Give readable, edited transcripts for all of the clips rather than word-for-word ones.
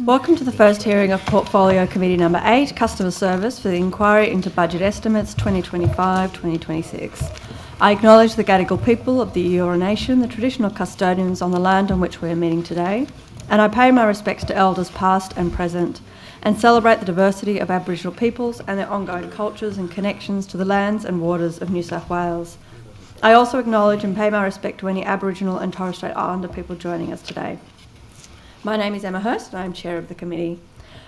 Welcome to the first hearing of Portfolio Committee Number 8, Customer Service, for the inquiry into Budget Estimates 2025-2026. I acknowledge the Gadigal people of the Eora Nation, the traditional custodians on the land on which we are meeting today, and I pay my respects to Elders past and present, and celebrate the diversity of Aboriginal peoples and their ongoing cultures and connections to the lands and waters of New South Wales. I also acknowledge and pay my respect to any Aboriginal and Torres Strait Islander people joining us today. My name is Emma Hurst and I am Chair of the committee.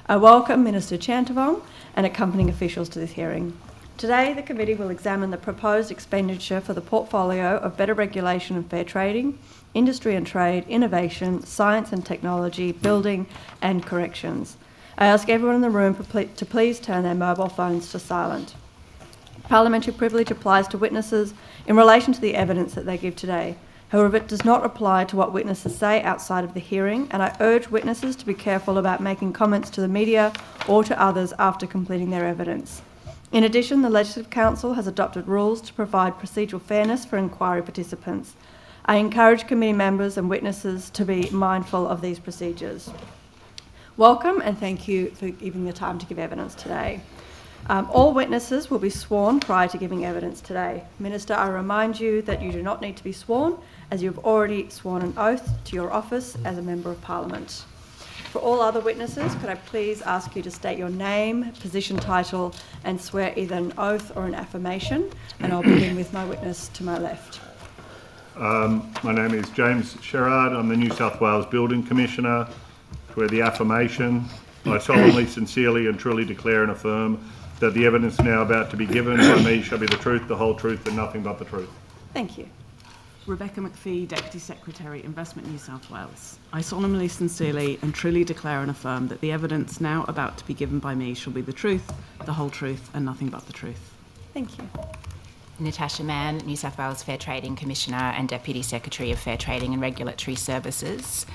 I welcome Minister Chanthivong and accompanying officials to this hearing. Today, the committee will examine the proposed expenditure for the portfolio of better regulation and fair trading, industry and trade, innovation, science and technology, building and corrections. I ask everyone in the room to please turn their mobile phones to silent. Parliamentary privilege applies to witnesses in relation to the evidence that they give today. However, it does not apply to what witnesses say outside of the hearing, and I urge witnesses to be careful about making comments to the media or to others after completing their evidence. In addition, the Legislative Council has adopted rules to provide procedural fairness for inquiry participants. I encourage committee members and witnesses to be mindful of these procedures. Welcome and thank you for giving the time to give evidence today. All witnesses will be sworn prior to giving evidence today. Minister, I remind you that you do not need to be sworn, as you have already sworn an oath to your office as a Member of Parliament. For all other witnesses, could I please ask you to state your name, position, title, and swear either an oath or an affirmation? And I'll begin with my witness to my left. My name is James Sherrard. I'm the New South Wales Building Commissioner. Swear the affirmation. I solemnly, sincerely and truly declare and affirm that the evidence now about to be given by me shall be the truth, the whole truth and nothing but the truth. Thank you. Rebecca McPhee, Deputy Secretary, Investment New South Wales. I solemnly, sincerely and truly declare and affirm that the evidence now about to be given by me shall be the truth, the whole truth and nothing but the truth. Thank you. Natasha Mann, New South Wales Fair Trading Commissioner and Deputy Secretary of Fair Trading and Regulatory Services.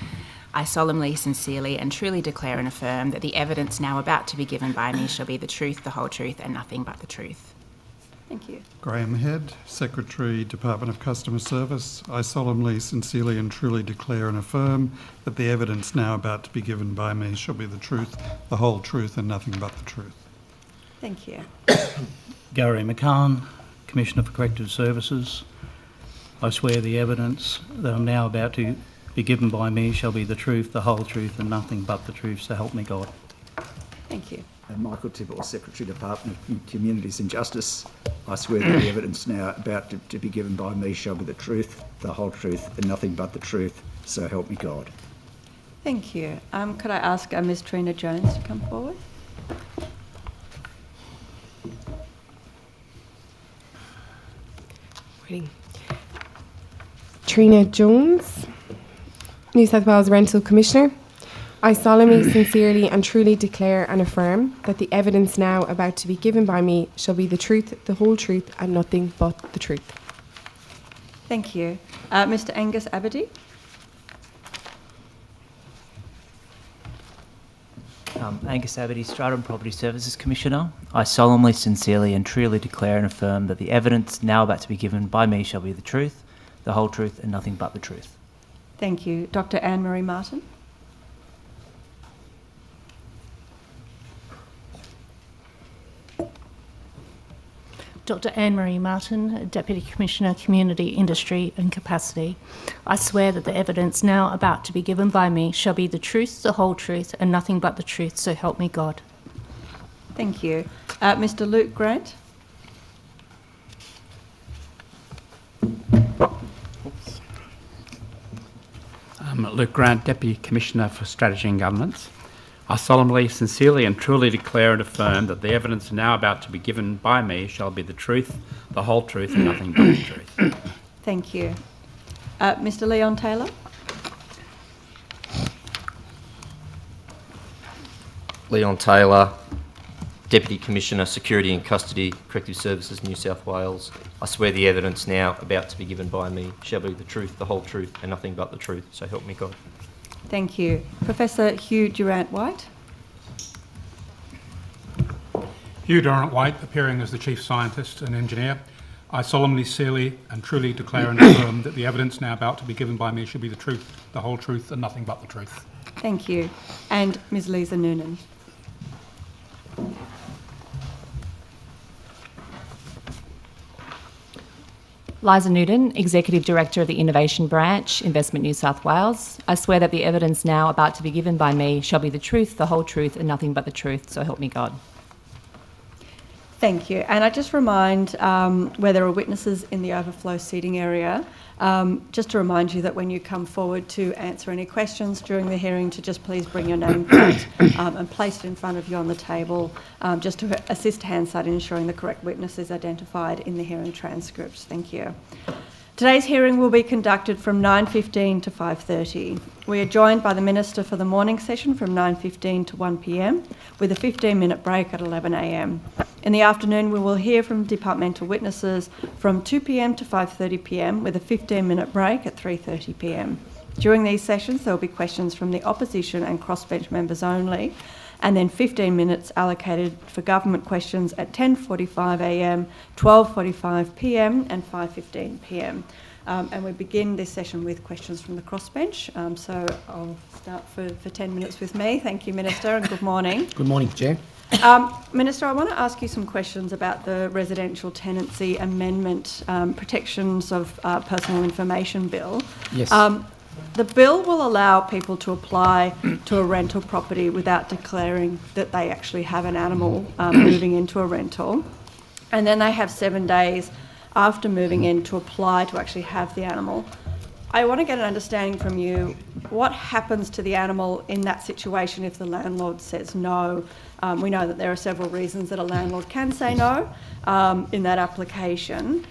I solemnly, sincerely and truly declare and affirm that the evidence now about to be given by me shall be the truth, the whole truth and nothing but the truth. Thank you. Graham Head, Secretary, Department of Customer Service. I solemnly, sincerely and truly declare and affirm that the evidence now about to be given by me shall be the truth, the whole truth and nothing but the truth. Thank you. Gary McCann, Commissioner for Corrective Services. I swear the evidence that I'm now about to be given by me shall be the truth, the whole truth and nothing but the truth, so help me God. Thank you. Michael Tibble, Secretary, Department of Communities and Justice. I swear that the evidence now about to be given by me shall be the truth, the whole truth and nothing but the truth, so help me God. Thank you. Could I ask Ms. Trina Jones to come forward? Trina Jones, New South Wales Rental Commissioner. I solemnly, sincerely and truly declare and affirm that the evidence now about to be given by me shall be the truth, the whole truth and nothing but the truth. Thank you. Mr. Angus Aberdeen. Angus Aberdeen, Strata and Property Services Commissioner. I solemnly, sincerely and truly declare and affirm that the evidence now about to be given by me shall be the truth, the whole truth and nothing but the truth. Thank you. Dr. Anne-Marie Martin. Dr. Anne-Marie Martin, Deputy Commissioner, Community, Industry and Capacity. I swear that the evidence now about to be given by me shall be the truth, the whole truth and nothing but the truth, so help me God. Thank you. Mr. Luke Grant. Luke Grant, Deputy Commissioner for Strategy and Governance. I solemnly, sincerely and truly declare and affirm that the evidence now about to be given by me shall be the truth, the whole truth and nothing but the truth. Thank you. Mr. Leon Taylor. Leon Taylor, Deputy Commissioner, Security and Custody, Corrective Services, New South Wales. I swear the evidence now about to be given by me shall be the truth, the whole truth and nothing but the truth, so help me God. Thank you. Professor Hugh Durant-White. Hugh Durant-White, appearing as the Chief Scientist and Engineer. I solemnly, sincerely and truly declare and affirm that the evidence now about to be given by me shall be the truth, the whole truth and nothing but the truth. Thank you. And Ms Lisa Noonan. Liza Newton, Executive Director of the Innovation Branch, Investment New South Wales. I swear that the evidence now about to be given by me shall be the truth, the whole truth, and nothing but the truth, so help me God. Thank you. And I just remind where there are witnesses in the overflow seating area, just to remind you that when you come forward to answer any questions during the hearing, to just please bring your name plate and place it in front of you on the table, just to assist Hansard in ensuring the correct witness is identified in the hearing transcript. Thank you. Today's hearing will be conducted from 9:15 to 5:30. We are joined by the Minister for the morning session from 9:15 to 1 p.m, with a 15-minute break at 11 a.m. In the afternoon, we will hear from departmental witnesses from 2 p.m. to 5:30 p.m, with a 15-minute break at 3:30 p.m. During these sessions, there will be questions from the opposition and crossbench members only, and then 15 minutes allocated for government questions at 10:45 a.m, 12:45 p.m, and 5:15 p.m. And we begin this session with questions from the crossbench. So I'll start for 10 minutes with me. Thank you, Minister, and good morning. Good morning, Chair. Minister, I want to ask you some questions about the Residential Tenancy Amendment Protections of Personal Information Bill. Yes. The bill will allow people to apply to a rental property without declaring that they actually have an animal moving into a rental. And then they have 7 days after moving in to apply to actually have the animal. I want to get an understanding from you, what happens to the animal in that situation if the landlord says no? We know that there are several reasons that a landlord can say no in that application.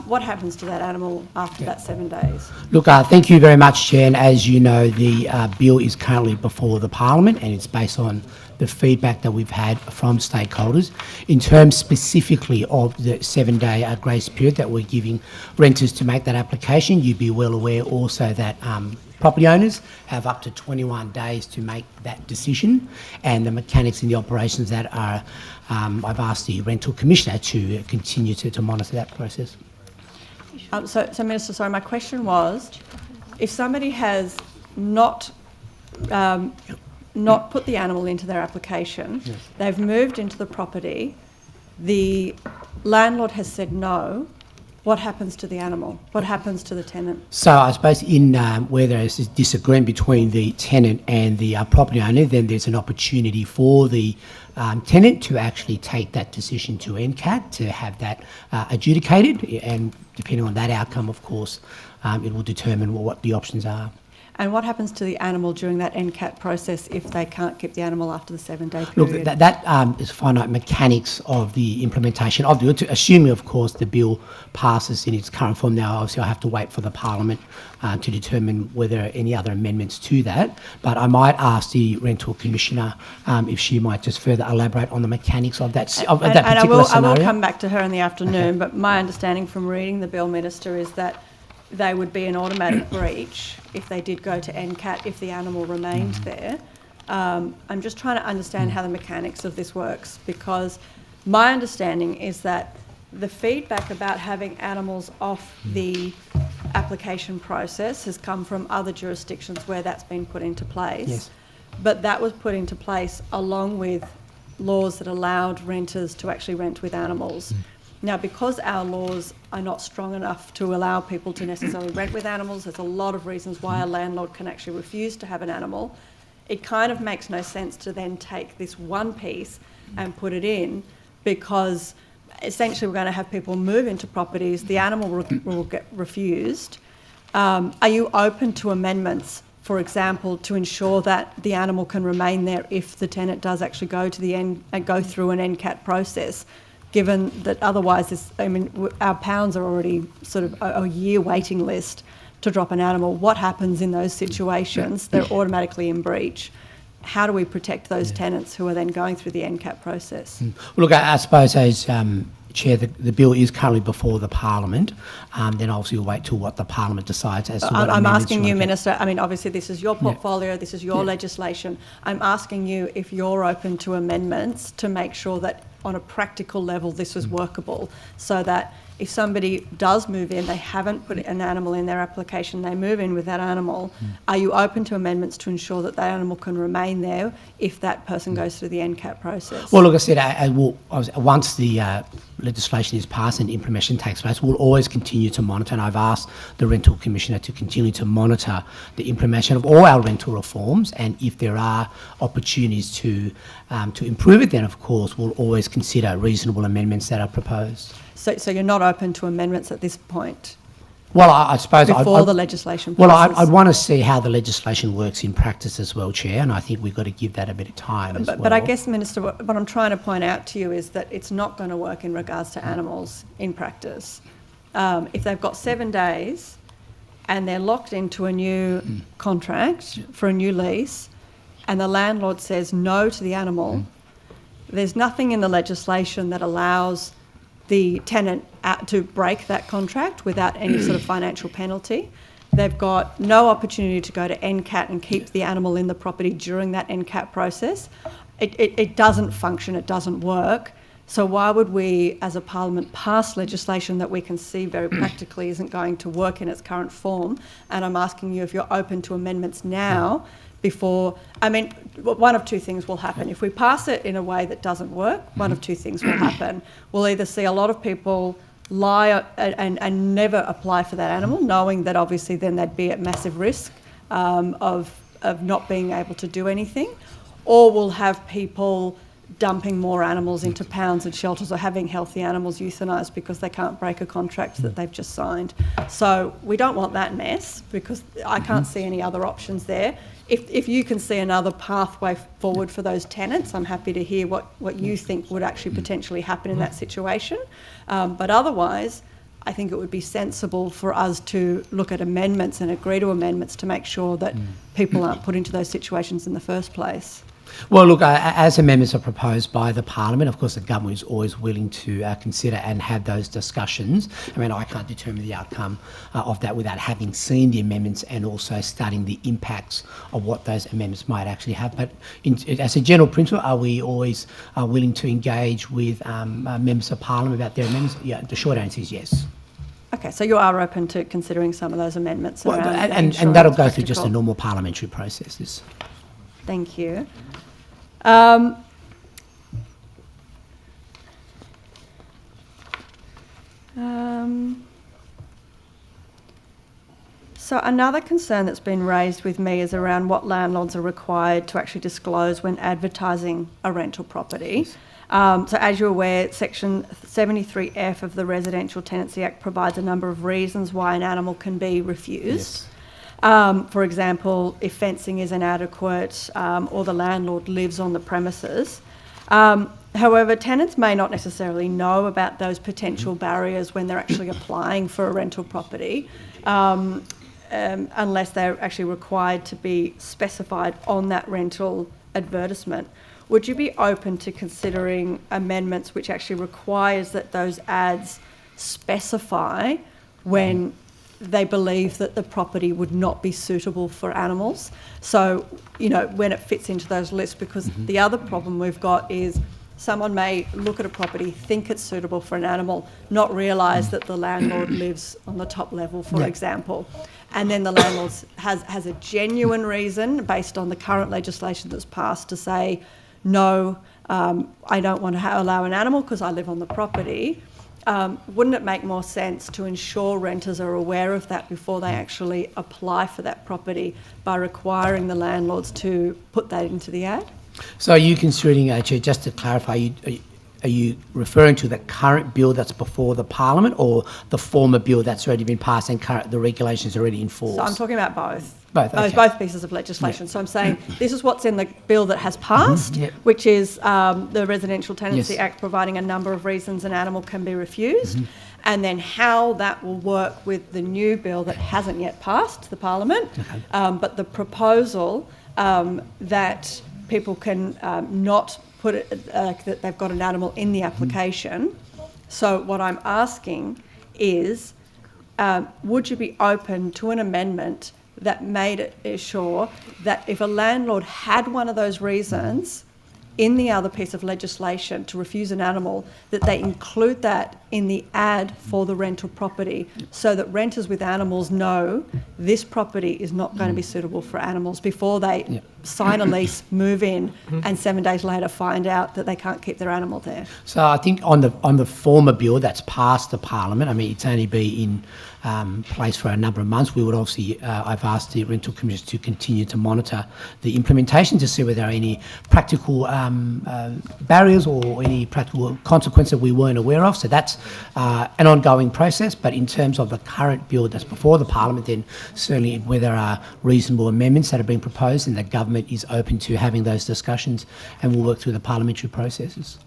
What happens to that animal after that 7 days? Look, thank you very much, Chair. And as you know, the bill is currently before the Parliament, and it's based on the feedback that we've had from stakeholders. In terms specifically of the 7-day grace period that we're giving renters to make that application, you'd be well aware also that property owners have up to 21 days to make that decision, and the mechanics and the operations that are, I've asked the Rental Commissioner to continue to monitor that process. So Minister, sorry, my question was, if somebody has not put the animal into their application, yes, they've moved into the property, the landlord has said no, what happens to the animal? What happens to the tenant? So I suppose in where there is a disagreement between the tenant and the property owner, then there's an opportunity for the tenant to actually take that decision to NCAT to have that adjudicated, and depending on that outcome, of course, it will determine what the options are. And what happens to the animal during that NCAT process if they can't keep the animal after the 7-day period? Look, that is finite mechanics of the implementation of the bill, assuming, of course, the bill passes in its current form. Now, obviously, I have to wait for the Parliament to determine whether any other amendments to that. But I might ask the Rental Commissioner if she might just further elaborate on the mechanics of that, particular scenario. I will come back to her in the afternoon, but my understanding from reading the bill, Minister, is that they would be an automatic breach if they did go to NCAT if the animal remained there. I'm just trying to understand how the mechanics of this works, because my understanding is that the feedback about having animals off the application process has come from other jurisdictions where that's been put into place. Yes. But that was put into place along with laws that allowed renters to actually rent with animals. Now, because our laws are not strong enough to allow people to necessarily rent with animals, there's a lot of reasons why a landlord can actually refuse to have an animal. It kind of makes no sense to then take this one piece and put it in, because essentially we're going to have people move into properties, the animal will get refused. Are you open to amendments, for example, to ensure that the animal can remain there if the tenant does actually go to the end and go through an NCAT process? Given that otherwise, our pounds are already sort of a year waiting list to drop an animal. What happens in those situations? They're automatically in breach. How do we protect those tenants who are then going through the NCAT process? Well, look, I suppose as Chair, the bill is currently before the Parliament. Then obviously we'll wait till what the Parliament decides as to what I'm amendments asking you, make. Minister, obviously this is your portfolio, this is your legislation. I'm asking you if you're open to amendments to make sure that on a practical level this was workable, so that if somebody does move in, they haven't put an animal in their application, they move in with that animal, are you open to amendments to ensure that that animal can remain there if that person goes through the NCAT process? Well, look, I said, once the legislation is passed and implementation takes place, we'll always continue to monitor, and I've asked the Rental Commissioner to continue to monitor the implementation of all our rental reforms, and if there are opportunities to improve it, then of course we'll always consider reasonable amendments that are proposed. So you're not open to amendments at this point? Well, I suppose... Before the legislation Well, passes? I'd want to see how the legislation works in practice as well, Chair, and I think we've got to give that a bit of time as well. But I guess, Minister, what I'm trying to point out to you is that it's not going to work in regards to animals in practice. If they've got 7 days and they're locked into a new contract for a new lease and the landlord says no to the animal, there's nothing in the legislation that allows the tenant to break that contract without any sort of financial penalty. They've got no opportunity to go to NCAT and keep the animal in the property during that NCAT process. It doesn't function, it doesn't work. So why would we, as a parliament, pass legislation that we can see very practically isn't going to work in its current form? And I'm asking you if you're open to amendments now before... I mean, one of two things will happen. If we pass it in a way that doesn't work, one of two things will happen. We'll either see a lot of people lie and never apply for that animal, knowing that obviously then they'd be at massive risk of not being able to do anything, or we'll have people dumping more animals into pounds and shelters or having healthy animals euthanised because they can't break a contract that they've just signed. So we don't want that mess, because I can't see any other options there. If you can see another pathway forward for those tenants, I'm happy to hear what you think would actually potentially happen in that situation. But otherwise, I think it would be sensible for us to look at amendments and agree to amendments to make sure that people aren't put into those situations in the first place. Well, look, as amendments are proposed by the Parliament, of course the government is always willing to consider and have those discussions. I mean, I can't determine the outcome of that without having seen the amendments and also studying the impacts of what those amendments might actually have. But as a general principle, are we always willing to engage with members of Parliament about their amendments? Yeah, the short answer is yes. Okay, so you are open to considering some of those amendments? Well, around and that'll go through just the normal parliamentary processes. Thank you. So another concern that's been raised with me is around what landlords are required to actually disclose when advertising a rental property. So as you're aware, Section 73F of the Residential Tenancy Act provides a number of reasons why an animal can be refused. For example, if fencing is inadequate or the landlord lives on the premises. However, tenants may not necessarily know about those potential barriers when they're actually applying for a rental property, unless they're actually required to be specified on that rental advertisement. Would you be open to considering amendments which actually requires that those ads specify when they believe that the property would not be suitable for animals? So, you know, when it fits into those lists, because the other problem we've got is someone may look at a property, think it's suitable for an animal, not realise that the landlord lives on the top level, for example. And then the landlord has a genuine reason, based on the current legislation that's passed, to say, no, I don't want to allow an animal because I live on the property. Wouldn't it make more sense to ensure renters are aware of that before they actually apply for that property by requiring the landlords to put that into the ad? So are you considering, Chair, just to clarify, are you referring to the current bill that's before the Parliament or the former bill that's already been passed and the regulations already in force? So I'm talking about both. Both Pieces of legislation. So I'm saying this is what's in the bill that has passed, which is the Residential Tenancy Act providing a number of reasons an animal can be refused, and then how that will work with the new bill that hasn't yet passed the Parliament, but the proposal that people can not put it, that they've got an animal in the application. So what I'm asking is, would you be open to an amendment that made it sure that if a landlord had one of those reasons in the other piece of legislation to refuse an animal, that they include that in the ad for the rental property so that renters with animals know this property is not going to be suitable for animals before they sign a lease, move in, and 7 days later find out that they can't keep their animal there. So I think on the former bill that's passed the Parliament, I mean, it's only been in place for a number of months. We would obviously, I've asked the Rental Commission to continue to monitor the implementation to see whether there are any practical barriers or any practical consequences we weren't aware of. So that's an ongoing process. But in terms of the current bill that's before the Parliament, then certainly where there are reasonable amendments that are being proposed and the government is open to having those discussions, and we'll work through the parliamentary processes.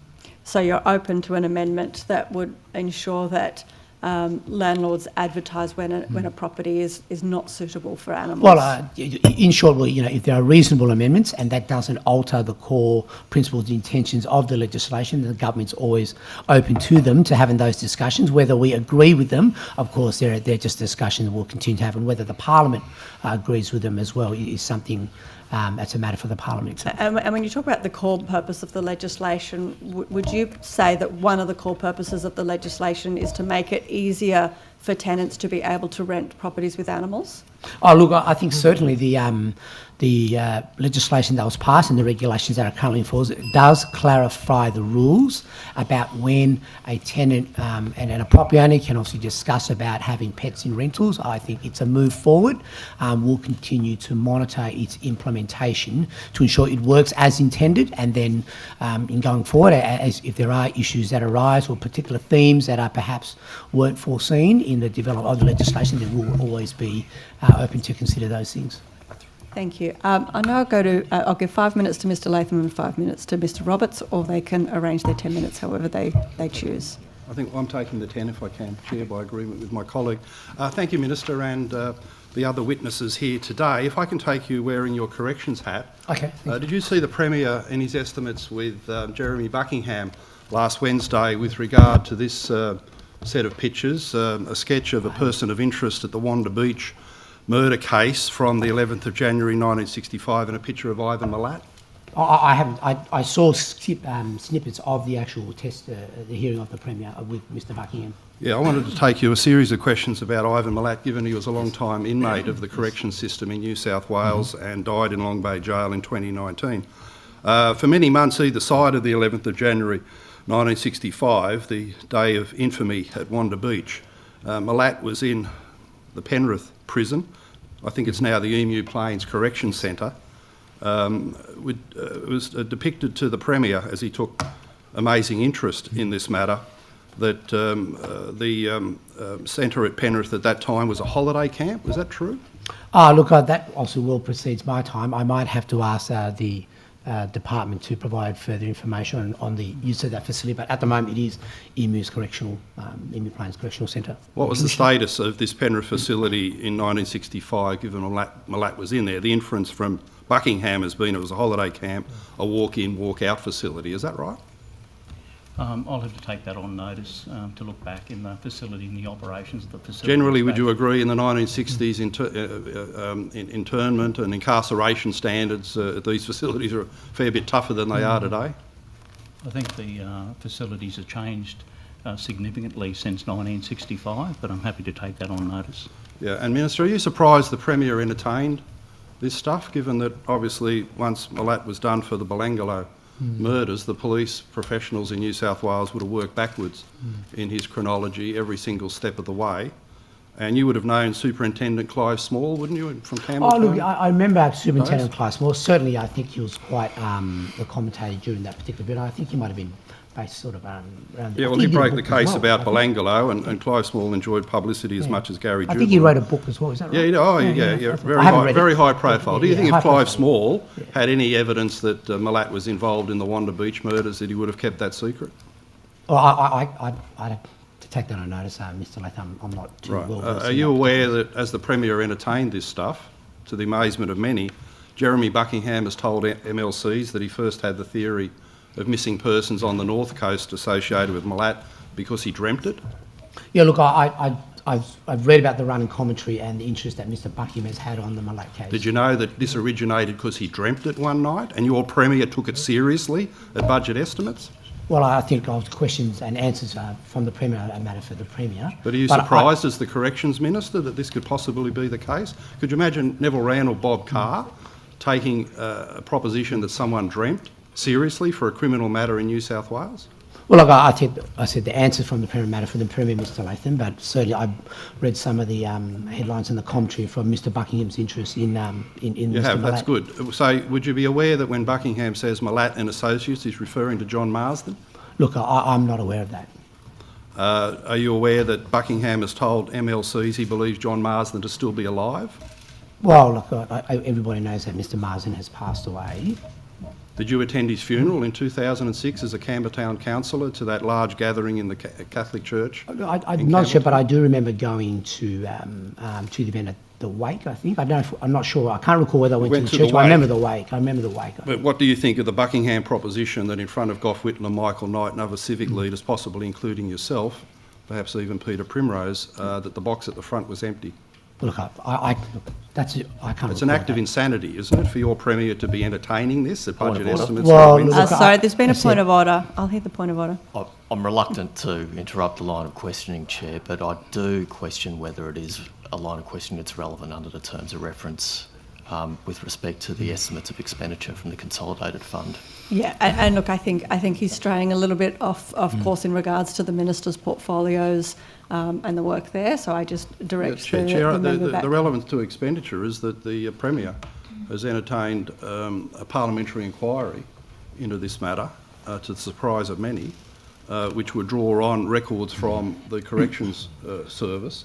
So you're open to an amendment that would ensure that landlords advertise when a property is not suitable for animals? Well, in short, well, if there are reasonable amendments and that doesn't alter the core principles and intentions of the legislation, the government's always open to them, to having those discussions. Whether we agree with them, of course, they're just discussions we'll continue to have, and whether the Parliament agrees with them as well is something that's a matter for the Parliament. And when you talk about the core purpose of the legislation, would you say that one of the core purposes of the legislation is to make it easier for tenants to be able to rent properties with animals? Oh, look, I think certainly the legislation that was passed and the regulations that are currently in force does clarify the rules about when a tenant and a property owner can obviously discuss about having pets in rentals. I think it's a move forward. We'll continue to monitor its implementation to ensure it works as intended, and then in going forward, as if there are issues that arise or particular themes that are perhaps weren't foreseen in the development of the legislation, then we'll always be open to consider those things. Thank you. I now I'll give 5 minutes to Mr Latham and 5 minutes to Mr Roberts, or they can arrange their 10 minutes however they choose. I think I'm taking the 10 if I can, Chair, by agreement with my colleague. Thank you, Minister, and the other witnesses here today. If I can take you wearing your corrections hat. Okay. Did you see the Premier in his estimates with Jeremy Buckingham last Wednesday with regard to this set of pictures, a sketch of a person of interest at the Wanda Beach murder case from the 11th of January 1965 and a picture of Ivan Milat? I haven't. I saw snippets of the actual test, the hearing of the Premier with Mr Buckingham. Yeah, I wanted to take you a series of questions about Ivan Milat, given he was a long-time inmate of the correction system in New South Wales and died in Long Bay Jail in 2019. For many months either side of the 11th of January 1965, the day of infamy at Wanda Beach, Milat was in the Penrith prison. I think it's now the Emu Plains Correction Centre. It was depicted to the Premier, as he took amazing interest in this matter, that the centre at Penrith at that time was a holiday camp. Was that true? Look, that also well precedes my time. I might have to ask the department to provide further information on the use of that facility, but at the moment it is Emu Plains Correctional Centre. What was the status of this Penrith facility in 1965, given Milat was in there? The inference from Buckingham has been it was a holiday camp, a walk-in, walk-out facility. Is that right? I'll have to take that on notice to look back in the facility and the operations of the facility. Generally, would you agree in the 1960s internment and incarceration standards at these facilities are a fair bit tougher than they are today? I think the facilities have changed significantly since 1965, but I'm happy to take that on notice. Yeah, and Minister, are you surprised the Premier entertained this stuff, given that obviously once Milat was done for the Belangolo murders, the police professionals in New South Wales would have worked backwards in his chronology every single step of the way. And you would have known Superintendent Clive Small, wouldn't you, from Campbelltown? Oh, look, I remember Superintendent Clive Small. Certainly, I think he was quite the commentator during that particular bit. I think he might have been based sort of around... Yeah, well, he broke the case about Belangolo, and CliveAll enjoyed publicity as much as Gary Jubal. I think he wrote a book as well, is that right? Yeah, very high profile. Do you think if Clive Small had any evidence that Milat was involved in the Wanda Beach murders, that he would have kept that secret? Well, I'd have to take that on notice, Mr Latham. I'm not too well versed. Are you aware that as the Premier entertained this stuff, to the amazement of many, Jeremy Buckingham has told MLCs that he first had the theory of missing persons on the North Coast associated with Milat because he dreamt it? Yeah, look, I've read about the running commentary and the interest that Mr Buckingham has had on the Milat case. Did you know that this originated because he dreamt it one night and your Premier took it seriously at budget estimates? Well, I think the questions and answers from the Premier are a matter for the Premier. But are you surprised as the Corrections Minister that this could possibly be the case? Could you imagine Neville Wran or Bob Carr taking a proposition that someone dreamt seriously for a criminal matter in New South Wales? Well, look, I said the answers from the Premier matter for the Premier, Mr Latham, but certainly I read some of the headlines and the commentary from Mr Buckingham's interest in You Mr have, Malat. that's good. So would you be aware that when Buckingham says Malat and Associates, he's referring to John Marsden? Look, I'm not aware of that. Are you aware that Buckingham has told MLCs he believes John Marsden to still be alive? Well, look, everybody knows that Mr Marsden has passed away. Did you attend his funeral in 2006 as a Campbelltown councillor to that large gathering in the Catholic Church? I'm not sure, but I do remember going to the event at the wake, I think. I'm not sure. I can't recall whether I went to the church, but I remember the wake. But what do you think of the Buckingham proposition that in front of Gough Whitlam, Michael Knight and other civic leaders, possibly including yourself, perhaps even Peter Primrose, that the box at the front was empty? Look, I can't. It's an act of insanity, isn't it, for your Premier to be entertaining this at budget estimates? Sorry, there's been a point of order. I'll hear the point of order. I'm reluctant to interrupt the line of questioning, Chair, but I do question whether it is a line of questioning that's relevant under the terms of reference with respect to the estimates of expenditure from the Consolidated Fund. Yeah, and look, I think he's straying a little bit off course in regards to the Minister's portfolios and the work there, so I just direct Chair, the member back. the relevance to expenditure is that the Premier has entertained a parliamentary inquiry into this matter, to the surprise of many, which would draw on records from the Corrections Service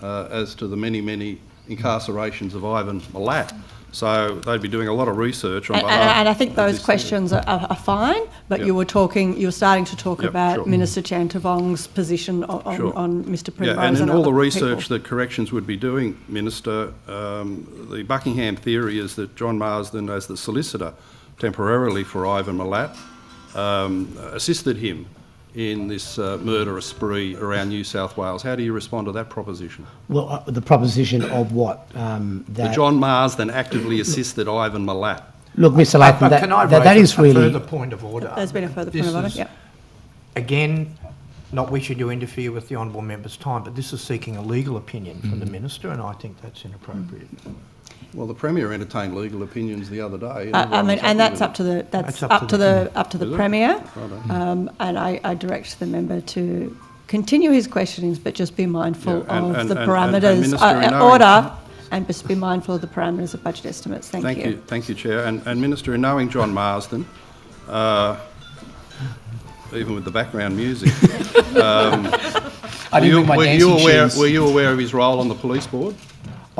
as to the many incarcerations of Ivan Malat. So they'd be doing a lot of research on behalf. And I think those questions are fine, but you were starting to talk about Minister Chanthivong's position on Mr Primrose. Yeah, and in all the other research people. that Corrections would be doing, Minister, the Buckingham theory is that John Marsden, as the solicitor temporarily for Ivan Malat, assisted him in this murderous spree around New South Wales. How do you respond to that proposition? Well, the proposition of what? That John Marsden actively assisted Ivan Malat. Look, Mr Latham, that is really... further point of order? There's been a further point of order, yeah. Again, not wishing to interfere with the honourable member's time, but this is seeking a legal opinion from the Minister, and I think that's inappropriate. Well, the Premier entertained legal opinions the other day. And that's up to the Premier, Right. and I direct the member to continue his questionings, but just be mindful of the parameters, order, and just be mindful of the parameters of budget estimates. Thank you. Thank you, Chair. And Minister, in knowing John Marsden, even with the background music, were you aware of his role on the police board?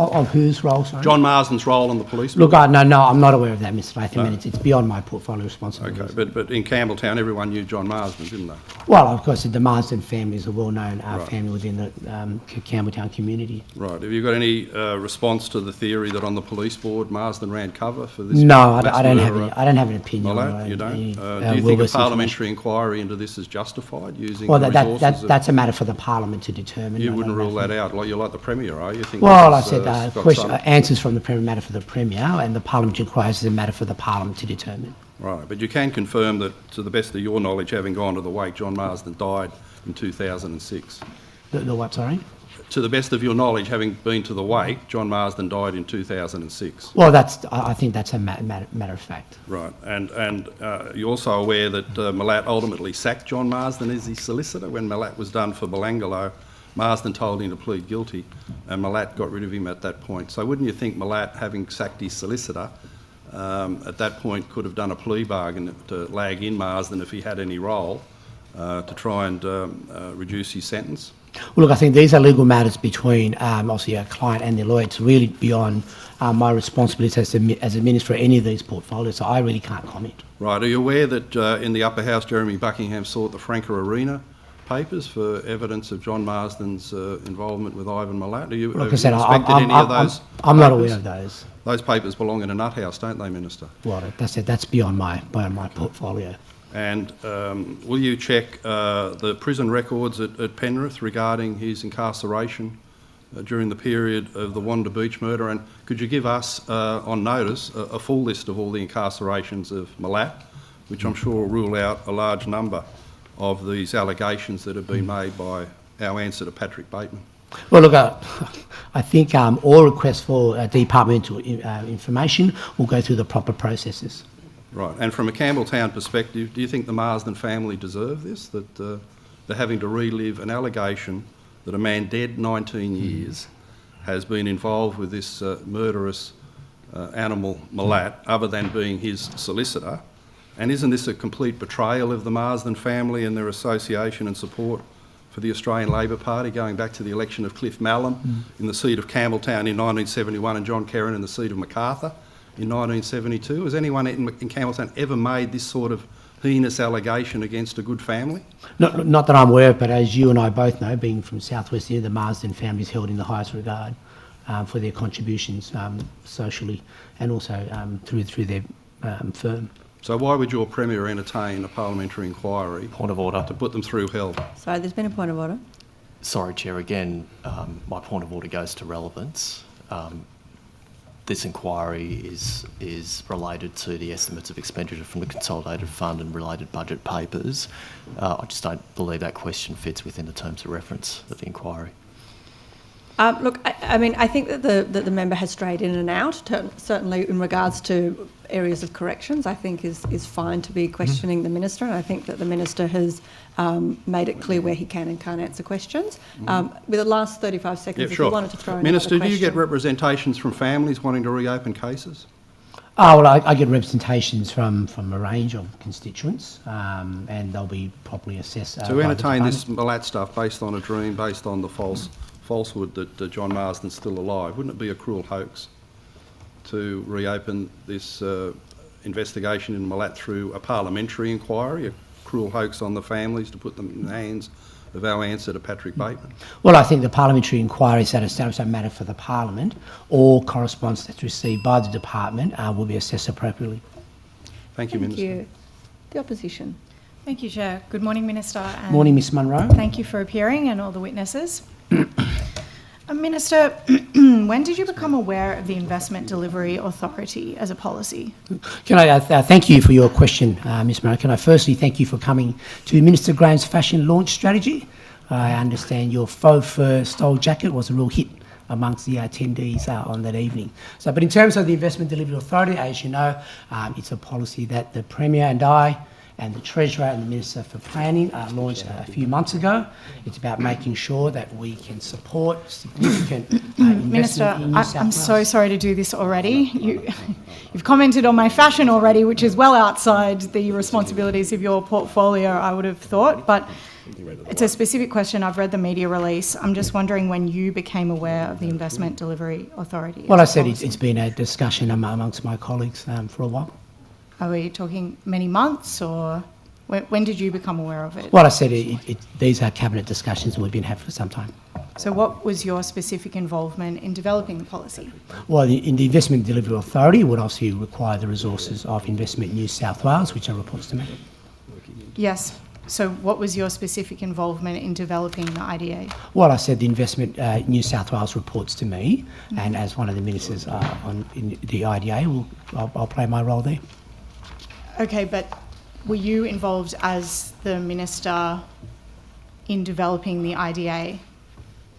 Of whose role, sorry? John Marsden's role on the police board. Look, no, I'm not aware of that, Mr Latham, and it's beyond my portfolio responsibilities. Okay, but in Campbelltown, everyone knew John Marsden, didn't they? Well, of course, the Marsden family is a well-known family within the Campbelltown community. Right. Have you got any response to the theory that on the police board, Marsden ran cover for this? No, I don't have an opinion. You don't? Do you think a parliamentary inquiry into this is justified using well, the resources? that's a matter for the Parliament to determine. You wouldn't rule that out? You're like the Premier, are you? Well, I said answers from the Premier matter for the Premier, and the Parliamentary inquiry is a matter for the Parliament to determine. Right, but you can confirm that, to the best of your knowledge, having gone to the wake, John Marsden died in 2006. The what, sorry? To the best of your knowledge, having been to the wake, John Marsden died in 2006. Well, I think that's a matter of fact. Right, and you're also aware that Malat ultimately sacked John Marsden as his solicitor when Malat was done for Belangolo. Marsden told him to plead guilty, and Malat got rid of him at that point. So wouldn't you think Malat, having sacked his solicitor, at that point could have done a plea bargain to lag in Marsden if he had any role to try and reduce his sentence? Well, look, I think these are legal matters between obviously a client and their lawyer. It's really beyond my responsibilities as a minister for any of these portfolios, so I really can't comment. Right. Are you aware that in the upper house, Jeremy Buckingham sought the Franca Arena papers for evidence of John Marsden's involvement with Ivan Malat? Like I said, I'm not aware of those. Those papers belong in a nut house, don't they, Minister? Well, that's beyond my portfolio. And will you check the prison records at Penrith regarding his incarceration during the period of the Wanda Beach murder? And could you give us on notice a full list of all the incarcerations of Malat, which I'm sure will rule out a large number of these allegations that have been made by our answer to Patrick Bateman? Well, look, I think all requests for departmental information will go through the proper processes. Right, and from a Campbelltown perspective, do you think the Marsden family deserve this, that they're having to relive an allegation that a man dead 19 years has been involved with this murderous animal Malat, other than being his solicitor? And isn't this a complete betrayal of the Marsden family and their association and support for the Australian Labor Party, going back to the election of Cliff Mallam in the seat of Campbelltown in 1971 and John Kerrin in the seat of Macarthur in 1972? Has anyone in Campbelltown ever made this sort of heinous allegation against a good family? Not that I'm aware of, but as you and I both know, being from South West India, the Marsden family is held in the highest regard for their contributions socially and also through their firm. So why would your Premier entertain a parliamentary inquiry? Point of order. To put them through hell? Sorry, there's been a point of order. Sorry, Chair. Again, my point of order goes to relevance. This inquiry is related to the estimates of expenditure from the Consolidated Fund and related budget papers. I just don't believe that question fits within the terms of reference of the inquiry. Look, I mean, I think that the member has strayed in and out, certainly in regards to areas of corrections. I think is fine to be questioning the Minister, and I think that the Minister has made it clear where he can and can't answer questions. With the last 35 seconds, if you wanted to throw in Minister, another do you get question. representations from families wanting to reopen cases? Well, I get representations from a range of constituents, and they'll be properly assessed. To entertain this Malat stuff based on a dream, based on the falsehood that John Marsden's still alive, wouldn't it be a cruel hoax to reopen this investigation in Malat through a parliamentary inquiry, a cruel hoax on the families to put them in the hands of our answer to Patrick Bateman? Well, I think the parliamentary inquiries that establish a matter for the Parliament or correspondence that's received by the Department will be assessed appropriately. Thank you, Minister. Thank you. The opposition. Thank you, Chair. Good morning, Minister. And Morning, Ms Munro. Thank you for appearing and all the witnesses. Minister, when did you become aware of the Investment Delivery Authority as a policy? Can I thank you for your question, Ms Munro. Can I firstly thank you for coming to Minister Graham's fashion launch strategy. I understand your faux fur stole jacket was a real hit amongst the attendees on that evening. But in terms of the Investment Delivery Authority, as you know, it's a policy that the Premier and I and the Treasurer and the Minister for Planning launched a few months ago. It's about making sure that we can support significant investment Minister, in New South I'm Wales. so sorry to do this already. You've commented on my fashion already, which is well outside the responsibilities of your portfolio, I would have thought, but it's a specific question. I've read the media release. I'm just wondering when you became aware of the Investment Delivery Authority. Well, I said it's been a discussion amongst my colleagues for a while. Are we talking many months, or when did you become aware of it? Well, I said these are cabinet discussions we've been having for some time. So what was your specific involvement in developing the policy? Well, in the Investment Delivery Authority would obviously require the resources of Investment New South Wales, which are reports to me. Yes. So what was your specific involvement in developing the IDA? Well, I said the Investment New South Wales reports to me, and as one of the ministers in the IDA, I'll play my role there. Okay, but were you involved as the Minister in developing the IDA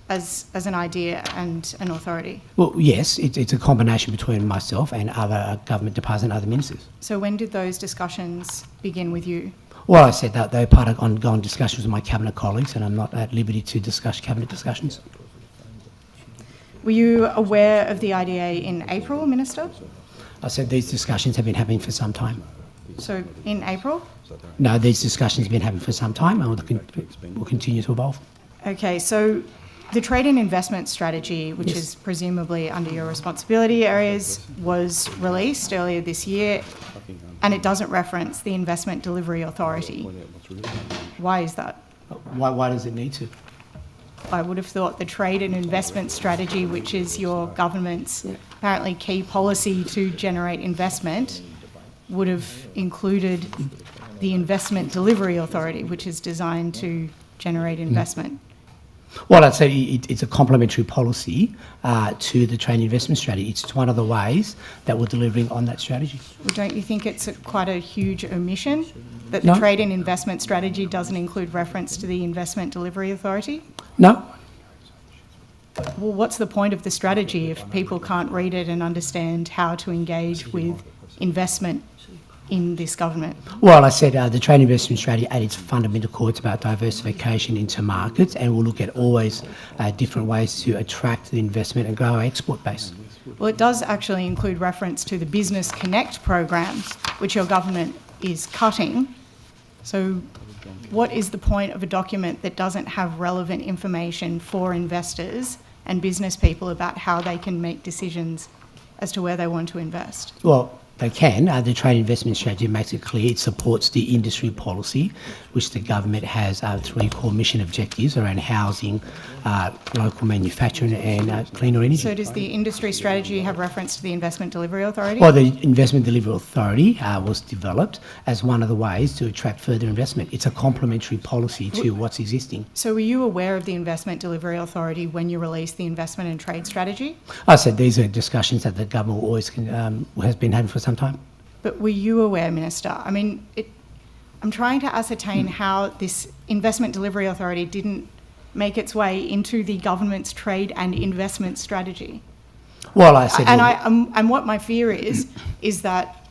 as an idea and an authority? Well, yes, it's a combination between myself and other government departments and other ministers. So when did those discussions begin with you? Well, I said that they're part of ongoing discussions with my cabinet colleagues, and I'm not at liberty to discuss cabinet discussions. Were you aware of the IDA in April, Minister? I said these discussions have been happening for some time. So in April? No, these discussions have been happening for some time and will continue to evolve. Okay, so the trade and investment strategy, which is presumably under your responsibility areas, was released earlier this year, and it doesn't reference the Investment Delivery Authority. Why is that? Why does it need to? I would have thought the trade and investment strategy, which is your government's apparently key policy to generate investment, would have included the Investment Delivery Authority, which is designed to generate investment. Well, I'd say it's a complementary policy to the trade investment strategy. It's one of the ways that we're delivering on that strategy. Well, don't you think it's quite a huge omission that the No. trade and investment strategy doesn't include reference to the Investment Delivery Authority? No. Well, what's the point of the strategy if people can't read it and understand how to engage with investment in this government? Well, I said the trade investment strategy at its fundamental core, it's about diversification into markets, and we'll look at always different ways to attract the investment and grow our export base. Well, it does actually include reference to the Business Connect program, which your government is cutting. So what is the point of a document that doesn't have relevant information for investors and business people about how they can make decisions as to where they want to invest? Well, they can. The trade investment strategy makes it clear it supports the industry policy, which the government has 3 core mission objectives around housing, local manufacturing and cleaner energy. So does the industry strategy have reference to the Investment Delivery Authority? Well, the Investment Delivery Authority was developed as one of the ways to attract further investment. It's a complementary policy to what's existing. So were you aware of the Investment Delivery Authority when you released the Investment and Trade Strategy? I said these are discussions that the government always has been having for some time. But were you aware, Minister? I mean, I'm trying to ascertain how this Investment Delivery Authority didn't make its way into the government's trade and investment strategy. Well, I said... And what my fear is that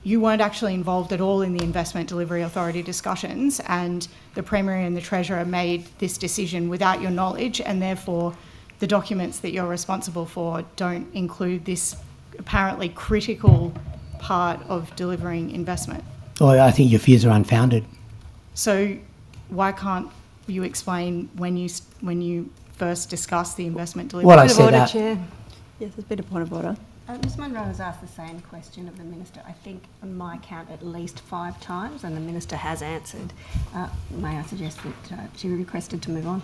you weren't actually involved at all in the Investment Delivery Authority discussions, and the Premier and the Treasurer made this decision without your knowledge, and therefore the documents that you're responsible for don't include this apparently critical part of delivering investment. Well, I think your fears are unfounded. So why can't you explain when you first discussed the investment delivery? Well, I Point of said order, that... Chair. Yes, there's been a point of order. Ms Munro has asked the same question of the Minister, I think on my count at least 5 times, and the Minister has answered. May I suggest that she requested to move on?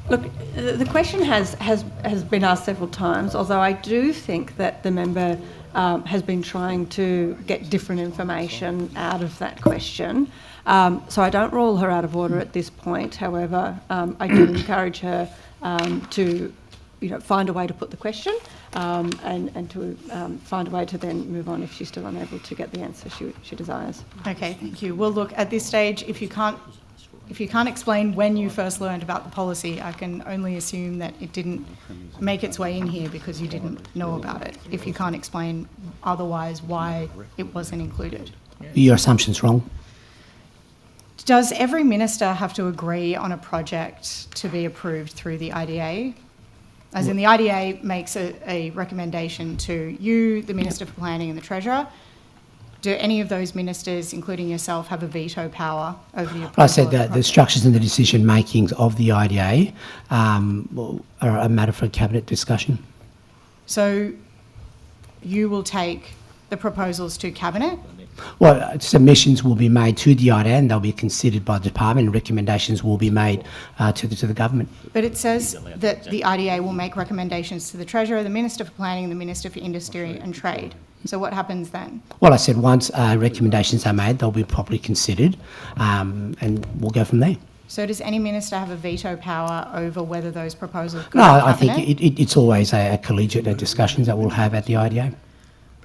Look, the question has been asked several times, although I do think that the member has been trying to get different information out of that question. So I don't rule her out of order at this point. However, I do encourage her to find a way to put the question and to find a way to then move on if she's still unable to get the answer she desires. Okay, thank you. Well, look, at this stage, if you can't explain when you first learned about the policy, I can only assume that it didn't make its way in here because you didn't know about it. If you can't explain otherwise why it wasn't included. Your assumption's wrong. Does every minister have to agree on a project to be approved through the IDA? As in, the IDA makes a recommendation to you, the Minister for Planning and the Treasurer. Do any of those ministers, including yourself, have a veto power over the approval? I said that the structures and the decision makings of the IDA are a matter for cabinet discussion. So you will take the proposals to cabinet? Well, submissions will be made to the IDA and they'll be considered by the department, and recommendations will be made to the government. But it says that the IDA will make recommendations to the Treasurer, the Minister for Planning, and the Minister for Industry and Trade. So what happens then? Well, I said once recommendations are made, they'll be properly considered, and we'll go from there. So does any minister have a veto power over whether those proposals go No, to I cabinet? think it's always a collegiate discussions that we'll have at the IDA.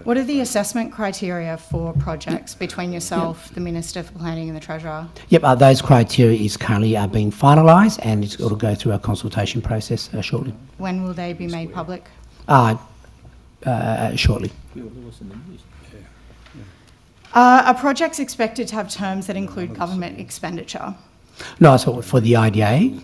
What are the assessment criteria for projects between yourself, the Minister for Planning and the Treasurer? Yep, those criteria is currently being finalised, and it'll go through a consultation process shortly. When will they be made public? Shortly. Are projects expected to have terms that include government expenditure? No, so for the IDA?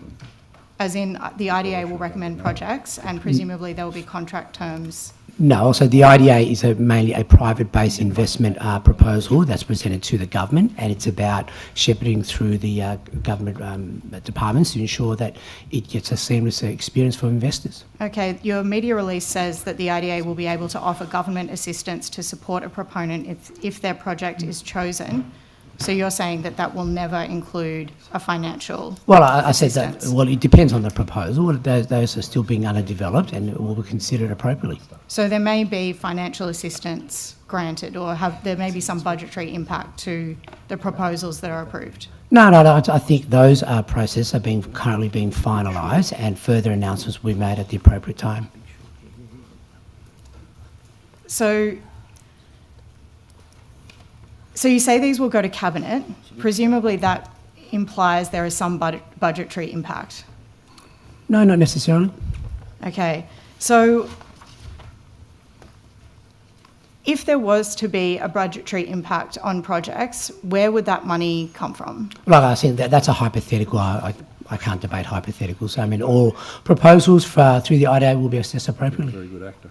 As in, the IDA will recommend projects and presumably there will be contract terms? No, so the IDA is mainly a private-based investment proposal that's presented to the government, and it's about shepherding through the government departments to ensure that it gets a seamless experience for investors. Okay, your media release says that the IDA will be able to offer government assistance to support a proponent if their project is chosen. So you're saying that that will never include a financial Well, I said assistance? that, well, it depends on the proposal. Those are still being underdeveloped and will be considered appropriately. So there may be financial assistance granted, or there may be some budgetary impact to the proposals that are approved? No, I think those processes are currently being finalised, and further announcements will be made at the appropriate time. So you say these will go to Cabinet. Presumably that implies there is some budgetary impact. No, not necessarily. Okay, so if there was to be a budgetary impact on projects, where would that money come from? Like I said, that's a hypothetical. I can't debate hypotheticals. I mean, all proposals through the IDA will be assessed appropriately. Very good actor.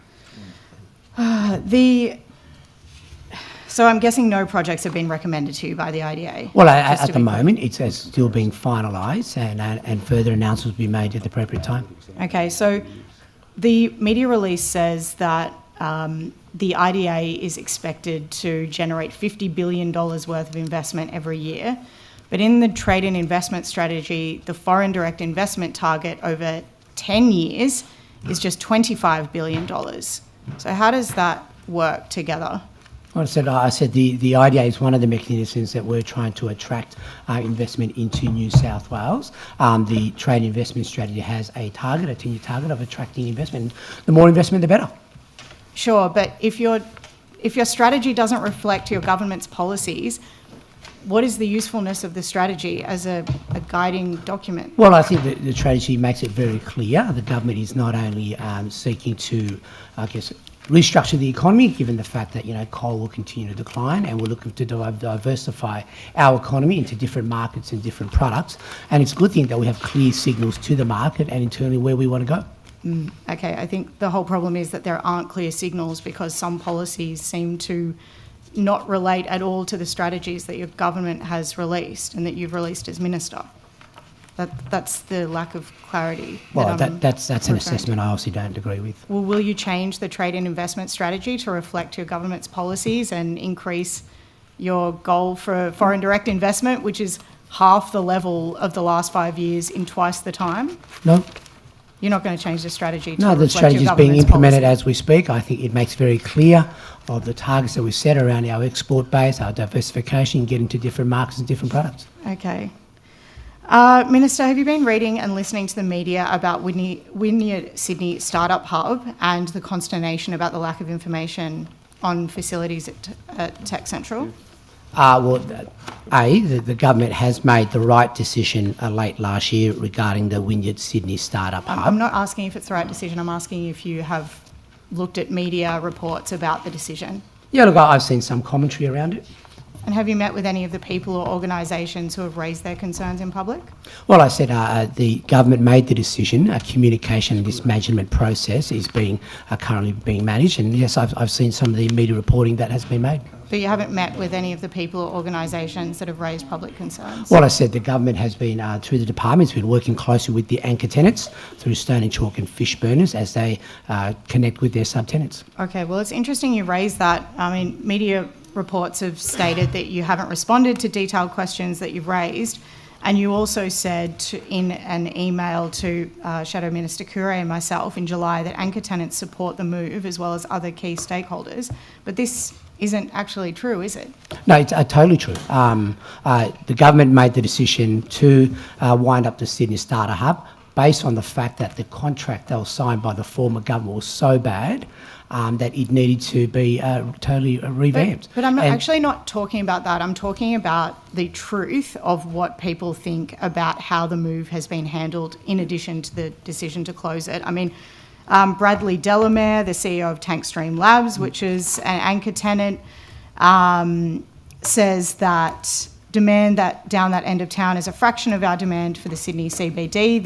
So I'm guessing no projects have been recommended to you by the IDA? Well, at the moment, it's still being finalised, and further announcements will be made at the appropriate time. Okay, so the media release says that the IDA is expected to generate $50 billion worth of investment every year. But in the trade and investment strategy, the foreign direct investment target over 10 years is just $25 billion. So how does that work together? Well, I said the IDA is one of the mechanisms that we're trying to attract investment into New South Wales. The trade investment strategy has a 10-year target of attracting investment. The more investment, the better. Sure, but if your strategy doesn't reflect your government's policies, what is the usefulness of the strategy as a guiding document? Well, I think the strategy makes it very clear. The government is not only seeking to, restructure the economy, given the fact that, coal will continue to decline, and we're looking to diversify our economy into different markets and different products. And it's a good thing that we have clear signals to the market and internally where we want to go. Okay, I think the whole problem is that there aren't clear signals because some policies seem to not relate at all to the strategies that your government has released and that you've released as minister. That's the lack of clarity. Well, that's an assessment I obviously don't agree with. Well, will you change the trade and investment strategy to reflect your government's policies and increase your goal for foreign direct investment, which is half the level of the last 5 years in twice the time? No. You're not going to change the strategy to No, the reflect strategy your is being government's implemented policy? as we speak. I think it makes very clear of the targets that we set around our export base, our diversification, getting to different markets and different products. Okay. Minister, have you been reading and listening to the media about Wynyard Sydney Startup Hub and the consternation about the lack of information on facilities at Tech Central? The government has made the right decision late last year regarding the Wynyard Sydney Startup Hub. I'm not asking if it's the right decision, I'm asking if you have looked at media reports about the decision. Yeah, look, I've seen some commentary around it. And have you met with any of the people or organisations who have raised their concerns in public? Well, I said the government made the decision. A communication and dismanagement process is currently being managed, and yes, I've seen some of the media reporting that has been made. But you haven't met with any of the people or organisations that have raised public concerns? Well, I said the government has been, through the department, has been working closely with the anchor tenants through Stone and Chalk and Fish Burners as they connect with their subtenants. Okay, well, it's interesting you raised that. I mean, media reports have stated that you haven't responded to detailed questions that you've raised, and you also said in an email to Shadow Minister Coure and myself in July that anchor tenants support the move as well as other key stakeholders, but this isn't actually true, is it? No, it's totally true. The government made the decision to wind up the Sydney Starter Hub based on the fact that the contract that was signed by the former government was so bad that it needed to be totally revamped. But I'm actually not talking about that. I'm talking about the truth of what people think about how the move has been handled in addition to the decision to close it. I mean, Bradley Delamere, the CEO of Tankstream Labs, which is an anchor tenant, says that demand that down that end of town is a fraction of our demand for the Sydney CBD.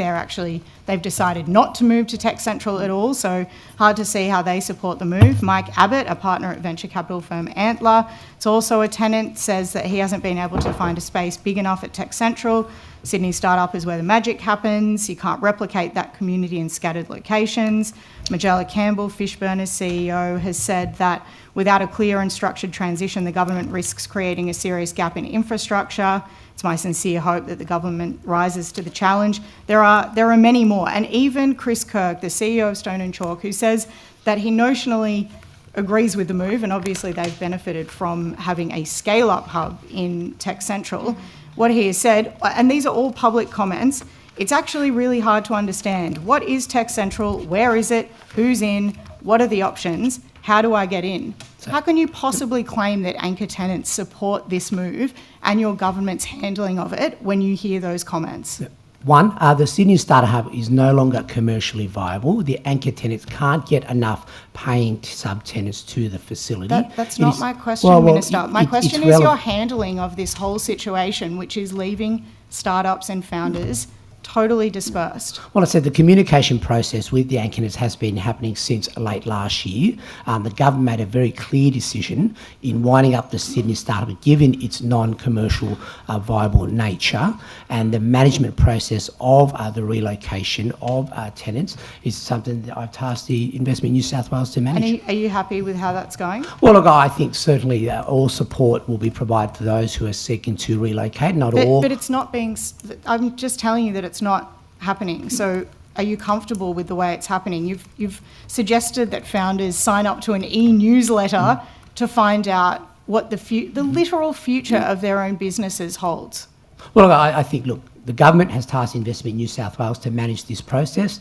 They've decided not to move to Tech Central at all, so hard to see how they support the move. Mike Abbott, a partner at venture capital firm Antler, it's also a tenant, says that he hasn't been able to find a space big enough at Tech Central. Sydney Startup is where the magic happens. You can't replicate that community in scattered locations. Magella Campbell, Fishburner's CEO, has said that without a clear and structured transition, the government risks creating a serious gap in infrastructure. It's my sincere hope that the government rises to the challenge. There are many more. And even Chris Kirk, the CEO of Stone and Chalk, who says that he notionally agrees with the move, and obviously they've benefited from having a scale-up hub in Tech Central. What he has said, and these are all public comments, it's actually really hard to understand. What is Tech Central? Where is it? Who's in? What are the options? How do I get in? How can you possibly claim that anchor tenants support this move and your government's handling of it when you hear those comments? One, the Sydney Strata Hub is no longer commercially viable. The anchor tenants can't get enough paying sub-tenants to the facility. That's not my question, Minister. My question is your handling of this whole situation, which is leaving startups and founders totally dispersed. Well, I said the communication process with the anchor tenants has been happening since late last year. The government made a very clear decision in winding up the Sydney Startup, given its non-commercial viable nature, and the management process of the relocation of tenants is something that I've tasked the Investment New South Wales to manage. And are you happy with how that's going? Well, look, I think certainly all support will be provided for those who are seeking to relocate, But it's not being, I'm just telling you that it's not happening. So are you comfortable with the way it's happening? You've suggested that founders sign up to an e-newsletter to find out what the literal future of their own businesses holds. Well, I think, look, the government has tasked Investment New South Wales to manage this process.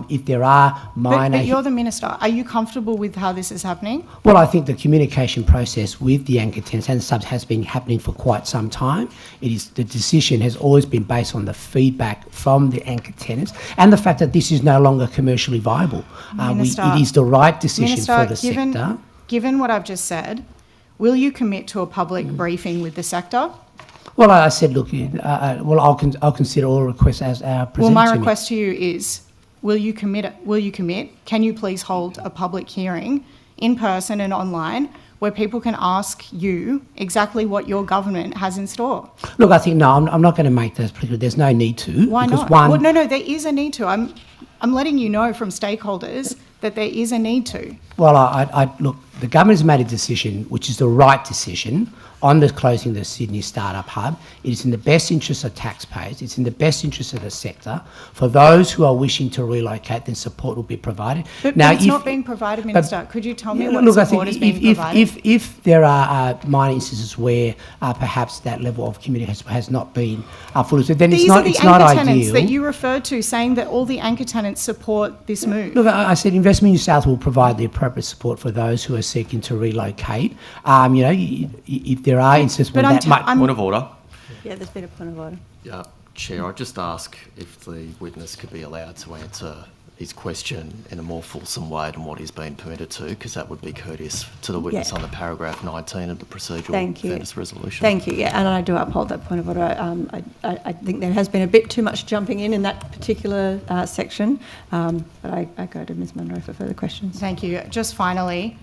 If there are minor... But you're the minister. Are you comfortable with how this is happening? Well, I think the communication process with the anchor tenants and subs has been happening for quite some time. The decision has always been based on the feedback from the anchor tenants and the fact that this is no longer commercially viable. It is the right decision for the sector. Given what I've just said, will you commit to a public briefing with the sector? Well, I said, look, I'll consider all requests as presented to me. Well, my request to you is, will you commit? Can you please hold a public hearing in person and online where people can ask you exactly what your government has in store? Look, I think, no, I'm not going to make those particular. There's no need to. Why not? Well, no, there is a need to. I'm letting you know from stakeholders that there is a need to. Well, look, the government has made a decision, which is the right decision, on the closing of the Sydney Startup Hub. It is in the best interest of taxpayers. It's in the best interest of the sector. For those who are wishing to relocate, then support will be provided. But it's not being provided, Minister. Could you tell me what support is being provided? If there are minor instances where perhaps that level of communication has not been fully, then it's not ideal. These are the anchor tenants that you referred to, saying that all the anchor tenants support this move. Look, I said Investment New South will provide the appropriate support for those who are seeking to relocate. If there are instances where that might... Point of order. Yeah, there's been a point of order. Yeah, Chair, I'd just ask if the witness could be allowed to answer his question in a more fulsome way than what he's been permitted to, because that would be courteous to the witness under paragraph 19 of the procedural fairness resolution. Thank you, yeah, and I do uphold that point of order. I think there has been a bit too much jumping in that particular section, but I go to Ms Munro for further questions. Thank you. Just finally,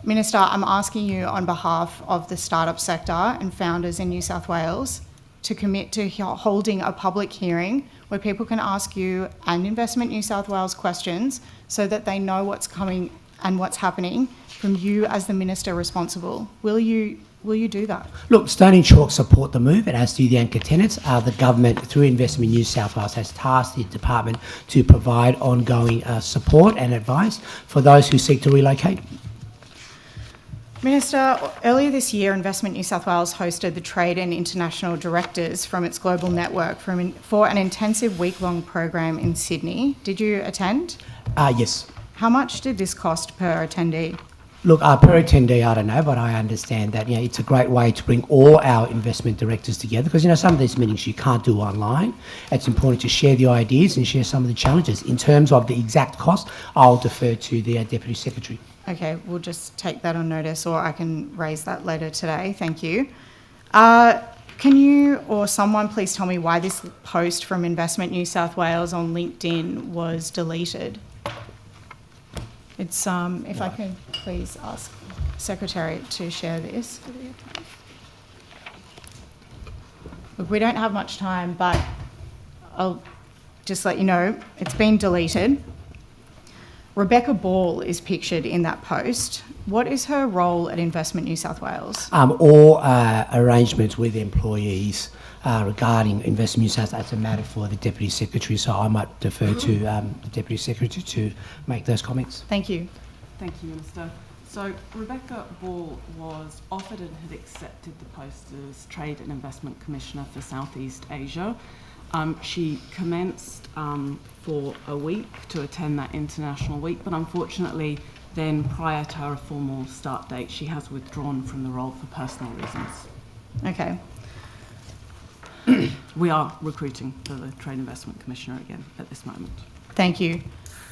Minister, I'm asking you on behalf of the startup sector and founders in New South Wales to commit to holding a public hearing where people can ask you and Investment New South Wales questions so that they know what's coming and what's happening from you as the minister responsible. Will you do that? Look, Stone and Chalk support the move, and as do the anchor tenants. The government, through Investment New South Wales, has tasked the department to provide ongoing support and advice for those who seek to relocate. Minister, earlier this year, Investment New South Wales hosted the trade and international directors from its global network for an intensive week-long program in Sydney. Did you attend? Yes. How much did this cost per attendee? Look, per attendee, I don't know, but I understand that it's a great way to bring all our investment directors together because, some of these meetings you can't do online. It's important to share the ideas and share some of the challenges. In terms of the exact cost, I'll defer to the Deputy Secretary. Okay, we'll just take that on notice, or I can raise that later today. Thank you. Can you or someone please tell me why this post from Investment New South Wales on LinkedIn was deleted? It's if I can please ask Secretary to share this. Look, we don't have much time, but I'll just let you know it's been deleted. Rebecca Ball is pictured in that post. What is her role at Investment New South Wales? All arrangements with employees regarding Investment New South Wales, that's a matter for the Deputy Secretary, so I might defer to the Deputy Secretary to make those comments. Thank you. Thank you, Minister. So Rebecca Ball was offered and had accepted the post as Trade and Investment Commissioner for Southeast Asia. She commenced for a week to attend that international week, but unfortunately then prior to her formal start date, she has withdrawn from the role for personal reasons. Okay. We are recruiting for the Trade Investment Commissioner again at this moment. Thank you.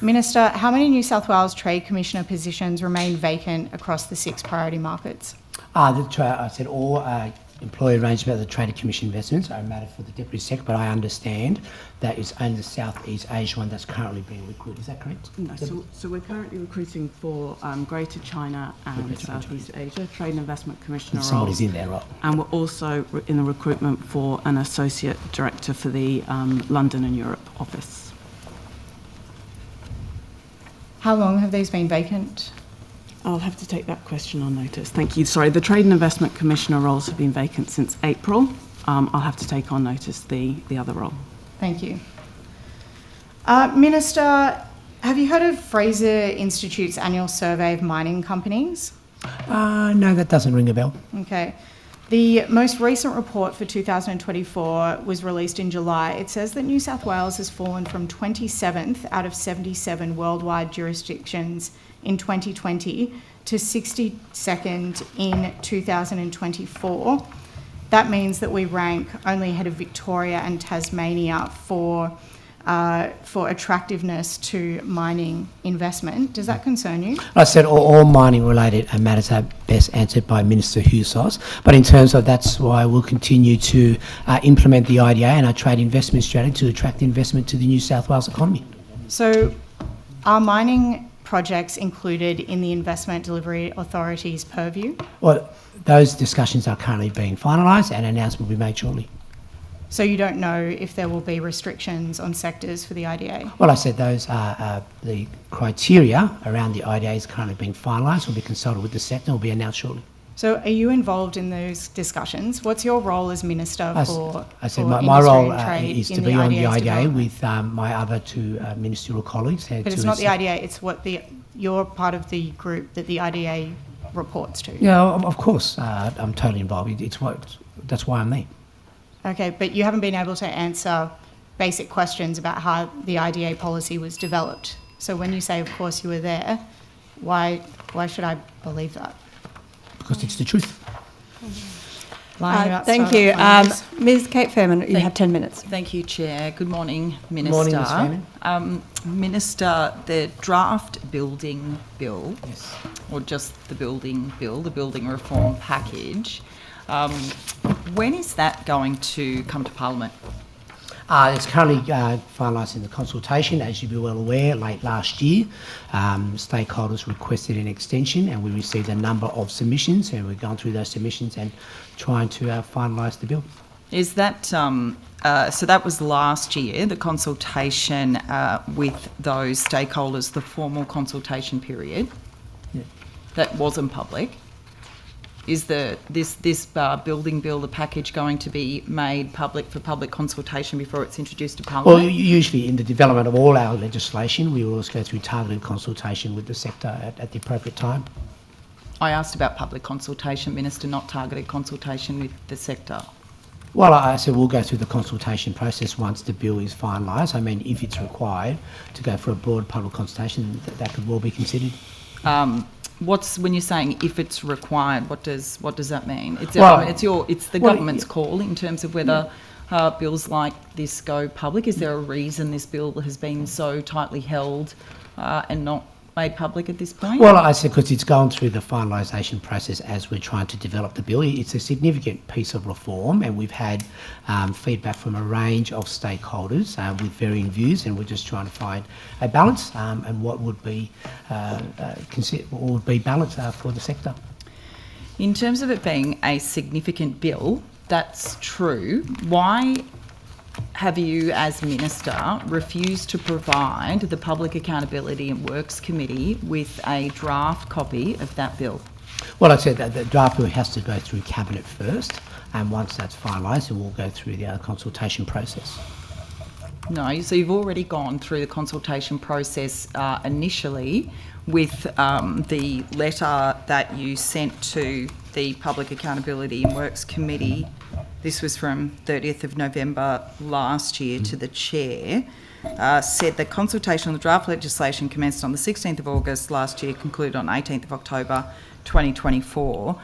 Minister, how many New South Wales Trade Commissioner positions remain vacant across the 6 priority markets? I said all employee arrangements about the Trade Commission investments are a matter for the Deputy Secretary, but I understand that it's only the Southeast Asia one that's currently being recruited. Is that correct? No, so we're currently recruiting for Greater China and Southeast Asia, Trade and Investment Commissioner roles. Somebody's in there, right? And we're also in the recruitment for an Associate Director for the London and Europe office. How long have these been vacant? I'll have to take that question on notice. Thank you. Sorry, the Trade and Investment Commissioner roles have been vacant since April. I'll have to take on notice the other role. Thank you. Minister, have you heard of Fraser Institute's annual survey of mining companies? No, that doesn't ring a bell. Okay. The most recent report for 2024 was released in July. It says that New South Wales has fallen from 27th out of 77 worldwide jurisdictions in 2020 to 62nd in 2024. That means that we rank only ahead of Victoria and Tasmania for attractiveness to mining investment. Does that concern you? I said all mining-related matters are best answered by Minister Hughes. But in terms of that's why we'll continue to implement the IDA and our trade investment strategy to attract investment to the New South Wales economy. So are mining projects included in the Investment Delivery Authority's purview? Well, those discussions are currently being finalised and an announcement will be made shortly. So you don't know if there will be restrictions on sectors for the IDA? Well, I said those are the criteria around the IDA is currently being finalised, will be consulted with the sector and will be announced shortly. So are you involved in those discussions? What's your role as Minister for I said for my role trade is in to be on the IDA development? with my other 2 ministerial colleagues. But it's not the IDA, it's what you're part of the group that the IDA reports to. Yeah, of course, I'm totally involved. That's why I'm there. Okay, but you haven't been able to answer basic questions about how the IDA policy was developed. So when you say, of course, you were there, why should I believe that? Because it's the truth. Thank you. Ms Kate Fairman, you have 10 minutes. Thank you, Chair. Good morning, Minister. Morning, Ms Fairman. Minister, the draft building bill, or just the building bill, the building reform package, when is that going to come to Parliament? It's currently finalising the consultation. As you'll be well aware, late last year, stakeholders requested an extension and we received a number of submissions and we've gone through those submissions and trying to finalise the bill. Is that, so that was last year, the consultation with those stakeholders, the formal consultation period? Yeah. That wasn't public? Is this building bill, the package, going to be made public for public consultation before it's introduced to Parliament? Well, usually in the development of all our legislation, we will always go through targeted consultation with the sector at the appropriate time. I asked about public consultation, Minister, not targeted consultation with the sector. Well, I said we'll go through the consultation process once the bill is finalised. I mean, if it's required to go for a broad public consultation, that could well be considered. When you're saying if it's required, what does that mean? It's the government's call in terms of whether bills like this go public. Is there a reason this bill has been so tightly held and not made public at this point? Well, I said because it's gone through the finalisation process as we're trying to develop the bill. It's a significant piece of reform and we've had feedback from a range of stakeholders with varying views and we're just trying to find a balance and what would be balanced for the sector. In terms of it being a significant bill, that's true. Why have you, as Minister, refused to provide the Public Accountability and Works Committee with a draft copy of that bill? Well, I said that the draft bill has to go through Cabinet first, and once that's finalised, it will go through the consultation process. No, so you've already gone through the consultation process initially with the letter that you sent to the Public Accountability and Works Committee. This was from 30th of November last year to the Chair. Said that consultation on the draft legislation commenced on the 16th of August last year, concluded on 18th of October 2024.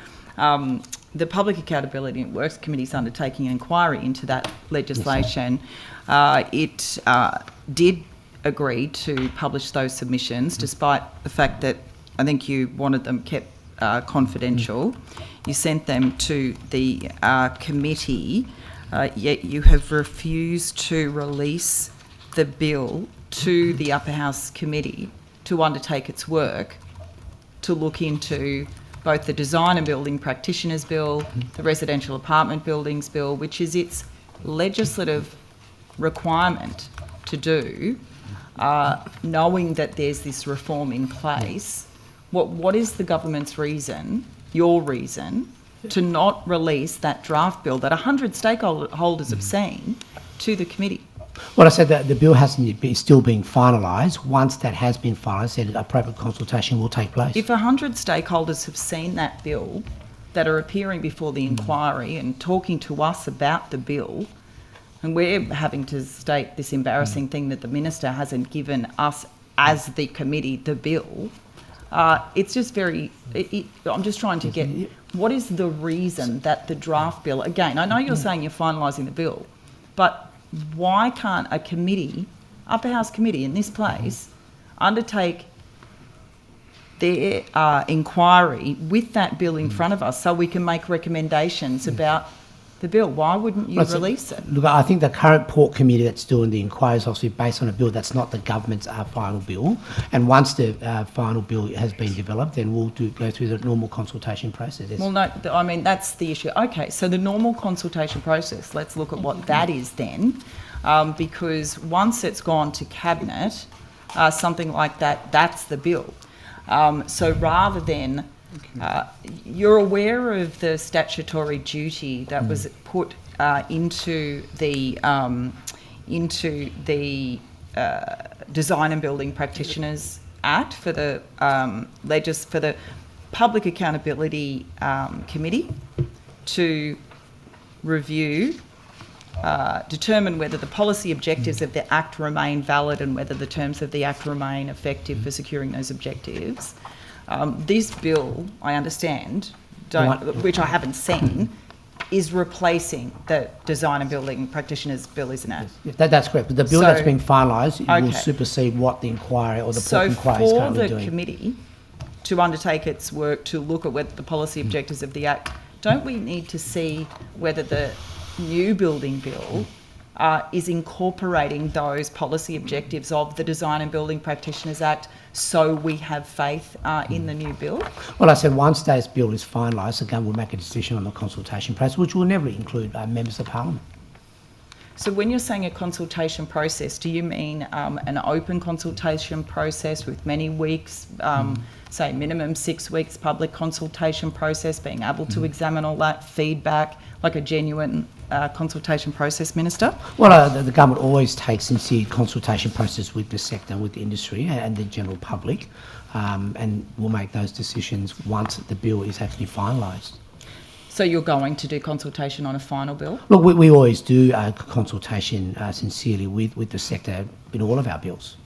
The Public Accountability and Works Committee is undertaking an inquiry into that legislation. It did agree to publish those submissions, despite the fact that I think you wanted them kept confidential. You sent them to the committee, yet you have refused to release the bill to the Upper House Committee to undertake its work to look into both the Design and Building Practitioners Bill, the Residential Apartment Buildings Bill, which is its legislative requirement to do, knowing that there's this reform in place. What is the government's reason, your reason, to not release that draft bill that 100 stakeholders have seen to the committee? Well, I said that the bill is still being finalised. Once that has been finalised, said appropriate consultation will take place. If 100 stakeholders have seen that bill, that are appearing before the inquiry and talking to us about the bill, and we're having to state this embarrassing thing that the minister hasn't given us as the committee the bill, it's just very... I'm just trying to get... What is the reason that the draft bill... Again, I know you're saying you're finalising the bill, but why can't a committee, Upper House Committee in this place, undertake their inquiry with that bill in front of us so we can make recommendations about the bill? Why wouldn't you release it? Look, I think the current Port Committee that's doing the inquiry is obviously based on a bill that's not the government's final bill. And once the final bill has been developed, then we'll go through the normal consultation process. Well, no, I mean, that's the issue. Okay, so the normal consultation process, let's look at what that is then, because once it's gone to Cabinet, something like that, that's the bill. So rather than... you're aware of the statutory duty that was put into the Design and Building Practitioners Act for the for the Public Accountability Committee to review, determine whether the policy objectives of the Act remain valid and whether the terms of the Act remain effective for securing those objectives. This bill, I understand, which I haven't seen, is replacing the Design and Building Practitioners Bill, isn't it? Yes, that's correct. But the bill that's been finalised will supersede what the inquiry or the Port inquiry is currently doing. So for the committee to undertake its work to look at whether the policy objectives of the Act, don't we need to see whether the new building bill is incorporating those policy objectives of the Design and Building Practitioners Act, so we have faith in the new bill? Well, I said once this bill is finalised, again, we'll make a decision on the consultation process, which will never include members of Parliament. So when you're saying a consultation process, do you mean an open consultation process with many weeks, say minimum 6 weeks public consultation process, being able to examine all that feedback, like a genuine consultation process, Minister? Well, the government always takes sincere consultation process with the sector, with the industry and the general public, and we'll make those decisions once the bill is actually finalised. So you're going to do consultation on a final bill? Look, we always do consultation sincerely with the sector in all of our bills.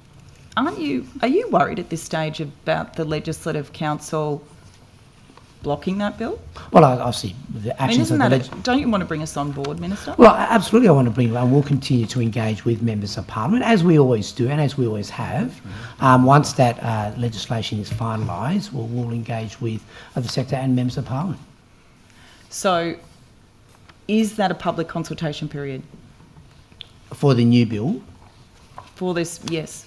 Are you worried at this stage about the Legislative Council blocking that bill? Well, obviously, the actions of the don't you want to bring us on board, Minister? Well, absolutely, I want to bring you on. We'll continue to engage with members of Parliament, as we always do and as we always have. Once that legislation is finalised, we'll engage with the sector and members of Parliament. So, is that a public consultation period? For the new bill? For this, yes.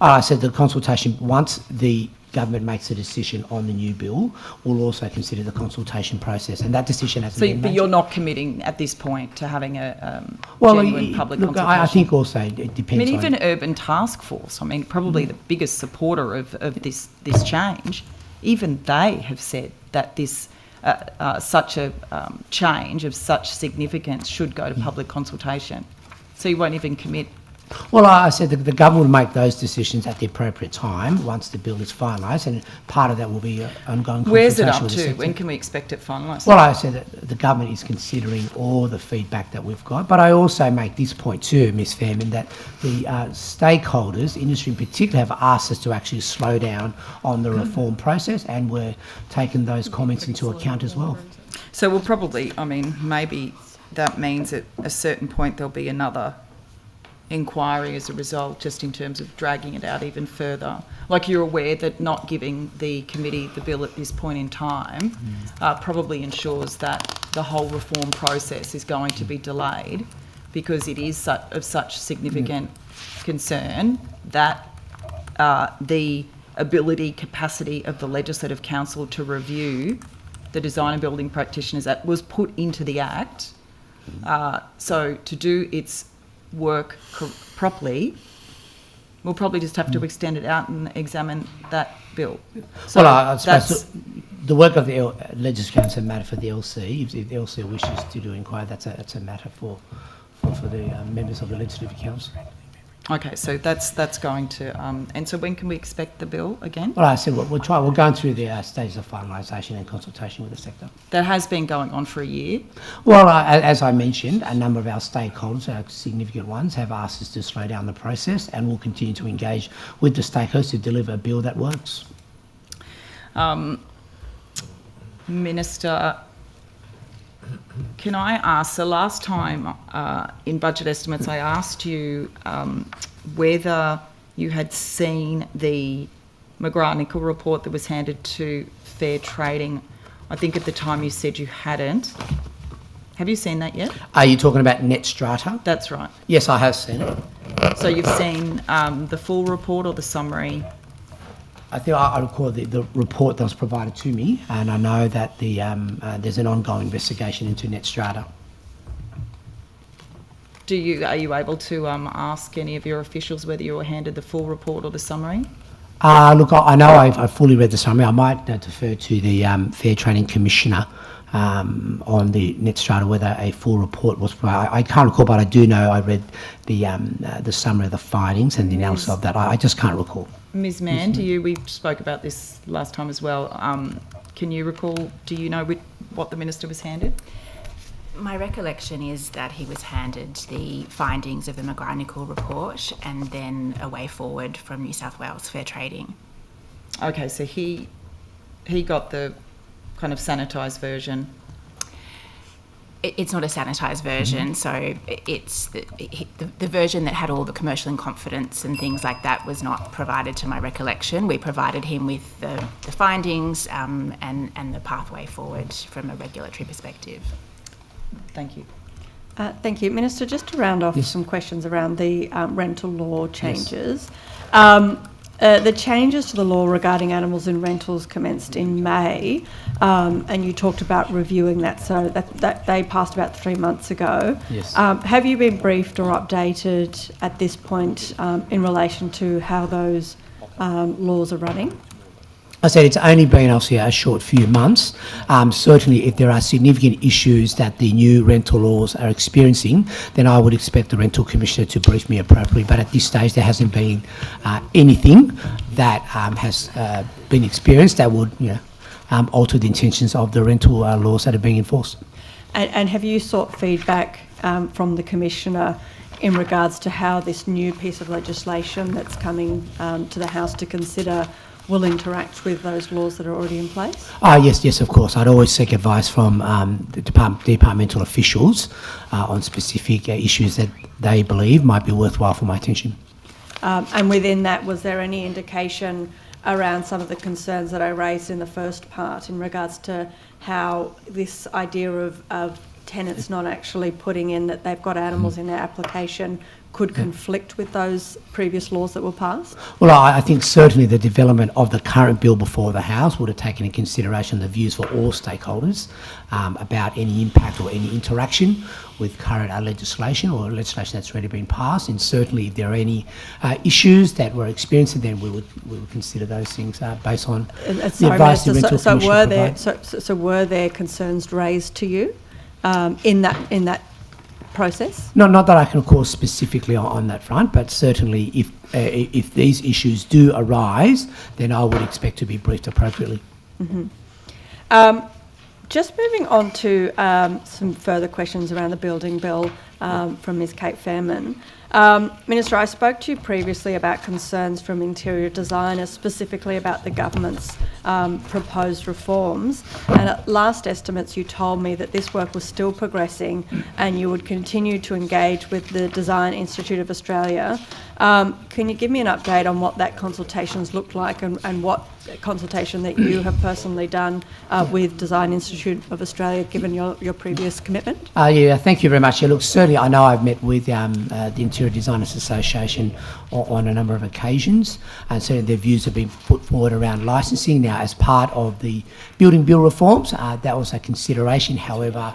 I said the consultation, once the government makes a decision on the new bill, we'll also consider the consultation process, and that decision hasn't been made. But you're not committing at this point to having a genuine public consultation? I think also it depends on... even Urban Task Force, probably the biggest supporter of this change, even they have said that this such a change of such significance should go to public consultation. So you won't even commit Well, I said that the government will make those decisions at the appropriate time once the bill is finalised, and part of that will be ongoing Where's it consultation up with the to? sector. When can we expect it finalised? Well, I said that the government is considering all the feedback that we've got, but I also make this point too, Ms Fairman, that the stakeholders, industry in particular, have asked us to actually slow down on the reform process, and we're taking those comments into account as well. So we'll probably, I mean, maybe that means at a certain point there'll be another inquiry as a result, just in terms of dragging it out even further. Like, you're aware that not giving the committee the bill at this point in time probably ensures that the whole reform process is going to be delayed, because it is of such significant concern that the ability, capacity of the Legislative Council to review the Design and Building Practitioners Act was put into the Act. So to do its work properly, we'll probably just have to extend it out and examine that bill. So well, I suppose the work of the Legislative Council is a matter for the LC. If the LC wishes to do inquiry, that's a matter for the members of the Legislative Council. Okay, so that's going to, and so when can we expect the bill again? Well, I said we're going through the stages of finalisation and consultation with the sector. That has been going on for a year? Well, as I mentioned, a number of our stakeholders, our significant ones, have asked us to slow down the process, and we'll continue to engage with the stakeholders to deliver a bill that works. Minister, can I ask, so last time in budget estimates I asked you whether you had seen the McGrath-Nicol report that was handed to Fair Trading. I think at the time you said you hadn't. Have you seen that yet? Are you talking about net Strata? That's right. Yes, I have seen it. So you've seen the full report or the summary? I think I recall the report that was provided to me, and I know that there's an ongoing investigation into net Strata. Are you able to ask any of your officials whether you were handed the full report or the summary? Look, I know I fully read the summary. I might defer to the Fair Trading Commissioner on the net Strata whether a full report was provided. I can't recall, but I do know I read the summary of the findings and the analysis of that. I just can't recall. Ms Mann, we spoke about this last time as well. Can you recall, do you know what the Minister was handed? My recollection is that he was handed the findings of the McGrath-Nicol report and then a way forward from New South Wales Fair Trading. Okay, so he got the kind of sanitised version. It's not a sanitised version, so it's the version that had all the commercial in confidence and things like that was not provided to my recollection. We provided him with the findings and the pathway forward from a regulatory perspective. Thank you. Thank you. Minister, just to round off some questions around the rental law changes. The changes to the law regarding animals in rentals commenced in May, and you talked about reviewing that, so that they passed about 3 months ago. Yes. Have you been briefed or updated at this point in relation to how those laws are running? I said it's only been obviously a short few months. Certainly if there are significant issues that the new rental laws are experiencing, then I would expect the Rental Commissioner to brief me appropriately. But at this stage there hasn't been anything that has been experienced that would alter the intentions of the rental laws that are being enforced. And have you sought feedback from the Commissioner in regards to how this new piece of legislation that's coming to the House to consider will interact with those laws that are already in place? Yes, of course. I'd always seek advice from the departmental officials on specific issues that they believe might be worthwhile for my attention. And within that, was there any indication around some of the concerns that I raised in the first part in regards to how this idea of tenants not actually putting in that they've got animals in their application could conflict with those previous laws that were passed? Well, I think certainly the development of the current bill before the House would have taken into consideration the views for all stakeholders about any impact or any interaction with current legislation or legislation that's already been passed. And certainly if there are any issues that we're experiencing, then we would consider those things based on the advice the Rental Commission provides. So were there concerns raised to you in that process? No, not that I can recall specifically on that front, but certainly if these issues do arise, then I would expect to be briefed appropriately. Just moving on to some further questions around the building bill from Ms Kate Fairman. Minister, I spoke to you previously about concerns from interior designers, specifically about the government's proposed reforms. And at last estimates, you told me that this work was still progressing and you would continue to engage with the Design Institute of Australia. Can you give me an update on what that consultation's looked like and what consultation that you have personally done with Design Institute of Australia, given your previous commitment? Yeah, thank you very much. Yeah, look, certainly I know I've met with the Interior Designers Association on a number of occasions, and certainly their views have been put forward around licensing. Now, as part of the building bill reforms, that was a consideration. However,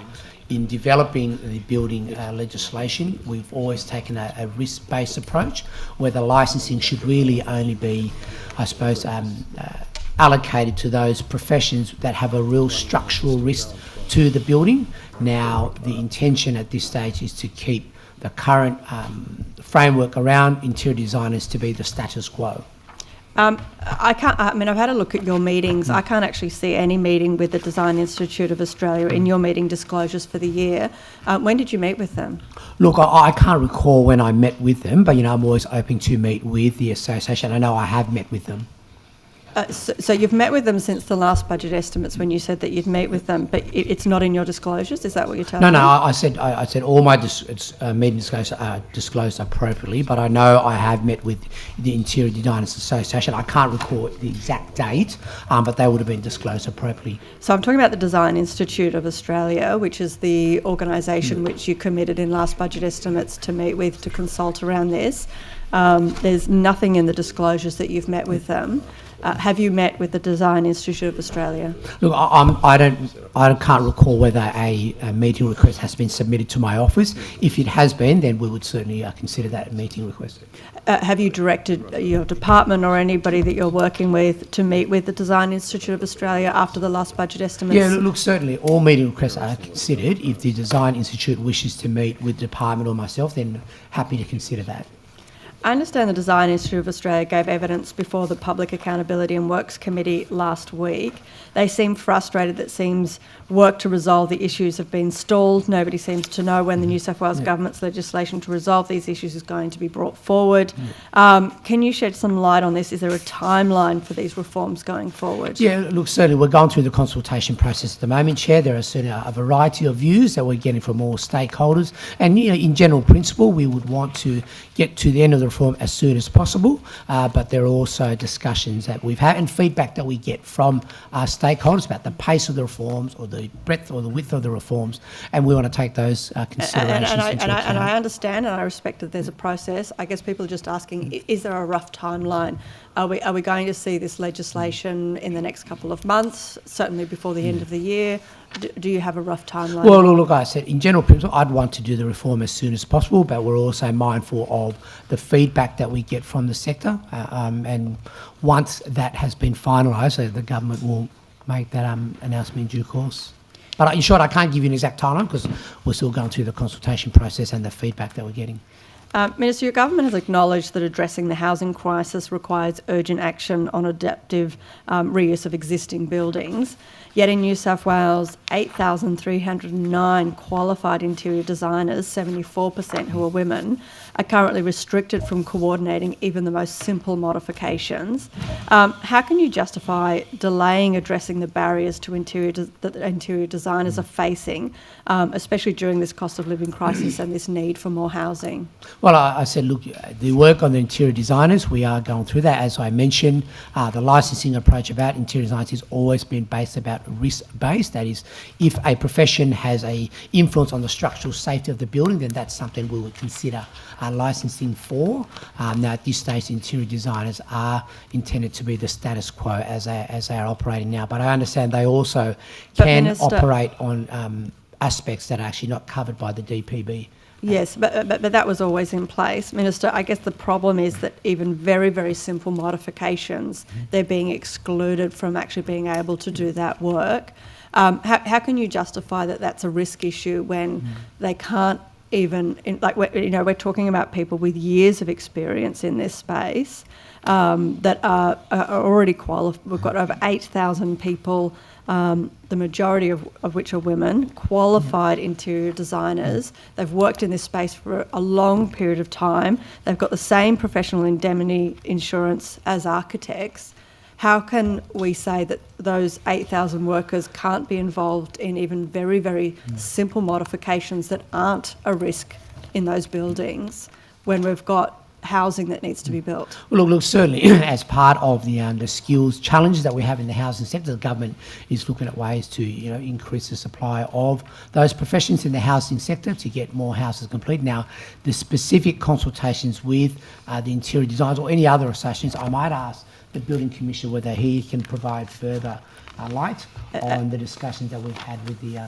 in developing the building legislation, we've always taken a risk-based approach where the licensing should really only be, I suppose, allocated to those professions that have a real structural risk to the building. Now, the intention at this stage is to keep the current framework around interior designers to be the status quo. I've had a look at your meetings. I can't actually see any meeting with the Design Institute of Australia in your meeting disclosures for the year. When did you meet with them? Look, I can't recall when I met with them, but, I'm always open to meet with the association. I know I have met with them. So you've met with them since the last budget estimates when you said that you'd meet with them, but it's not in your disclosures? Is that what you're telling me? No, I said all my meeting disclosures are disclosed appropriately, but I know I have met with the Interior Designers Association. I can't recall the exact date, but they would have been disclosed appropriately. So I'm talking about the Design Institute of Australia, which is the organisation which you committed in last budget estimates to meet with, to consult around this. There's nothing in the disclosures that you've met with them. Have you met with the Design Institute of Australia? Look, I can't recall whether a meeting request has been submitted to my office. If it has been, then we would certainly consider that a meeting request. Have you directed your department or anybody that you're working with to meet with the Design Institute of Australia after the last budget estimates? Yeah, look, certainly all meeting requests are considered. If the Design Institute wishes to meet with the department or myself, then happy to consider that. I understand the Design Institute of Australia gave evidence before the Public Accountability and Works Committee last week. They seem frustrated that seems work to resolve the issues have been stalled. Nobody seems to know when the New South Wales Government's legislation to resolve these issues is going to be brought forward. Can you shed some light on this? Is there a timeline for these reforms going forward? Yeah, look, certainly we're going through the consultation process at the moment, Chair. There are certainly a variety of views that we're getting from all stakeholders. And, in general principle, we would want to get to the end of the reform as soon as possible, but there are also discussions that we've had and feedback that we get from our stakeholders about the pace of the reforms or the breadth or the width of the reforms, and we want to take those considerations into account. And I understand and I respect that there's a process. I guess people are just asking, is there a rough timeline? Are we going to see this legislation in the next couple of months, certainly before the end of the year? Do you have a rough timeline? Well, look, I said, in general principle, I'd want to do the reform as soon as possible, but we're also mindful of the feedback that we get from the sector. And once that has been finalised, the government will make that announcement in due course. But in short, I can't give you an exact timeline because we're still going through the consultation process and the feedback that we're getting. Minister, your government has acknowledged that addressing the housing crisis requires urgent action on adaptive reuse of existing buildings. Yet in New South Wales, 8,309 qualified interior designers, 74% who are women, are currently restricted from coordinating even the most simple modifications. How can you justify delaying addressing the barriers to that interior designers are facing, especially during this cost of living crisis and this need for more housing? Well, I said, look, the work on the interior designers, we are going through that. As I mentioned, the licensing approach about interior designers has always been based about risk-based. That is, if a profession has an influence on the structural safety of the building, then that's something we would consider licensing for. Now, at this stage, interior designers are intended to be the status quo as they are operating now. But I understand they also can operate on aspects that are actually not covered by the DPB. Yes, but that was always in place. Minister, I guess the problem is that even very, very simple modifications, they're being excluded from actually being able to do that work. How can you justify that that's a risk issue when they can't even, we're talking about people with years of experience in this space that are already qualified. We've got over 8,000 people, the majority of which are women, qualified interior designers. They've worked in this space for a long period of time. They've got the same professional indemnity insurance as architects. How can we say that those 8,000 workers can't be involved in even very, very simple modifications that aren't a risk in those buildings when we've got housing that needs to be built? Well, look, certainly as part of the skills challenges that we have in the housing sector, the government is looking at ways to increase the supply of those professions in the housing sector to get more houses complete. Now, the specific consultations with the interior designers or any other associations, I might ask the Building Commissioner whether he can provide further light on the discussions that we've had with the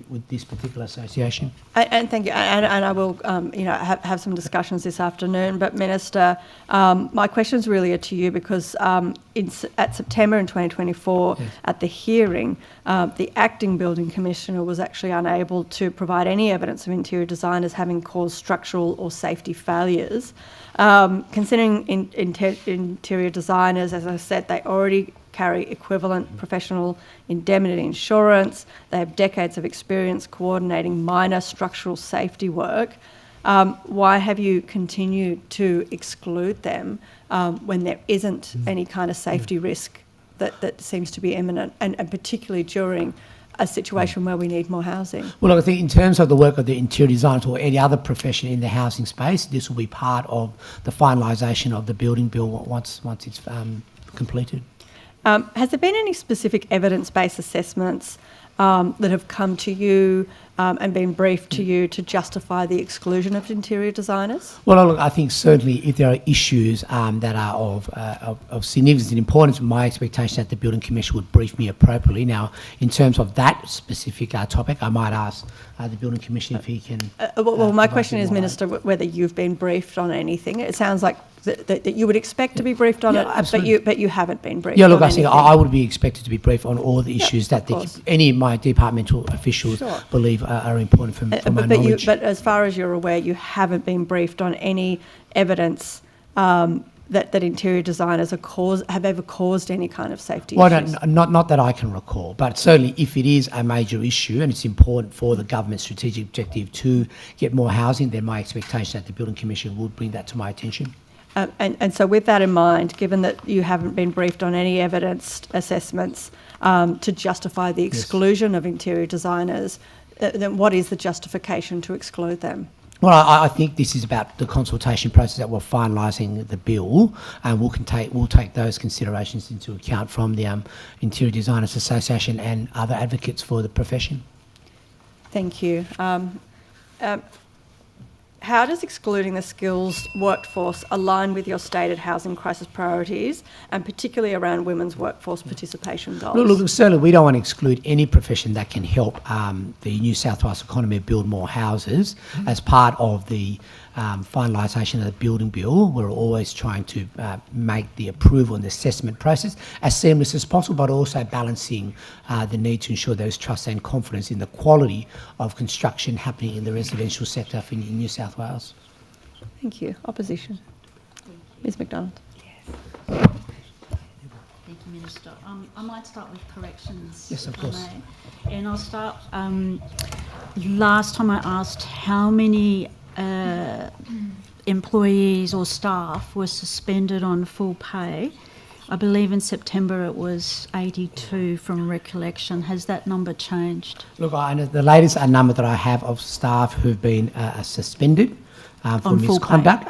with this particular association. And thank you. And I will, have some discussions this afternoon. But Minister, my questions really are to you because at September in 2024, at the hearing, the acting Building Commissioner was actually unable to provide any evidence of interior designers having caused structural or safety failures. Considering interior designers, as I said, they already carry equivalent professional indemnity insurance. They have decades of experience coordinating minor structural safety work. Why have you continued to exclude them when there isn't any kind of safety risk that seems to be imminent, and particularly during a situation where we need more housing? Well, look, I think in terms of the work of the interior designers or any other profession in the housing space, this will be part of the finalisation of the building bill once it's completed. Has there been any specific evidence-based assessments that have come to you and been briefed to you to justify the exclusion of interior designers? Well, look, I think certainly if there are issues that are of significance and importance, my expectation that the Building Commission would brief me appropriately. Now, in terms of that specific topic, I might ask the Building Commission if he can... well, my question is, Minister, whether you've been briefed on anything. It sounds like that you would expect to be briefed on it, absolutely. but you haven't been briefed. Yeah, look, on I think I would be expected to be briefed on all the issues that any of my departmental officials believe are important from my knowledge. But as far as you're aware, you haven't been briefed on any evidence that interior designers have ever caused any kind of safety issues? Not that I can recall, but certainly if it is a major issue and it's important for the government's strategic objective to get more housing, then my expectation that the Building Commission would bring that to my attention. And so with that in mind, given that you haven't been briefed on any evidence assessments to justify the exclusion of interior designers, then what is the justification to exclude them? Well, I think this is about the consultation process that we're finalising the bill, and we'll take those considerations into account from the Interior Designers Association and other advocates for the profession. Thank you. How does excluding the skills workforce align with your stated housing crisis priorities, and particularly around women's workforce participation goals? Look, certainly we don't want to exclude any profession that can help the New South Wales economy build more houses. As part of the finalisation of the building bill, we're always trying to make the approval and assessment process as seamless as possible, but also balancing the need to ensure there is trust and confidence in the quality of construction happening in the residential sector in New South Wales. Thank you. Opposition. Ms McDonald. Thank you, Minister. I might start with corrections. Yes, of course. And I'll start. Last time I asked how many employees or staff were suspended on full pay. I believe in September it was 82 from recollection. Has that number changed? Look, the latest number that I have of staff who've been suspended for misconduct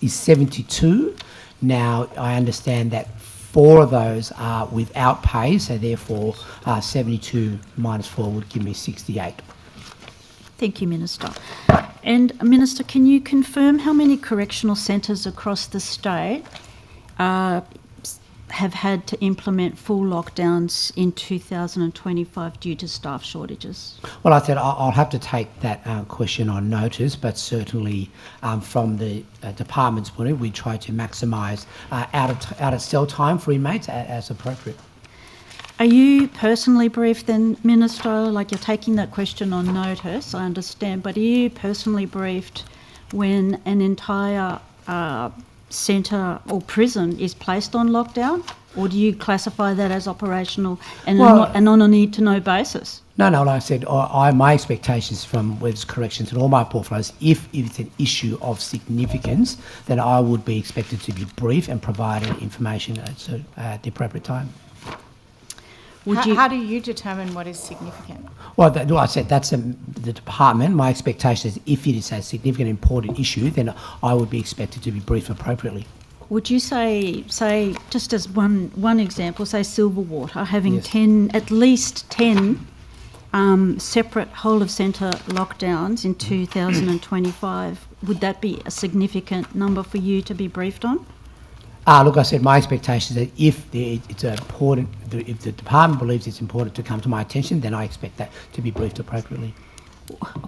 is 72. Now, I understand that 4 of those are without pay, so therefore 72 minus 4 would give me 68. Thank you, Minister. And Minister, can you confirm how many correctional centres across the state have had to implement full lockdowns in 2025 due to staff shortages? Well, I said I'll have to take that question on notice, but certainly from the department's point of view, we try to maximise out of cell time for inmates as appropriate. Are you personally briefed then, Minister? Like, you're taking that question on notice, I understand, but are you personally briefed when an entire centre or prison is placed on lockdown? Or do you classify that as operational and on a need-to-know basis? No, like I said, my expectations from Webb's Corrections and all my portfolios, if it's an issue of significance, then I would be expected to be briefed and provided information at the appropriate time. How do you determine what is significant? Well, I said that's the department. My expectation is if it is a significant, important issue, then I would be expected to be briefed appropriately. Would you say just as one example, say Silverwater having Yes. at least 10 separate whole of centre lockdowns in 2025, would that be a significant number for you to be briefed on? Look, I said my expectation is that if the department believes it's important to come to my attention, then I expect that to be briefed appropriately.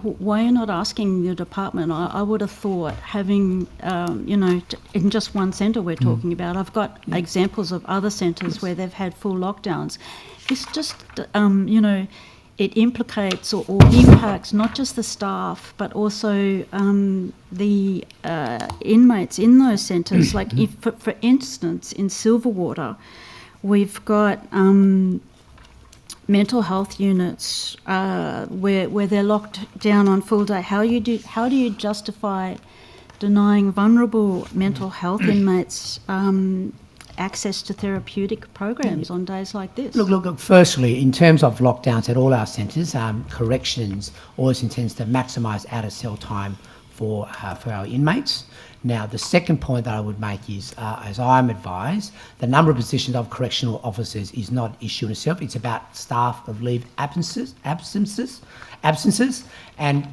Why are you not asking your department? I would have thought having, in just one centre we're talking about, I've got examples of other centres where they've had full lockdowns. It's just, it implicates or impacts not just the staff, but also the inmates in those centres. Like, if, for instance, in Silverwater, we've got mental health units where they're locked down on full day. How do you justify denying vulnerable mental health inmates access to therapeutic programs on days like this? Look, firstly, in terms of lockdowns at all our centres, Corrections always intends to maximise out-of-cell time for our inmates. Now, the second point that I would make is, as I'm advised, the number of positions of correctional officers is not an issue in itself. It's about staff of leave absences, and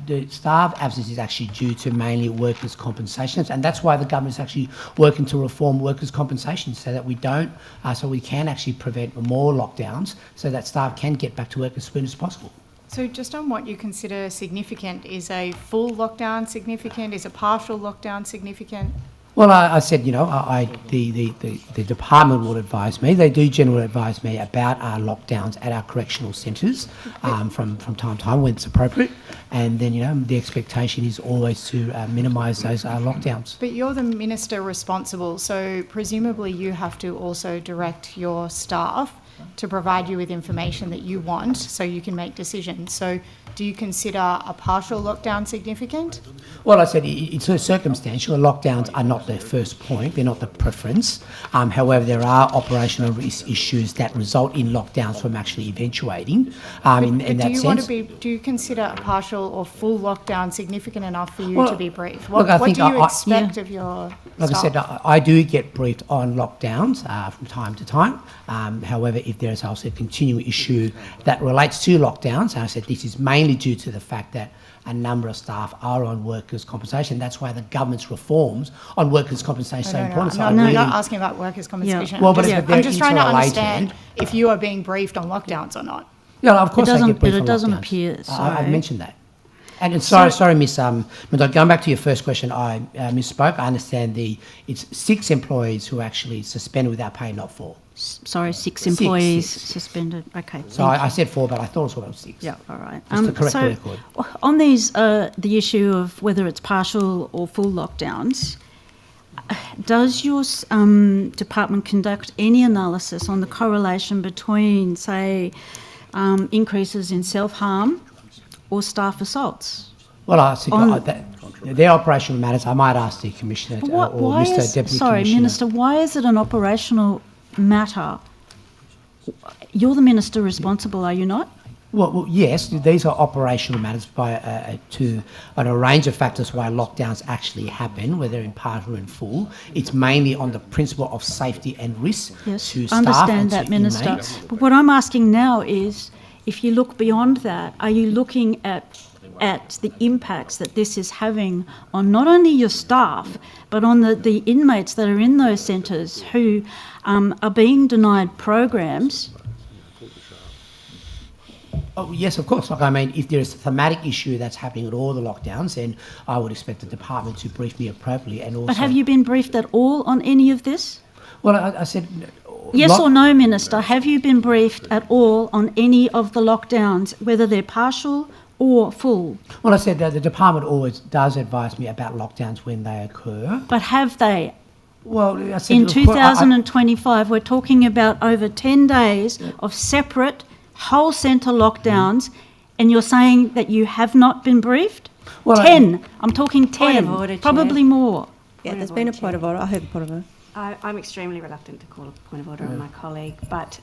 the staff absence is actually due to mainly workers' compensations, and that's why the government is actually working to reform workers' compensation so that we don't, so we can actually prevent more lockdowns, so that staff can get back to work as soon as possible. So just on what you consider significant, is a full lockdown significant? Is a partial lockdown significant? Well, I said, the department will advise me. They do generally advise me about our lockdowns at our correctional centres from time to time when it's appropriate. And then, the expectation is always to minimise those lockdowns. But you're the minister responsible, so presumably you have to also direct your staff to provide you with information that you want so you can make decisions. So do you consider a partial lockdown significant? Well, I said it's circumstantial. Lockdowns are not the first point, they're not the preference. However, there are operational issues that result in lockdowns from actually eventuating in that sense. Do you consider a partial or full lockdown significant enough for you to be briefed? What do you expect of your Like staff? I said, I do get briefed on lockdowns from time to time. However, if there is also a continuing issue that relates to lockdowns, and I said this is mainly due to the fact that a number of staff are on workers' compensation. That's why the government's reforms on workers' compensation are so important. I'm not asking about workers' compensation. Yeah. Well, I'm just trying to understand if you are being briefed on lockdowns or not. No, of course I get briefed on But it doesn't lockdowns. appear so. I've mentioned that. And sorry, Miss Murdoch, going back to your first question, I misspoke. I understand it's 6 employees who are actually suspended without pay, not 4. Sorry, 6 employees suspended. Okay. So I said 4, but I thought it was 6. Yeah, all right. Just to correct the record. On these, the issue of whether it's partial or full lockdowns, does your department conduct any analysis on the correlation between, say, increases in self-harm or staff assaults? Well, I think they're operational matters. I might ask the Commissioner or Mr Deputy Commissioner. Minister, why is it an operational matter? You're the minister responsible, are you not? Well, yes, these are operational matters on a range of factors why lockdowns actually happen, whether in part or in full. It's mainly on the principle of safety and risk to staff understand and that, to Minister. inmates. But what I'm asking now is, if you look beyond that, are you looking at the impacts that this is having on not only your staff, but on the inmates that are in those centres who are being denied programs? Oh, yes, of course. If there's a thematic issue that's happening at all the lockdowns, then I would expect the department to brief me appropriately. And also, But have you been briefed at all on any of this? Well, I said Yes or no, Minister, have you been briefed at all on any of the lockdowns, whether they're partial or full? Well, I said that the department always does advise me about lockdowns when they occur. But have they? Well, I said, In look, I- 2025, we're talking about over 10 days of separate whole centre lockdowns, and you're saying that you have not been briefed? Well, 10. I'm talking 10. Point of order, Chair. Probably more. Yeah, there's been a point of order. I heard the point of order. I'm extremely reluctant to call a point of order on my colleague, but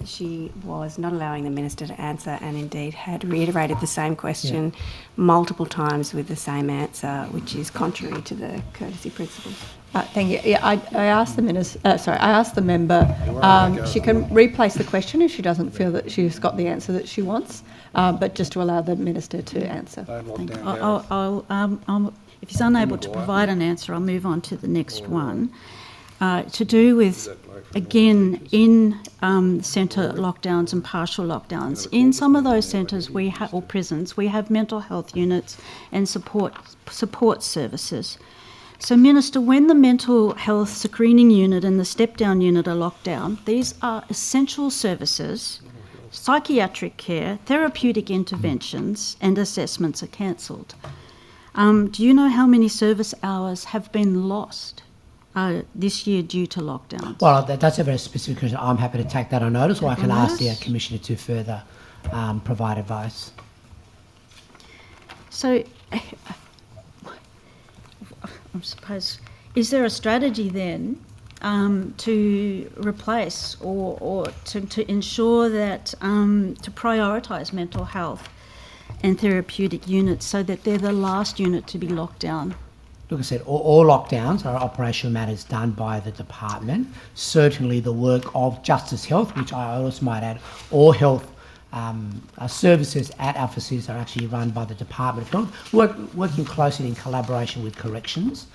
she was not allowing the minister to answer and indeed had reiterated the same question multiple times with the same answer, which is contrary to the courtesy principle. Thank you. Yeah, I asked the minister. I asked the member. She can replace the question if she doesn't feel that she's got the answer that she wants, but just to allow the minister to answer. Thank you. If he's unable to provide an answer, I'll move on to the next one. To do with, again, in centre lockdowns and partial lockdowns. In some of those centres or prisons, we have mental health units and support services. So, Minister, when the mental health screening unit and the step-down unit are locked down, these are essential services. Psychiatric care, therapeutic interventions and assessments are cancelled. Do you know how many service hours have been lost this year due to lockdowns? Well, that's a very specific question. I'm happy to take that on notice, or I can ask the Commissioner to further provide advice. So, I suppose, is there a strategy then to replace or to ensure that, to prioritise mental health and therapeutic units so that they're the last unit to be locked down? Look, I said, all lockdowns are operational matters done by the department. Certainly the work of Justice Health, which I also might add, all health services at our facilities are actually run by the Department of Health, working closely in collaboration with Corrections.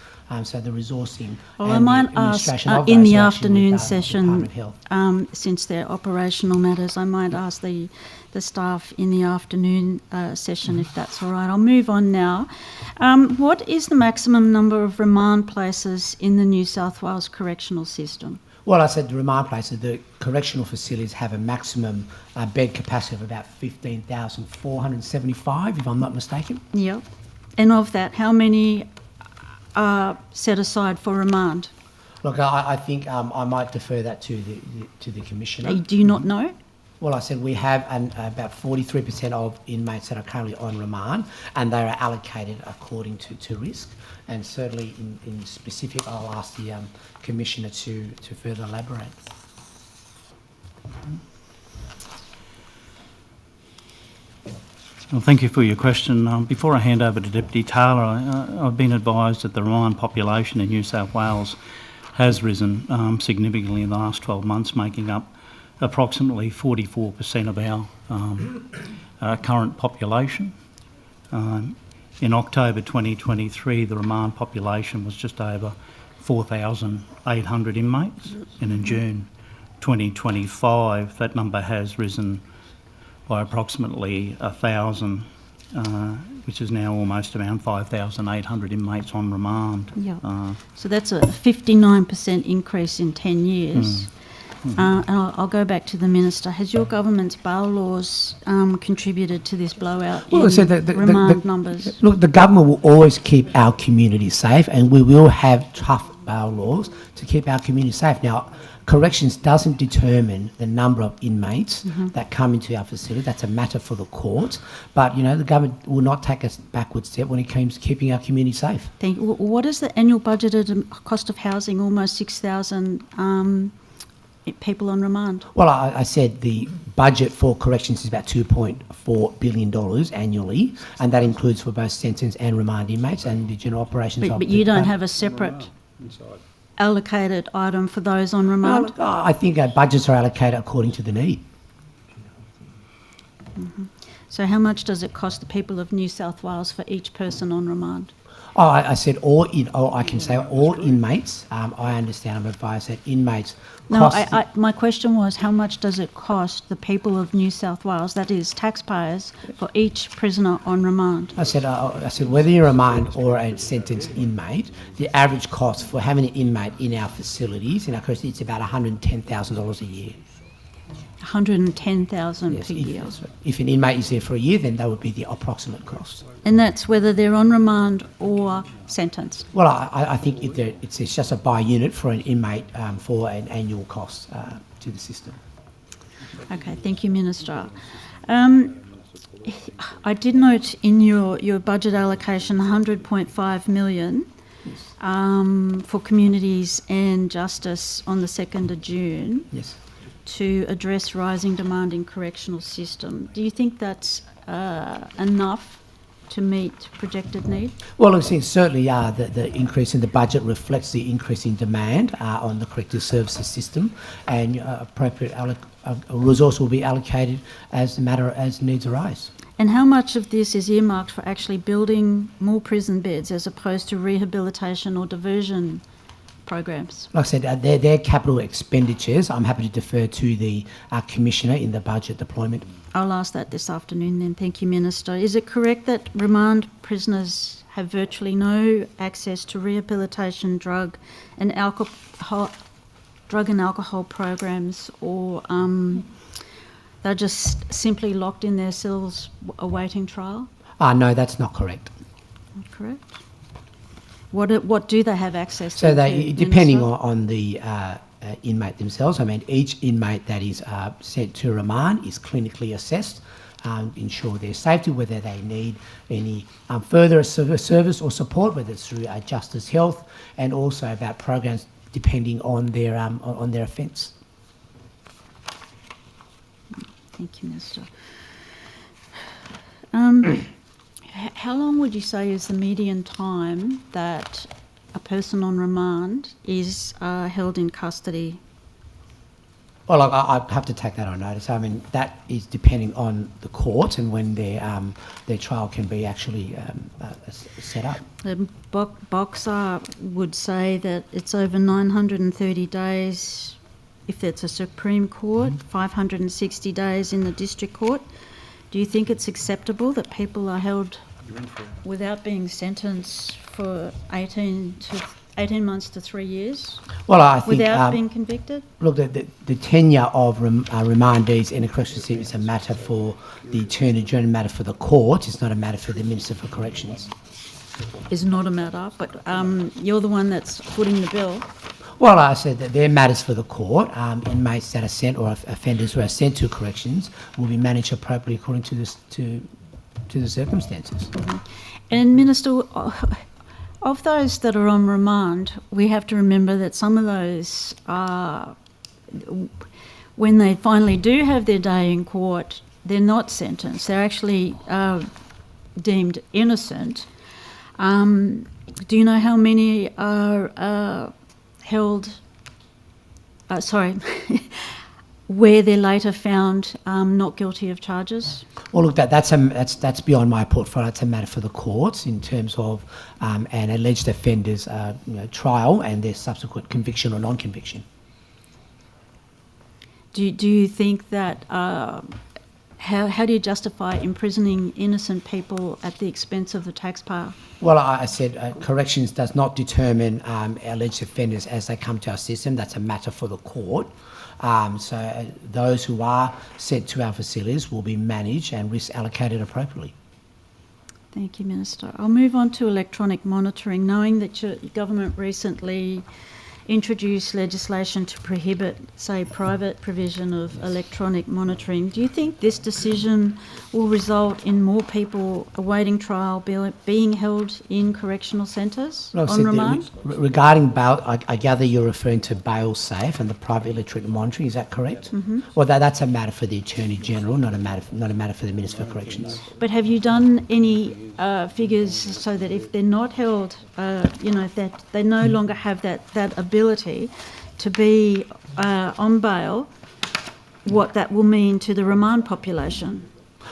So the resourcing Well, and I might the administration ask of in those the are actually afternoon with, Department of session, Health. since they're operational matters, I might ask the staff in the afternoon session if that's all right. I'll move on now. What is the maximum number of remand places in the New South Wales correctional system? Well, I said the remand places, the correctional facilities have a maximum bed capacity of about 15,475, if I'm not mistaken. Yep. And of that, how many are set aside for remand? Look, I think I might defer that to the Commissioner. Do you not know? Well, I said we have about 43% of inmates that are currently on remand, and they are allocated according to risk. And certainly in specific, I'll ask the Commissioner to further elaborate. Well, thank you for your question. Before I hand over to Deputy Taylor, I've been advised that the remand population in New South Wales has risen significantly in the last 12 months, making up approximately 44% of our current population. In October 2023, the remand population was just over 4,800 inmates, and in June 2025, that number has risen by approximately 1,000, which is now almost around 5,800 inmates on remand. Yeah. So that's a 59% increase in 10 years. And I'll go back to the Minister. Has your government's bail laws contributed to this blowout in remand numbers? Look, the government will always keep our community safe, and we will have tough bail laws to keep our community safe. Now, Corrections doesn't determine the number of inmates that come into our facility. That's a matter for the courts. But, you know, the government will not take a backward step when it comes to keeping our community safe. Thank you. What is the annual budgeted cost of housing? Almost 6,000 people on remand. Well, I said the budget for Corrections is about $2.4 billion annually, and that includes for both sentence and remand inmates and the general operations. But you don't have a separate allocated item for those on remand? No, I think our budgets are allocated according to the need. So how much does it cost the people of New South Wales for each person on remand? Oh, I said I can say all inmates. I understand, I'm advised that inmates No, cost... my question was, how much does it cost the people of New South Wales, that is taxpayers, for each prisoner on remand? I said whether you're a remand or a sentenced inmate, the average cost for having an inmate in our facilities, in our corrections, it's about $110,000 a year. 110,000 Yes, per year. if an inmate is there for a year, then that would be the approximate cost. And that's whether they're on remand or sentenced? Well, I think it's just a by unit for an inmate for an annual cost to the system. Okay, thank you, Minister. I did note in your budget allocation 100.5 million for communities and justice on the 2nd of June. Yes. To address rising demand in correctional system. Do you think that's enough to meet projected need? Well, certainly the increase in the budget reflects the increase in demand on the corrective services system, and appropriate resource will be allocated as needs arise. And how much of this is earmarked for actually building more prison beds as opposed to rehabilitation or diversion programs? Like I said, they're capital expenditures. I'm happy to defer to the Commissioner in the budget deployment. I'll ask that this afternoon then. Thank you, Minister. Is it correct that remand prisoners have virtually no access to rehabilitation, drug and alcohol programs, or they're just simply locked in their cells awaiting trial? No, that's not correct. Not correct. What do they have access to? So depending on the inmate themselves, I mean, each inmate that is sent to remand is clinically assessed, ensure their safety, whether they need any further service or support, whether it's through Justice Health, and also about programs depending on their offence. Thank you, Minister. How long would you say is the median time that a person on remand is held in custody? Well, I have to take that on notice. I mean, that is depending on the court and when their trial can be actually set up. The boxer would say that it's over 930 days if it's a Supreme Court, 560 days in the District Court. Do you think it's acceptable that people are held without being sentenced for 18 months to 3 years? Well, I think without being convicted? Look, the tenure of remandees in a correctional system is a matter for the Attorney General, a matter for the court. It's not a matter for the Minister for Corrections. Is not a matter, but you're the one that's footing the bill. Well, I said that they're matters for the court. Inmates that are sent or offenders who are sent to corrections will be managed appropriately according to the circumstances. Mm-hmm. And Minister, of those that are on remand, we have to remember that some of those are, when they finally do have their day in court, they're not sentenced. They're actually deemed innocent. Do you know how many are held, where they're later found not guilty of charges? Well, look, that's beyond my portfolio. It's a matter for the courts in terms of an alleged offender's trial and their subsequent conviction or non-conviction. Do you think that, how do you justify imprisoning innocent people at the expense of the taxpayer? Well, I said corrections does not determine alleged offenders as they come to our system. That's a matter for the court. So those who are sent to our facilities will be managed and risk allocated appropriately. Thank you, Minister. I'll move on to electronic monitoring. Knowing that your government recently introduced legislation to prohibit, say, private provision of electronic monitoring, do you think this decision will result in more people awaiting trial being held in correctional centres on remand? Regarding bail, I gather you're referring to bail safe and the private electronic monitoring, is that correct? Mm-hmm. Well, that's a matter for the Attorney General, not a matter for the Minister for Corrections. But have you done any figures so that if they're not held, that they no longer have that ability to be on bail, what that will mean to the remand population?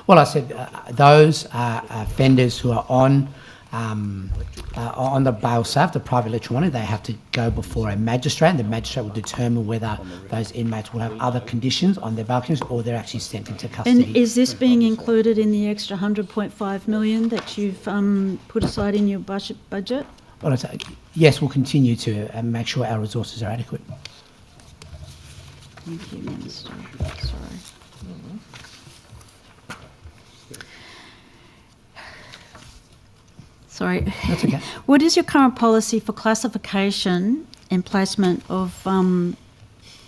Well, I said those offenders who are on on the bail staff, the private electronic, they have to go before a magistrate, and the magistrate will determine whether those inmates will have other conditions on their bail conditions or they're actually sent into custody. And is this being included in the extra 100.5 million that you've put aside in your budget? Well, yes, we'll continue to make sure our resources are adequate. Thank you, Minister. Sorry. That's okay. What is your current policy for classification and placement of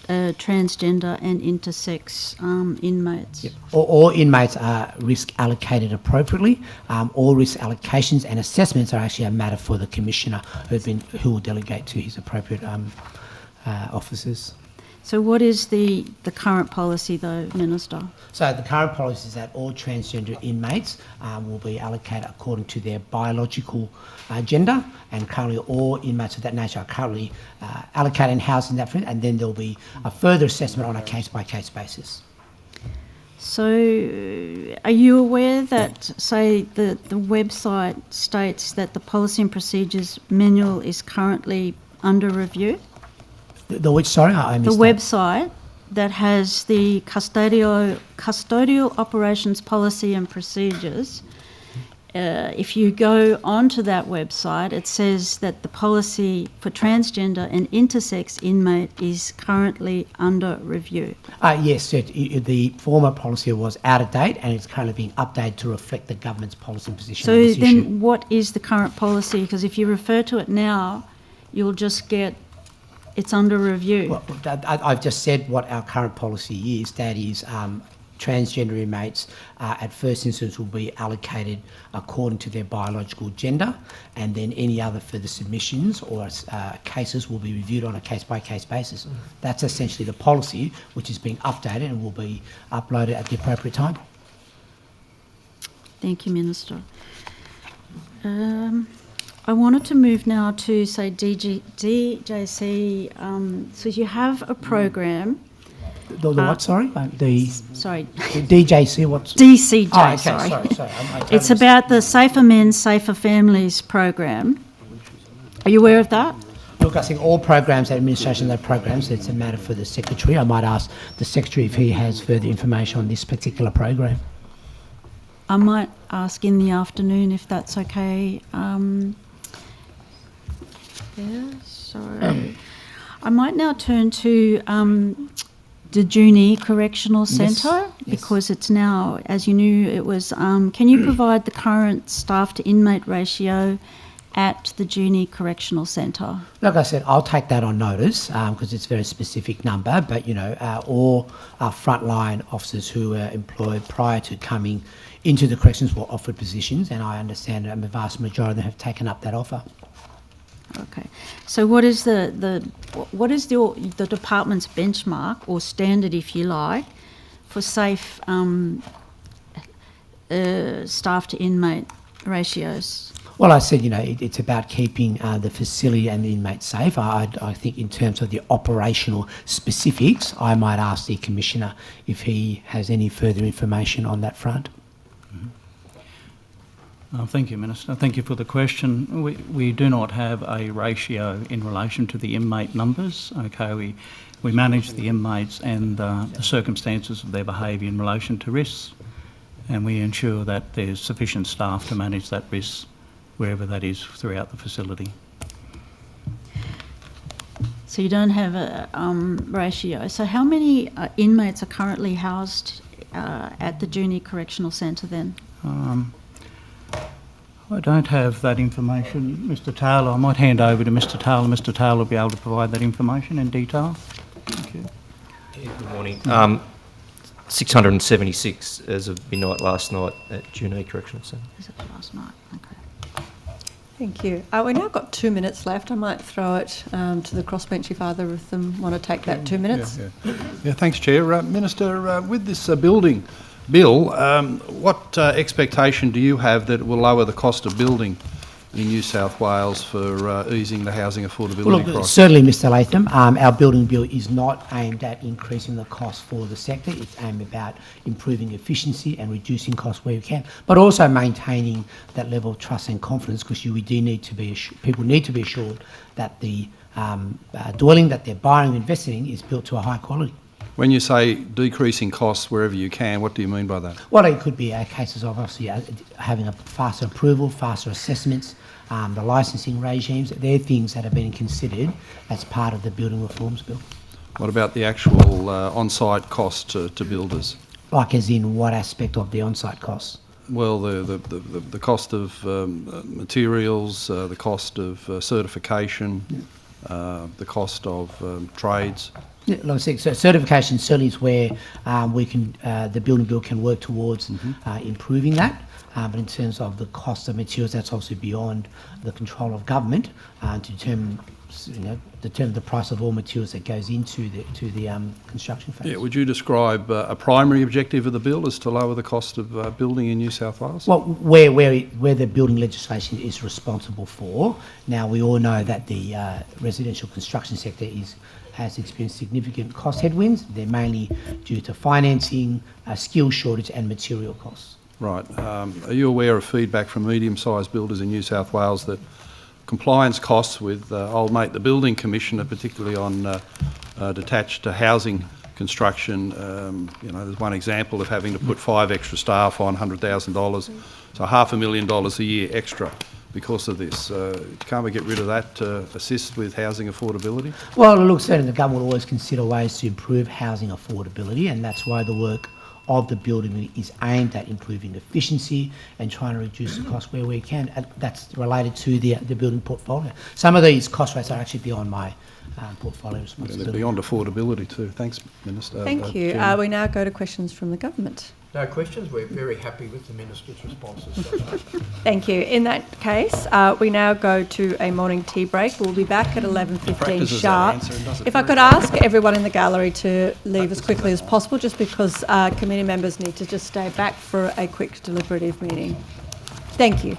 transgender and intersex inmates? Yep. All inmates are risk allocated appropriately. All risk allocations and assessments are actually a matter for the Commissioner who will delegate to his appropriate officers. So what is the current policy though, Minister? So the current policy is that all transgender inmates will be allocated according to their biological gender, and currently all inmates of that nature are currently allocated and housed in that front, and then there'll be a further assessment on a case-by-case basis. So are you aware that, say, the website states that the policy and procedures manual is currently under review? The which, sorry, I missed the that. website that has the custodial operations policy and procedures. If you go onto that website, it says that the policy for transgender and intersex inmate is currently under review. Yes, the former policy was out of date and it's currently being updated to reflect the government's policy and position on So this then issue. what is the current policy? Because if you refer to it now, you'll just get it's under review. Well, I've just said what our current policy is. That is, transgender inmates at first instance will be allocated according to their biological gender, and then any other further submissions or cases will be reviewed on a case-by-case basis. That's essentially the policy, which is being updated and will be uploaded at the appropriate time. Thank you, Minister. I wanted to move now to, say, DJC. So you have a program. The what, sorry? Sorry. The DJC, what's... DCJ, oh, okay, sorry. sorry. I totally It's about the Safer Men, Safer Families program. Are you aware of that? Look, I think all programs, administration of programs, it's a matter for the Secretary. I might ask the Secretary if he has further information on this particular program. I might ask in the afternoon if that's okay. So I might now turn to the Juni Correctional Centre, because it's now, as you knew, it was. Can you provide the current staff to inmate ratio at the Juni Correctional Centre? Like I said, I'll take that on notice because it's a very specific number, but all our frontline officers who were employed prior to coming into the corrections were offered positions, and I understand that the vast majority of them have taken up that offer. Okay, so what is the department's benchmark or standard, if you like, for safe staff to inmate ratios? Well, I said, it's about keeping the facility and the inmates safe. I think in terms of the operational specifics, I might ask the Commissioner if he has any further information on that front. Thank you, Minister. Thank you for the question. We do not have a ratio in relation to the inmate numbers. Okay, we manage the inmates and the circumstances of their behaviour in relation to risks, and we ensure that there's sufficient staff to manage that risk wherever that is throughout the facility. So you don't have a ratio. So how many inmates are currently housed at the Juni Correctional Centre then? I don't have that information, Mr Taylor. I might hand over to Mr Taylor. Mr Taylor will be able to provide that information in detail. Thank you. Good morning. 676 as of midnight last night at Juni Correctional Centre. As of last night, okay. Thank you. We've now got 2 minutes left. I might throw it to the crossbench if either of them want to take that 2 minutes. Yeah, thanks, Chair. Minister, with this building bill, what expectation do you have that it will lower the cost of building in New South Wales for easing the housing affordability Well, look, crisis? certainly, Mr. Latham, our building bill is not aimed at increasing the cost for the sector. It's aimed about improving efficiency and reducing costs where we can, but also maintaining that level of trust and confidence, because we do need to be people need to be assured that the dwelling that they're buying and investing in is built to a high quality. When you say decreasing costs wherever you can, what do you mean by that? Well, it could be cases of obviously having a faster approval, faster assessments, the licensing regimes. They're things that are being considered as part of the building reforms bill. What about the actual on-site cost to builders? Like as in what aspect of the on-site costs? Well, the cost of materials, the cost of certification, the cost of trades. Yeah, like I said, so certification certainly is where we can, the building bill can work towards improving that. But in terms of the cost of materials, that's obviously beyond the control of government to determine the price of all materials that goes into the construction phase. Yeah, would you describe a primary objective of the bill is to lower the cost of building in New South Wales? Well, where the building legislation is responsible for. Now, we all know that the residential construction sector has experienced significant cost headwinds. They're mainly due to financing, skill shortage and material costs. Right. Are you aware of feedback from medium-sized builders in New South Wales that compliance costs with old mate the building commissioner, particularly on detached housing construction, there's one example of having to put 5 extra staff on $100,000, so $500,000 a year extra because of this. Can't we get rid of that to assist with housing affordability? Well, look, certainly the government will always consider ways to improve housing affordability, and that's why the work of the building is aimed at improving efficiency and trying to reduce the cost where we can. And that's related to the building portfolio. Some of these cost rates are actually beyond my portfolio responsibility. They're beyond affordability too. Thanks, Minister. Thank you. We now go to questions from the government. No questions. We're very happy with the Minister's responses. Thank you. In that case, we now go to a morning tea break. We'll be back at 11:15 sharp. If I could ask everyone in the gallery to leave as quickly as possible, just because committee members need to just stay back for a quick deliberative meeting. Thank you.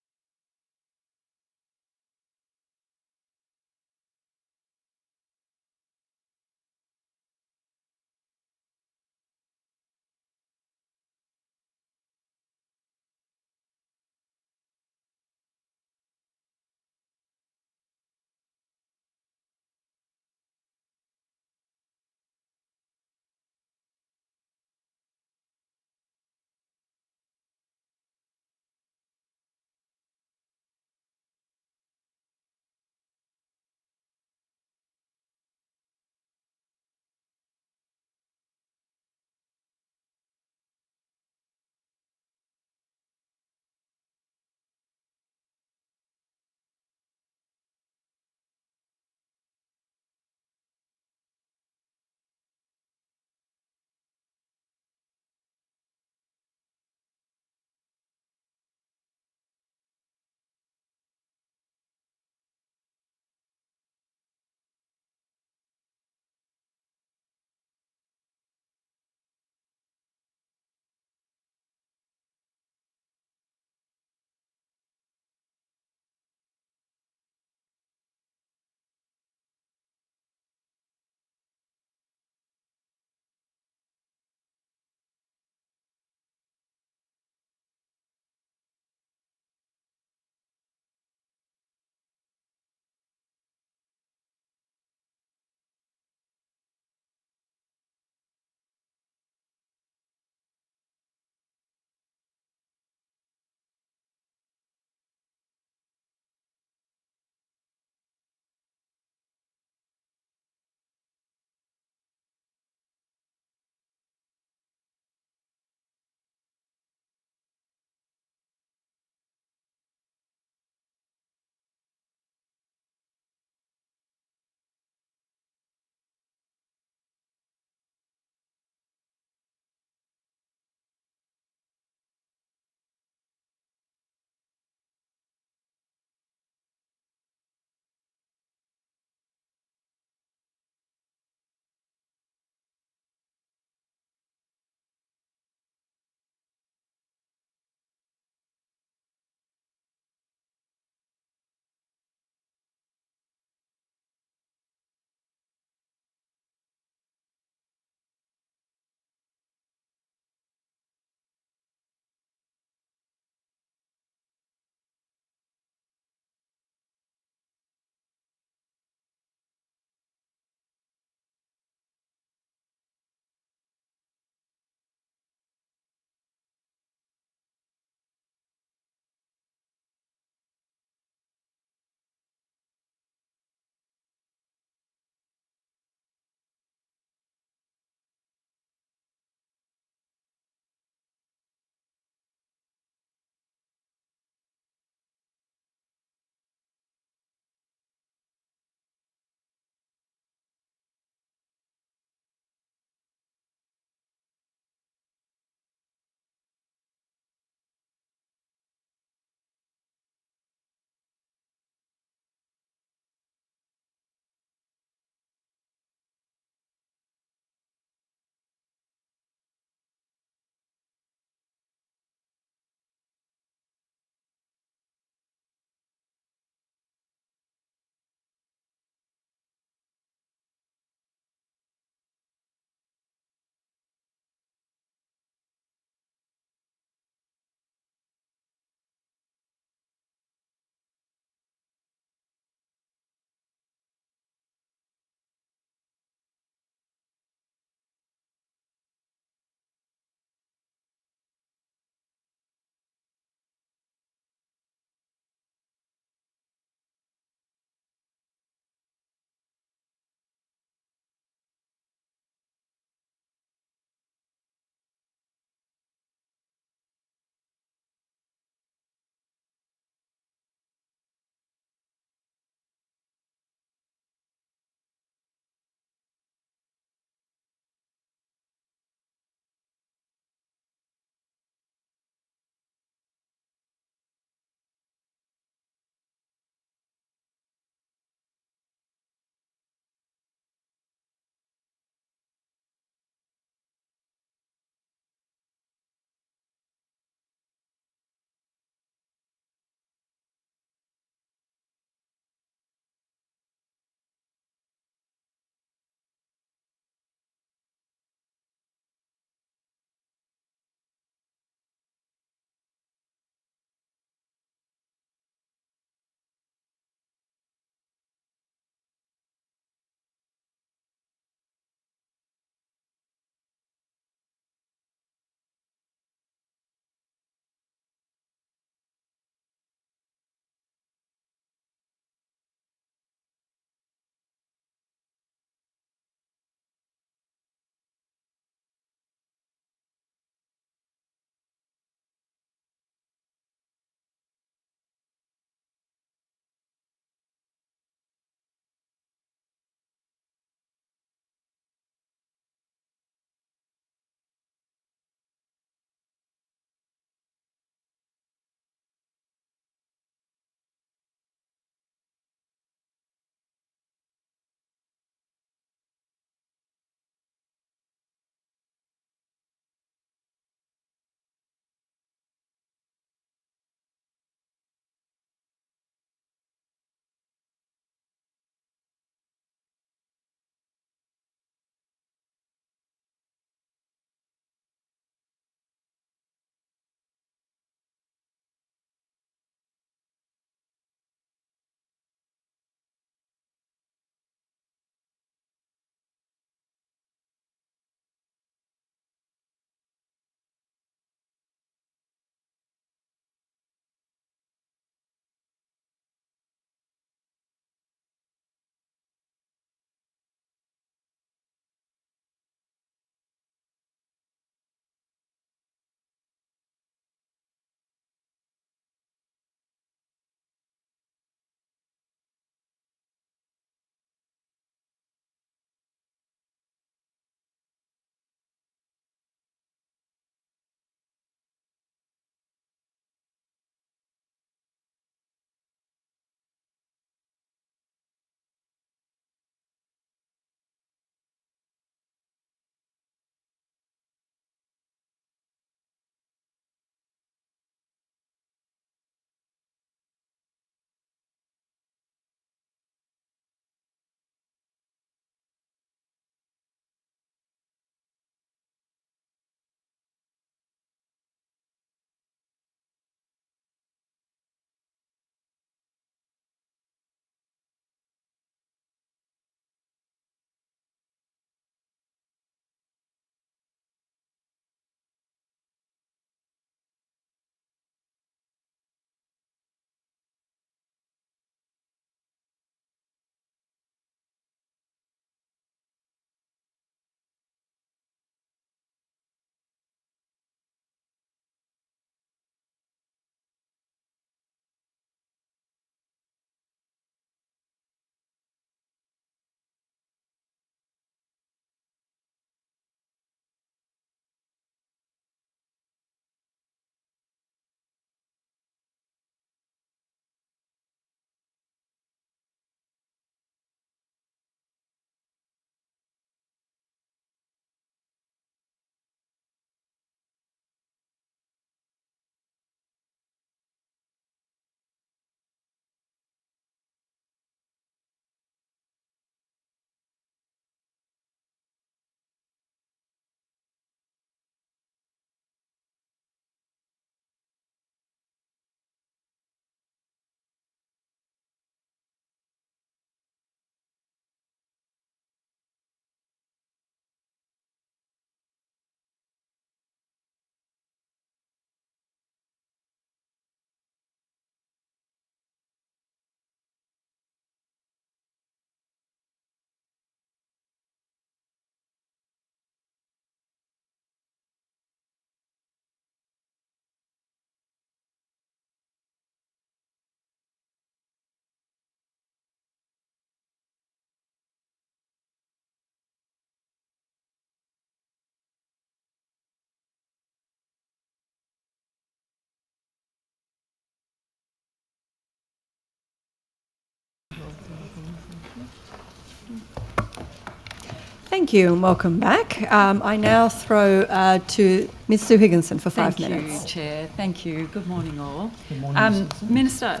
Thank you and welcome back. I now throw to Ms Sue Higginson for 5 minutes. Thank you, Chair. Thank you. Good morning, all. Good morning, Minister,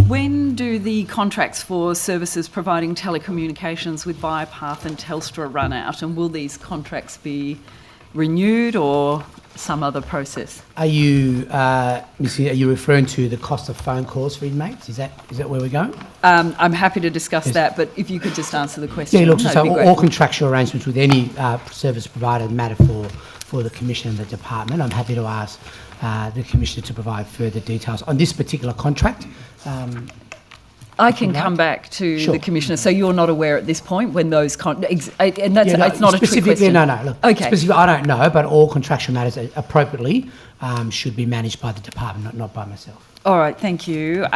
when do the contracts for services providing telecommunications with Viapath and Telstra run out, and will these contracts be renewed or some other process? Are you, Missy, are you referring to the cost of phone calls for inmates? Is that where we're going? I'm happy to discuss that, but if you could just answer the question. Yeah, look, that'd so be all grateful. contractual arrangements with any service provider matter for the Commissioner and the Department. I'm happy to ask the Commissioner to provide further details on this particular contract. I can come back to Sure. the Commissioner. So you're not aware at this point when those and that's Yeah, no, it's not a trick specifically, question. no. Look, Okay. specifically, I don't know, but all contractual matters appropriately should be managed by the Department, not by myself. All right, thank you.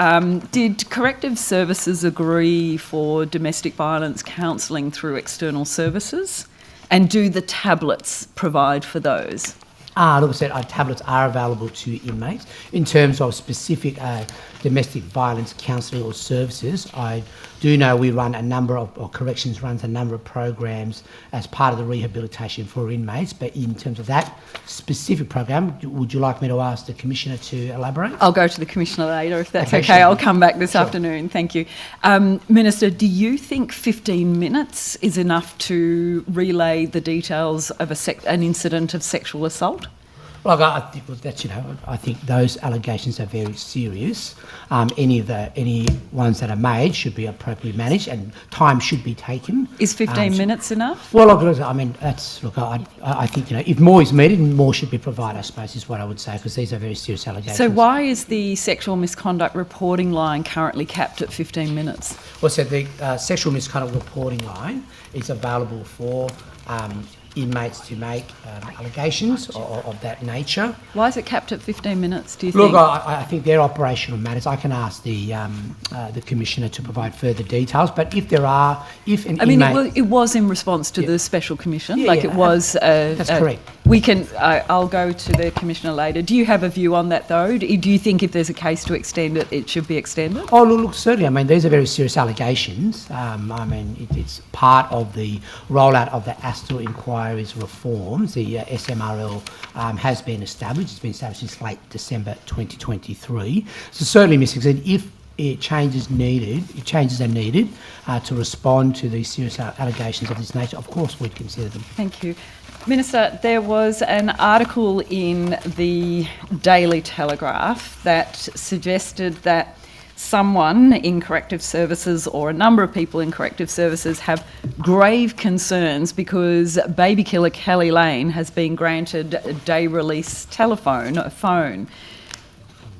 Did Corrective Services agree for domestic violence counselling through external services? And do the tablets provide for those? Look, I said tablets are available to inmates. In terms of specific domestic violence counselling or services, I do know we run Corrections runs a number of programs as part of the rehabilitation for inmates, but in terms of that specific program, would you like me to ask the Commissioner to elaborate? I'll go to the Commissioner later if that's okay. Sure. I'll come back this afternoon. Thank you. Minister, do you think 15 minutes is enough to relay the details of an incident of sexual assault? Well, I think that's, I think those allegations are very serious. Any ones that are made should be appropriately managed, and time should be taken. Is 15 minutes enough? Well, look, I mean, I think if more is needed, more should be provided, I suppose, is what I would say, because these are very serious allegations. So why is the sexual misconduct reporting line currently capped at 15 minutes? Well, so the sexual misconduct reporting line is available for inmates to make allegations of that nature. Why is it capped at 15 minutes, do you think? think? Look, I think they're operational matters. I can ask the Commissioner to provide further details, but if inmate... it was in response to the Special Commission, it was... that's correct. We can... I'll go to the Commissioner later. Do you have a view on that, though? Do you think if there's a case to extend it, it should be extended? Oh, look, certainly. I mean, these are very serious allegations. I mean, it's part of the rollout of the Astor inquiry's reforms. The SMRL has been established. It's been established since late December 2023. So certainly, Mr. Said, if changes are needed to respond to these serious allegations of this nature, of course we'd consider them. Thank you. Minister, there was an article in the Daily Telegraph that suggested that someone in Corrective Services or a number of people in Corrective Services have grave concerns because baby killer Kelly Lane has been granted a day release phone.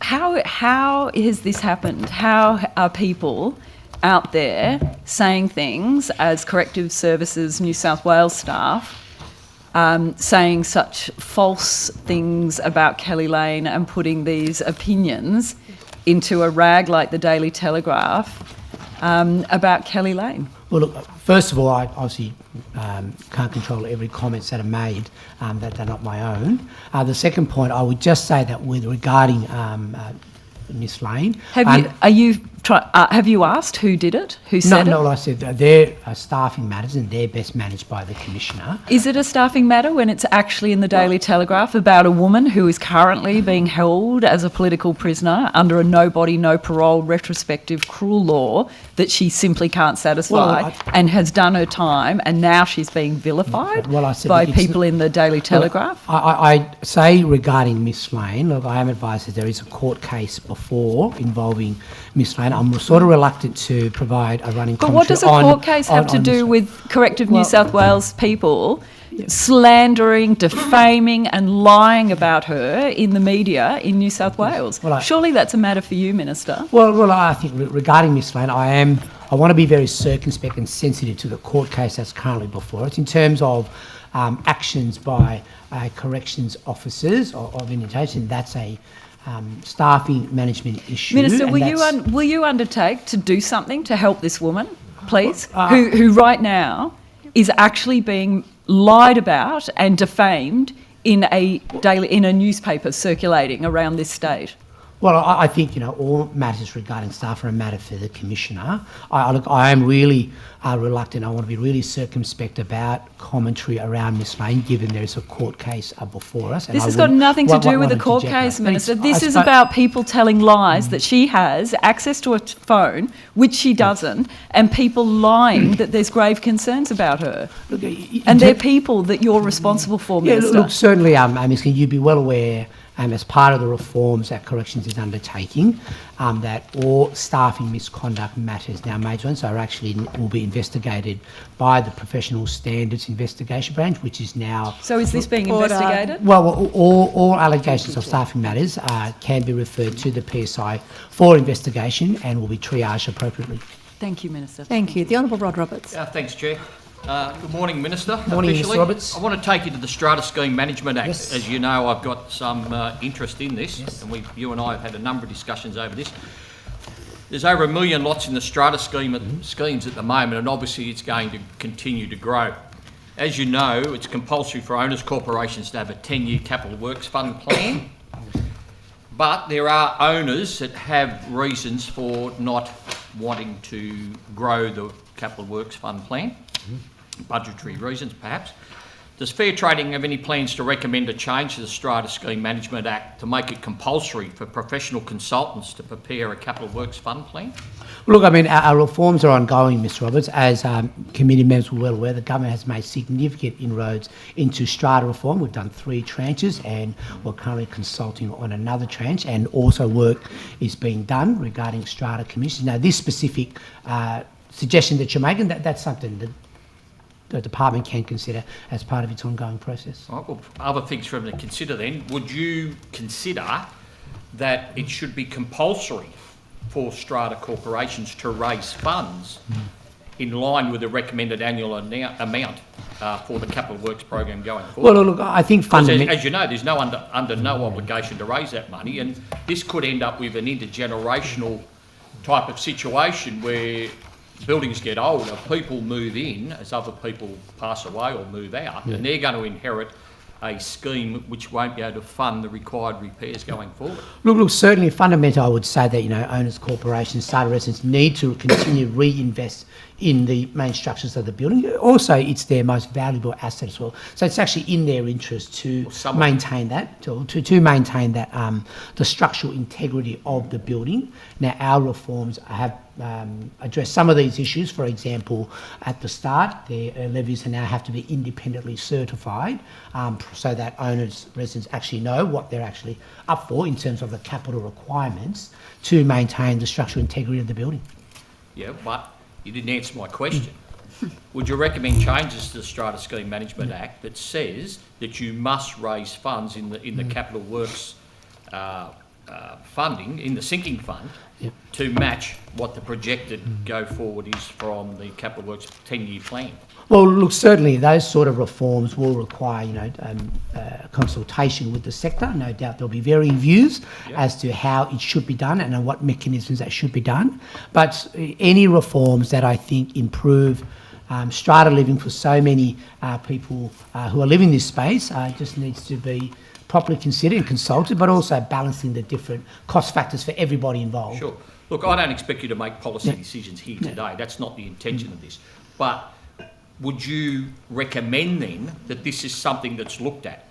How has this happened? How are people out there saying things as Corrective Services New South Wales staff, saying such false things about Kelly Lane and putting these opinions into a rag like the Daily Telegraph about Kelly Lane? Well, look, first of all, I obviously can't control every comments that are made, that they're not my own. The second point, I would just say that regarding Miss Lane... Have you asked who did it? Who said it? No, I said they're staffing matters and they're best managed by the Commissioner. Is it a staffing matter when it's actually in the Daily Telegraph about a woman who is currently being held as a political prisoner under a no body, no parole retrospective cruel law that she simply can't satisfy and has done her time, and now she's being vilified by people in the Daily Telegraph? I say regarding Miss Lane, look, I am advised that there is a court case before involving Miss Lane. I'm sort of reluctant to provide a running commentary. But what does a court case have to do with Corrective New South Wales people slandering, defaming and lying about her in the media in New South Wales? Surely that's a matter for you, Minister. Well, I think regarding Miss Lane, I want to be very circumspect and sensitive to the court case that's currently before us in terms of actions by corrections officers of indication. That's a staffing management issue. Minister, will you undertake to do something to help this woman, please, who right now is actually being lied about and defamed in a newspaper circulating around this state? Well, I think, all matters regarding staff are a matter for the Commissioner. I am really reluctant. I want to be really circumspect about commentary around misleading, given there is a court case before us. This has got nothing to do with a court case, Minister. This is about people telling lies that she has access to a phone, which she doesn't, and people lying that there's grave concerns about her. And they're people that you're responsible for, Minister. Look, certainly, Ms. King, you'd be well aware, as part of the reforms that Corrections is undertaking, that all staffing misconduct matters now made to us are actually will be investigated by the Professional Standards Investigation Branch, which is now... So is this being investigated? Well, all allegations of staffing matters can be referred to the PSI for investigation and will be triaged appropriately. Thank you, Minister. Thank you. The Honourable Rod Roberts. Thanks, Chair. Good morning, Minister. Morning, Mr. Roberts. I want to take you to the Strata Scheme Management Act. Yes. As you know, I've got some interest in this, and you and I have had a number of discussions over this. There's over 1 million lots in the Strata schemes at the moment, and obviously it's going to continue to grow. As you know, it's compulsory for owners' corporations to have a 10-year capital works fund plan, but there are owners that have reasons for not wanting to grow the capital works fund plan. Budgetary reasons, perhaps. Does Fair Trading have any plans to recommend a change to the Strata Scheme Management Act to make it compulsory for professional consultants to prepare a capital works fund plan? Look, our reforms are ongoing, Ms. Roberts. As committee members were well aware, the government has made significant inroads into strata reform. We've done 3 tranches and we're currently consulting on another tranche, and also work is being done regarding strata commissions. Now, this specific suggestion that you're making, that's something that the department can consider as part of its ongoing process. Right, well, other things for them to consider then. Would you consider that it should be compulsory for strata corporations to raise funds in line with the recommended annual amount for the capital works program going forward? Well, look, I think fundamentally... As you know, there's under no obligation to raise that money, and this could end up with an intergenerational type of situation where buildings get older, people move in as other people pass away or move out, and they're going to inherit a scheme which won't be able to fund the required repairs going forward. Look, certainly fundamentally I would say that, owners, corporations, strata residents need to continue to reinvest in the main structures of the building. Also, it's their most valuable asset as well. So it's actually in their interest to maintain that, to maintain that, the structural integrity of the building. Now, our reforms have addressed some of these issues. For example, at the start, their levies now have to be independently certified, so that owners, residents actually know what they're actually up for in terms of the capital requirements to maintain the structural integrity of the building. Yeah, but you didn't answer my question. Would you recommend changes to the Strata Scheme Management Act that says that you must raise funds in the capital works funding, in the sinking fund, to match what the projected go forward is from the capital works 10-year plan? Well, look, certainly those sort of reforms will require, consultation with the sector. No doubt there'll be varying views as to how it should be done and what mechanisms that should be done. But any reforms that I think improve strata living for so many people who are living in this space just needs to be properly considered and consulted, but also balancing the different cost factors for everybody involved. Sure. Look, I don't expect you to make policy decisions here today. That's not the intention of this. But would you recommend then that this is something that's looked at?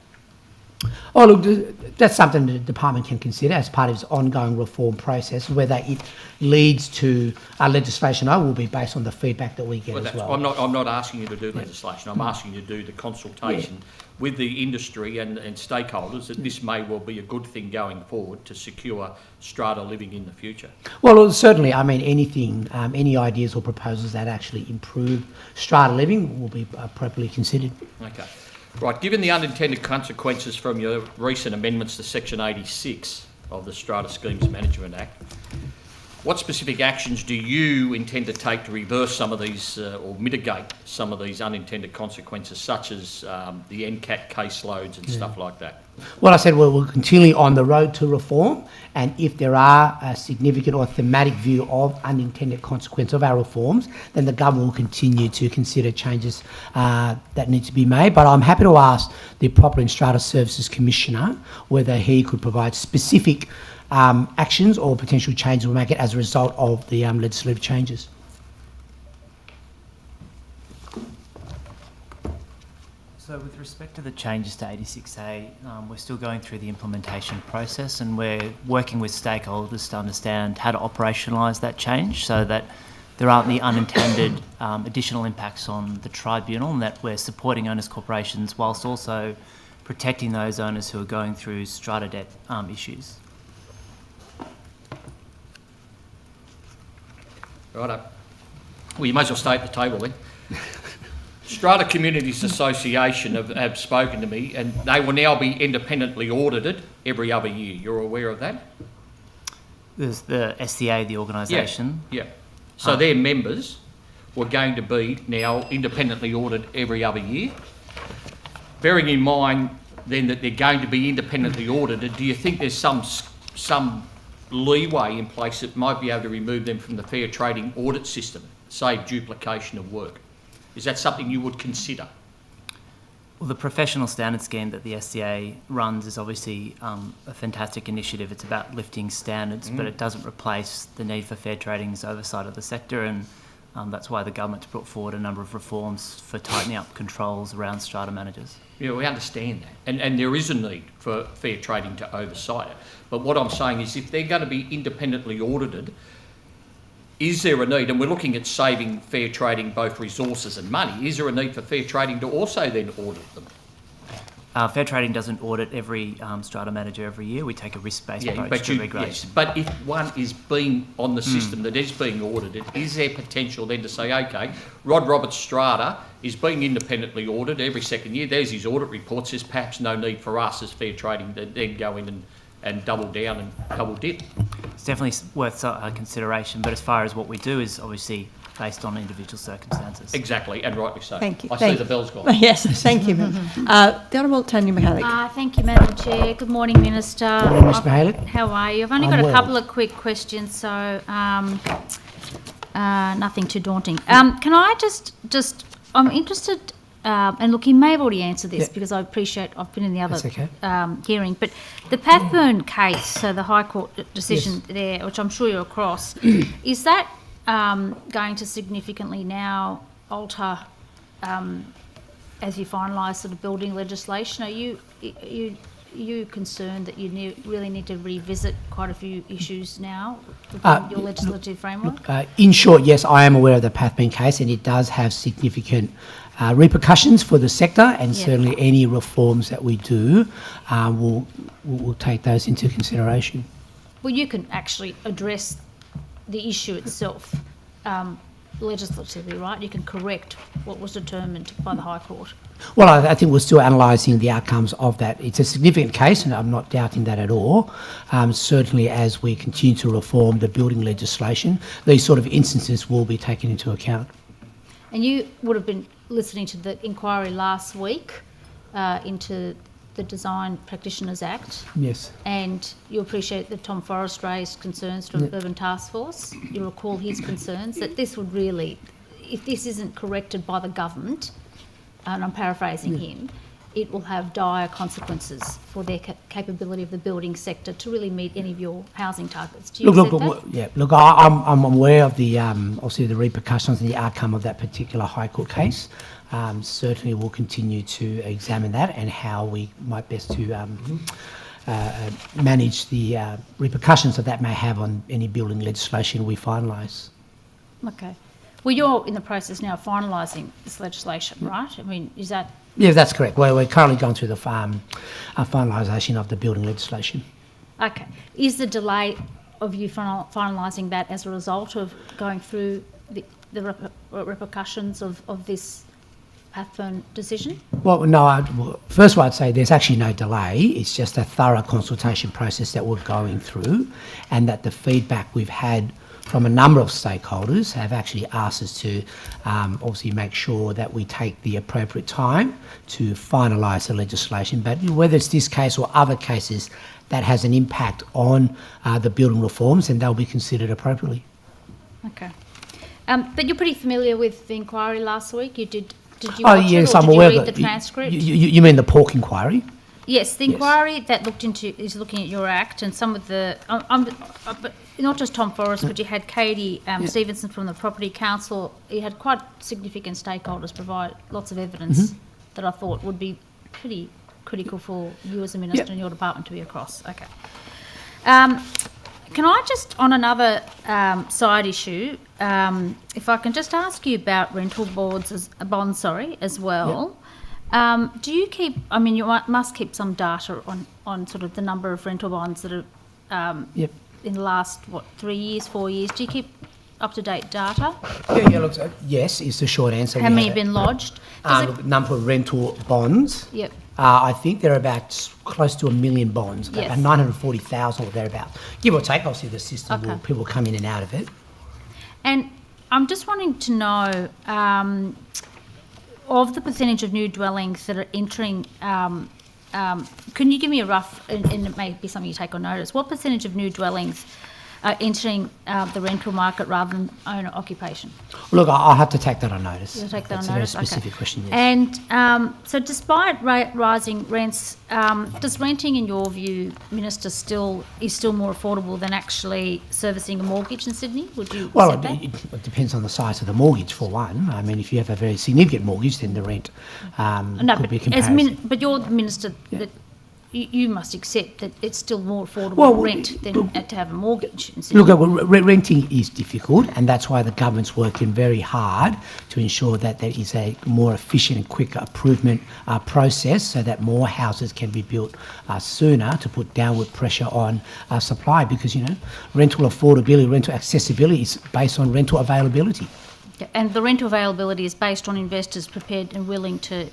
Oh, look, that's something the department can consider as part of its ongoing reform process. Whether it leads to legislation, will be based on the feedback that we get as well. I'm not asking you to do legislation. I'm asking you to do the consultation with the industry and stakeholders that this may well be a good thing going forward to secure strata living in the future. Well, certainly, anything, any ideas or proposals that actually improve strata living will be appropriately considered. Okay. Right, given the unintended consequences from your recent amendments to Section 86 of the Strata Schemes Management Act, what specific actions do you intend to take to reverse some of these or mitigate some of these unintended consequences, such as the NCAT caseloads and stuff like that? Well, I said we're continually on the road to reform, and if there are a significant or thematic view of unintended consequence of our reforms, then the government will continue to consider changes that need to be made. But I'm happy to ask the Property and Strata Services Commissioner whether he could provide specific actions or potential changes we'll make it as a result of the legislative changes. So with respect to the changes to 86A, we're still going through the implementation process, and we're working with stakeholders to understand how to operationalise that change so that there aren't the unintended additional impacts on the tribunal, and that we're supporting owners' corporations whilst also protecting those owners who are going through strata debt issues. Righto. Well, you may as well stay at the table then. Strata Communities Association have spoken to me, and they will now be independently audited every other year. You're aware of that? There's the SCA, the organisation. Yeah. So their members were going to be now independently audited every other year. Bearing in mind then that they're going to be independently audited, do you think there's some leeway in place that might be able to remove them from the fair trading audit system, save duplication of work? Is that something you would consider? Well, the professional standard scheme that the SCA runs is obviously a fantastic initiative. It's about lifting standards, but it doesn't replace the need for fair trading's oversight of the sector, and that's why the government's brought forward a number of reforms for tightening up controls around strata managers. Yeah, we understand that. And there is a need for fair trading to oversight it. But what I'm saying is if they're going to be independently audited, is there a need, and we're looking at saving fair trading both resources and money, is there a need for fair trading to also then audit them? Fair trading doesn't audit every strata manager every year. We take a risk-based approach to regulation. Yes, but if one is being on the system that is being audited, is there potential then to say, okay, Rod Roberts Strata is being independently audited every second year, there's his audit reports, there's perhaps no need for us as fair trading to then go in and double down and double dip? It's definitely worth consideration, but as far as what we do is obviously based on individual circumstances. Exactly, and rightly so. Thank you. I see the bell's gone. Yes, thank you. The Honourable Tanya Mihalik. Thank you, Madam Chair. Good morning, Minister. Good morning, Ms. Mihalik. How are you? I've only got a couple of quick questions, so nothing too daunting. Can I just I'm interested, and look, you may have already answered this because I appreciate I've been in the other hearing, but the Pathburn case, so the High Court decision there, which I'm sure you're across, is that going to significantly now alter as you finalise sort of building legislation? Are you concerned that you really need to revisit quite a few issues now within your legislative framework? In short, yes, I am aware of the Pathburn case, and it does have significant repercussions for the sector, and certainly any reforms that we do will take those into consideration. Well, you can actually address the issue itself legislatively, right? You can correct what was determined by the High Court. Well, I think we're still analysing the outcomes of that. It's a significant case, and I'm not doubting that at all. Certainly, as we continue to reform the building legislation, these sort of instances will be taken into account. And you would have been listening to the inquiry last week into the Design Practitioners Act. Yes. And you appreciate that Tom Forrest raised concerns from the Urban Task Force. You recall his concerns that this would really, if this isn't corrected by the government, and I'm paraphrasing him, it will have dire consequences for their capability of the building sector to really meet any of your housing targets. Do you accept that? Look, I'm aware of the obviously the repercussions and the outcome of that particular High Court case. Certainly, we'll continue to examine that and how we might best to manage the repercussions that may have on any building legislation we finalise. Okay. Well, you're in the process now of finalising this legislation, right? I mean, is that... Yeah, that's correct. We're currently going through the finalisation of the building legislation. Okay. Is the delay of you finalising that as a result of going through the repercussions of this Pathburn decision? Well, no, first of all, I'd say there's actually no delay. It's just a thorough consultation process that we're going through, and that the feedback we've had from a number of stakeholders have actually asked us to obviously make sure that we take the appropriate time to finalise the legislation. But whether it's this case or other cases that has an impact on the building reforms, then they'll be considered appropriately. Okay. But you're pretty familiar with the inquiry last week? Did you Oh, watch yes, it, or I'm did aware you of read the transcript? You mean the pork inquiry? Yes, the inquiry that looked into is looking at your act and some of the, but not just Tom Forrest, but you had Katie Stevenson from the Property Council. You had quite significant stakeholders provide lots of evidence that I thought would be pretty critical for you as a minister and your department to be across. Okay. Can I just, on another side issue, if I can just ask you about rental bonds as well. Do you keep, I mean, you must keep some data on sort of the number of rental bonds that are in the last, 3 years, 4 years? Do you keep up-to-date data? Look, yes, is the short answer. How many have been lodged? Number of rental bonds. Yep. I think there are about close to 1 million bonds, about 940,000 or thereabouts. Give or take, obviously the system will, people come in and out of it. And I'm just wanting to know, of the percentage of new dwellings that are entering, can you give me a rough, and it may be something you take on notice, what percentage of new dwellings are entering the rental market rather than owner occupation? Look, I'll have to take that on notice. You'll take that That's on notice? a very specific question, yes. And so despite rising rents, does renting, in your view, Minister, is still more affordable than actually servicing a mortgage in Sydney? Would you Well, accept that? it depends on the size of the mortgage, for one. I mean, if you have a very significant mortgage, then the rent could be comparison. But you're the Minister that you must accept that it's still more affordable rent than to have a mortgage in Sydney. Look, renting is difficult, and that's why the government's working very hard to ensure that there is a more efficient and quicker improvement process so that more houses can be built sooner to put downward pressure on supply, because, rental affordability, rental accessibility is based on rental availability. And the rental availability is based on investors prepared and willing to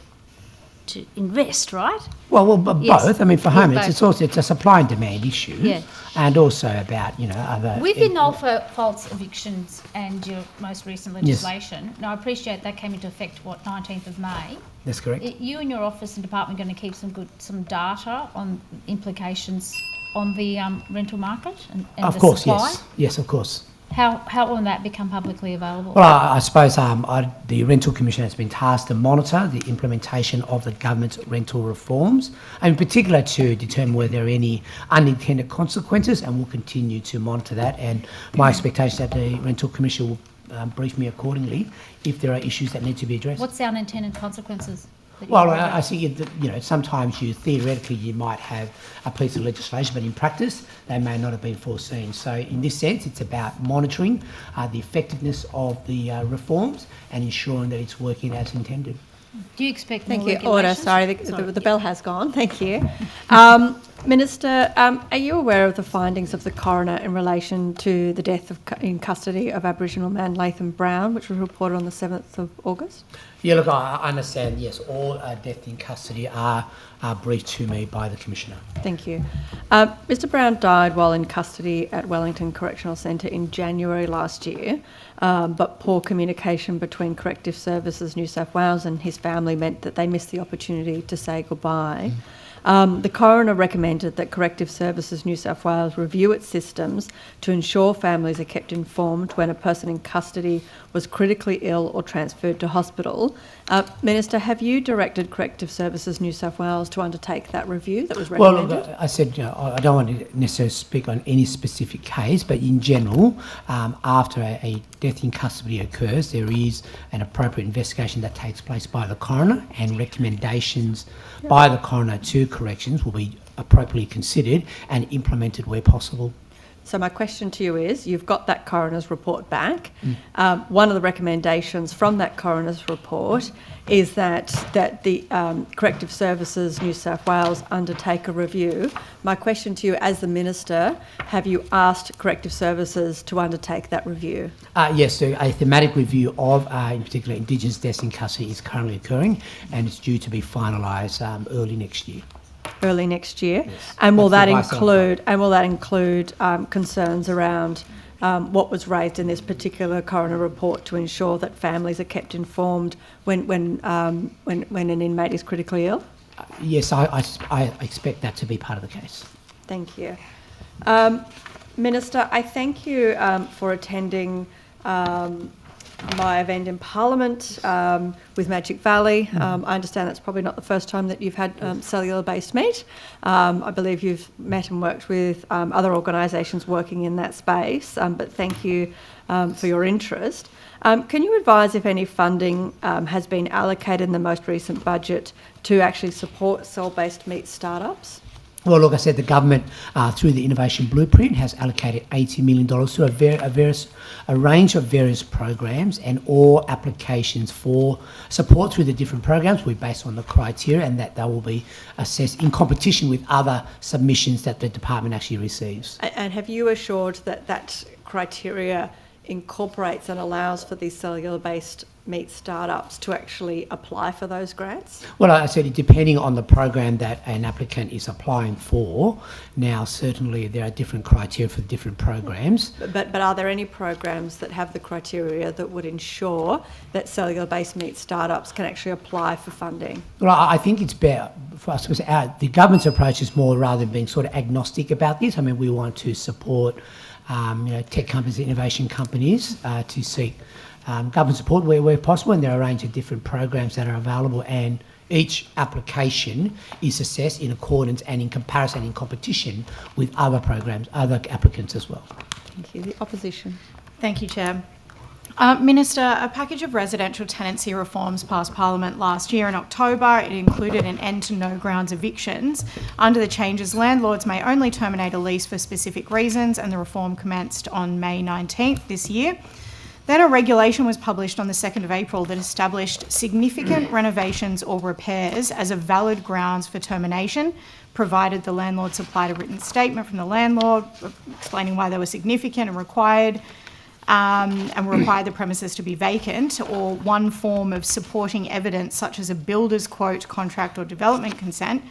invest, right? Well, both. I mean, for home, both. it's a supply and demand issue, and also about other. With the no-fault evictions and your most recent legislation, now I appreciate that came into effect 19th of May. That's correct. You and your office and department are going to keep some data on implications on the rental market and of the course, supply? yes, of course. How will that become publicly available? Well, I suppose the Rental Commission has been tasked to monitor the implementation of the government's rental reforms, and in particular to determine whether there are any unintended consequences, and we'll continue to monitor that. And my expectation is that the Rental Commission will brief me accordingly if there are issues that need to be addressed. What's the unintended consequences? Well, I think sometimes theoretically you might have a piece of legislation, but in practice they may not have been foreseen. So in this sense, it's about monitoring the effectiveness of the reforms and ensuring that it's working as intended. Do you expect Thank more you. Order. regulations? Sorry, the bell has gone. Thank you. Minister, are you aware of the findings of the coroner in relation to the death in custody of Aboriginal man Latham Brown, which was reported on the 7th of August? Yeah, look, I understand, yes, all death in custody are briefed to me by the Commissioner. Thank you. Mr Brown died while in custody at Wellington Correctional Centre in January last year, but poor communication between Corrective Services New South Wales and his family meant that they missed the opportunity to say goodbye. The coroner recommended that Corrective Services New South Wales review its systems to ensure families are kept informed when a person in custody was critically ill or transferred to hospital. Minister, have you directed Corrective Services New South Wales to undertake that review that was recommended? Well, I said, I don't want to necessarily speak on any specific case, but in general, after a death in custody occurs, there is an appropriate investigation that takes place by the coroner, and recommendations by the coroner to corrections will be appropriately considered and implemented where possible. So my question to you is, you've got that coroner's report back. One of the recommendations from that coroner's report is that the Corrective Services New South Wales undertake a review. My question to you as the Minister, have you asked Corrective Services to undertake that review? Yes, so a thematic review of, in particular, Indigenous deaths in custody is currently occurring, and it's due to be finalised early next year. Early next year, yes. And will that include concerns around what was raised in this particular coroner report to ensure that families are kept informed when an inmate is critically ill? Yes, I expect that to be part of the case. Thank you, Minister. I thank you for attending my event in Parliament with Magic Valley. I understand that's probably not the first time that you've had cellular-based meat. I believe you've met and worked with other organisations working in that space, but thank you for your interest. Can you advise if any funding has been allocated in the most recent budget to actually support cell-based meat startups? Well, look, I said the government, through the Innovation Blueprint, has allocated $80 million to a range of various programs, and all applications for support through the different programs will be based on the criteria, and that they will be assessed in competition with other submissions that the department actually receives. And have you assured that that criteria incorporates and allows for these cellular-based meat startups to actually apply for those grants? Well, I said depending on the program that an applicant is applying for. Now, certainly there are different criteria for different programs. But are there any programs that have the criteria that would ensure that cellular-based meat startups can actually apply for funding? Well, I think it's better for us because the government's approach is more rather than being sort of agnostic about this. I mean, we want to support tech companies, innovation companies to seek government support where possible, and there are a range of different programs that are available, and each application is assessed in accordance and in comparison, in competition with other programs, other applicants as well. Thank you. The opposition. Thank you, Chair. Minister, a package of residential tenancy reforms passed Parliament last year in October. It included an end to no grounds evictions. Under the changes, landlords may only terminate a lease for specific reasons, and the reform commenced on May 19th this year. Then a regulation was published on the 2nd of April that established significant renovations or repairs as a valid grounds for termination, provided the landlord supplied a written statement from the landlord explaining why they were significant and required the premises to be vacant, or one form of supporting evidence such as a builder's quote, contract or development consent.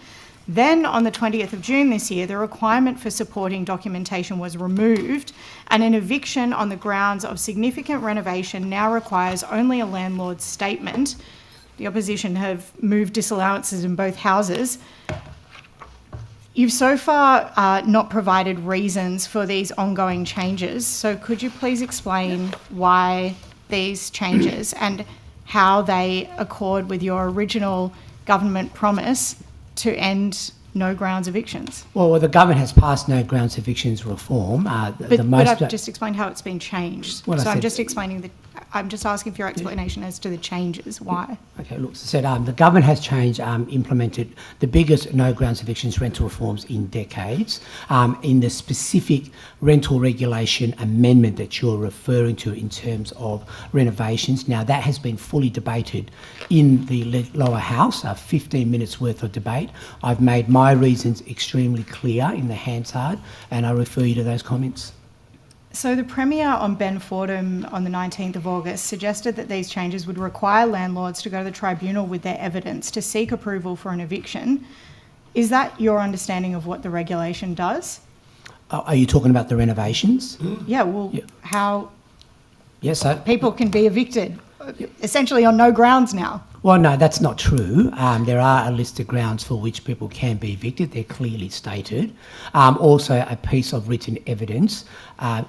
Then on the 20th of June this year, the requirement for supporting documentation was removed, and an eviction on the grounds of significant renovation now requires only a landlord's statement. The opposition have moved disallowances in both houses. You've so far not provided reasons for these ongoing changes, so could you please explain why these changes and how they accord with your original government promise to end no grounds evictions? Well, the government has passed no grounds evictions reform. But I've just explained how it's been changed. Well, so I'm just asking for your explanation as to the changes. Why? Okay, look, so the government has implemented the biggest no grounds evictions rental reforms in decades. In the specific rental regulation amendment that you're referring to in terms of renovations, now that has been fully debated in the lower house, 15 minutes worth of debate. I've made my reasons extremely clear in the Hansard, and I refer you to those comments. So the Premier on Ben Fordham on the 19th of August suggested that these changes would require landlords to go to the tribunal with their evidence to seek approval for an eviction. Is that your understanding of what the regulation does? Are you talking about the renovations? Yeah, well, how Yes, people can be evicted, essentially on no grounds now. Well, no, that's not true. There are a list of grounds for which people can be evicted. They're clearly stated. Also, a piece of written evidence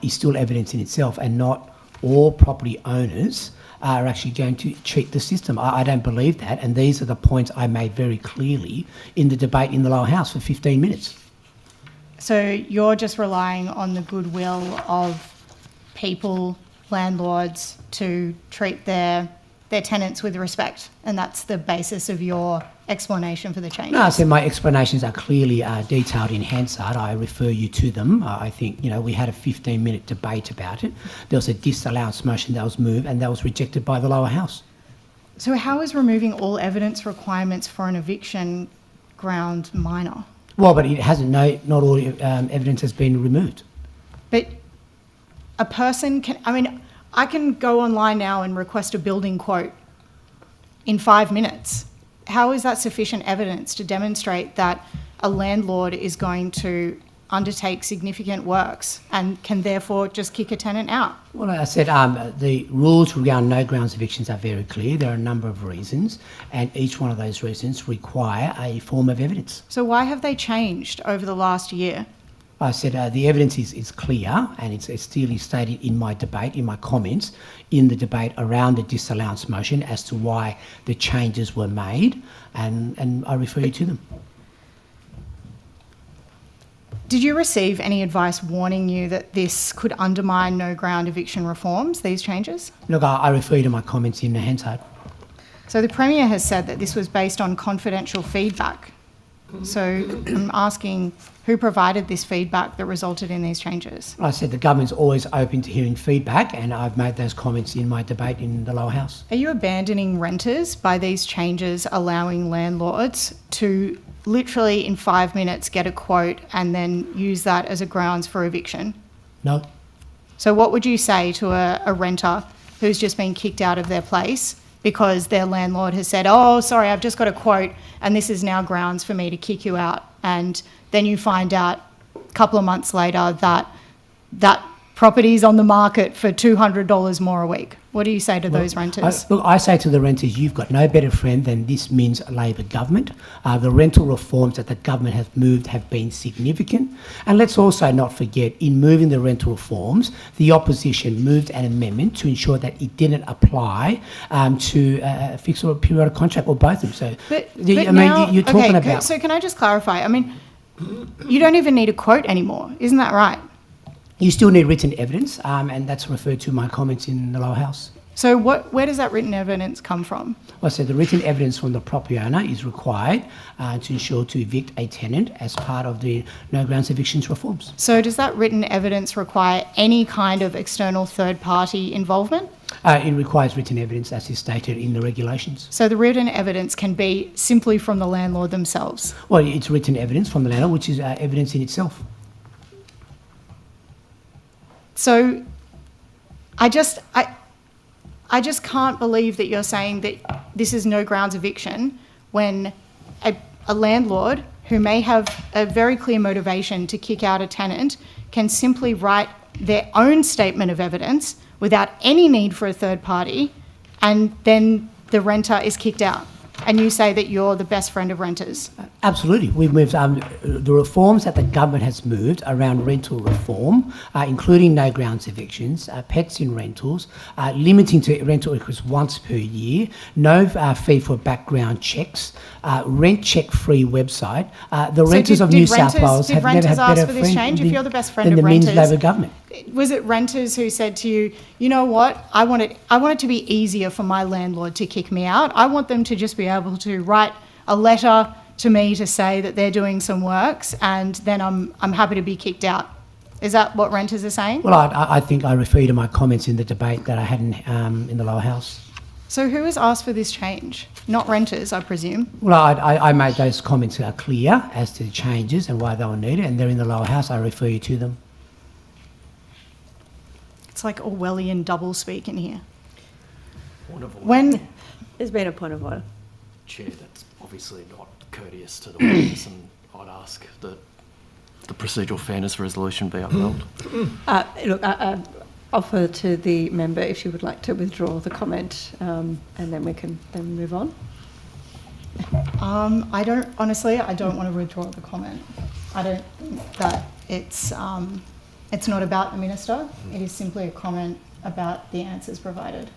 is still evidence in itself, and not all property owners are actually going to cheat the system. I don't believe that, and these are the points I made very clearly in the debate in the lower house for 15 minutes. So you're just relying on the goodwill of people, landlords, to treat their tenants with respect, and that's the basis of your explanation for the changes? No, so my explanations are clearly detailed in Hansard. I refer you to them. I think, we had a 15-minute debate about it. There was a disallowance motion that was moved, and that was rejected by the lower house. So how is removing all evidence requirements for an eviction ground minor? Well, but it hasn't. Not all evidence has been removed. But a person can, I can go online now and request a building quote in 5 minutes. How is that sufficient evidence to demonstrate that a landlord is going to undertake significant works and can therefore just kick a tenant out? Well, I said the rules regarding no grounds evictions are very clear. There are a number of reasons, and each one of those reasons require a form of evidence. So why have they changed over the last year? I said the evidence is clear, and it's clearly stated in my debate, in my comments, in the debate around the disallowance motion as to why the changes were made, and I refer you to them. Did you receive any advice warning you that this could undermine no ground eviction reforms, these changes? Look, I refer you to my comments in the Hansard. So the Premier has said that this was based on confidential feedback. So I'm asking, who provided this feedback that resulted in these changes? I said the government's always open to hearing feedback, and I've made those comments in my debate in the lower house. Are you abandoning renters by these changes allowing landlords to literally in 5 minutes get a quote and then use that as a grounds for eviction? No. So what would you say to a renter who's just been kicked out of their place because their landlord has said, oh, sorry, I've just got a quote and this is now grounds for me to kick you out, and then you find out a couple of months later that that property's on the market for $200 more a week? What do you say to those renters? I say to the renters, you've got no better friend than this Minns Labor government. The rental reforms that the government has moved have been significant. And let's also not forget, in moving the rental reforms, the opposition moved an amendment to ensure that it didn't apply to a fixed or periodic contract, or both of them. So, you're talking about... So can I just clarify? I mean, you don't even need a quote anymore. Isn't that right? You still need written evidence, and that's referred to my comments in the lower house. So where does that written evidence come from? Well, so the written evidence from the property owner is required to ensure to evict a tenant as part of the no grounds evictions reforms. So does that written evidence require any kind of external third-party involvement? It requires written evidence, as is stated in the regulations. So the written evidence can be simply from the landlord themselves? Well, it's written evidence from the landlord, which is evidence in itself. So I just can't believe that you're saying that this is no grounds eviction when a landlord who may have a very clear motivation to kick out a tenant can simply write their own statement of evidence without any need for a third party, and then the renter is kicked out. And you say that you're the best friend of renters. Absolutely. We've moved the reforms that the government has moved around rental reform, including no grounds evictions, pets in rentals, limiting to rental increase once per year, no fee for background checks, rent check free website. The renters of New South Wales have never had better for this change? If you're the best friend than of the renters, Minns Labor government. Was it renters who said to you, you know what, I want it to be easier for my landlord to kick me out. I want them to just be able to write a letter to me to say that they're doing some works, and then I'm happy to be kicked out. Is that what renters are saying? Well, I think I refer you to my comments in the debate that I had in the lower house. So who has asked for this change? Not renters, I presume. Well, I made those comments clear as to the changes and why they were needed, and they're in the lower house. I refer you to them. It's like Orwellian doublespeak in here. Point of order. When there's been a point of order. Chair, that's obviously not courteous to the witness, and I'd ask that the procedural fairness resolution be upheld. Look, I offer to the member if she would like to withdraw the comment, and then we can then move on. I don't want to withdraw the comment. I don't think that it's not about the minister. It is simply a comment about the answers provided.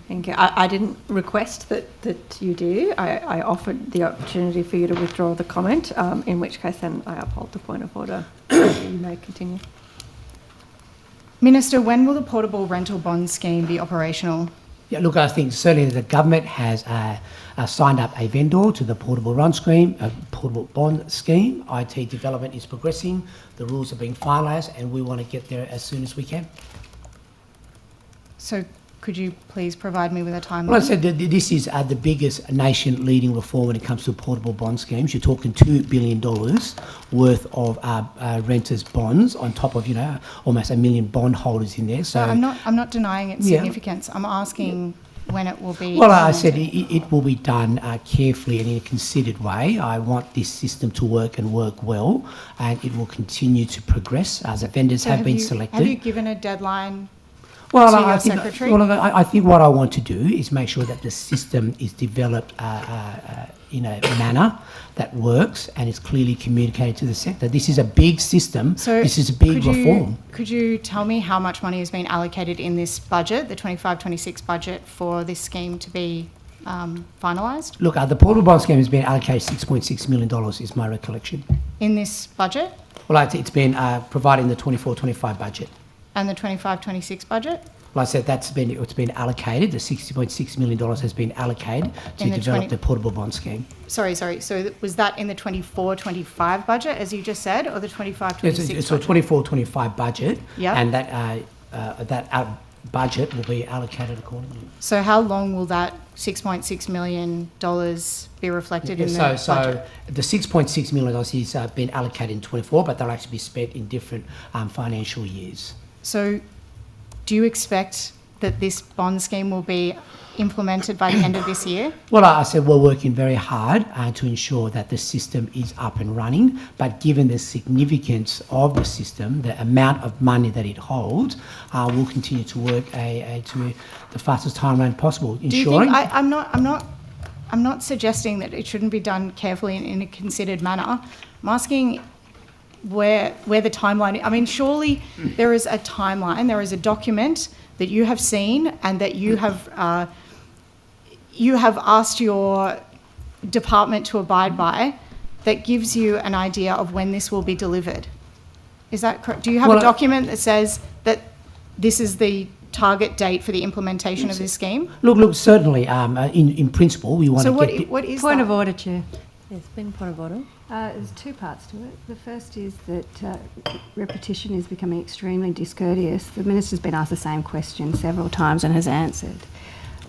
Thank you. I didn't request that you do. I offered the opportunity for you to withdraw the comment, in which case then I uphold the point of order. You may continue. Minister, when will the portable rental bond scheme be operational? Yeah, look, I think certainly the government has signed up a vendor to the portable bond scheme. IT development is progressing. The rules are being finalised, and we want to get there as soon as we can. So could you please provide me with a timeline? Well, I said that this is the biggest nation-leading reform when it comes to portable bond schemes. You're talking $2 billion worth of renters' bonds on top of, almost 1 million bondholders in there. So I'm not denying its significance. I'm asking when it will be. Well, I said it will be done carefully and in a considered way. I want this system to work and work well, and it will continue to progress as the vendors have been selected. Have you given a deadline? Well, to I your think, secretary? well, I think what I want to do is make sure that the system is developed in a manner that works and is clearly communicated to the sector. This is a big system. So this is a big reform. Could you tell me how much money has been allocated in this budget, the 25-26 budget, for this scheme to be finalised? Look, the portable bond scheme has been allocated $6.6 million, is my recollection. In this budget? Well, it's been provided in the 24-25 budget. And the 25-26 budget? Like I said, it's been allocated. The $60.6 million has been allocated to develop the portable bond scheme. Sorry. So was that in the 24-25 budget, as you just said, or the 25-26? It's a 24-25 budget, Yep. and that budget will be allocated accordingly. So how long will that $6.6 million be reflected in the budget? So the $6.6 million has been allocated in 24, but they'll actually be spent in different financial years. So do you expect that this bond scheme will be implemented by the end of this year? Well, I said we're working very hard to ensure that the system is up and running, but given the significance of the system, the amount of money that it holds, we'll continue to work to the fastest timeline possible. Do you think, I'm not suggesting that it shouldn't be done carefully and in a considered manner. I'm asking where the timeline, I mean, surely there is a timeline, there is a document that you have seen and that you have asked your department to abide by that gives you an idea of when this will be delivered. Is that correct? Do you have a document that says that this is the target date for the implementation of this scheme? Look, certainly, in principle, we want to get... So what is Point that? of order, Chair. Yes, been point of order. There's two parts to it. The first is that repetition is becoming extremely discourteous. The Minister's been asked the same question several times and has answered.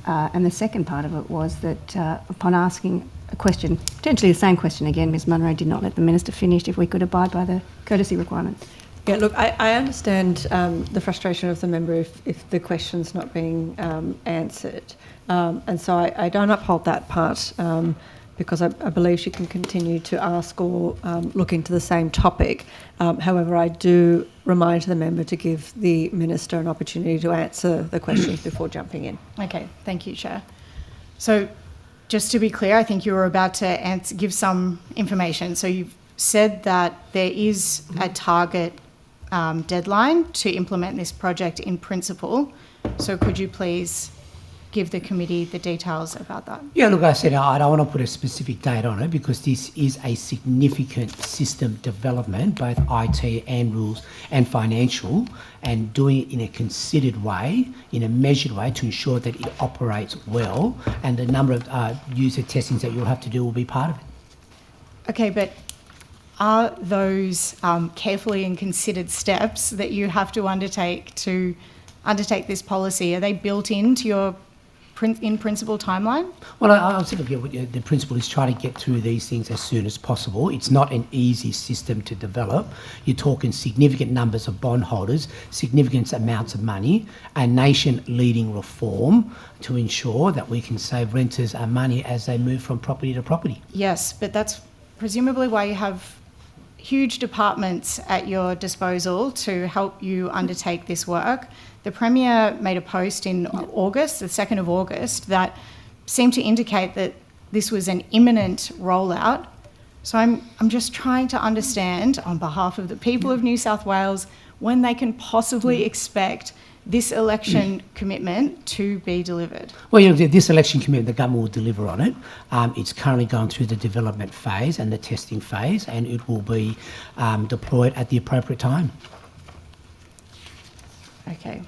And the second part of it was that upon asking a question, potentially the same question again, Ms Munro did not let the Minister finish, if we could abide by the courtesy requirements. Yeah, look, I understand the frustration of the member if the question's not being answered. And so I don't uphold that part because I believe she can continue to ask or look into the same topic. However, I do remind the member to give the Minister an opportunity to answer the questions before jumping in. Okay, thank you, Chair. So just to be clear, I think you were about to give some information. So you've said that there is a target deadline to implement this project in principle. So could you please give the committee the details about that? Yeah, look, I said I don't want to put a specific date on it because this is a significant system development, both IT and rules and financial, and doing it in a considered way, in a measured way to ensure that it operates well, and the number of user testings that you'll have to do will be part of it. Okay, but are those carefully and considered steps that you have to undertake this policy, are they built into your in principle timeline? Well, I'll say the principle is try to get through these things as soon as possible. It's not an easy system to develop. You're talking significant numbers of bondholders, significant amounts of money, a nation-leading reform to ensure that we can save renters money as they move from property to property. Yes, but that's presumably why you have huge departments at your disposal to help you undertake this work. The Premier made a post in August, the 2nd of August, that seemed to indicate that this was an imminent rollout. So I'm just trying to understand, on behalf of the people of New South Wales, when they can possibly expect this election commitment to be delivered. Well, you know, this election commitment, the government will deliver on it. It's currently going through the development phase and the testing phase, and it will be deployed at the appropriate time. Okay.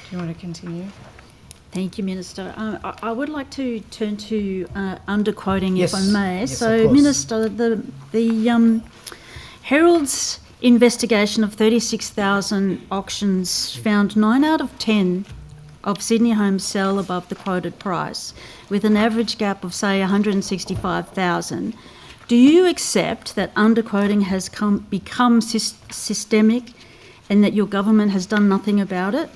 Do you want to continue? Thank you, Minister. I would like to turn to underquoting, Yes. if I may. Yes, So, of course. Minister, the Herald's investigation of 36,000 auctions found 9 out of 10 of Sydney homes sell above the quoted price, with an average gap of, say, 165,000. Do you accept that underquoting has become systemic and that your government has done nothing about it?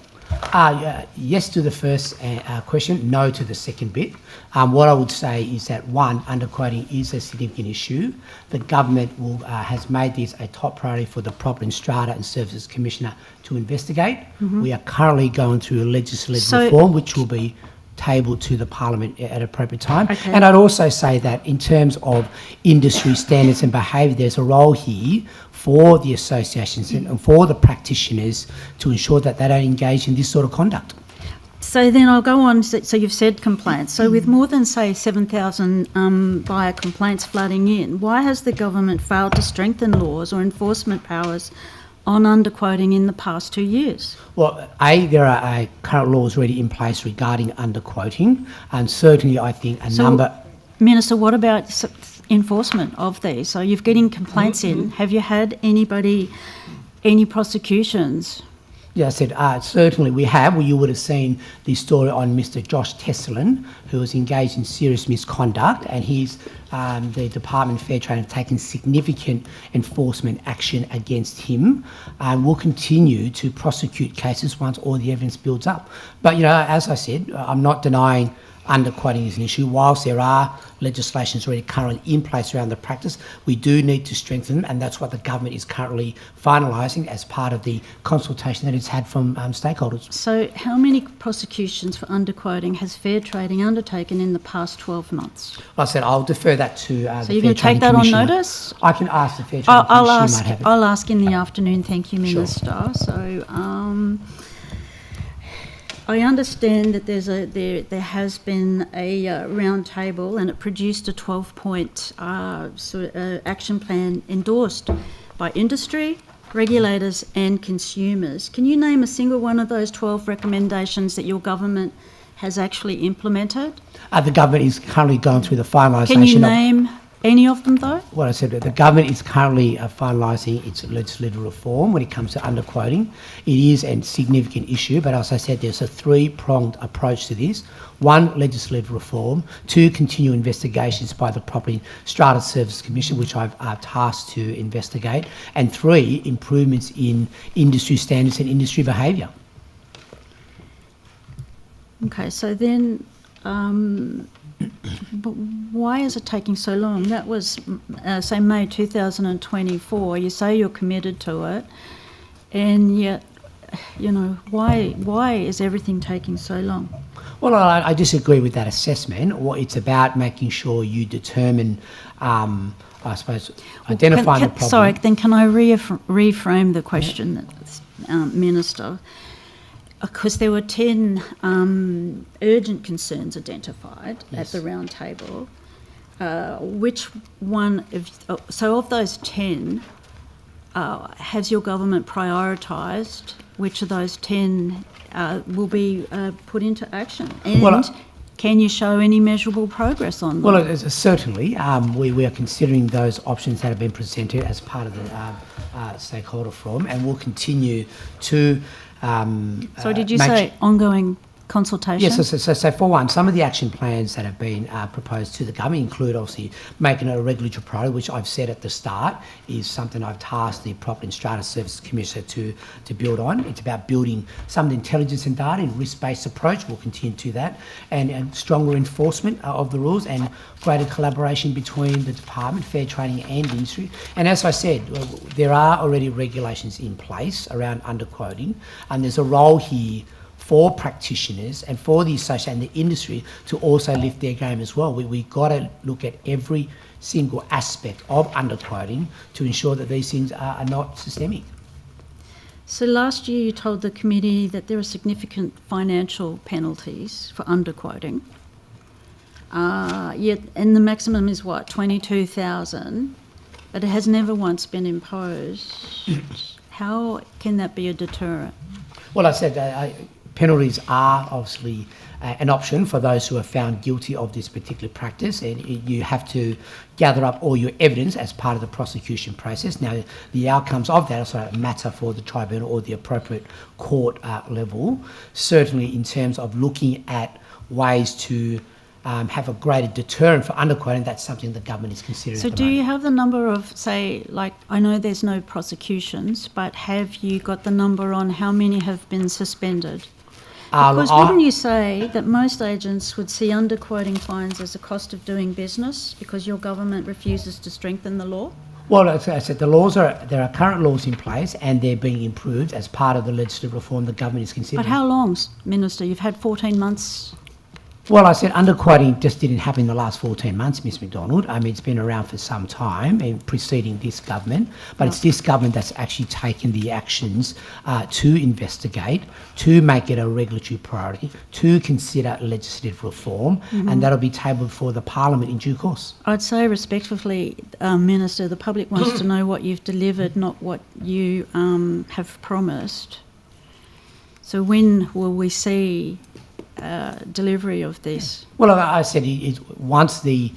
Yes to the first question, no to the second bit. What I would say is that, one, underquoting is a significant issue. The government has made this a top priority for the Property and Strata and Services Commissioner to investigate. Mhm. We are currently going through a legislative reform which will be tabled to the Parliament at appropriate time. Okay. And I'd also say that in terms of industry standards and behaviour, there's a role here for the associations and for the practitioners to ensure that they don't engage in this sort of conduct. So then I'll go on. So you've said complaints. So with more than, say, 7,000 buyer complaints flooding in, why has the government failed to strengthen laws or enforcement powers on underquoting in the past 2 years? Well, there are current laws already in place regarding underquoting, and certainly I think Minister, what about enforcement of these? So you're getting complaints in. Have you had any prosecutions? Yeah, I said certainly we have. Well, you would have seen the story on Mr. Josh Tesselin, who was engaged in serious misconduct, and the Department of Fair Trade have taken significant enforcement action against him, and will continue to prosecute cases once all the evidence builds up. But as I said, I'm not denying underquoting is an issue. Whilst there are legislations already currently in place around the practice, we do need to strengthen them, and that's what the government is currently finalising as part of the consultation that it's had from stakeholders. So how many prosecutions for underquoting has Fair Trading undertaken in the past 12 months? Like I said, I'll defer that to the So you're going to take that on notice? I can ask the Fair Trading Commissioner. She might have it. I'll ask in the afternoon. Thank you, Minister. Sure. So I understand that there has been a round table, and it produced a 12-point action plan endorsed by industry, regulators and consumers. Can you name a single one of those 12 recommendations that your government has actually implemented? The government is currently going through the finalisation. Can you name any of them, though? What I said, the government is currently finalising its legislative reform when it comes to underquoting. It is a significant issue, but as I said, there's a three-pronged approach to this. One, legislative reform. Two, continue investigations by the Property Strata Services Commission, which I've tasked to investigate. And three, improvements in industry standards and industry behaviour. Okay, so then but why is it taking so long? That was, say, May 2024. You say you're committed to it, and yet, why is everything taking so long? Well, I disagree with that assessment. It's about making sure you determine, I suppose, identifying the problem. Sorry, then can I reframe the question, Minister? Because there were 10 urgent concerns identified at the round table. Which one, of those 10, has your government prioritised which of those 10 will be put into action? And can you show any measurable progress on them? Well, certainly. We are considering those options that have been presented as part of the stakeholder forum, and we'll continue to so did you say ongoing consultation? Yes, so for one, some of the action plans that have been proposed to the government include obviously making it a regulatory priority, which I've said at the start is something I've tasked the Property and Strata Services Commissioner to build on. It's about building some of the intelligence and data and risk-based approach. We'll continue to do that, and stronger enforcement of the rules and greater collaboration between the department, fair trading and industry. And as I said, there are already regulations in place around underquoting, and there's a role here for practitioners and for the association and the industry to also lift their game as well. We've got to look at every single aspect of underquoting to ensure that these things are not systemic. So last year you told the committee that there are significant financial penalties for underquoting. And the maximum is what, 22,000, but it has never once been imposed. How can that be a deterrent? Well, I said penalties are obviously an option for those who are found guilty of this particular practice, and you have to gather up all your evidence as part of the prosecution process. Now, the outcomes of that also matter for the tribunal or the appropriate court level. Certainly in terms of looking at ways to have a greater deterrent for underquoting, that's something the government is considering. So do you have the number of, say, like, I know there's no prosecutions, but have you got the number on how many have been suspended? Because wouldn't you say that most agents would see underquoting fines as a cost of doing business because your government refuses to strengthen the law? Well, as I said, there are current laws in place and they're being improved as part of the legislative reform the government is considering. But how long, Minister? You've had 14 months. Well, I said underquoting just didn't happen in the last 14 months, Ms McDonald. I mean, it's been around for some time and preceding this government, but it's this government that's actually taken the actions to investigate, to make it a regulatory priority, to consider legislative reform, and that'll be tabled before the Parliament in due course. I'd say respectfully, Minister, the public wants to know what you've delivered, not what you have promised. So when will we see delivery of this? Well, I said once the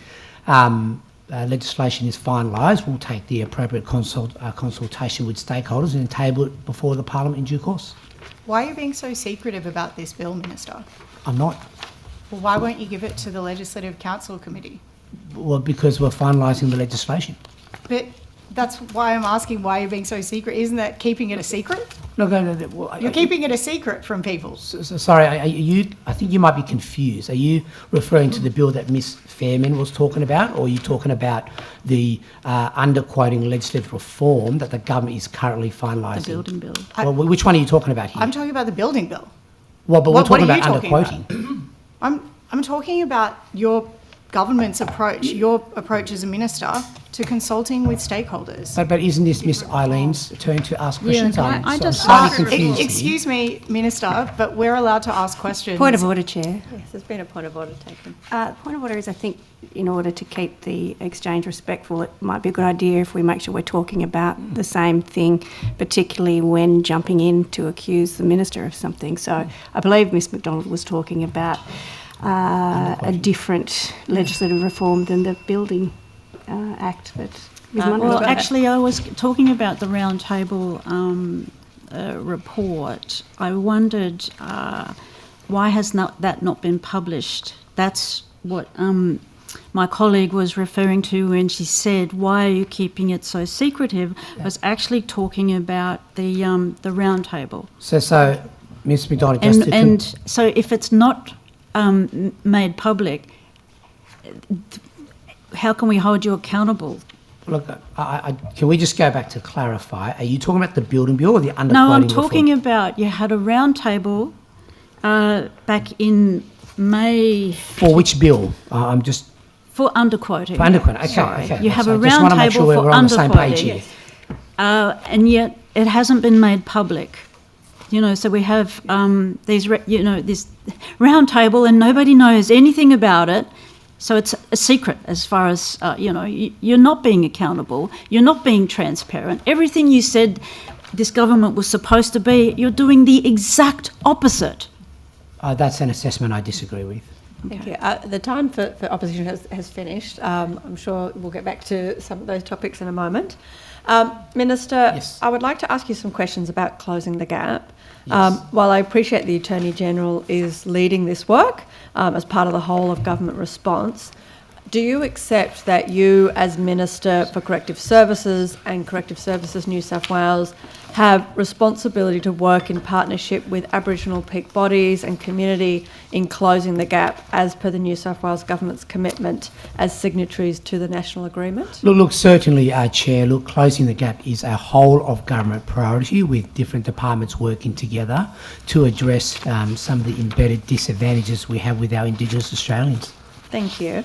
legislation is finalised, we'll take the appropriate consultation with stakeholders and table it before the Parliament in due course. Why are you being so secretive about this bill, Minister? I'm not. Well, why won't you give it to the Legislative Council Committee? Well, because we're finalising the legislation. But that's why I'm asking why you're being so secret. Isn't that keeping it a secret? No, You're keeping it a secret from people. Sorry, I think you might be confused. Are you referring to the bill that Ms Fairman was talking about, or are you talking about the underquoting legislative reform that the government is currently finalising? The building bill. Well, which one are you talking about here? I'm talking about the building bill. Well, but we're talking about talking underquoting. I'm talking about your government's approach, your approach as a minister to consulting with stakeholders. But isn't this Miss Eileen's turn to ask questions? Yeah, I just slightly confused. Excuse me, Minister, but we're allowed to ask questions. Point of order, Chair. Yes, there's been a point of order taken. Point of order is, I think, in order to keep the exchange respectful, it might be a good idea if we make sure we're talking about the same thing, particularly when jumping in to accuse the Minister of something. So I believe Ms McDonald was talking about a different legislative reform than the Building Act. But well, actually, I was talking about the roundtable report. I wondered why has that not been published? That's what my colleague was referring to when she said, "Why are you keeping it so secretive?" I was actually talking about the roundtable. So, Ms McDonald, so if it's not made public, how can we hold you accountable? Look, can we just go back to clarify? Are you talking about the building bill or the underquoting? No, I'm talking about you had a roundtable back in May. For which bill? I'm just... For underquoting. For underquoting, okay. Sorry. Okay. You have a I just want to make sure roundtable for we're on the same page here. And yet it hasn't been made public. You know, so we have this roundtable and nobody knows anything about it. So it's a secret as far as, you're not being accountable. You're not being transparent. Everything you said this government was supposed to be, you're doing the exact opposite. That's an assessment I disagree with. Thank you. The time for opposition has finished. I'm sure we'll get back to some of those topics in a moment. Minister, yes. I would like to ask you some questions about closing the gap. Yes. While I appreciate the Attorney-General is leading this work as part of the whole of government response, do you accept that you, as Minister for Corrective Services and Corrective Services New South Wales, have responsibility to work in partnership with Aboriginal peak bodies and community in closing the gap as per the New South Wales Government's commitment as signatories to the National Agreement? Look, certainly, Chair, closing the gap is a whole of government priority with different departments working together to address some of the embedded disadvantages we have with our Indigenous Australians. Thank you.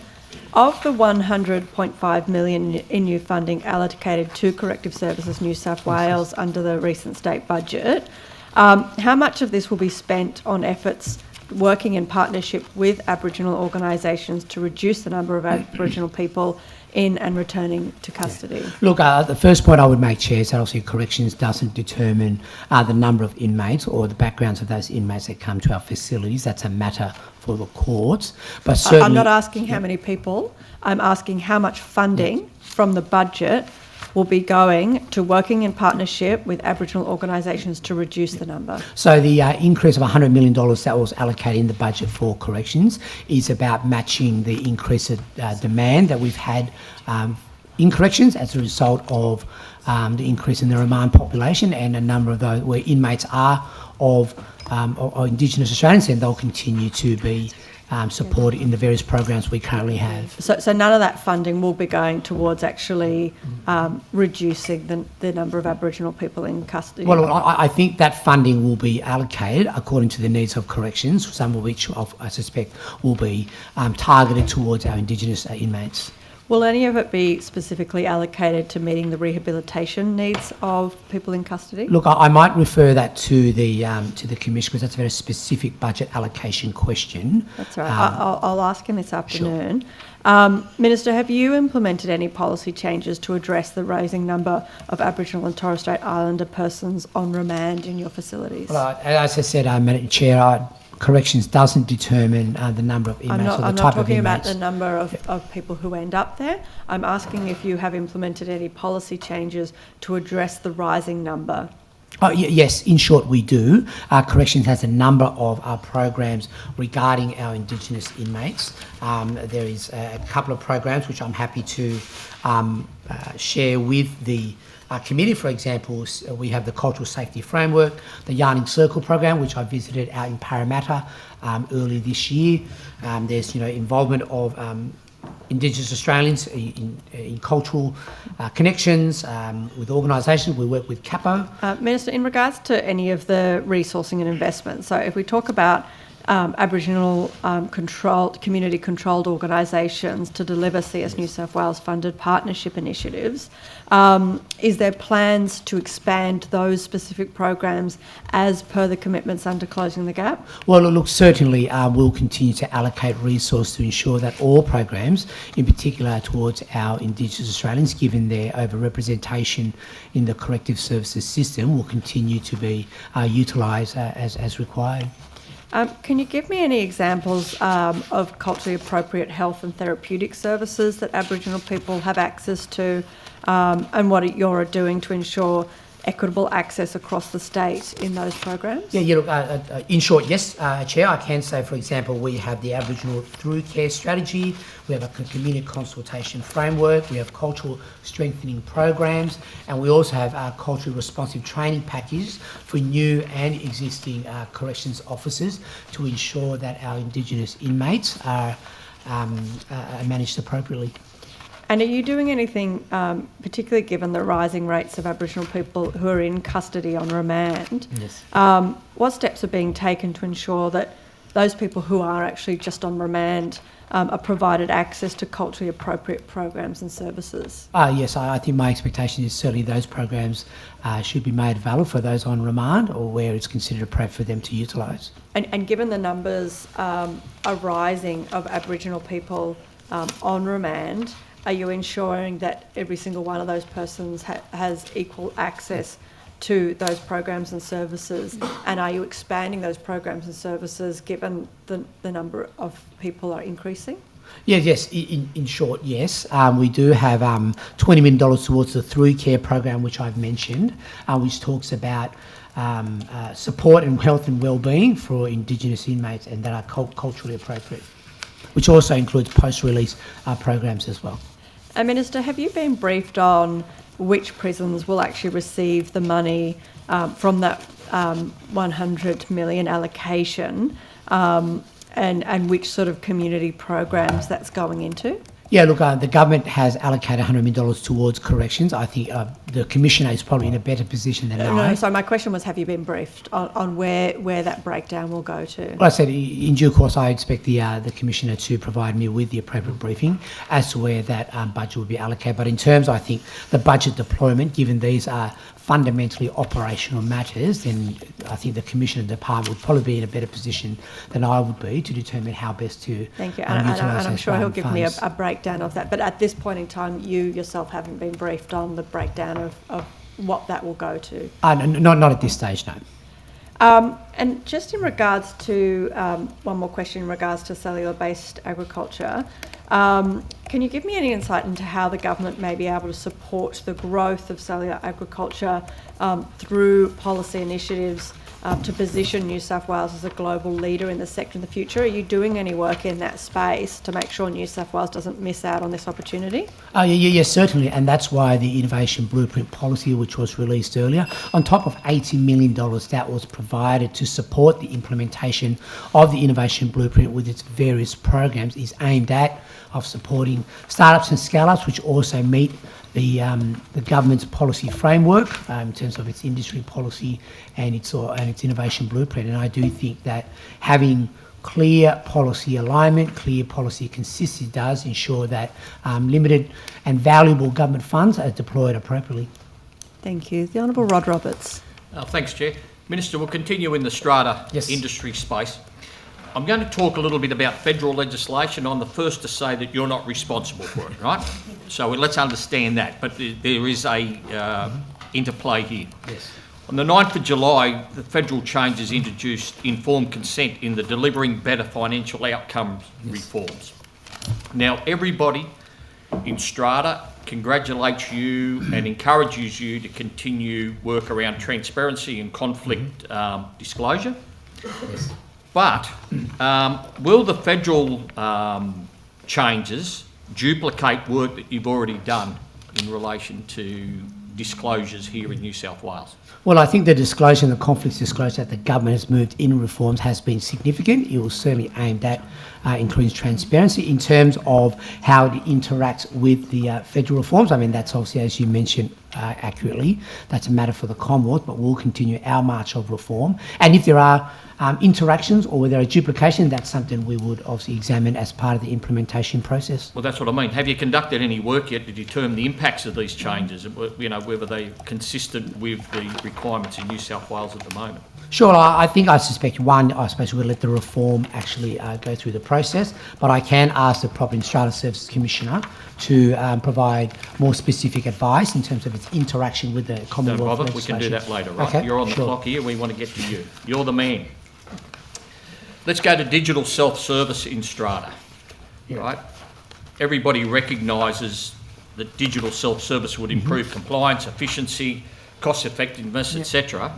Of the $100.5 million in new funding allocated to Corrective Services New South Wales under the recent state budget, how much of this will be spent on efforts working in partnership with Aboriginal organisations to reduce the number of Aboriginal people in and returning to custody? Yeah. Look, the first point I would make, Chair, is that obviously corrections doesn't determine the number of inmates or the backgrounds of those inmates that come to our facilities. That's a matter for the courts. But certainly, I'm not asking how many people. I'm asking how much funding from the budget will be going to working in partnership with Aboriginal organisations to reduce the number. So the increase of $100 million that was allocated in the budget for corrections is about matching the increase of demand that we've had in corrections as a result of the increase in the remand population and a number of those where inmates are of or Indigenous Australians, then they'll continue to be supported in the various programs we currently have. So none of that funding will be going towards actually reducing the number of Aboriginal people in custody? Well, I think that funding will be allocated according to the needs of corrections, some of which I suspect will be targeted towards our Indigenous inmates. Will any of it be specifically allocated to meeting the rehabilitation needs of people in custody? Look, I might refer that to the Commission, because that's a very specific budget allocation question. That's right. I'll ask him this afternoon. Sure. Minister, have you implemented any policy changes to address the rising number of Aboriginal and Torres Strait Islander persons on remand in your facilities? Well, as I said, Madam Chair, Corrections doesn't determine the number of inmates or the type of inmates. I'm not talking about the number of people who end up there. I'm asking if you have implemented any policy changes to address the rising number. Oh, yes, in short, we do. Corrections has a number of programs regarding our Indigenous inmates. There is a couple of programs which I'm happy to share with the committee. For example, we have the Cultural Safety Framework, the Yarning Circle program, which I visited out in Parramatta early this year. There's involvement of Indigenous Australians in cultural connections with organisations. We work with CAPO. Minister, in regards to any of the resourcing and investment, so if we talk about Aboriginal community-controlled organisations to deliver CS New South Wales funded partnership initiatives, is there plans to expand those specific programs as per the commitments under Closing the Gap? Well, look, certainly we'll continue to allocate resource to ensure that all programs, in particular towards our Indigenous Australians, given their overrepresentation in the corrective services system, will continue to be utilised as required. Can you give me any examples of culturally appropriate health and therapeutic services that Aboriginal people have access to, and what you're doing to ensure equitable access across the state in those programs? Yeah, look, in short, yes, Chair, I can say, for example, we have the Aboriginal Through Care strategy, we have a community consultation framework, we have cultural strengthening programs, and we also have our culturally responsive training packages for new and existing corrections officers to ensure that our Indigenous inmates are managed appropriately. And are you doing anything, particularly given the rising rates of Aboriginal people who are in custody on remand? Yes. What steps are being taken to ensure that those people who are actually just on remand are provided access to culturally appropriate programs and services? Yes, I think my expectation is certainly those programs should be made available for those on remand or where it's considered appropriate for them to utilise. And given the numbers are rising of Aboriginal people on remand, are you ensuring that every single one of those persons has equal access to those programs and services? And are you expanding those programs and services given the number of people are increasing? Yes, in short, yes. We do have $20 million towards the Through Care program, which I've mentioned, which talks about support and health and wellbeing for Indigenous inmates and that are culturally appropriate, which also includes post-release programs as well. Minister, have you been briefed on which prisons will actually receive the money from that 100 million allocation and which sort of community programs that's going into? Yeah, look, the government has allocated $100 million towards corrections. I think the Commissioner is probably in a better position than I. No, so my question was, have you been briefed on where that breakdown will go to? Well, I said in due course I expect the Commissioner to provide me with the appropriate briefing as to where that budget will be allocated. But in terms, I think, the budget deployment, given these are fundamentally operational matters, then I think the Commissioner and Department would probably be in a better position than I would be to determine how best to Thank you, and I'm sure he'll give me a breakdown of that. But at this point in time, you yourself haven't been briefed on the breakdown of what that will go to? Not at this stage, no. And just in regards to, one more question in regards to cellular-based agriculture, can you give me any insight into how the government may be able to support the growth of cellular agriculture through policy initiatives to position New South Wales as a global leader in the sector in the future. Are you doing any work in that space to make sure New South Wales doesn't miss out on this opportunity? Yes, certainly, and that's why the Innovation Blueprint policy, which was released earlier, on top of $80 million that was provided to support the implementation of the Innovation Blueprint with its various programs, is aimed at supporting startups and scale-ups, which also meet the government's policy framework in terms of its industry policy and its innovation blueprint. And I do think that having clear policy alignment, clear policy consistency does ensure that limited and valuable government funds are deployed appropriately. Thank you. The Honourable Rod Roberts. Thanks, Chair. Minister, we'll continue in the strata industry space. I'm going to talk a little bit about federal legislation. I'm the first to say that you're not responsible for it, right? So let's understand that. But there is a interplay here. Yes. On the 9th of July, the federal changes introduced informed consent in the delivering better financial outcomes reforms. Now, everybody in Strata congratulates you and encourages you to continue work around transparency and conflict disclosure. Yes. But will the federal changes duplicate work that you've already done in relation to disclosures here in New South Wales? Well, I think the disclosure and the conflicts disclosure that the government has moved in reforms has been significant. It was certainly aimed at increasing transparency in terms of how it interacts with the federal reforms. I mean, that's obviously, as you mentioned accurately, that's a matter for the Commonwealth, but we'll continue our march of reform. And if there are interactions or where there are duplications, that's something we would obviously examine as part of the implementation process. Well, that's what I mean. Have you conducted any work yet to determine the impacts of these changes, whether they're consistent with the requirements in New South Wales at the moment? Sure, I suspect one, I suppose we'll let the reform actually go through the process, but I can ask the Property and Strata Services Commissioner to provide more specific advice in terms of its interaction with the Commonwealth legislation. We can do that later, right? Okay, You're on the clock here, we want to get to you. You're the man. Let's go to digital self-service in Strata, right? Everybody recognises that digital self-service would improve compliance, efficiency, cost effectiveness, etc.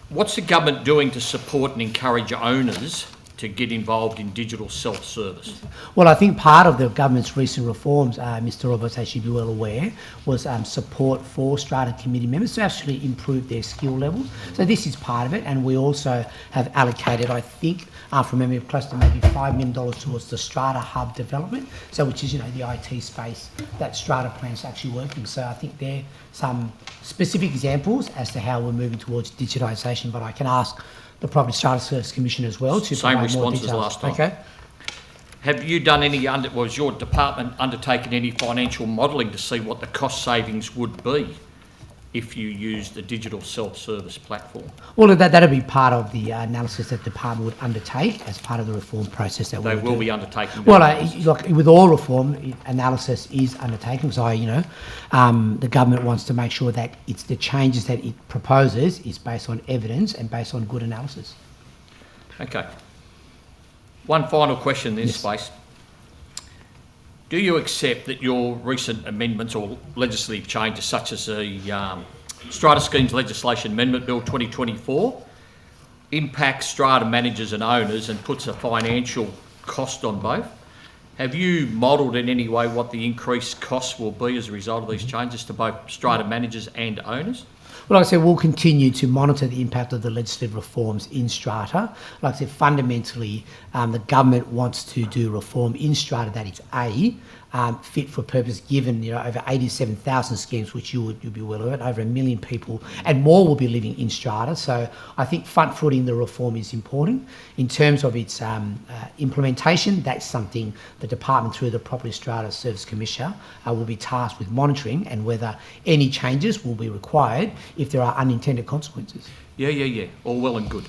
What's the government doing to support and encourage owners to get involved in digital self-service? Well, I think part of the government's recent reforms, Mr Roberts, as you'd be well aware, was support for Strata committee members to actually improve their skill levels. So this is part of it, and we also have allocated, I think, from memory, close to maybe $5 million towards the Strata Hub development, so which is, the IT space that Strata plans to actually work in. So I think there are some specific examples as to how we're moving towards digitisation, but I can ask the Property Strata Services Commission as well to Same provide more response details. as last time. Okay. Have you done any, was your department undertaken any financial modelling to see what the cost savings would be if you used a digital self-service platform? Well, that'll be part of the analysis that the department would undertake as part of the reform process that They will be undertaking. Well, look, with all reform, analysis is undertaken. So, the government wants to make sure that it's the changes that it proposes is based on evidence and based on good analysis. Okay. One final question in this space. Do you accept that your recent amendments or legislative changes, such as the Strata Schemes Legislation Amendment Bill 2024, impacts strata managers and owners and puts a financial cost on both? Have you modelled in any way what the increased costs will be as a result of these changes to both strata managers and owners? Well, like I said, we'll continue to monitor the impact of the legislative reforms in Strata. Like I said, fundamentally, the government wants to do reform in Strata that it's fit for purpose, given over 87,000 schemes, which you'd be well aware of, over 1 million people and more will be living in Strata. So I think front-footing the reform is important. In terms of its implementation, that's something the department, through the Property Strata Services Commissioner, will be tasked with monitoring, and whether any changes will be required if there are unintended consequences. Yeah. All well and good.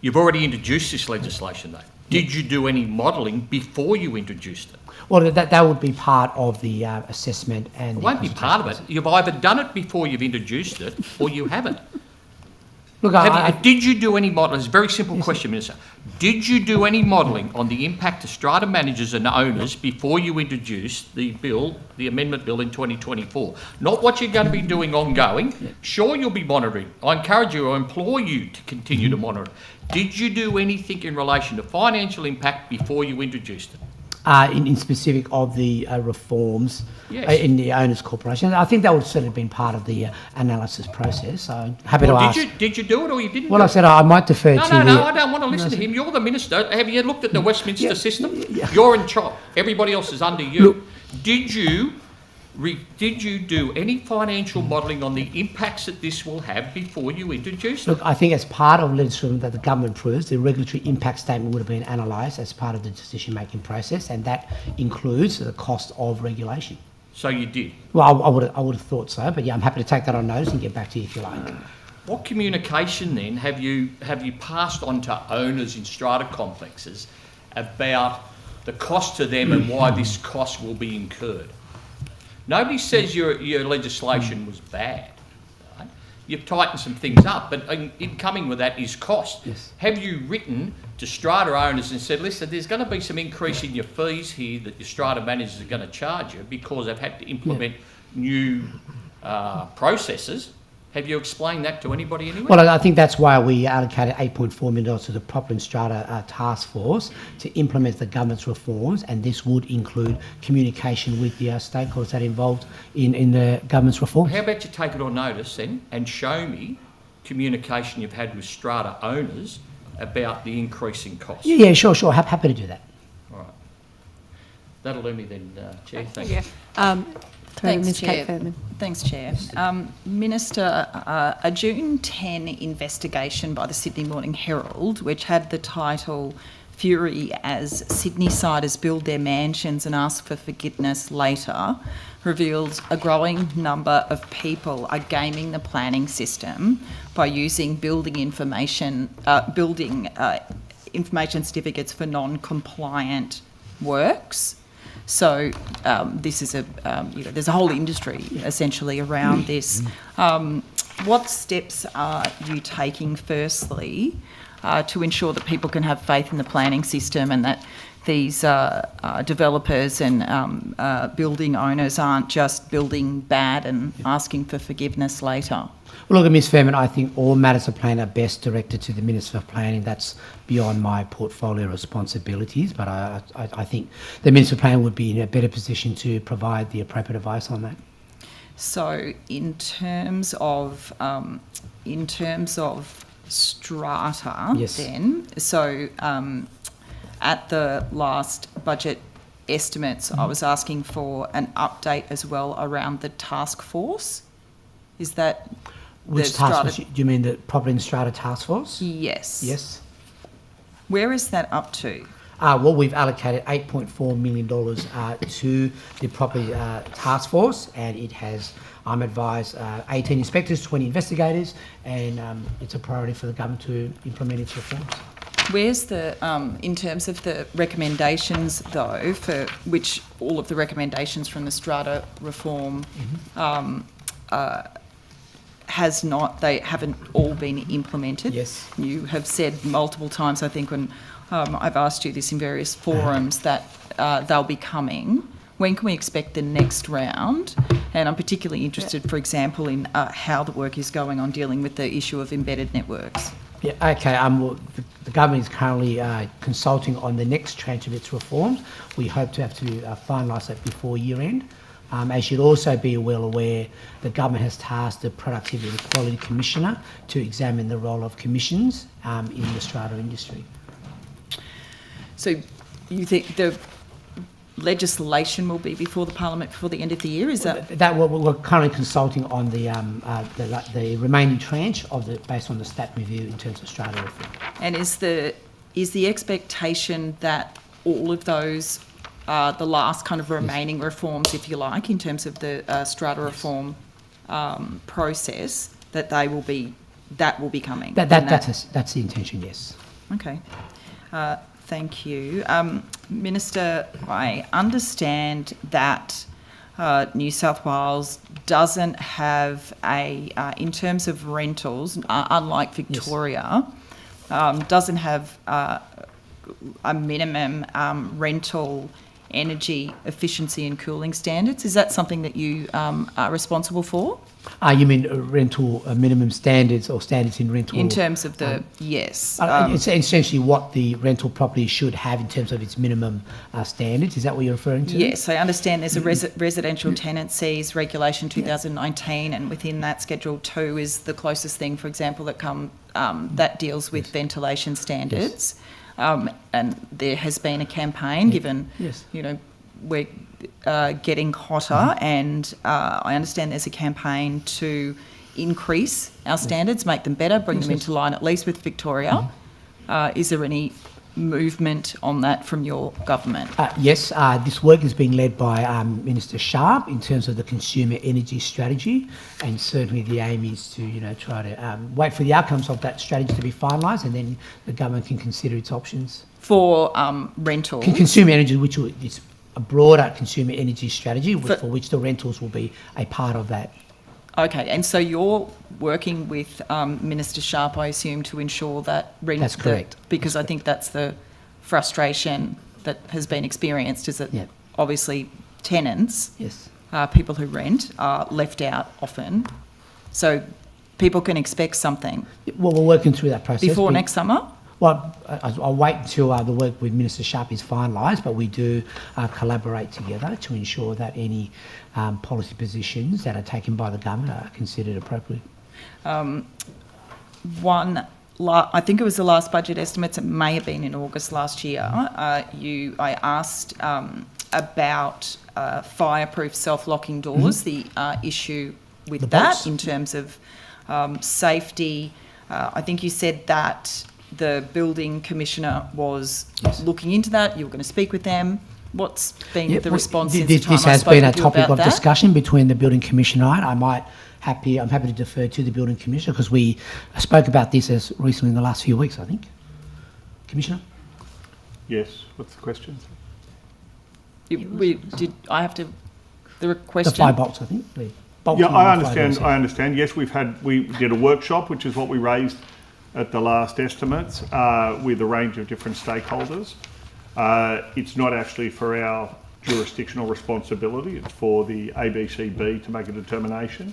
You've already introduced this legislation, though. Did you do any modelling before you introduced it? Well, that would be part of the assessment. And it won't be part of it. You've either done it before you've introduced it, or you haven't. Look, did you do any modelling? It's a very simple question, Minister. Did you do any modelling on the impact of strata managers and owners before you introduced the bill, the amendment bill in 2024? Not what you're going to be doing ongoing. Sure, you'll be monitoring. I encourage you, I implore you to continue to monitor. Did you do anything in relation to financial impact before you introduced it? In specific of the reforms Yes. in the owners' corporation. I think that would certainly have been part of the analysis process. So happy to ask. Did you do it or you didn't? Well, do I said I might defer No, to no, the... no, I don't want to listen to him. You're the minister. Have you looked at the Westminster system? You're in charge. Everybody else is under you. Look, Did you do any financial modelling on the impacts that this will have before you introduced it? Look, I think as part of legislation that the government approves, the regulatory impact statement would have been analysed as part of the decision-making process, and that includes the cost of regulation. So you did? Well, I would have thought so, but yeah, I'm happy to take that on notice and get back to you if you like. What communication then have you passed on to owners in strata complexes about the cost to them and why this cost will be incurred? Nobody says your legislation was bad. Right? You've tightened some things up, but in coming with that is cost. Yes. Have you written to strata owners and said, listen, there's going to be some increase in your fees here that your strata managers are going to charge you because they've had to implement new processes? Have you explained that to anybody anywhere? Well, I think that's why we allocated $8.4 million to the Property and Strata Task Force to implement the government's reforms, and this would include communication with the stakeholders that are involved in the government's reforms. How about you take it on notice then and show me communication you've had with strata owners about the increasing costs? Yeah, sure. Happy to do that. All right. That'll do me then, Chair. Thank you. Thanks, Chair. Thanks, Chair. Minister, a June 10 investigation by the Sydney Morning Herald, which had the title "Fury as Sydney-siders Build Their Mansions and Ask for Forgiveness Later," reveals a growing number of people are gaming the planning system by using building information certificates for non-compliant works. So this is there's a whole industry essentially around this. What steps are you taking firstly to ensure that people can have faith in the planning system and that these developers and building owners aren't just building bad and asking for forgiveness later? Well, look, Ms Fairman, I think all matters of planning are best directed to the Minister for Planning. That's beyond my portfolio responsibilities, but I think the Minister for Planning would be in a better position to provide the appropriate advice on that. So, in terms of strata, yes. Then, so at the last budget estimates, I was asking for an update as well around the task force. Is that which task force? Do you mean the Property and Strata Task Force? Yes. Yes. Where is that up to? Well, we've allocated $8.4 million to the Property Task Force, and it has, I'm advised, 18 inspectors, 20 investigators, and it's a priority for the government to implement its reforms. Where's the, in terms of the recommendations though, for which all of the recommendations from the Strata reform they haven't all been implemented. Yes. You have said multiple times, I think, when I've asked you this in various forums, that they'll be coming. When can we expect the next round? And I'm particularly interested, for example, in how the work is going on dealing with the issue of embedded networks. Yeah, okay. Well, the government is currently consulting on the next tranche of its reforms. We hope to have to finalise that before year end. As you'd also be well aware, the government has tasked the Productivity and Quality Commissioner to examine the role of commissions in the strata industry. So you think the legislation will be before the Parliament before the end of the year? Is that we're currently consulting on the remaining tranche of based on the stat review in terms of strata reform. And is the expectation that all of those the last kind of remaining reforms, if you like, in terms of the strata reform process, that will be coming? That's the intention, yes. Okay. Thank you. Minister, I understand that New South Wales doesn't have in terms of rentals, unlike Victoria, doesn't have a minimum rental energy efficiency and cooling standards. Is that something that you are responsible for? You mean rental minimum standards or standards in rental? In terms of the, yes. It's essentially what the rental property should have in terms of its minimum standards. Is that what you're referring to? Yes, I understand there's a residential tenancies regulation 2019, and within that Schedule 2 is the closest thing, for example, that deals with ventilation standards. And there has been a campaign, given, we're getting hotter, and I understand there's a campaign to increase our standards, make them better, bring them into line at least with Victoria. Is there any movement on that from your government? Yes, this work is being led by Minister Sharp in terms of the consumer energy strategy, and certainly the aim is to try to wait for the outcomes of that strategy to be finalised, and then the government can consider its options. For rentals? Consumer energy, which is a broader consumer energy strategy for which the rentals will be a part of that. Okay, and so you're working with Minister Sharp, I assume, to ensure that... That's correct. Because I think that's the frustration that has been experienced, is that obviously tenants, people who rent, are left out often. So people can expect something. Well, we're working through that process. Before next summer? Well, I'll wait until the work with Minister Sharp is finalised, but we do collaborate together to ensure that any policy positions that are taken by the government are considered appropriately. I think it was the last budget estimates, it may have been in August last year, I asked about fireproof self-locking doors, the issue with that in terms of safety. I think you said that the building commissioner was looking into that. You were going to speak with them. What's been the response since the time this I has spoke been a with you topic about of that? discussion between the building commissioner and I'm happy to defer to the building commissioner, because we spoke about this as recently in the last few weeks, I think. Commissioner? Yes. What's the question? The question? The firebox, I think. I understand. Yes, we did a workshop, which is what we raised at the last estimates, with a range of different stakeholders. It's not actually for our jurisdictional responsibility, it's for the ABCB to make a determination.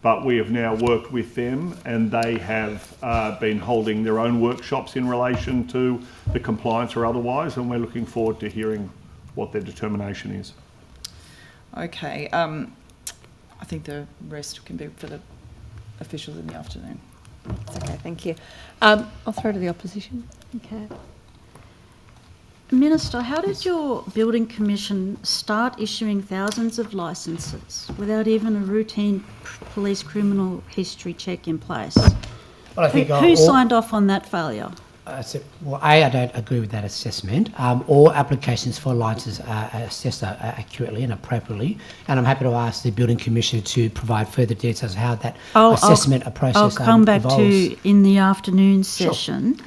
But we have now worked with them, and they have been holding their own workshops in relation to the compliance or otherwise, and we're looking forward to hearing what their determination is. Okay. I think the rest can be for the officials in the afternoon. Okay, thank you. I'll throw to the opposition. Okay. Minister, how did your building commission start issuing thousands of licences without even a routine police criminal history check in place? Well, I think who signed off on that failure? I don't agree with that assessment. All applications for licences are assessed accurately and appropriately, and I'm happy to ask the building commissioner to provide further details of how that assessment process I'll come back evolves. to in the afternoon session. Sure.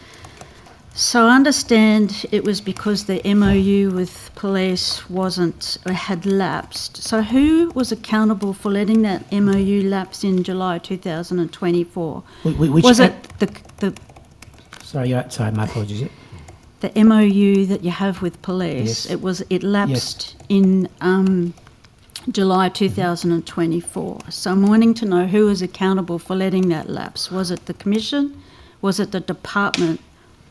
So I understand it was because the MOU with police had lapsed. So who was accountable for letting that MOU lapse in July 2024? Was it the Sorry, my apologies. The MOU that you have with police, yes. It lapsed in July 2024. So I'm wanting to know who is accountable for letting that lapse. Was it the Commission? Was it the department?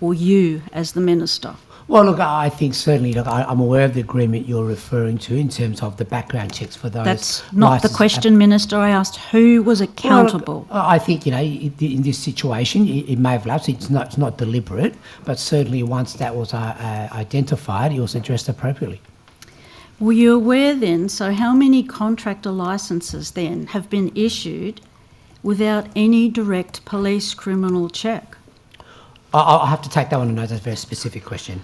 Or you as the minister? Well, look, I think certainly, I'm aware of the agreement you're referring to in terms of the background checks for those. That's not the question, Minister. I asked who was accountable. Well, I think, in this situation, it may have lapsed. It's not deliberate, but certainly once that was identified, it was addressed appropriately. Were you aware then, so how many contractor licences then have been issued without any direct police criminal check? I'll have to take that one on note. That's a very specific question.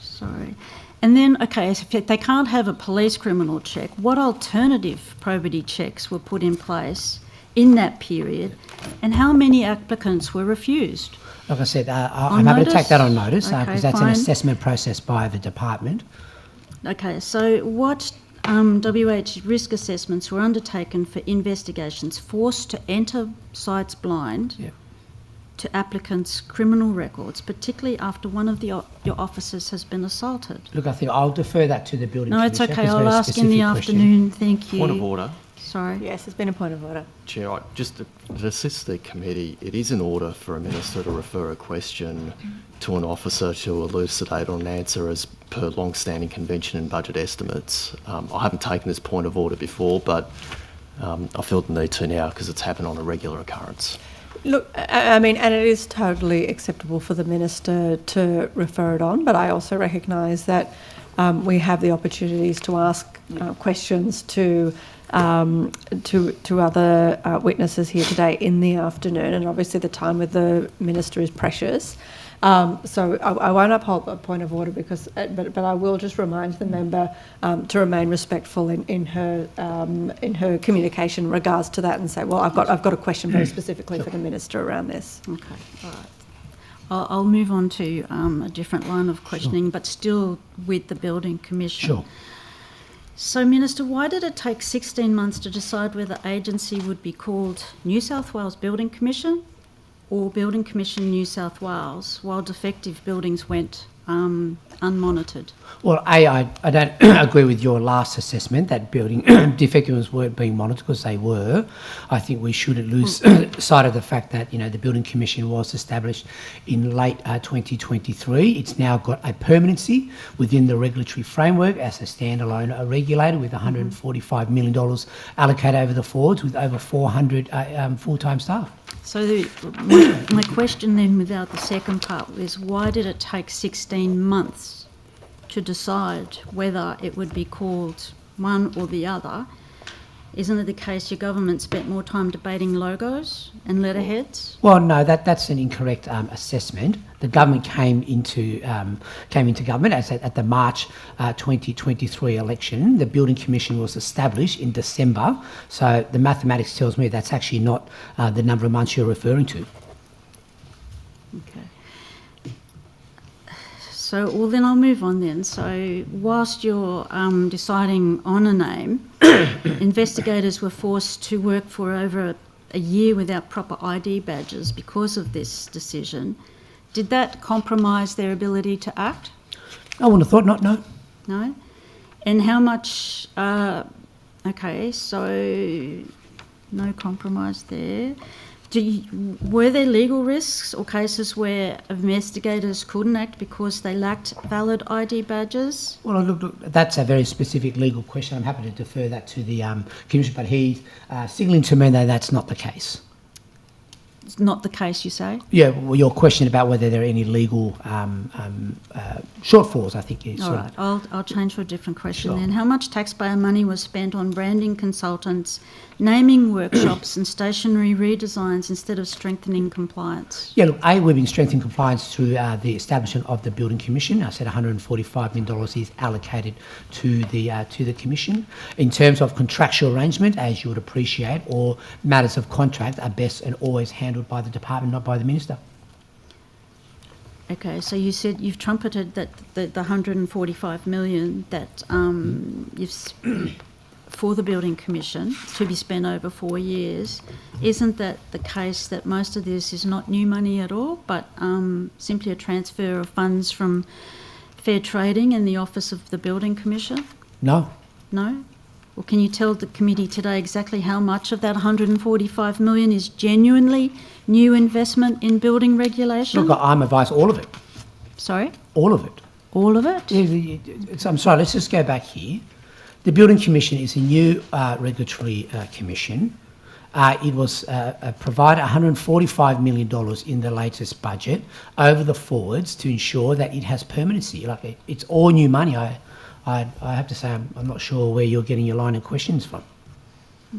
Sorry. And then, okay, so if they can't have a police criminal check, what alternative probity checks were put in place in that period, and how many applicants were refused? Like I said, I'm happy to take that on notice, because that's fine. an assessment process by the department. Okay, so what WH risk assessments were undertaken for investigations forced to enter sites blind to applicants' criminal records, particularly after one of your officers has been assaulted? Look, I think I'll defer that to the building No, it's commissioner, okay. 'cause I'll very ask in specific the question. afternoon. Thank you. Point of order. Sorry. Yes, it's been a point of order. Chair, just to assist the committee, it is in order for a minister to refer a question to an officer to elucidate on an answer as per long-standing convention and budget estimates. I haven't taken this point of order before, but I feel the need to now because it's happened on a regular occurrence. Look, I mean, and it is totally acceptable for the minister to refer it on, but I also recognise that we have the opportunities to ask questions to other witnesses here today in the afternoon, and obviously the time with the minister is precious. So I won't uphold a point of order because, but I will just remind the member to remain respectful in her communication in regards to that, and say, well, I've got a question very specifically for the minister around this. Okay, all right. I'll move on to a different line of questioning, but still with the Building Commission. Sure. So, Minister, why did it take 16 months to decide whether agency would be called New South Wales Building Commission or Building Commission New South Wales, while defective buildings went unmonitored? Well, I don't agree with your last assessment that building defectives weren't being monitored, because they were. I think we shouldn't lose sight of the fact that, you know, the Building Commission was established in late 2023. It's now got a permanency within the regulatory framework as a standalone regulator with $145 million allocated over the forwards with over 400 full-time staff. So my question then, without the second part, is why did it take 16 months to decide whether it would be called one or the other? Isn't it the case your government spent more time debating logos and letterheads? Well, no, that's an incorrect assessment. The government came into government at the March 2023 election. The Building Commission was established in December, so the mathematics tells me that's actually not the number of months you're referring to. Okay. So, well, then I'll move on then. So, whilst you're deciding on a name, investigators were forced to work for over a year without proper ID badges because of this decision. Did that compromise their ability to act? I wouldn't have thought not, no. No? And how much... okay, so no compromise there. Were there legal risks or cases where investigators couldn't act because they lacked valid ID badges? Well, look, that's a very specific legal question. I'm happy to defer that to the Commission, but he's signalling to me that that's not the case. It's not the case, you say? Yeah, well, your question about whether there are any legal shortfalls, I think is... All right, I'll change to a different question Sure. then. How much taxpayer money was spent on branding consultants, naming workshops and stationery redesigns instead of strengthening compliance? Yeah, look, we've been strengthening compliance through the establishment of the Building Commission. I said $145 million is allocated to the Commission. In terms of contractual arrangement, as you would appreciate, or matters of contract are best and always handled by the department, not by the minister. Okay, so you said you've trumpeted that the $145 million that for the Building Commission to be spent over 4 years. Isn't that the case that most of this is not new money at all, but simply a transfer of funds from fair trading and the Office of the Building Commission? No. No? Well, can you tell the committee today exactly how much of that $145 million is genuinely new investment in building regulation? Look, I'm advised all of it. Sorry? All of it. All of it? Yeah, I'm sorry, let's just go back here. The Building Commission is a new regulatory commission. It was provided $145 million in the latest budget over the forwards to ensure that it has permanency. Like it's all new money. I have to say I'm not sure where you're getting your line of questions from.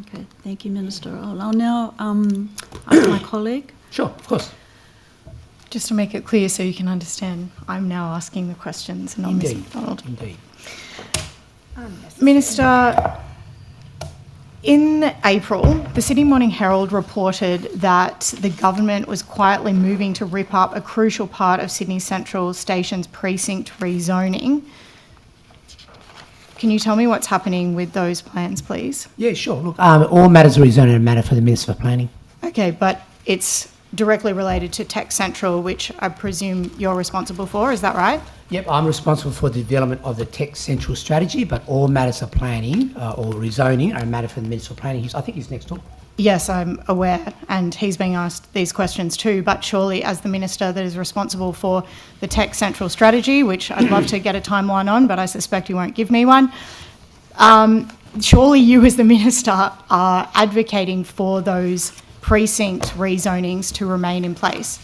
Okay, thank you, Minister. I'll now ask my colleague. Sure, of course. Just to make it clear so you can understand, I'm now asking the questions and not Ms. McDonald. Indeed. Minister, in April, the Sydney Morning Herald reported that the government was quietly moving to rip up a crucial part of Sydney Central Station's precinct rezoning. Can you tell me what's happening with those plans, please? Yeah, sure. Look, all matters of rezoning are a matter for the Minister for Planning. Okay, but it's directly related to Tech Central, which I presume you're responsible for, is that right? Yep, I'm responsible for the development of the Tech Central strategy, but all matters of planning or rezoning are a matter for the Minister for Planning. I think he's next door. Yes, I'm aware, and he's being asked these questions too, but surely as the Minister that is responsible for the Tech Central strategy, which I'd love to get a timeline on, but I suspect you won't give me one, surely you as the Minister are advocating for those precinct rezonings to remain in place.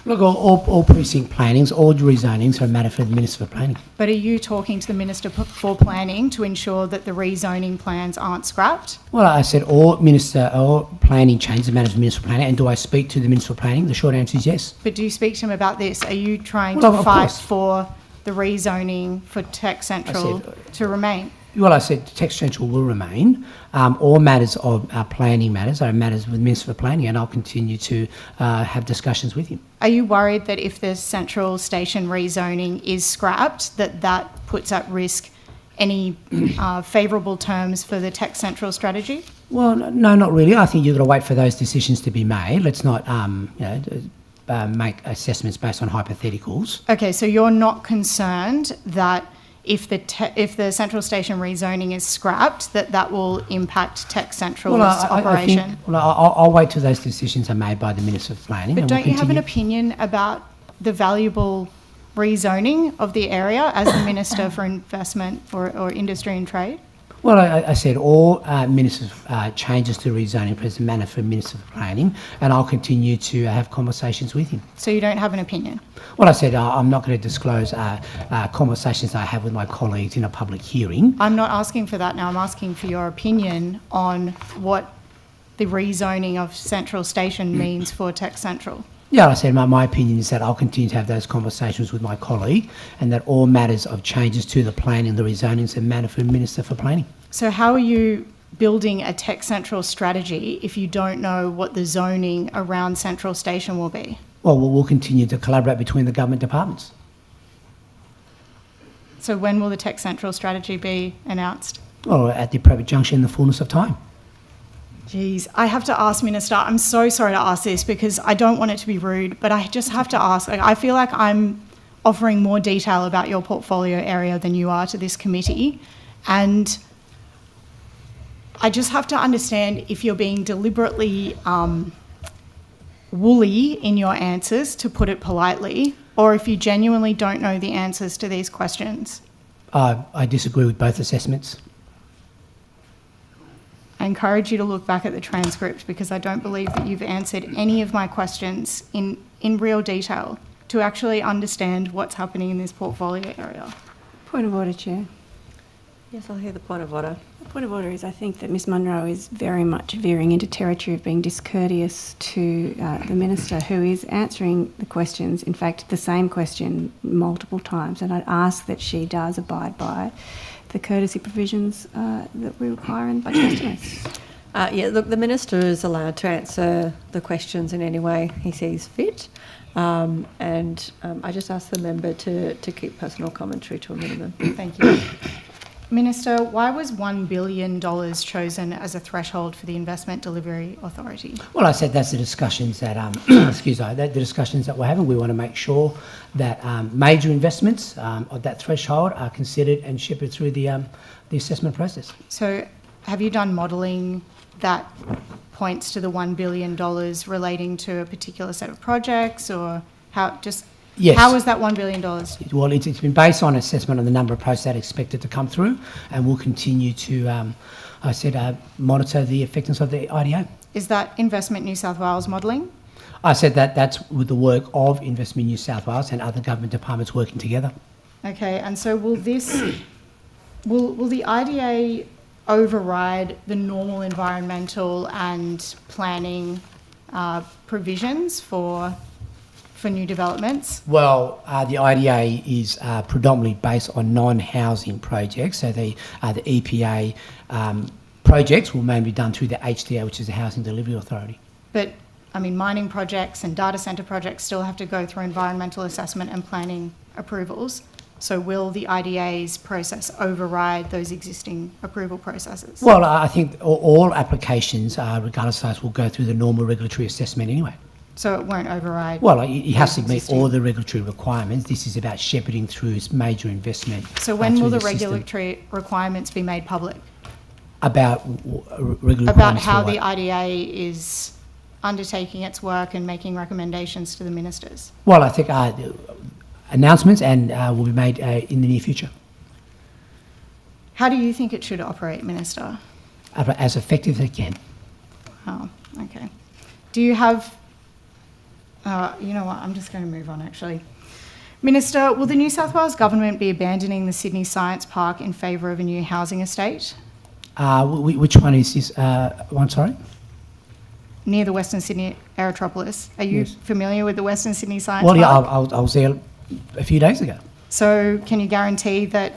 Look, all precinct plannings, all rezonings are a matter for the Minister for Planning. But are you talking to the Minister for Planning to ensure that the rezoning plans aren't scrapped? Well, I said all planning changes are matters for the Minister for Planning, and do I speak to the Minister for Planning? The short answer is yes. But do you speak to him about this? Are you trying Well, to of fight course. for the rezoning for Tech Central to remain? Well, I said Tech Central will remain. All matters of planning matters are matters with the Minister for Planning, and I'll continue to have discussions with him. Are you worried that if the Central Station rezoning is scrapped, that puts at risk any favourable terms for the Tech Central strategy? Well, no, not really. I think you've got to wait for those decisions to be made. Let's not, make assessments based on hypotheticals. Okay, so you're not concerned that if the Central Station rezoning is scrapped, that will impact Tech Central's operation? I'll wait till those decisions are made by the Minister for Planning. But and don't we'll you have an continue. opinion about the valuable rezoning of the area as the Minister for Investment or Industry and Trade? Well, I said all ministers' changes to rezoning present matter for Minister for Planning, and I'll continue to have conversations with him. So you don't have an opinion? Well, I said I'm not going to disclose conversations I have with my colleagues in a public hearing. I'm not asking for that now. I'm asking for your opinion on what the rezoning of Central Station means for Tech Central. Yeah, I said my opinion is that I'll continue to have those conversations with my colleague, and that all matters of changes to the planning, the rezoning, is a matter for the Minister for Planning. So how are you building a Tech Central strategy if you don't know what the zoning around Central Station will be? Well, we'll continue to collaborate between the government departments. So when will the Tech Central strategy be announced? Well, at the appropriate juncture in the fullness of time. Geez, I have to ask, Minister, I'm so sorry to ask this because I don't want it to be rude, but I just have to ask. I feel like I'm offering more detail about your portfolio area than you are to this committee, and I just have to understand if you're being deliberately woolly in your answers, to put it politely, or if you genuinely don't know the answers to these questions. I disagree with both assessments. I encourage you to look back at the transcript because I don't believe that you've answered any of my questions in real detail to actually understand what's happening in this portfolio area. Point of order, Chair. Yes, I'll hear the point of order. The point of order is I think that Ms Munro is very much veering into territory of being discourteous to the Minister, who is answering the questions, in fact the same question multiple times, and I'd ask that she does abide by the courtesy provisions that we require in budget estimates. Yeah, look, the Minister is allowed to answer the questions in any way he sees fit, and I just ask the member to keep personal commentary to a minimum. Thank you. Minister, why was $1 billion chosen as a threshold for the Investment Delivery Authority? Well, I said that's the discussions that, the discussions that we're having. We want to make sure that major investments of that threshold are considered and shepherded through the assessment process. So have you done modelling that points to the $1 billion relating to a particular set of projects, or how just... Yes. How is that $1 billion? Well, it's been based on assessment of the number of projects that are expected to come through, and we'll continue to, monitor the effectiveness of the IDA. Is that Investment New South Wales modelling? I said that's with the work of Investment New South Wales and other government departments working together. Okay, and so will the IDA override the normal environmental and planning provisions for new developments? Well, the IDA is predominantly based on non-housing projects, so the EPA projects will mainly be done through the HDA, which is the Housing Delivery Authority. But, I mean, mining projects and data centre projects still have to go through environmental assessment and planning approvals. So will the IDA's process override those existing approval processes? Well, I think all applications, regardless of size, will go through the normal regulatory assessment anyway. So it won't override? Well, it has to meet all the regulatory requirements. This is about shepherding through its major investment. So when will the system. regulatory requirements be made public? About regulatory About requirements how for the what? IDA is undertaking its work and making recommendations to the ministers? Well, I think announcements and will be made in the near future. How do you think it should operate, Minister? As effective as it can. Oh, okay. Do you have... you know what, I'm just going to move on actually. Minister, will the New South Wales Government be abandoning the Sydney Science Park in favour of a new housing estate? Which one is this one, sorry? Near the Western Sydney Aerotropolis. Are you Yes. familiar with the Western Sydney Science Well, Park? yeah, I was there a few days ago. So can you guarantee that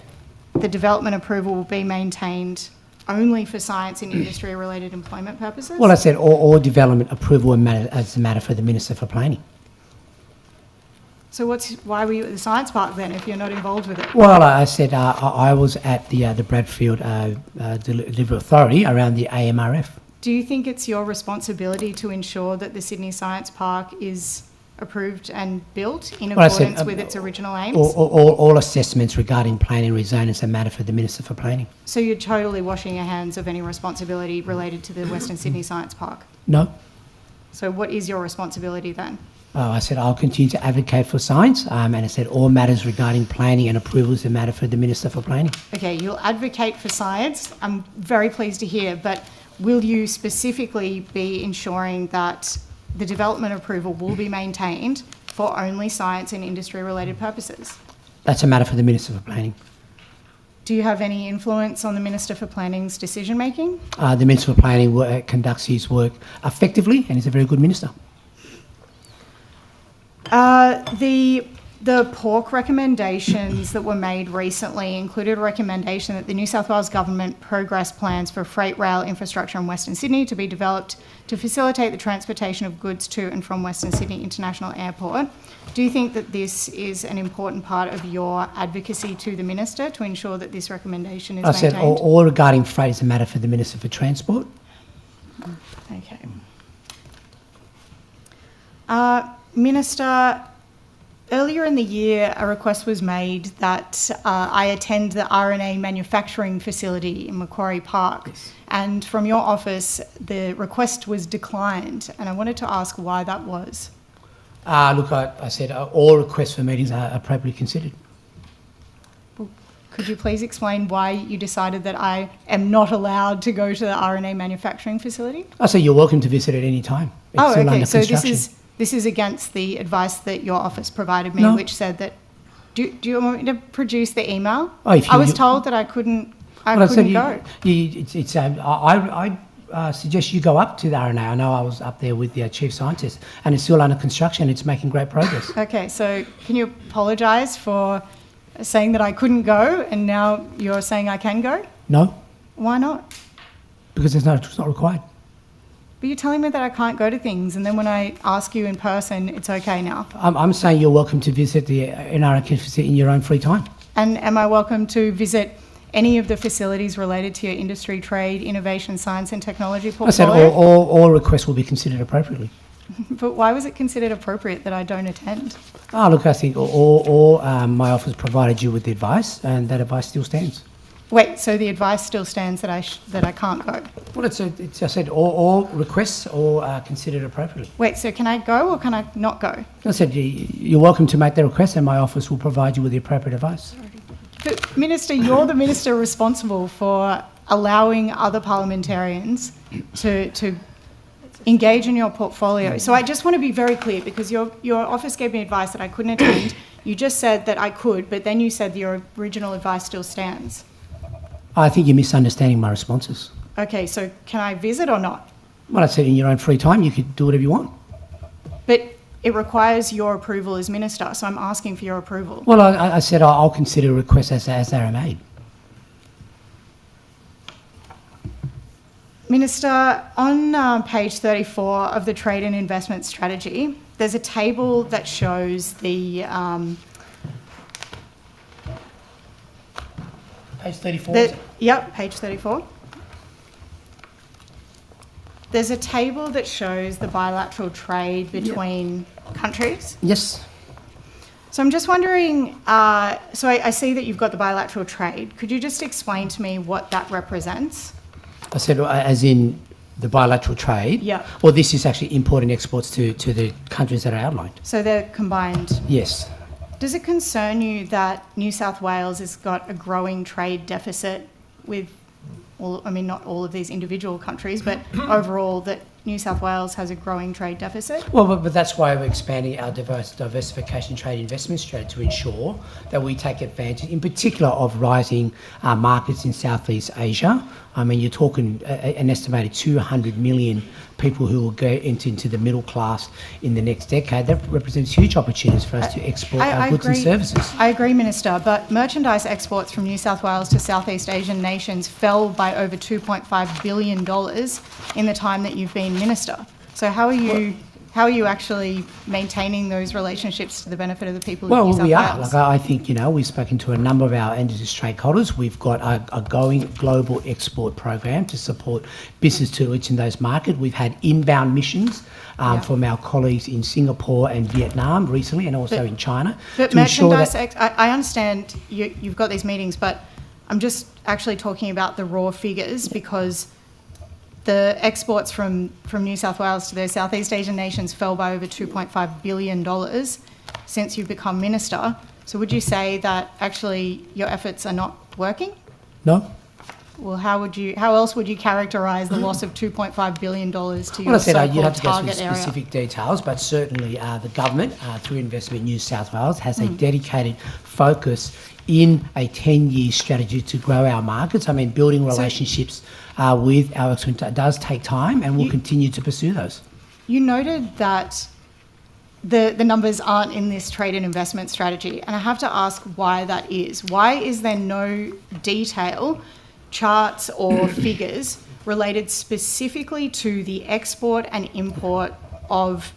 the development approval will be maintained only for science and industry-related employment purposes? Well, I said all development approval as a matter for the Minister for Planning. So why were you at the science park then if you're not involved with it? Well, I said I was at the Bradfield Delivery Authority around the AMRF. Do you think it's your responsibility to ensure that the Sydney Science Park is approved and built in accordance with its original aims? All assessments regarding planning and rezoning is a matter for the Minister for Planning. So you're totally washing your hands of any responsibility related to the Western Sydney Science Park? No. So what is your responsibility then? I said I'll continue to advocate for science, and I said all matters regarding planning and approval is a matter for the Minister for Planning. Okay, you'll advocate for science. I'm very pleased to hear, but will you specifically be ensuring that the development approval will be maintained for only science and industry-related purposes? That's a matter for the Minister for Planning. Do you have any influence on the Minister for Planning's decision-making? The Minister for Planning conducts his work effectively, and he's a very good minister. The pork recommendations that were made recently included a recommendation that the New South Wales Government progress plans for freight rail infrastructure in Western Sydney to be developed to facilitate the transportation of goods to and from Western Sydney International Airport. Do you think that this is an important part of your advocacy to the Minister to ensure that this recommendation is maintained? I said all regarding freight is a matter for the Minister for Transport. Okay. Minister, earlier in the year, a request was made that I attend the RNA manufacturing facility in Macquarie Park. Yes. And from your office, the request was declined. And I wanted to ask why that was. Look, I said all requests for meetings are appropriately considered. Well, could you please explain why you decided that I am not allowed to go to the RNA manufacturing facility? I said you're welcome to visit at any time. It's still under construction. This is against the advice that your office provided me, which said that. Do you want me to produce the email? I was told that I couldn't. Couldn't go. I suggest you go up to the RNA. I know I was up there with the chief scientist, and it's still under construction. It's making great progress. Okay, so can you apologise for saying that I couldn't go, and now you're saying I can go? No. Why not? Because it's not required. But you're telling me that I can't go to things, and then when I ask you in person, it's okay now. I'm saying you're welcome to visit the NRA facility in your own free time. And am I welcome to visit any of the facilities related to your industry, trade, innovation, science and technology portfolio? I said all requests will be considered appropriately. But why was it considered appropriate that I don't attend? Look, I think my office provided you with the advice, and that advice still stands. Wait, so the advice still stands that I can't go? Well, I said all requests are considered appropriately. Wait, so can I go or can I not go? I said you're welcome to make the request, and my office will provide you with the appropriate advice. But Minister, you're the Minister responsible for allowing other parliamentarians to engage in your portfolio. So I just want to be very clear, because your office gave me advice that I couldn't attend. You just said that I could, but then you said your original advice still stands. I think you're misunderstanding my responses. Okay, so can I visit or not? Well, I said in your own free time, you could do whatever you want. But it requires your approval as Minister, so I'm asking for your approval. Well, I said I'll consider requests as they are made. Minister, on page 34 of the Trade and Investment Strategy, there's a table that shows the Page 34. Yep, page 34. There's a table that shows the bilateral trade between countries. Yes. So I'm just wondering, so I see that you've got the bilateral trade. Could you just explain to me what that represents? I said, as in the bilateral trade? Yeah. Well, this is actually import and exports to the countries that are outlined. So they're combined. Yes. Does it concern you that New South Wales has got a growing trade deficit with, not all of these individual countries, but overall that New South Wales has a growing trade deficit? Well, but that's why we're expanding our diversification trade investment strategy to ensure that we take advantage, in particular, of rising markets in Southeast Asia. I mean, you're talking an estimated 200 million people who will go into the middle class in the next decade. That represents huge opportunities for us to export our goods and services. I agree, Minister, but merchandise exports from New South Wales to Southeast Asian nations fell by over $2.5 billion in the time that you've been Minister. So how are you actually maintaining those relationships to the benefit of the people of New South Wales? Like I think, we've spoken to a number of our industry stakeholders. We've got a going global export program to support business to reach in those markets. We've had inbound missions from our colleagues in Singapore and Vietnam recently, and also in China. But merchandise, I understand you've got these meetings, but I'm just actually talking about the raw figures, because the exports from New South Wales to those Southeast Asian nations fell by over $2.5 billion since you've become Minister. So would you say that actually your efforts are not working? No. Well, how else would you characterise the loss of $2.5 billion to your so-called you have to go target through area? specific details, but certainly the government, through Investment New South Wales, has a dedicated focus in a 10-year strategy to grow our markets. I mean, building relationships with our exporters does take time, and we'll continue to pursue those. You noted that the numbers aren't in this trade and investment strategy, and I have to ask why that is. Why is there no detail, charts or figures related specifically to the export and import of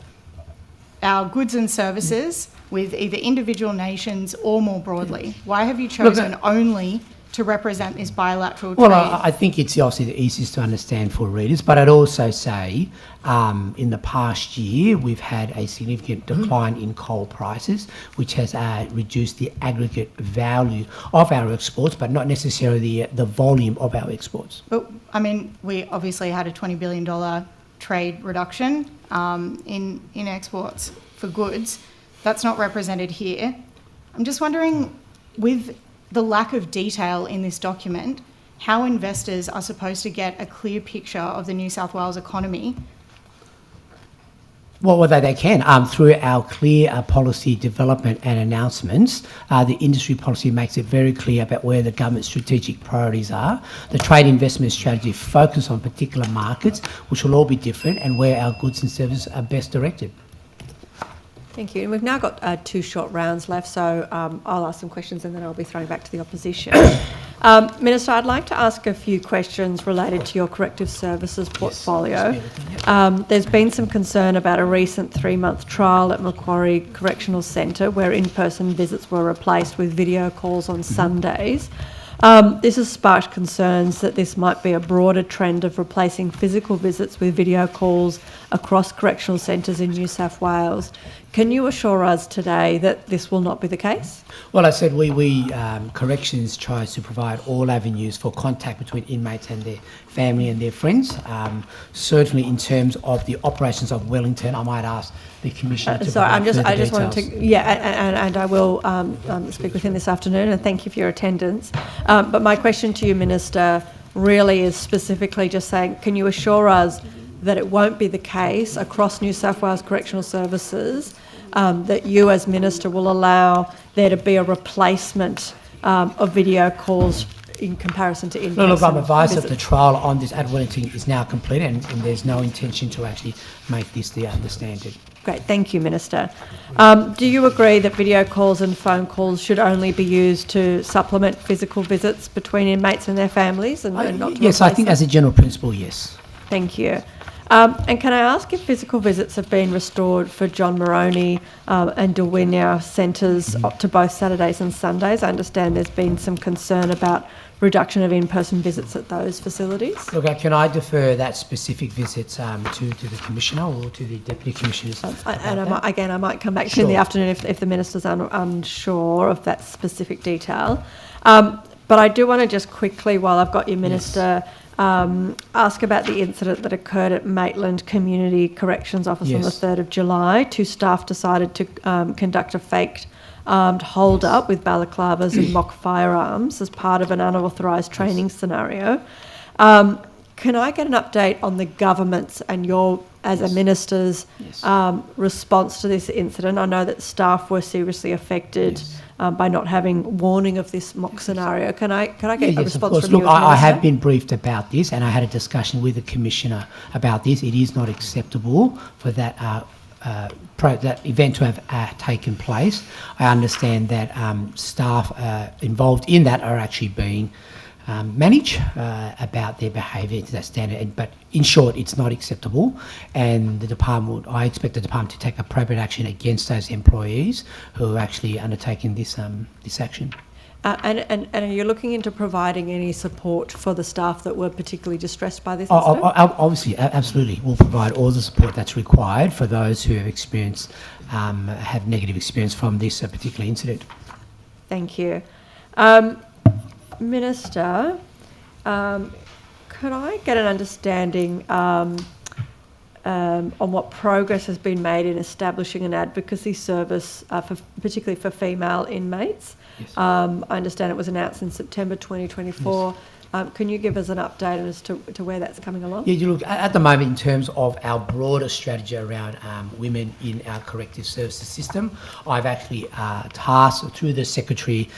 our goods and services with either individual nations or more broadly? Why have you chosen only to represent this bilateral trade? Well, I think it's obviously the easiest to understand for readers, but I'd also say in the past year we've had a significant decline in coal prices, which has reduced the aggregate value of our exports, but not necessarily the volume of our exports. But, I mean, we obviously had a $20 billion trade reduction in exports for goods. That's not represented here. I'm just wondering, with the lack of detail in this document, how investors are supposed to get a clear picture of the New South Wales economy. Well, they can. Through our clear policy development and announcements, the industry policy makes it very clear about where the government's strategic priorities are. The trade investment strategy focuses on particular markets, which will all be different, and where our goods and services are best directed. Thank you. And we've now got 2 short rounds left, so I'll ask some questions and then I'll be throwing back to the opposition. Minister, I'd like to ask a few questions related to your corrective services portfolio. There's been some concern about a recent 3-month trial at Macquarie Correctional Centre where in-person visits were replaced with video calls on Sundays. This has sparked concerns that this might be a broader trend of replacing physical visits with video calls across correctional centres in New South Wales. Can you assure us today that this will not be the case? Well, I said we Corrections tries to provide all avenues for contact between inmates and their family and their friends. Certainly in terms of the operations of Wellington, I might ask the Commissioner to provide further I just details. wanted to, and I will speak with him this afternoon, and thank you for your attendance. But my question to you, Minister, really is specifically just saying, can you assure us that it won't be the case across New South Wales Correctional Services that you as Minister will allow there to be a replacement of video calls in comparison to in-person Look, I'm advised visits? that the trial on this at Wellington is now complete, and there's no intention to actually make this the standard. Great, thank you, Minister. Do you agree that video calls and phone calls should only be used to supplement physical visits between inmates and their families and not to Yes, I think replace as a general principle, yes. them? Thank you. And can I ask if physical visits have been restored for John Moroney and Derwynia centres to both Saturdays and Sundays? I understand there's been some concern about reduction of in-person visits at those facilities. Look, can I defer that specific visit to the Commissioner or to the Deputy Commissioners? I might come back to you in the afternoon if the Minister's unsure of that specific detail. But I do want to just quickly, while I've got you, Minister, ask about the incident that occurred at Maitland Community Corrections Office on the 3rd of July. 2 staff decided to conduct a faked armed hold-up with balaclavas and mock firearms as part of an unauthorised training scenario. Can I get an update on the government's and your, as a minister's, response to this incident? I know that staff were seriously affected by not having warning of this mock scenario. Can I get a response from you? Look, I have been briefed about this, and I had a discussion with the Commissioner about this. It is not acceptable for that that event to have taken place. I understand that staff involved in that are actually being managed about their behaviour to that standard. But in short, it's not acceptable, and the department. I expect the department to take appropriate action against those employees who are actually undertaking this this action. And are you looking into providing any support for the staff that were particularly distressed by this incident? Obviously, absolutely. We'll provide all the support that's required for those who have experienced, have negative experience from this particular incident. Thank you. Minister, could I get an understanding on what progress has been made in establishing an advocacy service, particularly for female inmates? Yes. I understand it was announced in September 2024. Yes. Can you give us an update as to where that's coming along? Yeah, you look, at the moment, in terms of our broader strategy around women in our corrective services system, I've actually tasked through the Secretary,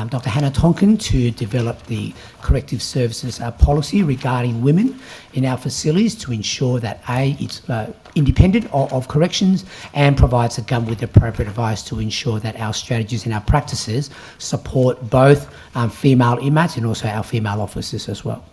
Dr. Hannah Tonkin, to develop the corrective services policy regarding women in our facilities to ensure that it's independent of corrections and provides the government with appropriate advice to ensure that our strategies and our practices support both female inmates and also our female officers as well.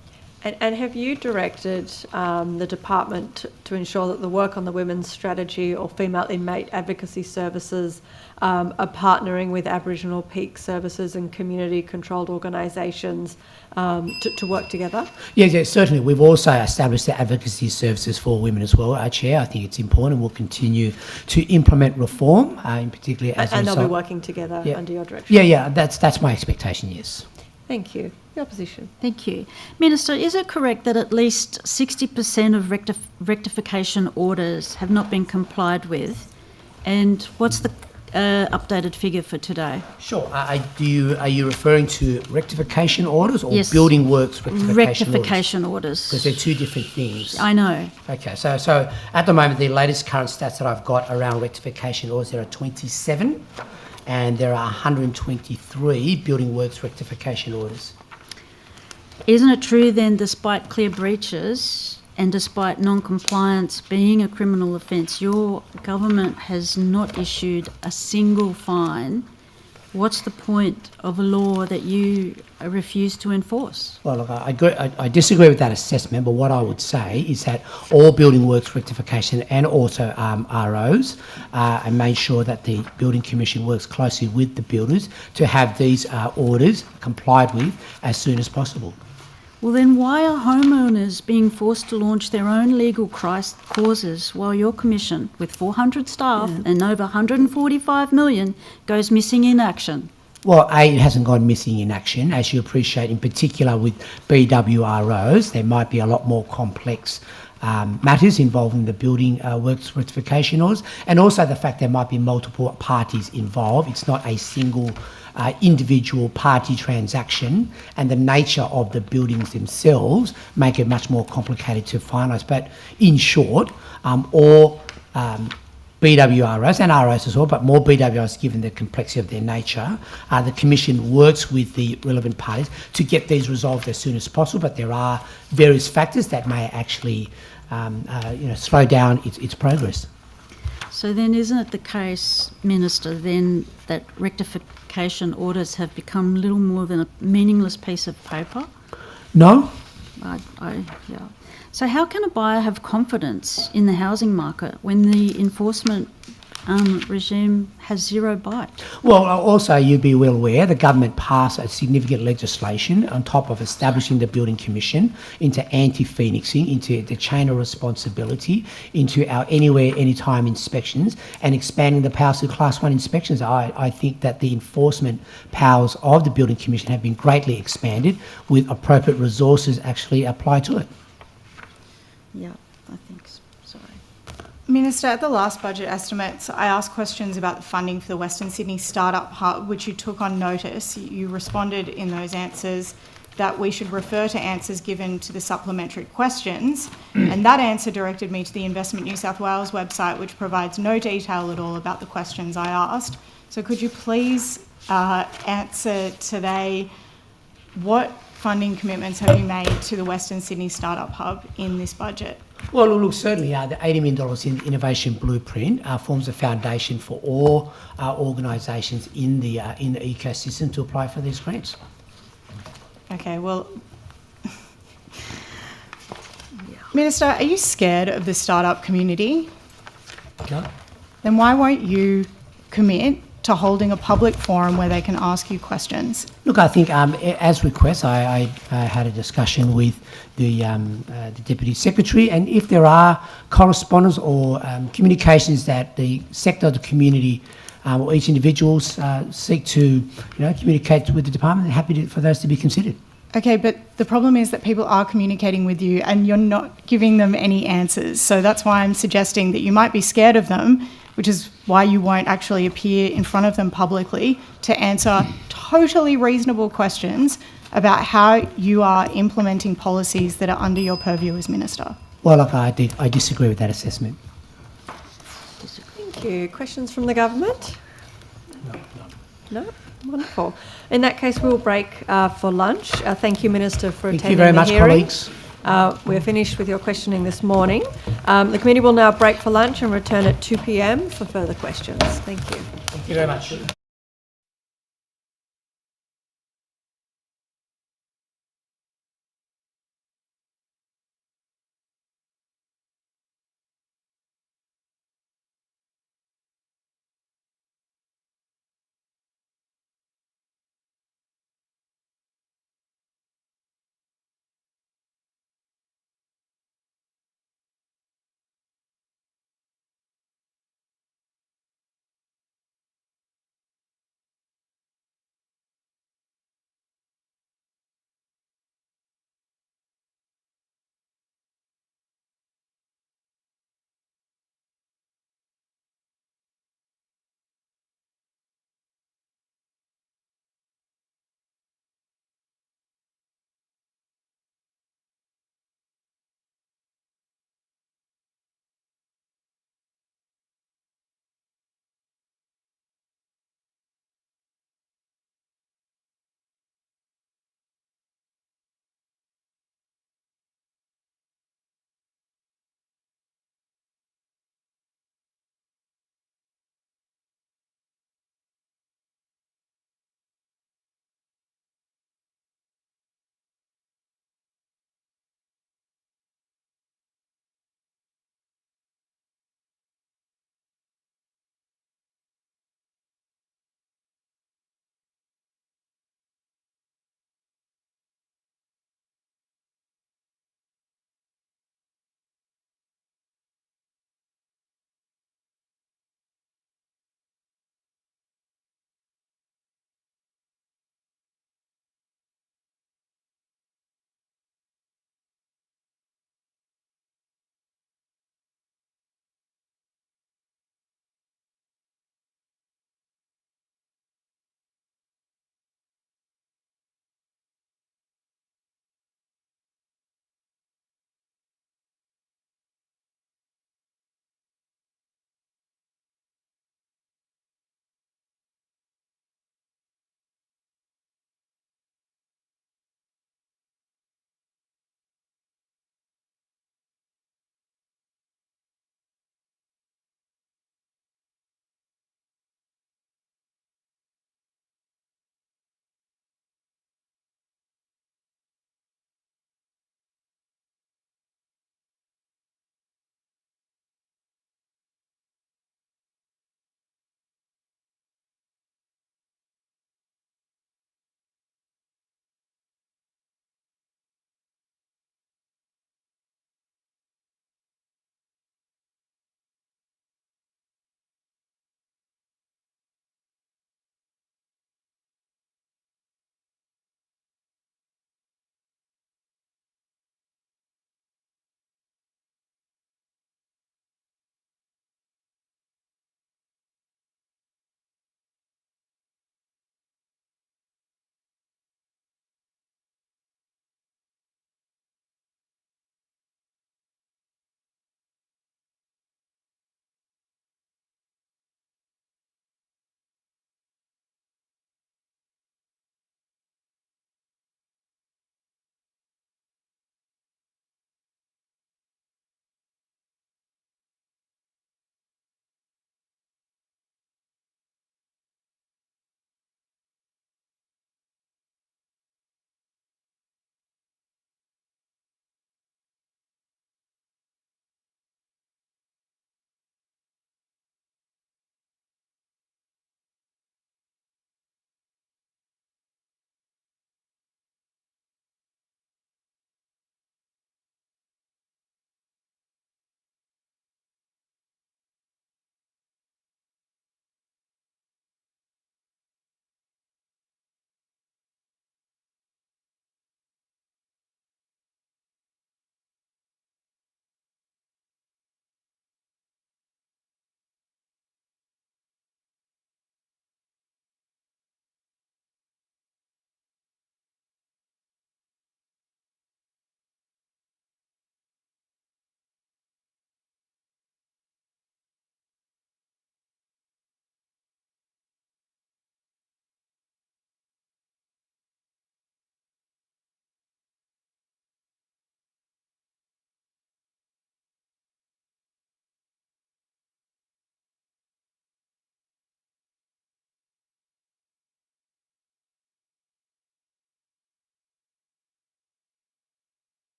And have you directed the department to ensure that the work on the women's strategy or female inmate advocacy services are partnering with Aboriginal peak services and community-controlled organisations to work together? Yeah, certainly. We've also established the advocacy services for women as well, our Chair. I think it's important. We'll continue to implement reform, in particular as and they'll be working together under your direction? Yeah, that's my expectation, yes. Thank you. Your position. Thank you. Minister, is it correct that at least 60% of rectification orders have not been complied with? And what's the updated figure for today? Sure. Are you referring to rectification orders or yes. building works rectification orders? Because they're two different things. I know. Okay, so at the moment, the latest current stats that I've got around rectification orders, there are 27, and there are 123 building works rectification orders. Isn't it true then, despite clear breaches and despite non-compliance being a criminal offence, your government has not issued a single fine? What's the point of a law that you refuse to enforce? Well, look, I disagree with that assessment, but what I would say is that all building works rectification and also ROs and made sure that the Building Commission works closely with the builders to have these orders complied with as soon as possible. Well, then why are homeowners being forced to launch their own legal causes while your commission, with 400 staff and over 145 million, goes missing in action? Well, it hasn't gone missing in action. As you appreciate, in particular with BWROs, there might be a lot more complex matters involving the building works rectification orders, and also the fact there might be multiple parties involved. It's not a single individual party transaction, and the nature of the buildings themselves make it much more complicated to finalise. But in short, all BWROs and ROs as well, but more BWROs given the complexity of their nature, the Commission works with the relevant parties to get these resolved as soon as possible, but there are various factors that may actually slow down its progress. So then isn't it the case, Minister, then that rectification orders have become little more than a meaningless piece of paper? No, Yeah. So how can a buyer have confidence in the housing market when the enforcement regime has zero bite? Well, also you'd be well aware the government passed a significant legislation on top of establishing the Building Commission into anti-phoenixing, into the chain of responsibility, into our anywhere, anytime inspections, and expanding the powers to Class 1 inspections. I think that the enforcement powers of the Building Commission have been greatly expanded with appropriate resources actually applied to it. Yeah, I think so. Sorry. Minister, at the last budget estimates, I asked questions about the funding for the Western Sydney Startup Hub, which you took on notice. You responded in those answers that we should refer to answers given to the supplementary questions, and that answer directed me to the Investment New South Wales website, which provides no detail at all about the questions I asked. So could you please answer today, what funding commitments have you made to the Western Sydney Startup Hub in this budget? Well, look, certainly the $80 million in Innovation Blueprint forms a foundation for all organisations in the ecosystem to apply for these grants. Okay, well, Minister, are you scared of the startup community? No. Then why won't you commit to holding a public forum where they can ask you questions? Look, I think as request, I had a discussion with the Deputy Secretary, and if there are correspondence or communications that the sector, the community, or each individuals seek to communicate with the department, I'm happy for those to be considered. Okay, but the problem is that people are communicating with you and you're not giving them any answers. So that's why I'm suggesting that you might be scared of them, which is why you won't actually appear in front of them publicly to answer totally reasonable questions about how you are implementing policies that are under your purview as Minister. Well, look, I disagree with that assessment. Thank you. Questions from the government? No? Wonderful. In that case, we'll break for lunch. Thank you, Minister, for attending the hearing. Thank you very much, colleagues. We're finished with your questioning this morning. The committee will now break for lunch and return at 2 p.m. for further questions. Thank you. Thank you very much.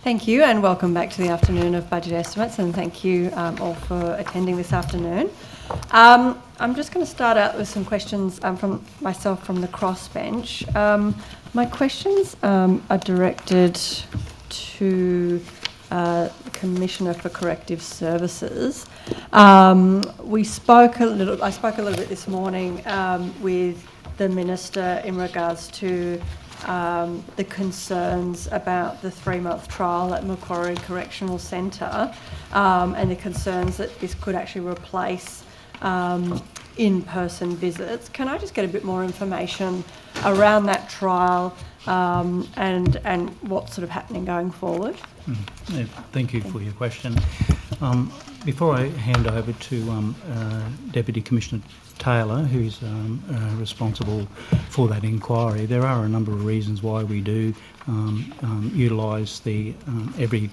Thank you, and welcome back to the afternoon of budget estimates, and thank you all for attending this afternoon. I'm just going to start out with some questions from myself from the crossbench. My questions are directed to the Commissioner for Corrective Services. I spoke a little bit this morning with the Minister in regards to the concerns about the 3-month trial at Macquarie Correctional Centre and the concerns that this could actually replace in-person visits. Can I just get a bit more information around that trial and what's sort of happening going forward? Yeah, thank you for your question. Before I hand over to Deputy Commissioner Taylor, who's responsible for that inquiry, there are a number of reasons why we do utilise the every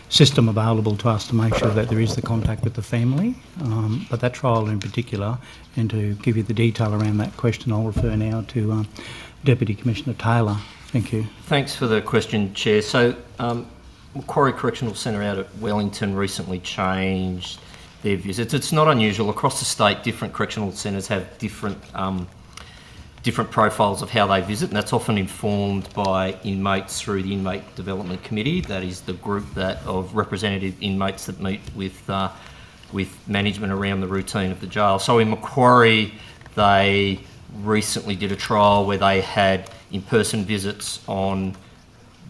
system available to us to make sure that there is the contact with the family. But that trial in particular, and to give you the detail around that question, I'll refer now to Deputy Commissioner Taylor. Thank you. Thanks for the question, Chair. So Macquarie Correctional Centre out at Wellington recently changed their visits. It's not unusual. Across the state, different correctional centres have different profiles of how they visit, and that's often informed by inmates through the Inmate Development Committee. That is the group of representative inmates that meet with management around the routine of the jail. So in Macquarie, they recently did a trial where they had in-person visits on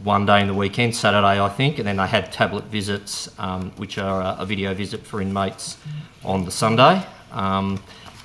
one day in the weekend, Saturday I think, and then they had tablet visits, which are a video visit for inmates on the Sunday. And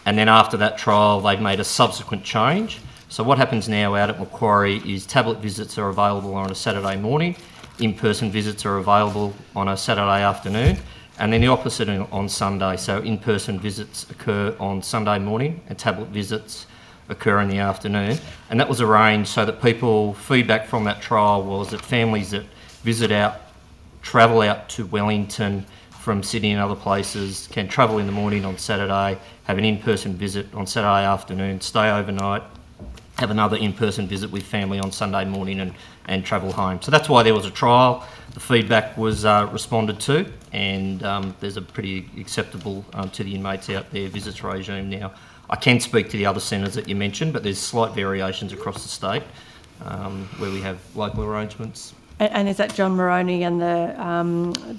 then after that trial, they've made a subsequent change. So what happens now out at Macquarie is tablet visits are available on a Saturday morning, in-person visits are available on a Saturday afternoon, and then the opposite on Sunday. So in-person visits occur on Sunday morning and tablet visits occur in the afternoon. And that was arranged so that feedback from that trial was that families that travel out to Wellington from Sydney and other places can travel in the morning on Saturday, have an in-person visit on Saturday afternoon, stay overnight, have another in-person visit with family on Sunday morning and travel home. So that's why there was a trial. The feedback was responded to, and there's a pretty acceptable to the inmates out there visits regime now. I can speak to the other centres that you mentioned, but there's slight variations across the state where we have local arrangements. And is that John Moroney and the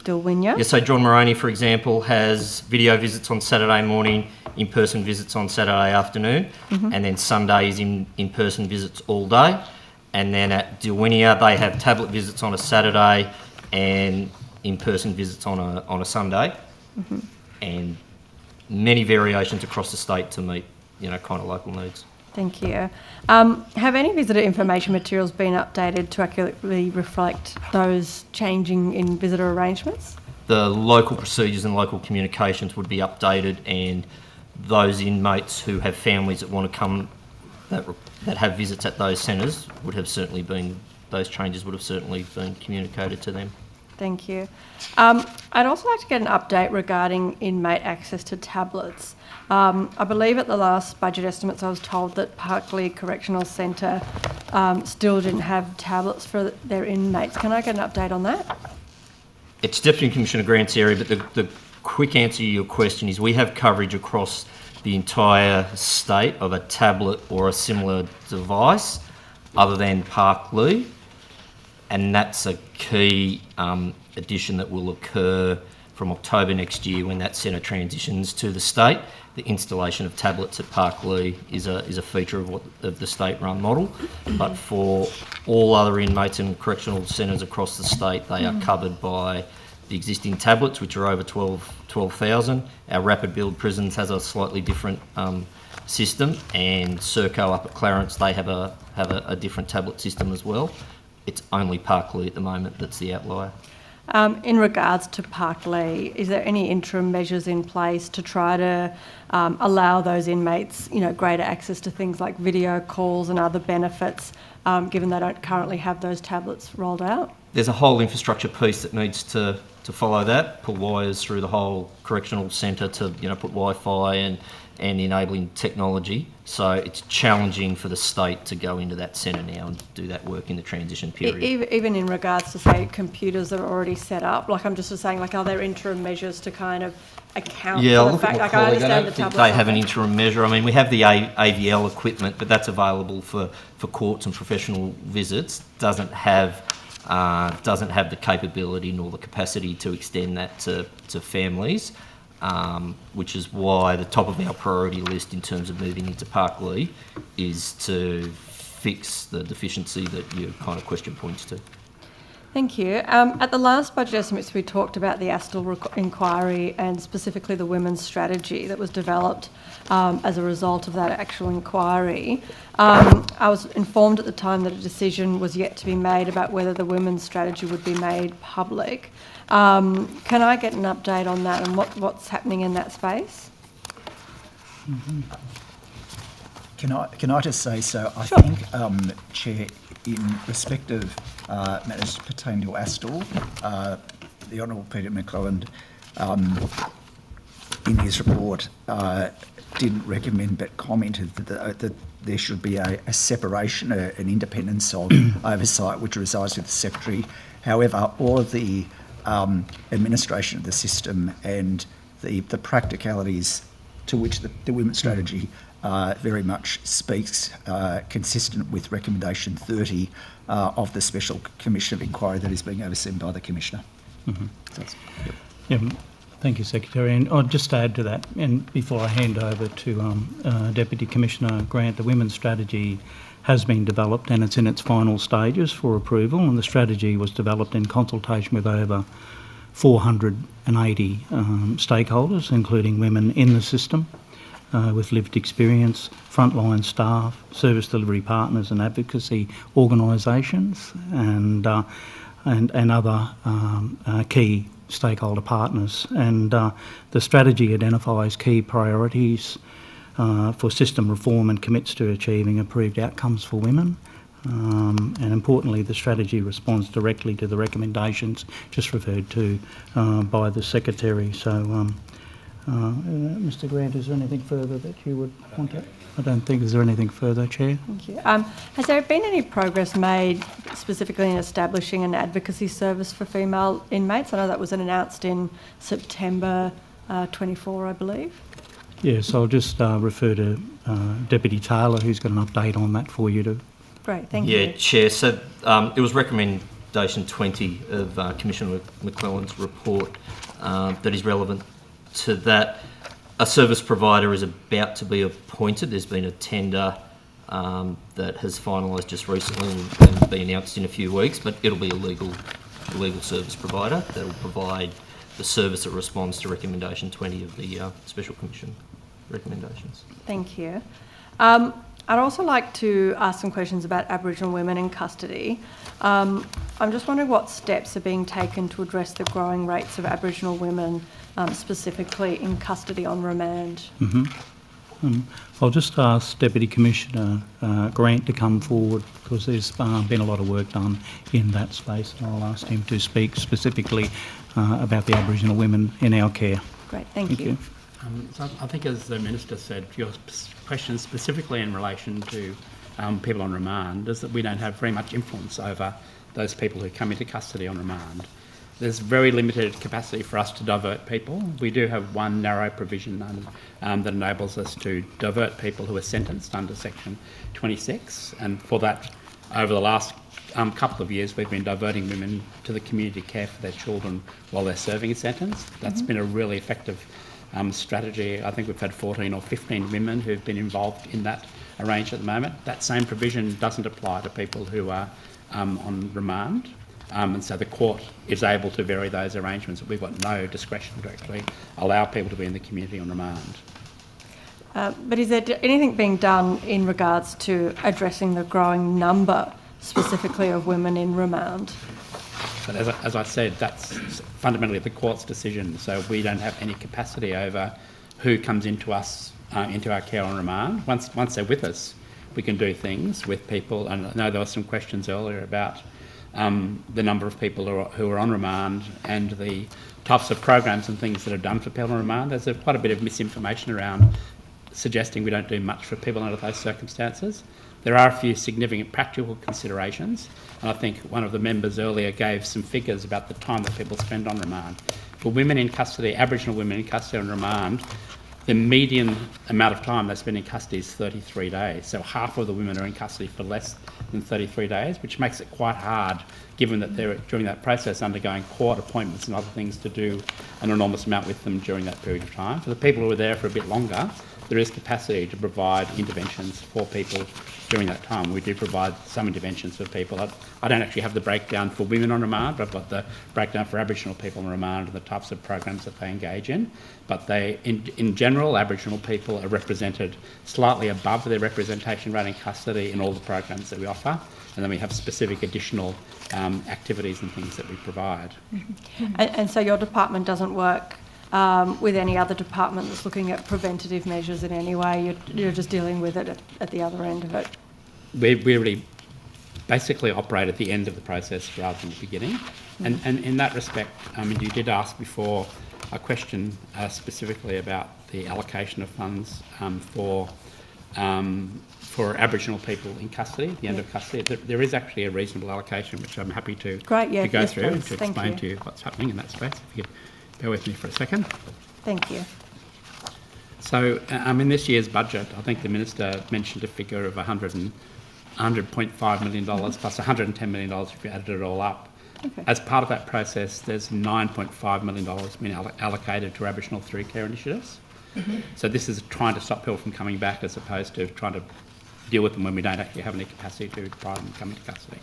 Dilwinya? Yeah, so John Moroney, for example, has video visits on Saturday morning, in-person visits on Saturday afternoon, and then Sunday is in-person visits all day. And then at Dilwinya, they have tablet visits on a Saturday and in-person visits on a Sunday. And many variations across the state to meet, kind of local needs. Thank you. Have any visitor information materials been updated to accurately reflect those changing in visitor arrangements? The local procedures and local communications would be updated, and those inmates who have families that want to come that have visits at those centres those changes would have certainly been communicated to them. Thank you. I'd also like to get an update regarding inmate access to tablets. I believe at the last budget estimates I was told that Parklea Correctional Centre still didn't have tablets for their inmates. Can I get an update on that? It's Deputy Commissioner Grant's area, but the quick answer to your question is we have coverage across the entire state of a tablet or a similar device other than Parklea. And that's a key addition that will occur from October next year when that centre transitions to the state. The installation of tablets at Parklea is a feature of the state-run model, but for all other inmates in correctional centres across the state, they are covered by the existing tablets, which are over 12,000. Our rapid build prisons has a slightly different system, and Serco up at Clarence, they have a different tablet system as well. It's only Parklea at the moment that's the outlier. In regards to Parklea, is there any interim measures in place to try to allow those inmates, greater access to things like video calls and other benefits, given they don't currently have those tablets rolled out? There's a whole infrastructure piece that needs to follow that, pull wires through the whole correctional centre to put Wi-Fi and enabling technology. So it's challenging for the state to go into that centre now and do that work in the transition period. Even in regards to, say, computers that are already set up, like I'm just saying, like, are there interim measures to kind of account for the fact, like, I understand the tablets. They have an interim measure. I mean, we have the AVL equipment, but that's available for courts and professional visits. Doesn't have the capability nor the capacity to extend that to families, which is why the top of our priority list in terms of moving into Parklea is to fix the deficiency that your kind of question points to. Thank you. At the last budget estimates, we talked about the Astle inquiry and specifically the women's strategy that was developed as a result of that actual inquiry. I was informed at the time that a decision was yet to be made about whether the women's strategy would be made public. Can I get an update on that and what's happening in that space? Mm-hmm. Can I just say so? I Sure. think, Chair, in respect of matters pertaining to Astle, the Honourable Peter McClelland, in his report, didn't recommend but commented that there should be a separation, an independence of oversight which resides with the Secretary. However, all of the administration of the system and the practicalities to which the women's strategy very much speaks, consistent with recommendation 30 of the Special Commission of Inquiry that is being overseen by the Commissioner. Mm-hmm. So Yeah, thank you, Secretary. And I'll just add to that, and before I hand over to Deputy Commissioner Grant, the women's strategy has been developed and it's in its final stages for approval, and the strategy was developed in consultation with over 480 stakeholders, including women in the system, with lived experience, frontline staff, service delivery partners and advocacy organisations and other key stakeholder partners. And the strategy identifies key priorities for system reform and commits to achieving improved outcomes for women. And importantly, the strategy responds directly to the recommendations just referred to by the Secretary. So, Mr Grant, is there anything further that you would want to? I don't think. Is there anything further, Chair? Thank you. Has there been any progress made specifically in establishing an advocacy service for female inmates? I know that was announced in September 24, I believe. Yes, I'll just refer to Deputy Taylor, who's got an update on that for you to. Great, thank you. Yeah, Chair. So it was recommendation 20 of Commissioner McClelland's report that is relevant to that. A service provider is about to be appointed. There's been a tender that has finalised just recently and be announced in a few weeks, but it'll be a legal service provider that will provide the service that responds to recommendation 20 of the Special Commission recommendations. Thank you. I'd also like to ask some questions about Aboriginal women in custody. I'm just wondering what steps are being taken to address the growing rates of Aboriginal women, specifically in custody on remand. Mm-hmm. I'll just ask Deputy Commissioner Grant to come forward because there's been a lot of work done in that space, and I'll ask him to speak specifically about the Aboriginal women in our care. Great, thank you. So I think, as the Minister said, your question specifically in relation to people on remand is that we don't have very much influence over those people who come into custody on remand. There's very limited capacity for us to divert people. We do have one narrow provision that enables us to divert people who are sentenced under Section 26, and for that, over the last couple of years, we've been diverting women to the community care for their children while they're serving a sentence. That's been a really effective strategy. I think we've had 14 or 15 women who've been involved in that arrangement at the moment. That same provision doesn't apply to people who are on remand. And so the court is able to vary those arrangements. We've got no discretion to actually allow people to be in the community on remand. But is there anything being done in regards to addressing the growing number specifically of women in remand? But as I said, that's fundamentally the court's decision. So we don't have any capacity over who comes into us, into our care on remand. Once they're with us, we can do things with people. And I know there were some questions earlier about the number of people who are on remand and the types of programs and things that are done for people on remand. There's quite a bit of misinformation around suggesting we don't do much for people under those circumstances. There are a few significant practical considerations, and I think one of the members earlier gave some figures about the time that people spend on remand. For women in custody, Aboriginal women in custody on remand, the median amount of time they spend in custody is 33 days. So half of the women are in custody for less than 33 days, which makes it quite hard, given that they're, during that process, undergoing court appointments and other things to do an enormous amount with them during that period of time. For the people who are there for a bit longer, there is capacity to provide interventions for people during that time. We do provide some interventions for people. I don't actually have the breakdown for women on remand, but I've got the breakdown for Aboriginal people on remand and the types of programs that they engage in. But they, in general, Aboriginal people are represented slightly above their representation rate in custody in all the programs that we offer. And then we have specific additional activities and things that we provide. Mm-hmm. And so your department doesn't work with any other department that's looking at preventative measures in any way? You're just dealing with it at the other end of it? We really basically operate at the end of the process rather than the beginning. And in that respect, I mean, you did ask before a question specifically about the allocation of funds for Aboriginal people in custody, at the end of custody. There is actually a reasonable allocation, which I'm happy to go through and to explain to you what's happening in that space. If you could bear with me for a second. Thank you. So, in this year's budget, I think the Minister mentioned a figure of $100.5 million plus $110 million if you added it all up. Okay. As part of that process, there's $9.5 million been allocated to Aboriginal through care initiatives. Mm-hmm. So this is trying to stop people from coming back as opposed to trying to deal with them when we don't actually have any capacity to try them come into custody.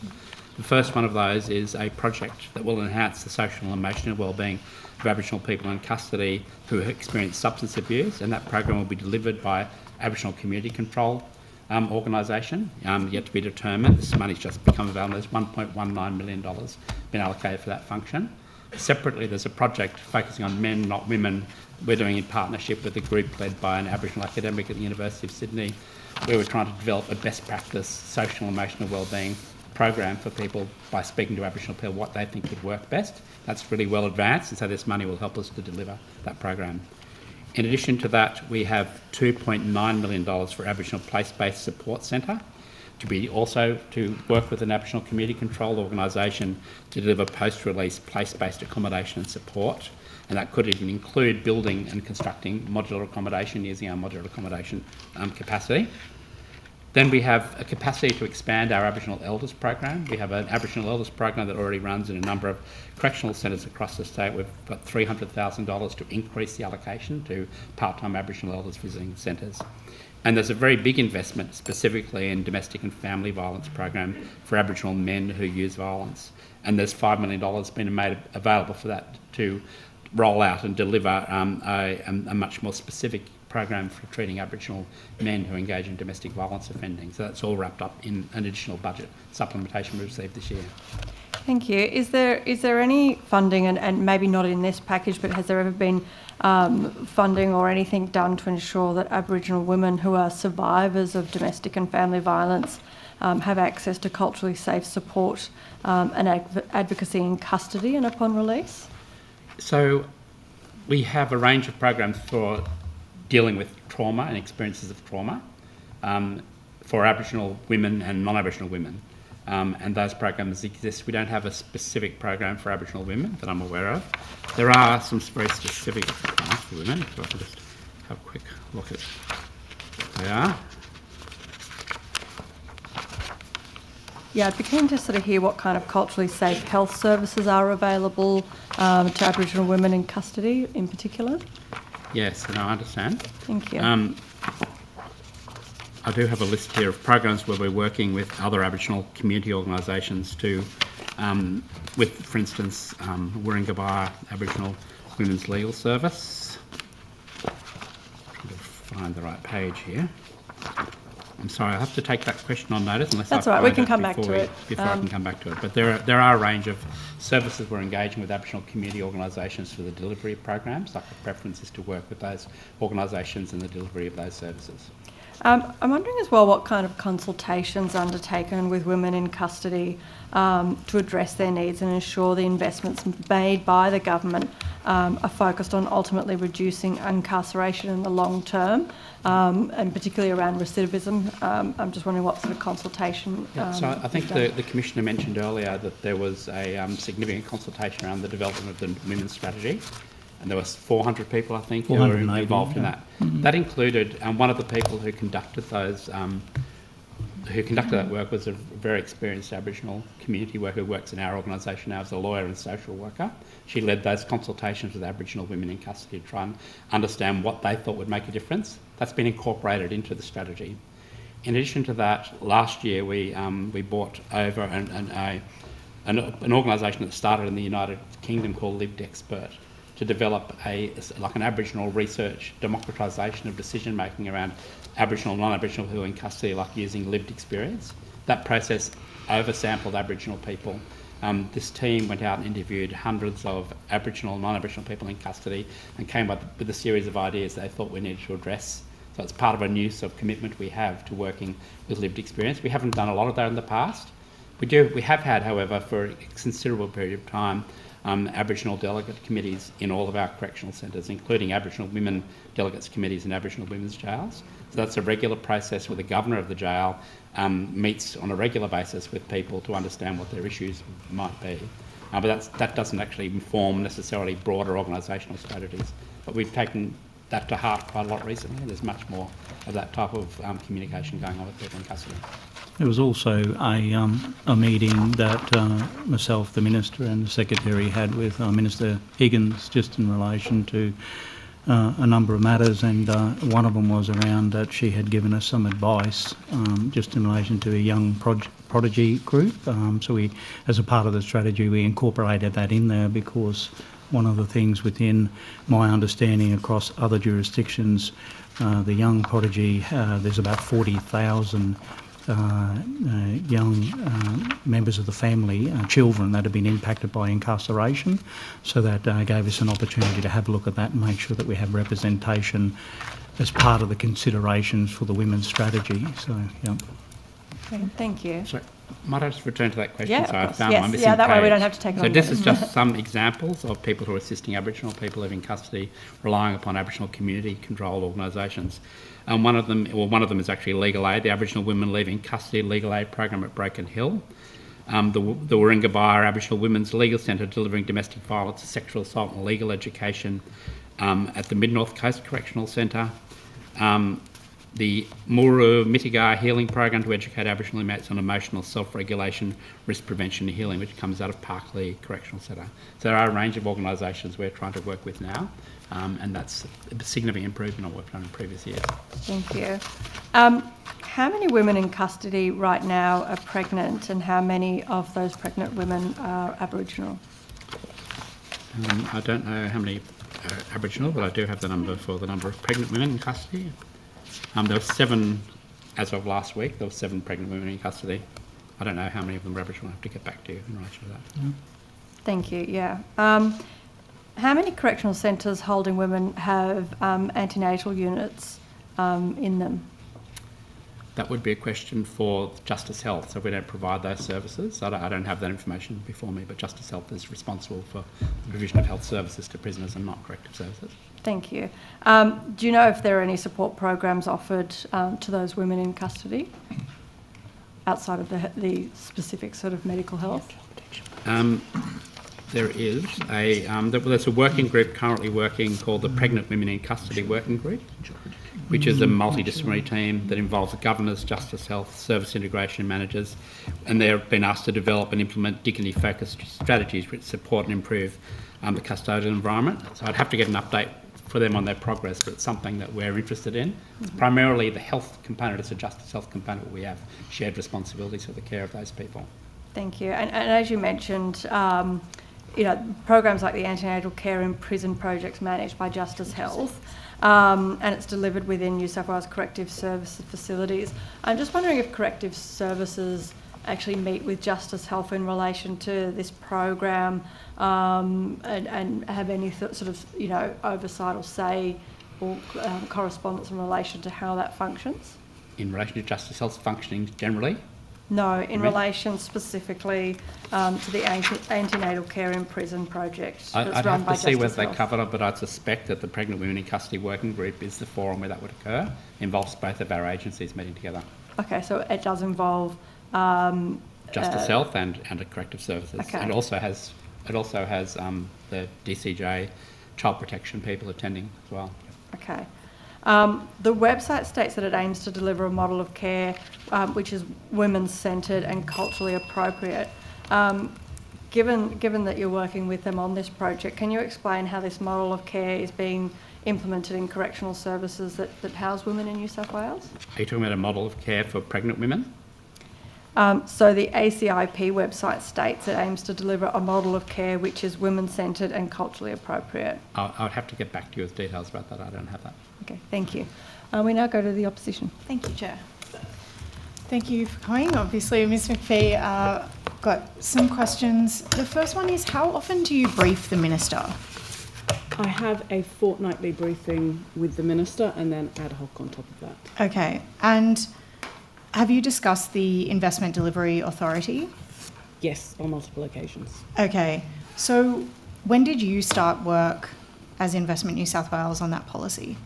The first one of those is a project that will enhance the social and emotional wellbeing of Aboriginal people in custody who experience substance abuse, and that program will be delivered by Aboriginal Community Control organisation, yet to be determined. This money's just become available. There's $1.19 million been allocated for that function. Separately, there's a project focusing on men, not women, we're doing in partnership with a group led by an Aboriginal academic at the University of Sydney, where we're trying to develop a best practice social and emotional wellbeing program for people by speaking to Aboriginal people what they think would work best. That's really well advanced, and so this money will help us to deliver that program. In addition to that, we have $2.9 million for Aboriginal Place-Based Support Centre to work with an Aboriginal Community Control organisation to deliver post-release place-based accommodation and support. And that could even include building and constructing modular accommodation using our modular accommodation capacity. Then we have a capacity to expand our Aboriginal Elders program. We have an Aboriginal Elders program that already runs in a number of correctional centres across the state. We've got $300,000 to increase the allocation to part-time Aboriginal Elders visiting centres. And there's a very big investment specifically in domestic and family violence program for Aboriginal men who use violence. And there's $5 million been made available for that to roll out and deliver a much more specific program for treating Aboriginal men who engage in domestic violence offending. So that's all wrapped up in an additional budget supplementation we received this year. Thank you. Is there any funding, and maybe not in this package, but has there ever been funding or anything done to ensure that Aboriginal women who are survivors of domestic and family violence have access to culturally safe support and advocacy in custody and upon release? So we have a range of programs for dealing with trauma and experiences of trauma for Aboriginal women and non-Aboriginal women. And those programs exist. We don't have a specific program for Aboriginal women that I'm aware of. There are some very specific programs for women, so I can just have a quick look at what they are. Yeah, I'd be keen to sort of hear what kind of culturally safe health services are available to Aboriginal women in custody in particular. Yes, and I understand. Thank you. I do have a list here of programs where we're working with other Aboriginal community organisations to, for instance, Warringabah Aboriginal Women's Legal Service. I'm trying to find the right page here. I'm sorry, I have to take that question on notice unless that's right. We can come back to it before I can come back to it. But there are a range of services we're engaging with Aboriginal community organisations for the delivery of programs. Like the preference is to work with those organisations in the delivery of those services. I'm wondering as well what kind of consultations undertaken with women in custody to address their needs and ensure the investments made by the government are focused on ultimately reducing incarceration in the long term, and particularly around recidivism. I'm just wondering what sort of consultation. So I think the Commissioner mentioned earlier that there was a significant consultation around the development of the women's strategy. And there was 400 people, I think, who were involved in that. Mm-hmm. That included, one of the people who conducted those, who conducted that work was a very experienced Aboriginal community worker who works in our organisation now as a lawyer and social worker. She led those consultations with Aboriginal women in custody to try and understand what they thought would make a difference. That's been incorporated into the strategy. In addition to that, last year we brought over an organisation that started in the United Kingdom called Lived Expert, to develop an Aboriginal research democratisation of decision making around Aboriginal and non-Aboriginal who are in custody, like using lived experience. That process oversampled Aboriginal people. This team went out and interviewed hundreds of Aboriginal and non-Aboriginal people in custody and came up with a series of ideas they thought we needed to address. So it's part of a new sort of commitment we have to working with lived experience. We haven't done a lot of that in the past. We have had, however, for a considerable period of time, Aboriginal delegate committees in all of our correctional centres, including Aboriginal women delegates committees in Aboriginal women's jails. So that's a regular process where the governor of the jail meets on a regular basis with people to understand what their issues might be. But that doesn't actually inform necessarily broader organisational strategies. But we've taken that to heart quite a lot recently. There's much more of that type of communication going on with people in custody. There was also a meeting that myself, the Minister and the Secretary had with Minister Higgins just in relation to a number of matters, and one of them was around that she had given us some advice just in relation to a young prodigy group. So we, as a part of the strategy, we incorporated that in there because one of the things within my understanding across other jurisdictions, the young prodigy, there's about 40,000 young members of the family, children that have been impacted by incarceration. So that gave us an opportunity to have a look at that and make sure that we have representation as part of the considerations for the women's strategy. So, yeah. Okay, thank you. So, might I just return to that question? Yeah, so of I course. found Yes, my missing yeah, that way we page. don't have to take it So on this notice. is just some examples of people who are assisting Aboriginal people living in custody, relying upon Aboriginal community-controlled organisations. One of them is actually Legal Aid, the Aboriginal Women Leaving Custody Legal Aid program at Broken Hill. The Warringah Aboriginal Women's Legal Centre delivering domestic violence, sexual assault and legal education at the Mid-North Coast Correctional Centre. The Muru Mitigar Healing Program to educate Aboriginal inmates on emotional self-regulation, risk prevention and healing, which comes out of Parkley Correctional Centre. So there are a range of organisations we're trying to work with now, and that's a significant improvement on what we've done in previous years. Thank you. How many women in custody right now are pregnant, and how many of those pregnant women are Aboriginal? I don't know how many are Aboriginal, but I do have the number for the number of pregnant women in custody. There were 7, as of last week, there were 7 pregnant women in custody. I don't know how many of them are Aboriginal. I'll have to get back to you in relation to that. Yeah. Thank you, yeah. How many correctional centres holding women have antenatal units in them? That would be a question for Justice Health, so we don't provide those services. I don't have that information before me, but Justice Health is responsible for the provision of health services to prisoners and not corrective services. Thank you. Do you know if there are any support programs offered to those women in custody outside of the specific sort of medical health? There is there's a working group currently working called the Pregnant Women in Custody Working Group, which is a multidisciplinary team that involves the governors, Justice Health, service integration managers, and they've been asked to develop and implement dignity-focused strategies which support and improve the custodial environment. So I'd have to get an update for them on their progress, but it's something that we're interested in. Primarily the health component is a Justice Health component where we have shared responsibilities for the care of those people. Thank you. And as you mentioned, programs like the Antenatal Care in Prison projects managed by Justice Health, and it's delivered within New South Wales Corrective Services facilities. I'm just wondering if Corrective Services actually meet with Justice Health in relation to this program and have any sort of, oversight or say or correspondence in relation to how that functions? in relation to Justice Health's functioning generally? No, in relation specifically to the antenatal care in prison project that's I'd run have by to see whether Justice they Health. cover it, but I'd suspect that the Pregnant Women in Custody Working Group is the forum where that would occur. Involves both of our agencies meeting together. Okay, so it does involve Justice Health and Corrective Services. Okay. And it also has the DCJ child protection people attending as well. Okay. The website states that it aims to deliver a model of care which is women-centred and culturally appropriate. Given that you're working with them on this project, can you explain how this model of care is being implemented in correctional services that house women in New South Wales? Are you talking about a model of care for pregnant women? So the ACIP website states it aims to deliver a model of care which is women-centred and culturally appropriate. I'd have to get back to you with details about that. I don't have that. Okay, thank you. We now go to the opposition. Thank you, Chair. Thank you for coming. Obviously, Ms McPhee, got some questions. The first one is, how often do you brief the Minister? I have a fortnightly briefing with the Minister and then ad hoc on top of that. Okay, and have you discussed the Investment Delivery Authority? Yes, on multiple occasions. Okay, so when did you start work as Investment New South Wales on that policy?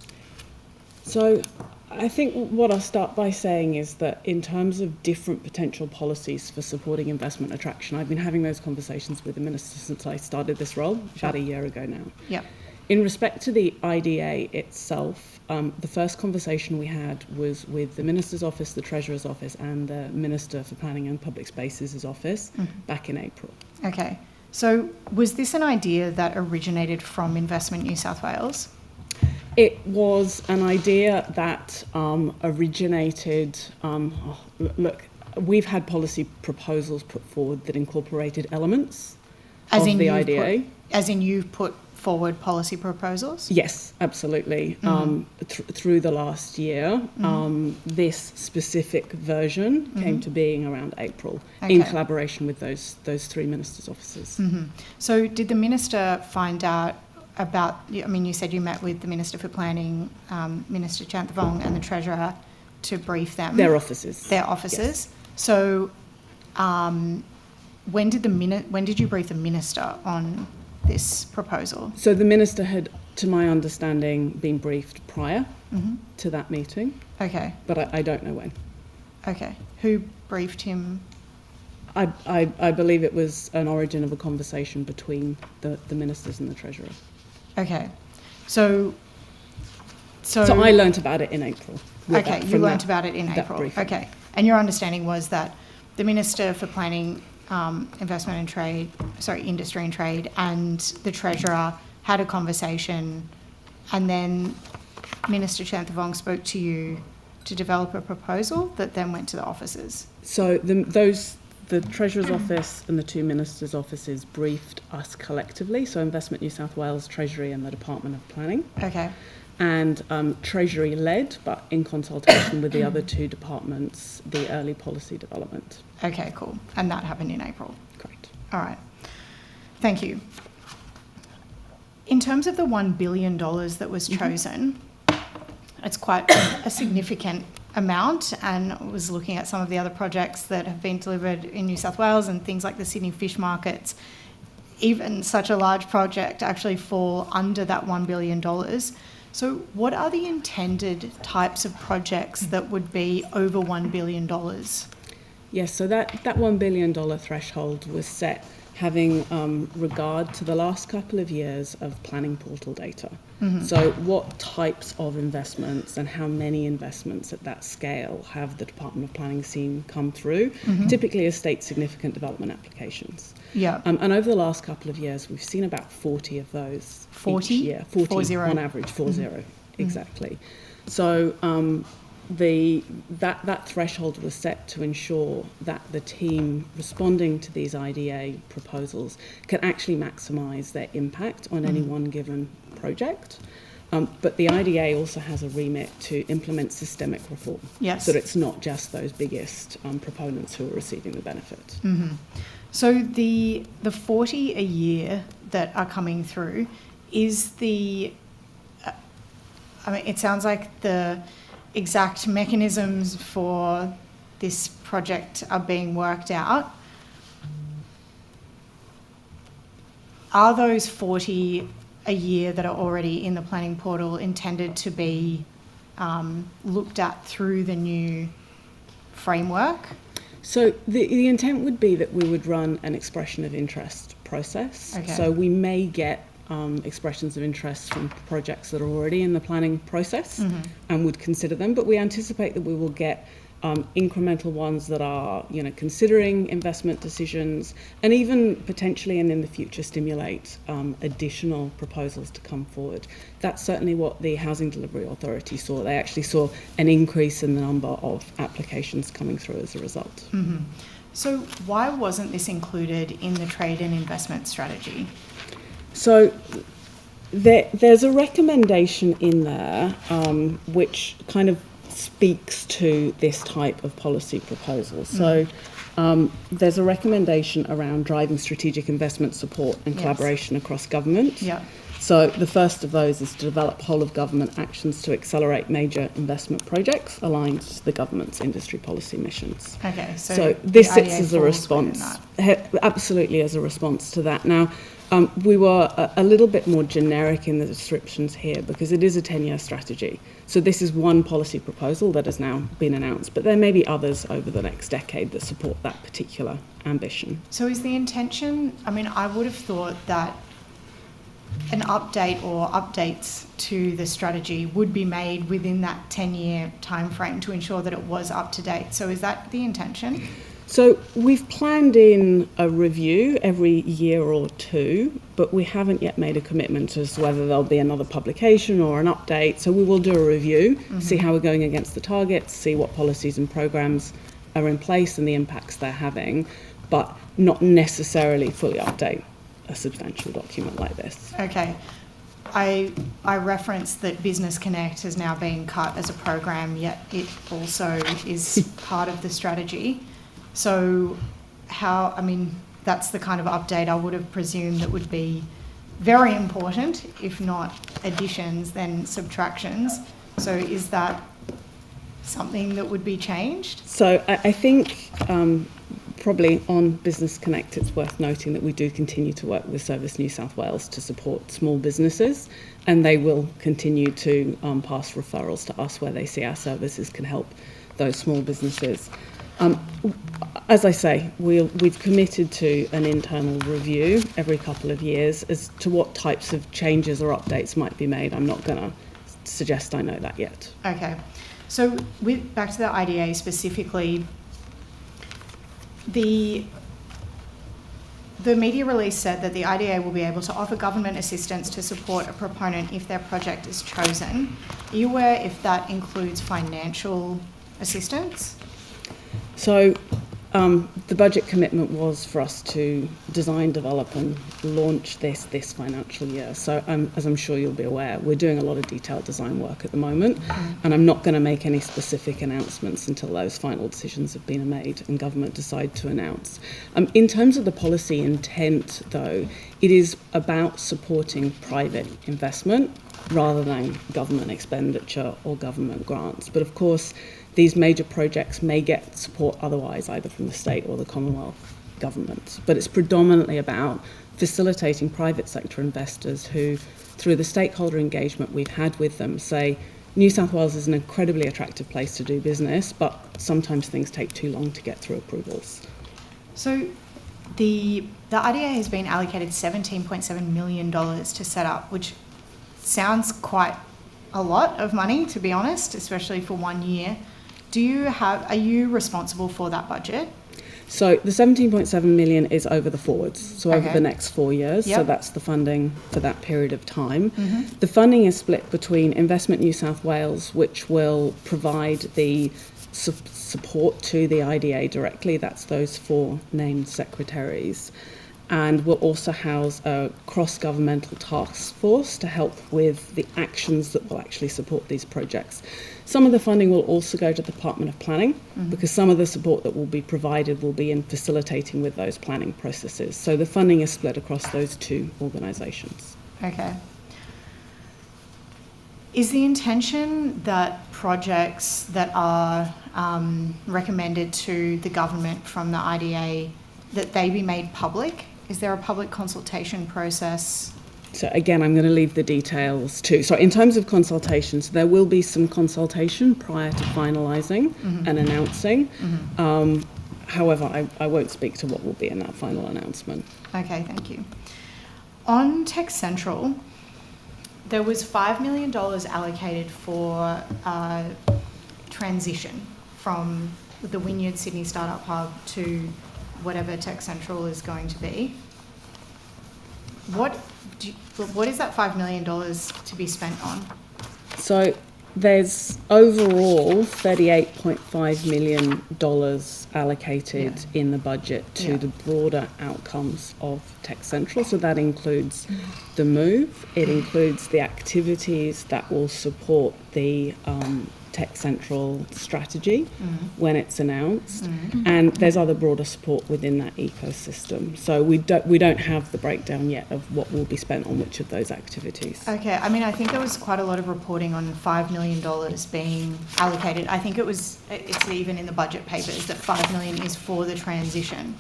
So I think what I'll start by saying is that in terms of different potential policies for supporting investment attraction, I've been having those conversations with the Minister since I started this role, about a year ago now. Yeah. In respect to the IDA itself, the first conversation we had was with the Minister's office, the Treasurer's office and the Minister for Planning and Public Spaces' office back in April. Okay, so was this an idea that originated from Investment New South Wales? It was an idea that originated, look, we've had policy proposals put forward that incorporated elements of the IDA. As in you've put forward policy proposals? Yes, absolutely. Through the last year, this specific version came to being around April in collaboration with those three ministers' offices. So did the Minister find out about, I mean, you said you met with the Minister for Planning, Minister Chanthivong and the Treasurer to brief them? Their offices. Their offices. Yes. So when did you brief the Minister on this proposal? So the Minister had, to my understanding, been briefed prior to that meeting. Okay. But I don't know when. Okay. Who briefed him? I believe it was an origin of a conversation between the Ministers and the Treasurer. Okay. So I learnt about it in April. Okay, you learnt about it in April. Briefing. Okay. And your understanding was that the Minister for Planning, Investment and Trade, Industry and Trade and the Treasurer had a conversation and then Minister Chanthivong spoke to you to develop a proposal that then went to the offices? So the Treasurer's office and the two Ministers' offices briefed us collectively, so Investment New South Wales, Treasury and the Department of Planning. Okay. And Treasury led, but in consultation with the other two departments, the early policy development. Okay, cool. And that happened in April? Correct. All right. Thank you. In terms of the $1 billion that was chosen, it's quite a significant amount, and I was looking at some of the other projects that have been delivered in New South Wales and things like the Sydney fish markets. Even such a large project actually fall under that $1 billion. So what are the intended types of projects that would be over $1 billion? Yes, so that $1 billion threshold was set having regard to the last couple of years of planning portal data. So what types of investments and how many investments at that scale have the Department of Planning seen come through, typically as state significant development applications. Yeah. And over the last couple of years, we've seen about 40 of those 40? each year. 40 on average, 40, exactly. So that threshold was set to ensure that the team responding to these IDA proposals can actually maximise their impact on any one given project. But the IDA also has a remit to implement systemic reform. Yes. So that it's not just those biggest proponents who are receiving the benefit. So the 40 a year that are coming through is the, I mean, it sounds like the exact mechanisms for this project are being worked out, are those 40 a year that are already in the planning portal intended to be looked at through the new framework? So the intent would be that we would run an expression of interest process. Okay. So we may get expressions of interest from projects that are already in the planning process and would consider them, but we anticipate that we will get incremental ones that are, considering investment decisions, and even potentially and in the future stimulate additional proposals to come forward. That's certainly what the Housing Delivery Authority saw. They actually saw an increase in the number of applications coming through as a result. So why wasn't this included in the trade and investment strategy? So there's a recommendation in there which kind of speaks to this type of policy proposal. So there's a recommendation around driving strategic investment support and collaboration across government. Yeah. So the first of those is to develop whole of government actions to accelerate major investment projects aligned to the government's industry policy missions. Okay, so this sits as a response, absolutely as a response to that. Now, we were a little bit more generic in the descriptions here because it is a 10-year strategy. So this is one policy proposal that has now been announced, but there may be others over the next decade that support that particular ambition. So is the intention, I would have thought that an update or updates to the strategy would be made within that 10-year timeframe to ensure that it was up to date. So is that the intention? So we've planned in a review every year or two, but we haven't yet made a commitment as to whether there'll be another publication or an update. So we will do a review, see how we're going against the targets, see what policies and programs are in place and the impacts they're having, but not necessarily fully update a substantial document like this. Okay. I referenced that Business Connect has now been cut as a program, yet it also is part of the strategy. So that's the kind of update I would have presumed that would be very important, if not additions, then subtractions. So is that something that would be changed? So I think probably on Business Connect, it's worth noting that we do continue to work with Service New South Wales to support small businesses, and they will continue to pass referrals to us where they see our services can help those small businesses. As I say, we've committed to an internal review every couple of years as to what types of changes or updates might be made. I'm not going to suggest I know that yet. Okay. So back to the IDA specifically, the media release said that the IDA will be able to offer government assistance to support a proponent if their project is chosen. Are you aware if that includes financial assistance? So the budget commitment was for us to design, develop and launch this financial year. So as I'm sure you'll be aware, we're doing a lot of detailed design work at the moment, and I'm not going to make any specific announcements until those final decisions have been made and government decide to announce. In terms of the policy intent, though, it is about supporting private investment rather than government expenditure or government grants. But of course, these major projects may get support otherwise, either from the state or the Commonwealth government. But it's predominantly about facilitating private sector investors who, through the stakeholder engagement we've had with them, say, New South Wales is an incredibly attractive place to do business, but sometimes things take too long to get through approvals. So the IDA has been allocated $17.7 million to set up, which sounds quite a lot of money, to be honest, especially for 1 year. Are you responsible for that budget? So the 17.7 million is over the forwards, so over the next 4 years. Yep. So that's the funding for that period of time. The funding is split between Investment New South Wales, which will provide the support to the IDA directly. That's those 4 named secretaries. And we'll also house a cross-governmental task force to help with the actions that will actually support these projects. Some of the funding will also go to the Department of Planning, because some of the support that will be provided will be in facilitating with those planning processes. So the funding is split across those 2 organisations. Okay. Is the intention that projects that are recommended to the government from the IDA, that they be made public? Is there a public consultation process? So again, I'm going to leave the details too. So in terms of consultations, there will be some consultation prior to finalising and announcing. However, I won't speak to what will be in that final announcement. Okay, thank you. On Tech Central, there was $5 million allocated for transition from the Wynyard Sydney Startup Hub to whatever Tech Central is going to be. What is that $5 million to be spent on? So there's overall $38.5 million allocated in the budget to the broader outcomes of Tech Central. So that includes the move, it includes the activities that will support the Tech Central strategy when it's announced, and there's other broader support within that ecosystem. So we don't have the breakdown yet of what will be spent on which of those activities. Okay, I mean, I think there was quite a lot of reporting on $5 million being allocated. I think it's even in the budget papers that $5 million is for the transition.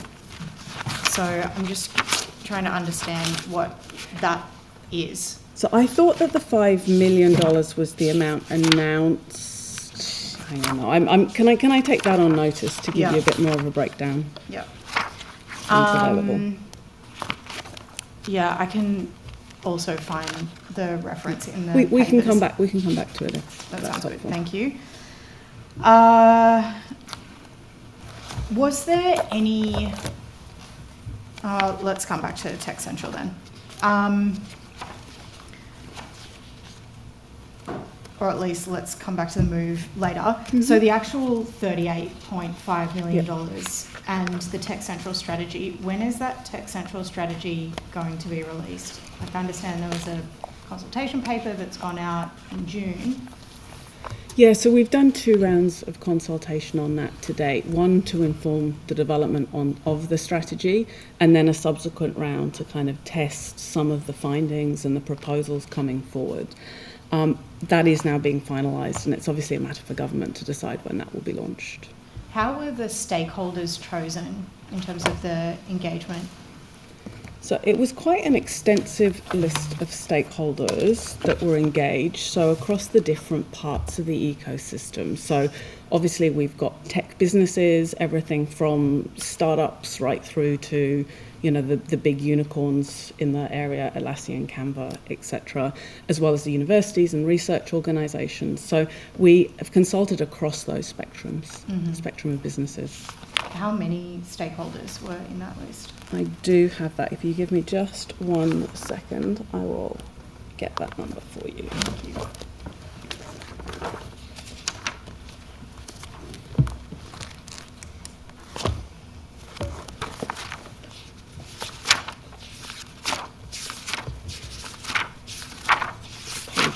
So I'm just trying to understand what that is. So I thought that the $5 million was the amount announced. Hang on, can I take that on notice to give you a bit more of a breakdown? Yeah. Available. Yeah, I can also find the reference in the we can papers. come back. We can come back to it. That sounds good. Thank you. Was there any? Let's come back to Tech Central then. Or at least let's come back to the move later. So the actual $38.5 million and the Tech Central strategy, when is that Tech Central strategy going to be released? Like, I understand there was a consultation paper that's gone out in June. Yeah, so we've done 2 rounds of consultation on that to date. One to inform the development of the strategy, and then a subsequent round to kind of test some of the findings and the proposals coming forward. That is now being finalised, and it's obviously a matter for government to decide when that will be launched. How were the stakeholders chosen in terms of the engagement? So it was quite an extensive list of stakeholders that were engaged, so across the different parts of the ecosystem. So obviously we've got tech businesses, everything from startups right through to, you know, the big unicorns in the area, Atlassian, Canva, etc., as well as the universities and research organisations. So we have consulted across those spectrums, the spectrum of businesses. How many stakeholders were in that list? I do have that. If you give me just 1 second, I will get that number for you. Thank you.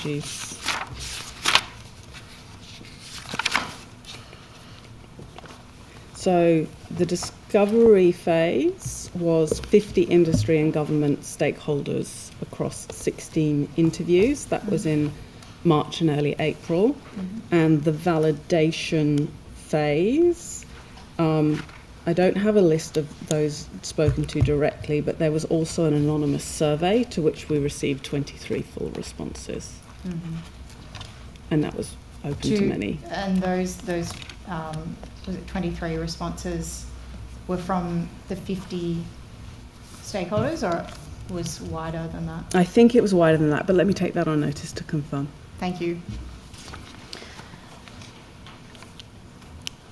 Apologies. So the discovery phase was 50 industry and government stakeholders across 16 interviews. That was in March and early April. And the validation phase, I don't have a list of those spoken to directly, but there was also an anonymous survey to which we received 23 full responses. And that was open to many. And those was it 23 responses were from the 50 stakeholders, or was wider than that? I think it was wider than that, but let me take that on notice to confirm. Thank you.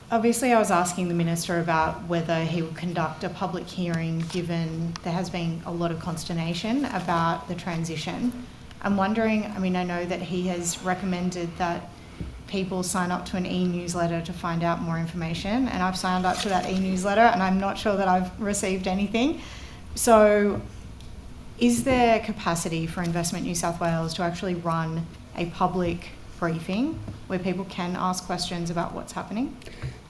Obviously, I was asking the Minister about whether he would conduct a public hearing, given there has been a lot of consternation about the transition. I'm wondering, I mean, I know that he has recommended that people sign up to an e-newsletter to find out more information, and I've signed up to that e-newsletter and I'm not sure that I've received anything. So is there capacity for Investment New South Wales to actually run a public briefing where people can ask questions about what's happening?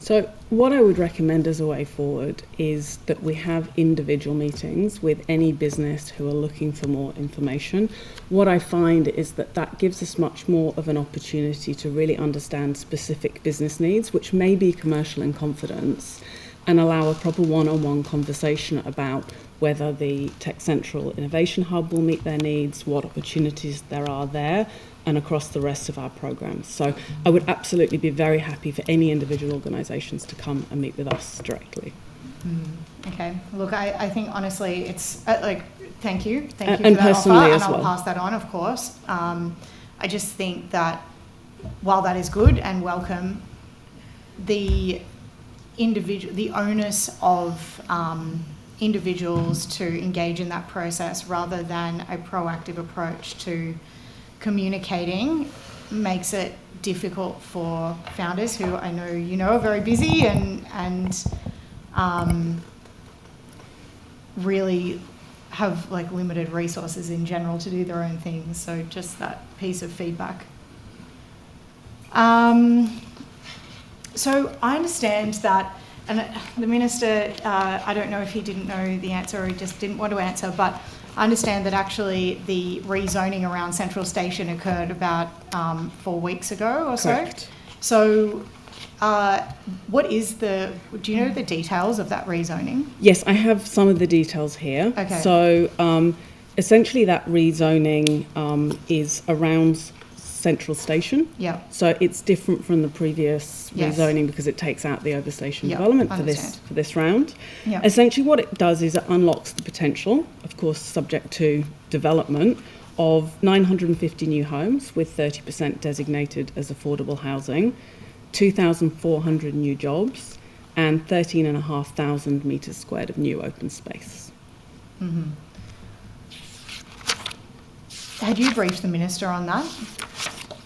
So what I would recommend as a way forward is that we have individual meetings with any business who are looking for more information. What I find is that gives us much more of an opportunity to really understand specific business needs, which may be commercial in confidence, and allow a proper one-on-one conversation about whether the Tech Central Innovation Hub will meet their needs, what opportunities there are there, and across the rest of our programs. So I would absolutely be very happy for any individual organisations to come and meet with us directly. Okay. Look, I think honestly, it's thank you for and that personally offer, as and I'll well. pass that on, of course. I just think that while that is good and welcome, the onus of individuals to engage in that process rather than a proactive approach to communicating makes it difficult for founders who I know are very busy and really have limited resources in general to do their own things. So just that piece of feedback. So I understand that, and the Minister, I don't know if he didn't know the answer or he just didn't want to answer, but I understand that actually the rezoning around Central Station occurred about 4 weeks ago or so. Correct. So do you know the details of that rezoning? Yes, I have some of the details here. Okay. So essentially that rezoning is around Central Station. Yeah. So it's different from the previous rezoning because it takes out the overstation development for this round. Yeah. Essentially what it does is it unlocks the potential, of course subject to development, of 950 new homes with 30% designated as affordable housing, 2,400 new jobs, and 13,500 metres squared of new open space. Mm-hmm. Had you briefed the Minister on that?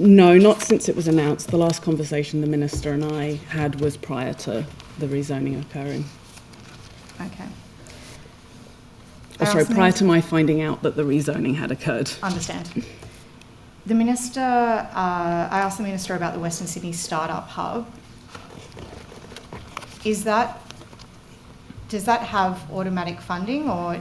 No, not since it was announced. The last conversation the Minister and I had was prior to the rezoning occurring. Okay. Prior to my finding out that the rezoning had occurred. Understand. The Minister, I asked the Minister about the Western Sydney Startup Hub. Does that have automatic funding, or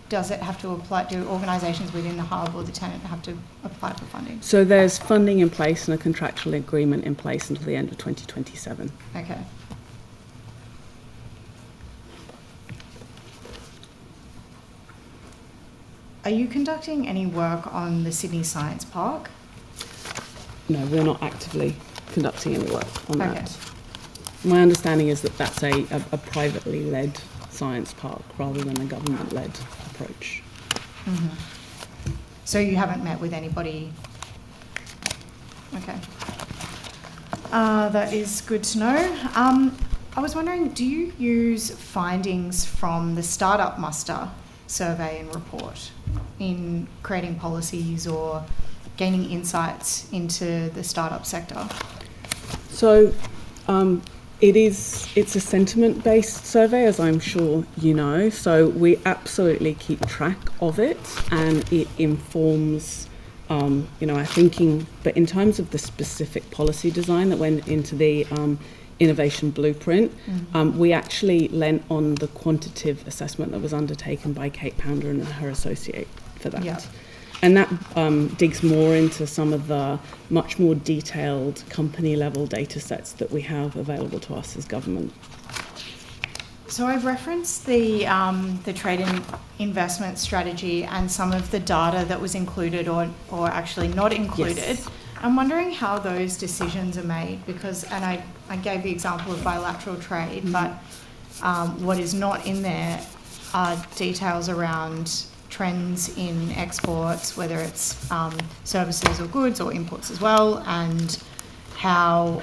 does it have to apply? Do organisations within the hub or the tenant have to apply for funding? So there's funding in place and a contractual agreement in place until the end of 2027. Okay. Are you conducting any work on the Sydney Science Park? No, we're not actively conducting any work on that. My understanding is that that's a privately led science park rather than a government-led approach. Mm-hmm. So you haven't met with anybody? Okay. That is good to know. I was wondering, do you use findings from the Startup Muster survey and report in creating policies or gaining insights into the startup sector? So it's a sentiment-based survey, as I'm sure you know, so we absolutely keep track of it and it informs our thinking. But in terms of the specific policy design that went into the innovation blueprint, we actually lent on the quantitative assessment that was undertaken by Kate Pounder and her associate for that. Yep. And that digs more into some of the much more detailed company level data sets that we have available to us as government. So I've referenced the trade and investment strategy and some of the data that was included or actually not included. Yes. I'm wondering how those decisions are made because, and I gave the example of bilateral trade, but what is not in there are details around trends in exports, whether it's services or goods or imports as well, and how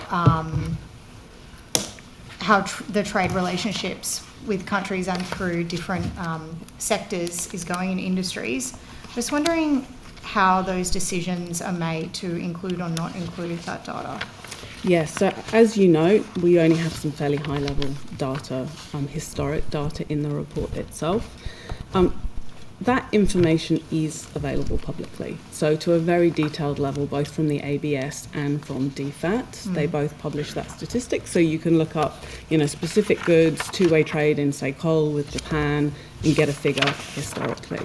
the trade relationships with countries and through different sectors is going in industries. Just wondering how those decisions are made to include or not include that data. Yes, so as you know, we only have some fairly high-level data, historic data in the report itself. that information is available publicly. So to a very detailed level, both from the ABS and from DFAT, they both publish that statistic. So you can look up, specific goods, two-way trade in, say, coal with Japan, and get a figure historically.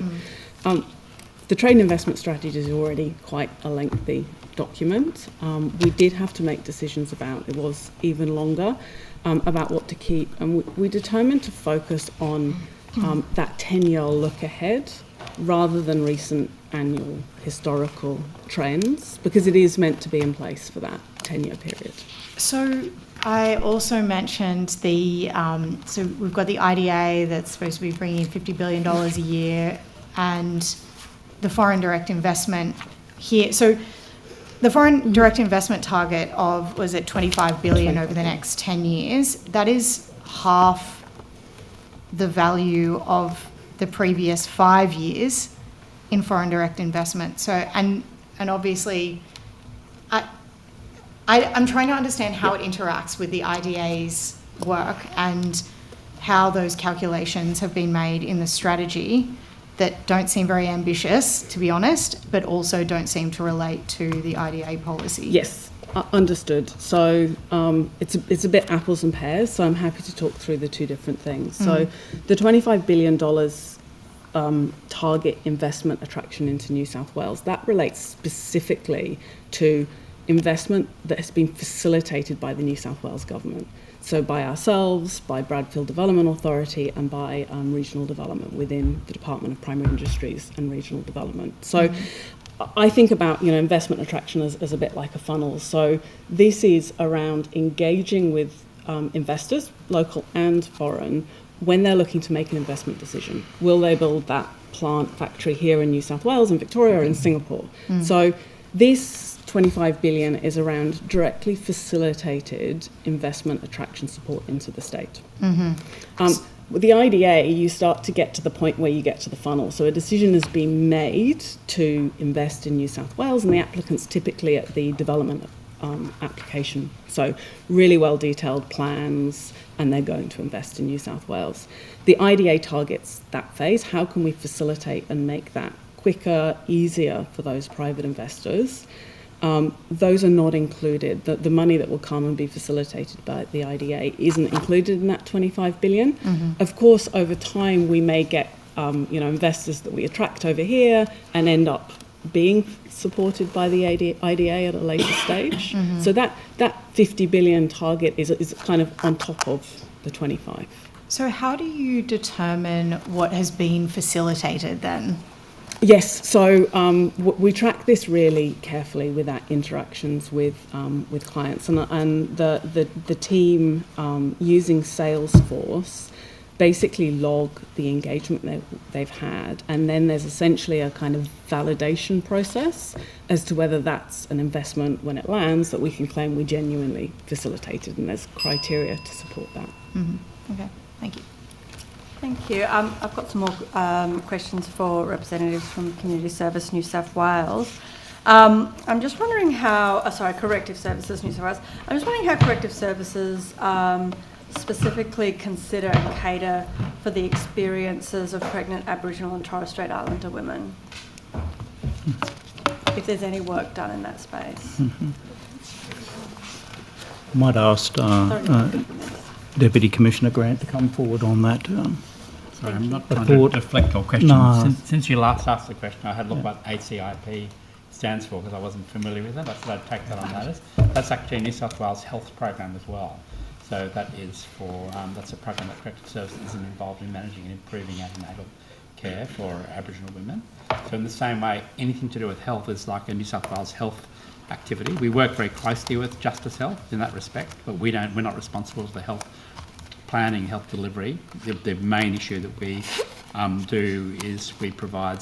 The trade and investment strategy is already quite a lengthy document. We did have to make decisions about, it was even longer, about what to keep. And we determined to focus on that 10-year look ahead rather than recent annual historical trends, because it is meant to be in place for that 10-year period. So I also mentioned so we've got the IDA that's supposed to be bringing in $50 billion a year, and the foreign direct investment here. So the foreign direct investment target of, was it $25 billion over the next 10 years? That is half the value of the previous 5 years in foreign direct investment. So, and obviously, I'm trying to understand how it interacts with the IDA's work and how those calculations have been made in the strategy that don't seem very ambitious, to be honest, but also don't seem to relate to the IDA policy. Yes, understood. So it's a bit apples and pears, so I'm happy to talk through the two different things. So the $25 billion target investment attraction into New South Wales, that relates specifically to investment that has been facilitated by the New South Wales government. So by ourselves, by Bradfield Development Authority, and by regional development within the Department of Primary Industries and Regional Development. So I think about investment attraction as a bit like a funnel. So this is around engaging with investors, local and foreign, when they're looking to make an investment decision. Will they build that plant factory here in New South Wales, in Victoria, or in Singapore? So this $25 billion is around directly facilitated investment attraction support into the state. With the IDA, you start to get to the point where you get to the funnel. So a decision has been made to invest in New South Wales, and the applicant's typically at the development application. So really well detailed plans, and they're going to invest in New South Wales. The IDA targets that phase. How can we facilitate and make that quicker, easier for those private investors? Those are not included. The money that will come and be facilitated by the IDA isn't included in that $25 billion. Of course, over time, we may get investors that we attract over here and end up being supported by the IDA at a later stage. So that $50 billion target is kind of on top of the 25. So how do you determine what has been facilitated then? Yes, so we track this really carefully with our interactions with clients, and the team using Salesforce basically log the engagement they've had, and then there's essentially a kind of validation process as to whether that's an investment when it lands that we can claim we genuinely facilitated, and there's criteria to support that. Okay, thank you. Thank you. I've got some more questions for representatives from Community Service New South Wales. I'm just wondering how, Corrective Services New South Wales. I'm just wondering how Corrective Services specifically consider and cater for the experiences of pregnant Aboriginal and Torres Strait Islander women. If there's any work done in that space. Might ask Deputy Commissioner Grant to come forward on that. Sorry, I'm not trying to deflect your question. No. Since you last asked the question, I had a look what ACIP stands for because I wasn't familiar with it. I thought I'd take that on notice. That's actually a New South Wales health program as well. So that is for, that's a program that Corrective Services is involved in managing and improving antenatal care for Aboriginal women. So in the same way, anything to do with health is like a New South Wales health activity. We work very closely with Justice Health in that respect, but we're not responsible for the health planning, health delivery. The main issue that we do is we provide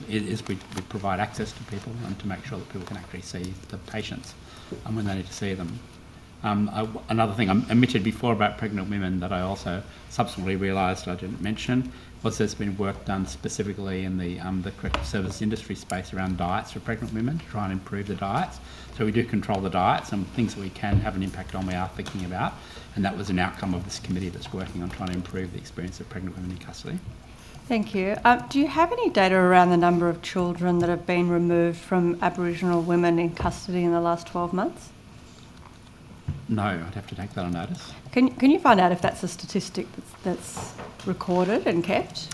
we provide access to people and to make sure that people can actually see the patients when they need to see them. Another thing I omitted before about pregnant women that I also subsequently realised I didn't mention was there's been work done specifically in the corrective service industry space around diets for pregnant women to try and improve the diets. So we do control the diets, and things that we can have an impact on we are thinking about, and that was an outcome of this committee that's working on trying to improve the experience of pregnant women in custody. Thank you. Do you have any data around the number of children that have been removed from Aboriginal women in custody in the last 12 months? No, I'd have to take that on notice. Can you find out if that's a statistic that's recorded and kept?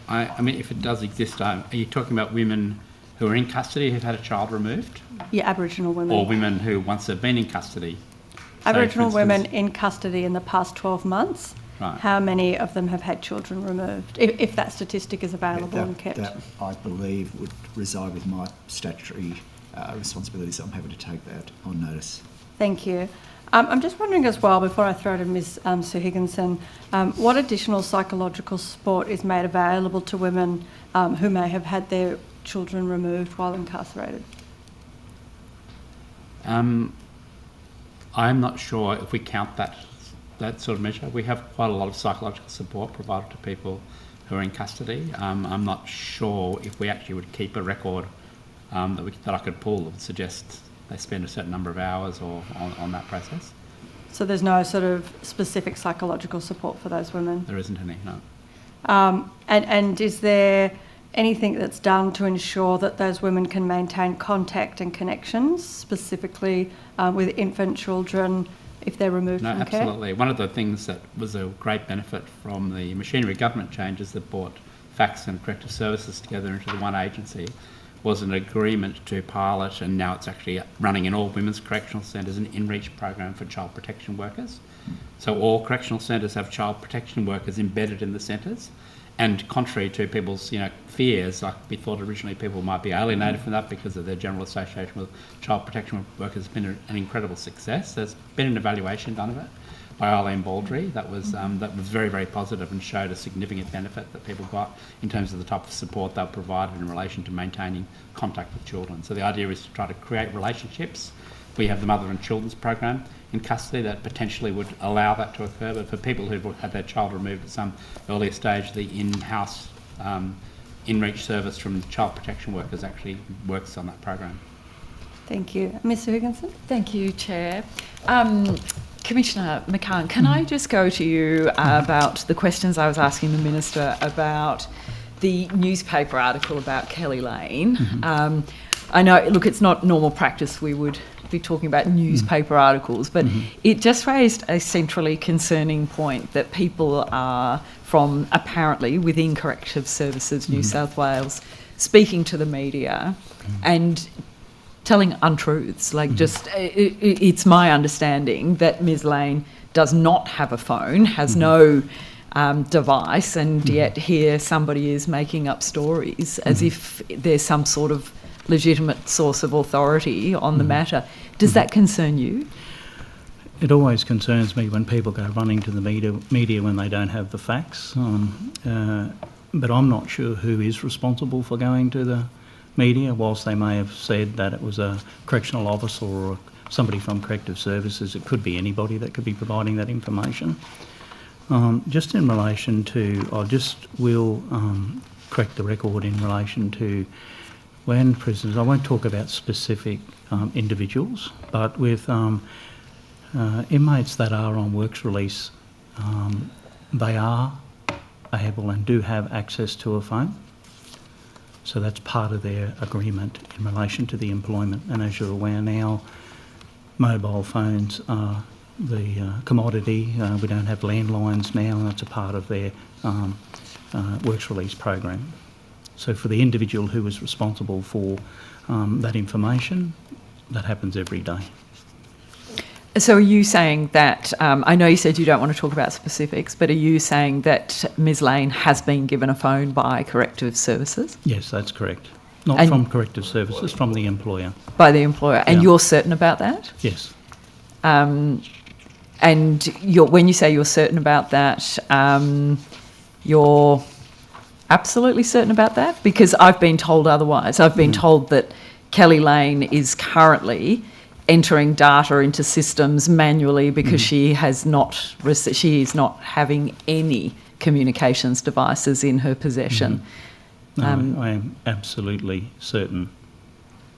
I mean, if it does exist, are you talking about women who are in custody who've had a child removed? Yeah, Aboriginal women. Or women who once have been in custody? Aboriginal So, for women instance- in custody in the past 12 months. Right. How many of them have had children removed? If that statistic is available and kept. That, I believe, would reside with my statutory responsibilities. I'm happy to take that on notice. Thank you. I'm just wondering as well, before I throw to Ms Sue Higginson, what additional psychological support is made available to women who may have had their children removed while incarcerated? I'm not sure if we count that sort of measure. We have quite a lot of psychological support provided to people who are in custody. I'm not sure if we actually would keep a record that I could pull that would suggest they spend a certain number of hours or on that process. So there's no sort of specific psychological support for those women? There isn't any, no. And is there anything that's done to ensure that those women can maintain contact and connections, specifically with infant children if they're removed No, from care? absolutely. One of the things that was a great benefit from the machinery government changes that brought facts and corrective services together into the one agency was an agreement to pilot, and now it's actually running in all women's correctional centres, an in-reach program for child protection workers. So all correctional centres have child protection workers embedded in the centres, and contrary to people's fears, like we thought originally people might be alienated from that because of their general association with child protection workers, has been an incredible success. There's been an evaluation done of it by Eileen Baldry that was very, very positive and showed a significant benefit that people got in terms of the type of support they were provided in relation to maintaining contact with children. So the idea is to try to create relationships. We have the Mother and Children's Program in custody that potentially would allow that to occur, but for people who've had their child removed at some earlier stage, the in-house in-reach service from child protection workers actually works on that program. Thank you. Ms Higginson? Thank you, Chair. Commissioner McCann, can I just go to you about the questions I was asking the Minister about the newspaper article about Kelly Lane? I know, look, it's not normal practice we would be talking about newspaper articles, but it just raised a centrally concerning point that people are from apparently within Corrective Services New South Wales speaking to the media and telling untruths. Like it's my understanding that Ms Lane does not have a phone, has no device, and yet here somebody is making up stories as if there's some sort of legitimate source of authority on the matter. Does that concern you? It always concerns me when people go running to the media when they don't have the facts. But I'm not sure who is responsible for going to the media, whilst they may have said that it was a correctional officer or somebody from Corrective Services. It could be anybody that could be providing that information. Just in relation to, will correct the record in relation to when prisoners, I won't talk about specific individuals, but with inmates that are on works release, they are able and do have access to a phone. So that's part of their agreement in relation to the employment. And as you're aware now, mobile phones are the commodity. We don't have landlines now, and that's a part of their works release program. So for the individual who is responsible for that information, that happens every day. So are you saying that, I know you said you don't want to talk about specifics, but are you saying that Ms Lane has been given a phone by Corrective Services? Yes, that's correct. Not from Corrective Services, from the employer. By the employer. And you're certain about that? Yes. And when you say you're certain about that, you're absolutely certain about that? Because I've been told otherwise. I've been told that Kelly Lane is currently entering data into systems manually because she is not having any communications devices in her possession. No, I am absolutely certain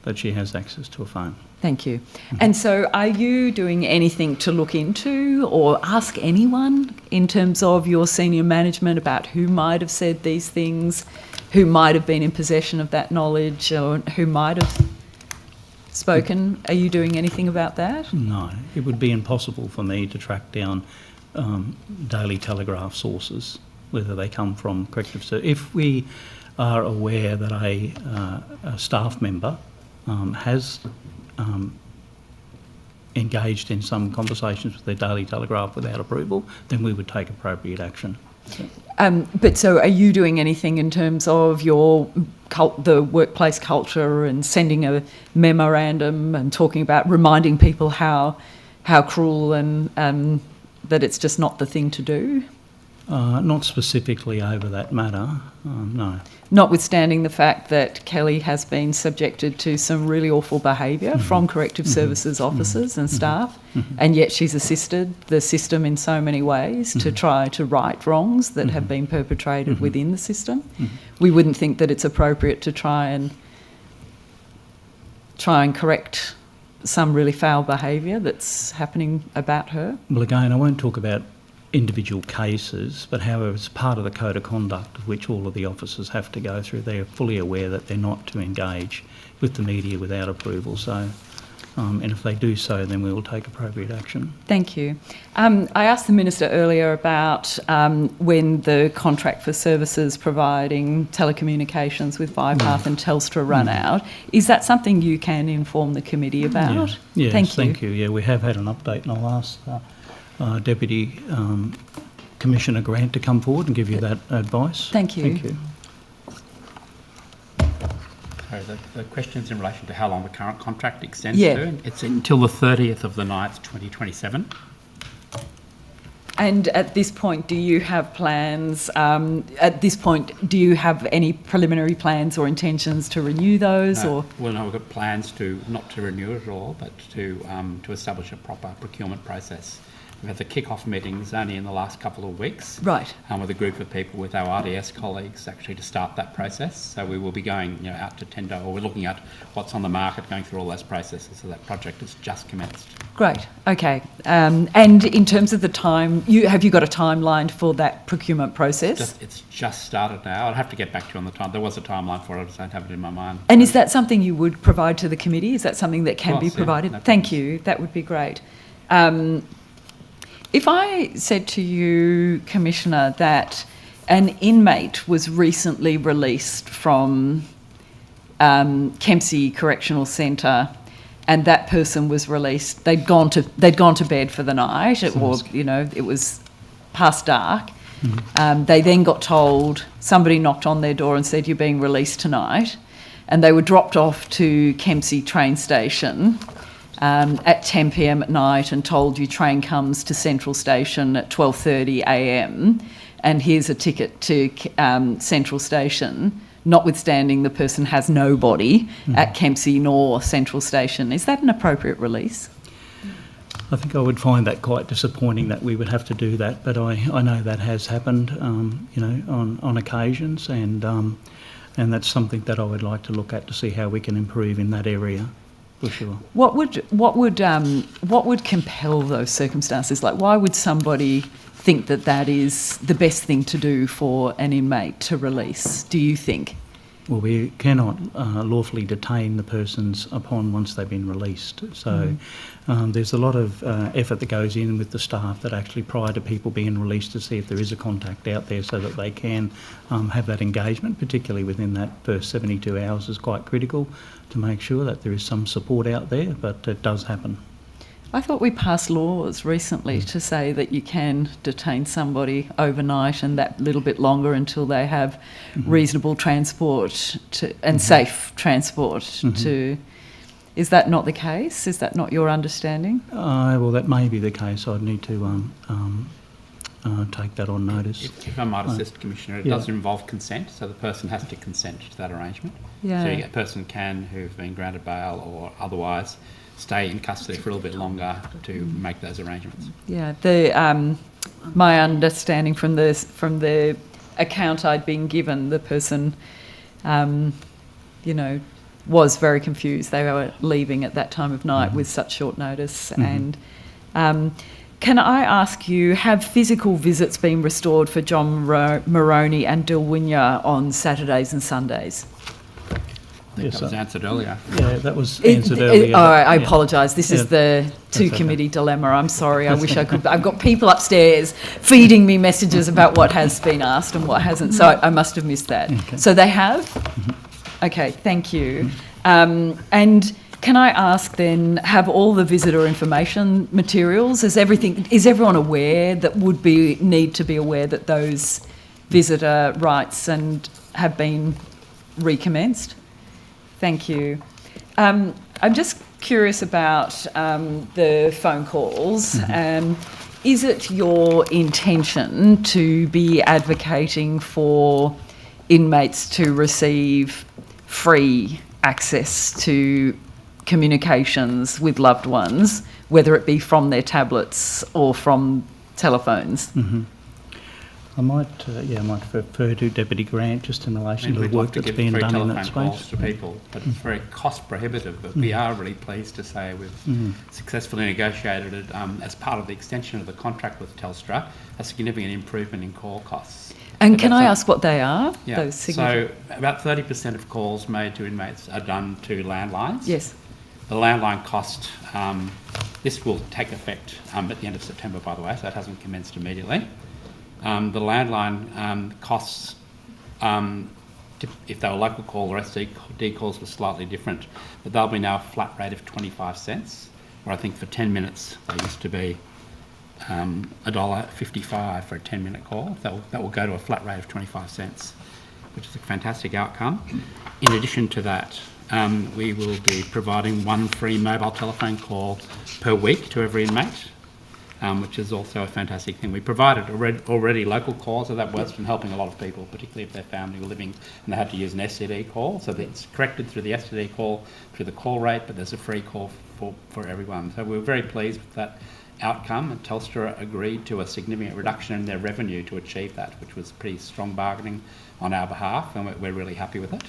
that she has access to a phone. Thank you. And so are you doing anything to look into or ask anyone in terms of your senior management about who might have said these things, who might have been in possession of that knowledge, or who might have spoken? Are you doing anything about that? No, it would be impossible for me to track down Daily Telegraph sources, whether they come from corrective service. If we are aware that a staff member has engaged in some conversations with their Daily Telegraph without approval, then we would take appropriate action. But so are you doing anything in terms of your the workplace culture and sending a memorandum and talking about reminding people how cruel and that it's just not the thing to do? Not specifically over that matter, no. Notwithstanding the fact that Kelly has been subjected to some really awful behaviour from corrective services officers and staff, and yet she's assisted the system in so many ways to try to right wrongs that have been perpetrated within the system. We wouldn't think that it's appropriate to try and correct some really foul behaviour that's happening about her. Well, again, I won't talk about individual cases, but however, it's part of the code of conduct of which all of the officers have to go through. They're fully aware that they're not to engage with the media without approval. So, and if they do so, then we will take appropriate action. Thank you. I asked the Minister earlier about when the contract for services providing telecommunications with Vipath and Telstra run out. Is that something you can inform the committee about? Yes, Thank you. Yeah, we have had an update, and I'll ask Deputy Commissioner Grant to come forward and give you that advice. Thank you. Thank you. So the question's in relation to how long the current contract extends Yeah. to. It's until the 30th of the 9th, 2027. And at this point, do you have plans? At this point, do you have any preliminary plans or intentions to renew those? No. Or Well, no, we've got plans not to renew it at all, but to establish a proper procurement process. We've had the kick-off meetings only in the last couple of weeks. Right. With a group of people, with our RDS colleagues, actually to start that process. So we will be going out to tender, or we're looking at what's on the market, going through all those processes. So that project has just commenced. Great. Okay. And in terms of the time, have you got a timeline for that procurement process? It's just started now. I'll have to get back to you on the time. There was a timeline for it. I just don't have it in my mind. And is that something you would provide to the committee? Is that something that can be Yeah, provided? no Thank you. That would be great. If I said to you, Commissioner, that an inmate was recently released from Kempsey Correctional Centre, and that person was released, they'd gone to bed for the night, it was past dark. They then got told, somebody knocked on their door and said, "You're being released tonight," and they were dropped off to Kempsey train station at 10 p.m. at night and told, "Your train comes to Central Station at 12:30 a.m. and here's a ticket to Central Station," notwithstanding the person has no body at Kempsey nor Central Station. Is that an appropriate release? I think I would find that quite disappointing that we would have to do that, but I know that has happened, on occasions, and that's something that I would like to look at to see how we can improve in that area. For sure. What would compel those circumstances? Like, why would somebody think that is the best thing to do for an inmate to release, do you think? Well, we cannot lawfully detain the persons once they've been released. So there's a lot of effort that goes in with the staff that actually prior to people being released to see if there is a contact out there so that they can have that engagement, particularly within that first 72 hours is quite critical to make sure that there is some support out there, but it does happen. I thought we passed laws recently to say that you can detain somebody overnight and that little bit longer until they have reasonable transport and safe transport to... Is that not the case? Is that not your understanding? Well, that may be the case. I'd need to take that on notice. If I might assist, Commissioner, it does involve consent, so the person has to consent to that arrangement. Yeah. So a person can, who've been granted bail or otherwise, stay in custody for a little bit longer to make those arrangements. Yeah, my understanding from the account I'd been given, the person, was very confused. They were leaving at that time of night with such short notice. And can I ask you, have physical visits been restored for John Moroney and Dilwinya on Saturdays and Sundays? That was answered earlier. Yeah, that was answered earlier. I apologise. This is the two-committee dilemma. I'm sorry. I wish I could. I've got people upstairs feeding me messages about what has been asked and what hasn't, so I must have missed that. Okay. So they have? Okay, thank you. And can I ask then, have all the visitor information materials, is everyone aware that need to be aware that those visitor rights and have been recommenced? Thank you. I'm just curious about the phone calls. Is it your intention to be advocating for inmates to receive free access to communications with loved ones, whether it be from their tablets or from telephones? I might refer to Deputy Grant just in relation to the work that's being done in that space. Calls to people, but it's very cost prohibitive. But we are really pleased to say we've successfully negotiated it as part of the extension of the contract with Telstra, a significant improvement in call costs. And can I ask what they are? Yeah, Those so about 30% of calls made to inmates are done to landlines. Yes. The landline cost, this will take effect at the end of September, by the way, so it hasn't commenced immediately. The landline costs, if they were local call or SD calls, were slightly different, but they'll be now a flat rate of 25 cents, where I think for 10 minutes they used to be $1.55 for a 10-minute call. That will go to a flat rate of 25 cents, which is a fantastic outcome. In addition to that, we will be providing one free mobile telephone call per week to every inmate, which is also a fantastic thing. We provided already local calls, so that work's been helping a lot of people, particularly if their family were living and they had to use an STD call. So it's corrected through the STD call, through the call rate, but there's a free call for everyone. So we're very pleased with that outcome, and Telstra agreed to a significant reduction in their revenue to achieve that, which was pretty strong bargaining on our behalf, and we're really happy with it.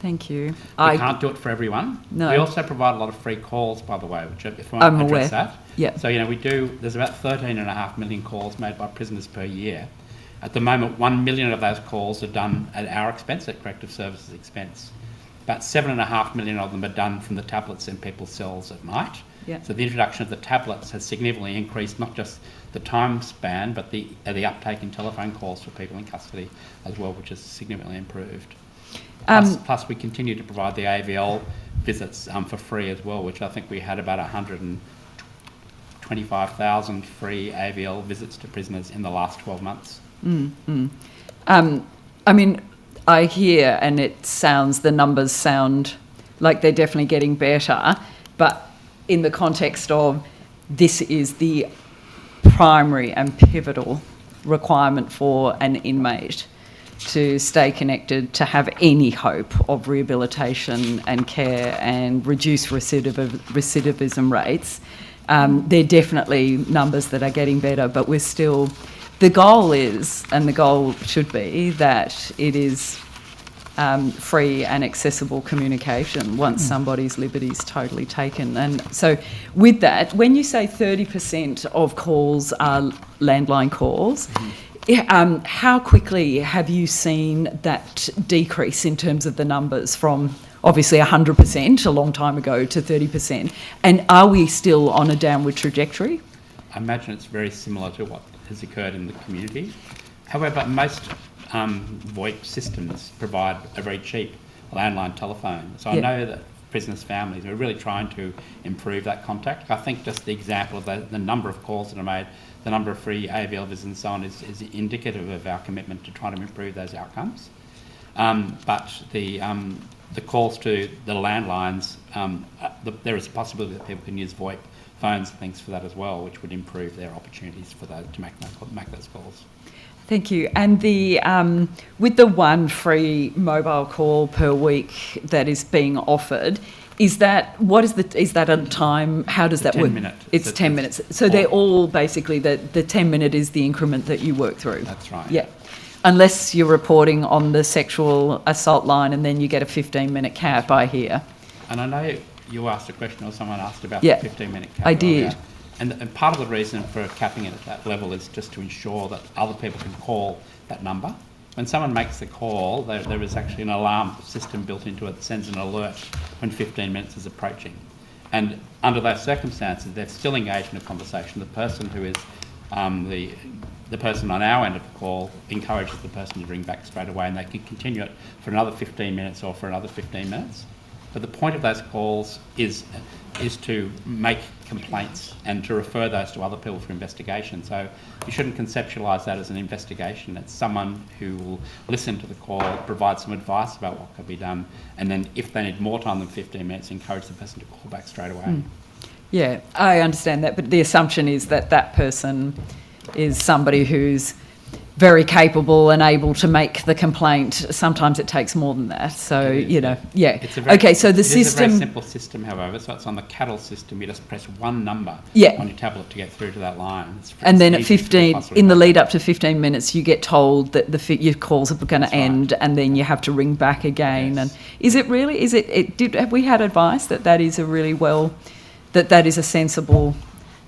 Thank you. We can't do it for everyone. No. We also provide a lot of free calls, by the way, which if I I'm want to address aware. that. Yeah. So, there's about 13.5 million calls made by prisoners per year. At the moment, 1 million of those calls are done at our expense, at Corrective Services expense. About 7.5 million of them are done from the tablets in people's cells at night. Yeah. So the introduction of the tablets has significantly increased not just the time span, but the uptake in telephone calls for people in custody as well, which has significantly improved. Plus, we continue to provide the AVL visits for free as well, which I think we had about 125,000 free AVL visits to prisoners in the last 12 months. I mean, I hear and the numbers sound like they're definitely getting better, but in the context of this is the primary and pivotal requirement for an inmate to stay connected, to have any hope of rehabilitation and care and reduce recidivism rates. There are definitely numbers that are getting better, but we're still... The goal is, and the goal should be, that it is free and accessible communication once somebody's liberty is totally taken. And so with that, when you say 30% of calls are landline calls, how quickly have you seen that decrease in terms of the numbers from obviously 100% a long time ago to 30%? And are we still on a downward trajectory? I imagine it's very similar to what has occurred in the community. However, most VoIP systems provide a very cheap landline telephone. So I know that prisoners' families are really trying to improve that contact. I think just the example of the number of calls that are made, the number of free AVL visits and so on is indicative of our commitment to trying to improve those outcomes. But the calls to the landlines, there is a possibility that people can use VoIP phones and things for that as well, which would improve their opportunities for those to make those calls. Thank you. And the with the one free mobile call per week that is being offered, is that a time? How does that work? 10 minute. It's 10 minutes. So they're all basically the 10 minute is the increment that you work through. That's right. Yeah. unless you're reporting on the sexual assault line, and then you get a 15-minute cap, I hear. And I know you asked a question, or someone asked about Yeah, the 15-minute cap. I did. earlier. And part of the reason for capping it at that level is just to ensure that other people can call that number. When someone makes the call, there is actually an alarm system built into it that sends an alert when 15 minutes is approaching. And under those circumstances, they're still engaged in a conversation. The person who is the person on our end of the call encourages the person to ring back straight away, and they can continue it for another 15 minutes or for another 15 minutes. But the point of those calls is to make complaints and to refer those to other people for investigation. So you shouldn't conceptualise that as an investigation. It's someone who will listen to the call, provide some advice about what could be done, and then if they need more time than 15 minutes, encourage the person to call back straight away. Yeah, I understand that, but the assumption is that that person is somebody who's very capable and able to make the complaint. Sometimes it takes more than that. So, you know, yeah. It's a very, okay, so the system... It is a very simple system, however. So it's on the cattle system. You just press one number on your tablet to get through to that line. And then at 15, in the lead up to 15 minutes, you get told that your calls are going to end, and then you have to ring back again. And is it really, have we had advice that is a really that is a sensible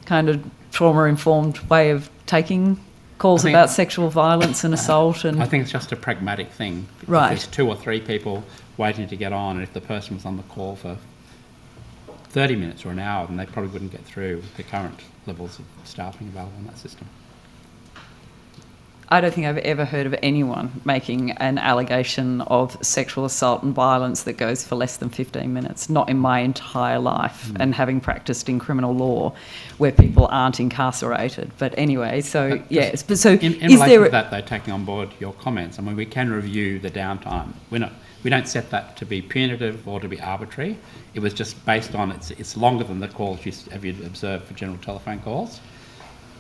kind of trauma-informed way of taking calls about sexual violence and assault? And I think it's just a pragmatic thing. Right. If there's 2 or 3 people waiting to get on, and if the person was on the call for 30 minutes or an hour, then they probably wouldn't get through with the current levels of staffing available in that system. I don't think I've ever heard of anyone making an allegation of sexual assault and violence that goes for less than 15 minutes, not in my entire life, and having practiced in criminal law where people aren't incarcerated. But anyway, so, yes. But so in relation to that, though, taking on board your comments, I mean, we can review the downtime. We don't set that to be punitive or to be arbitrary. It was just based on it's longer than the calls you observed for general telephone calls.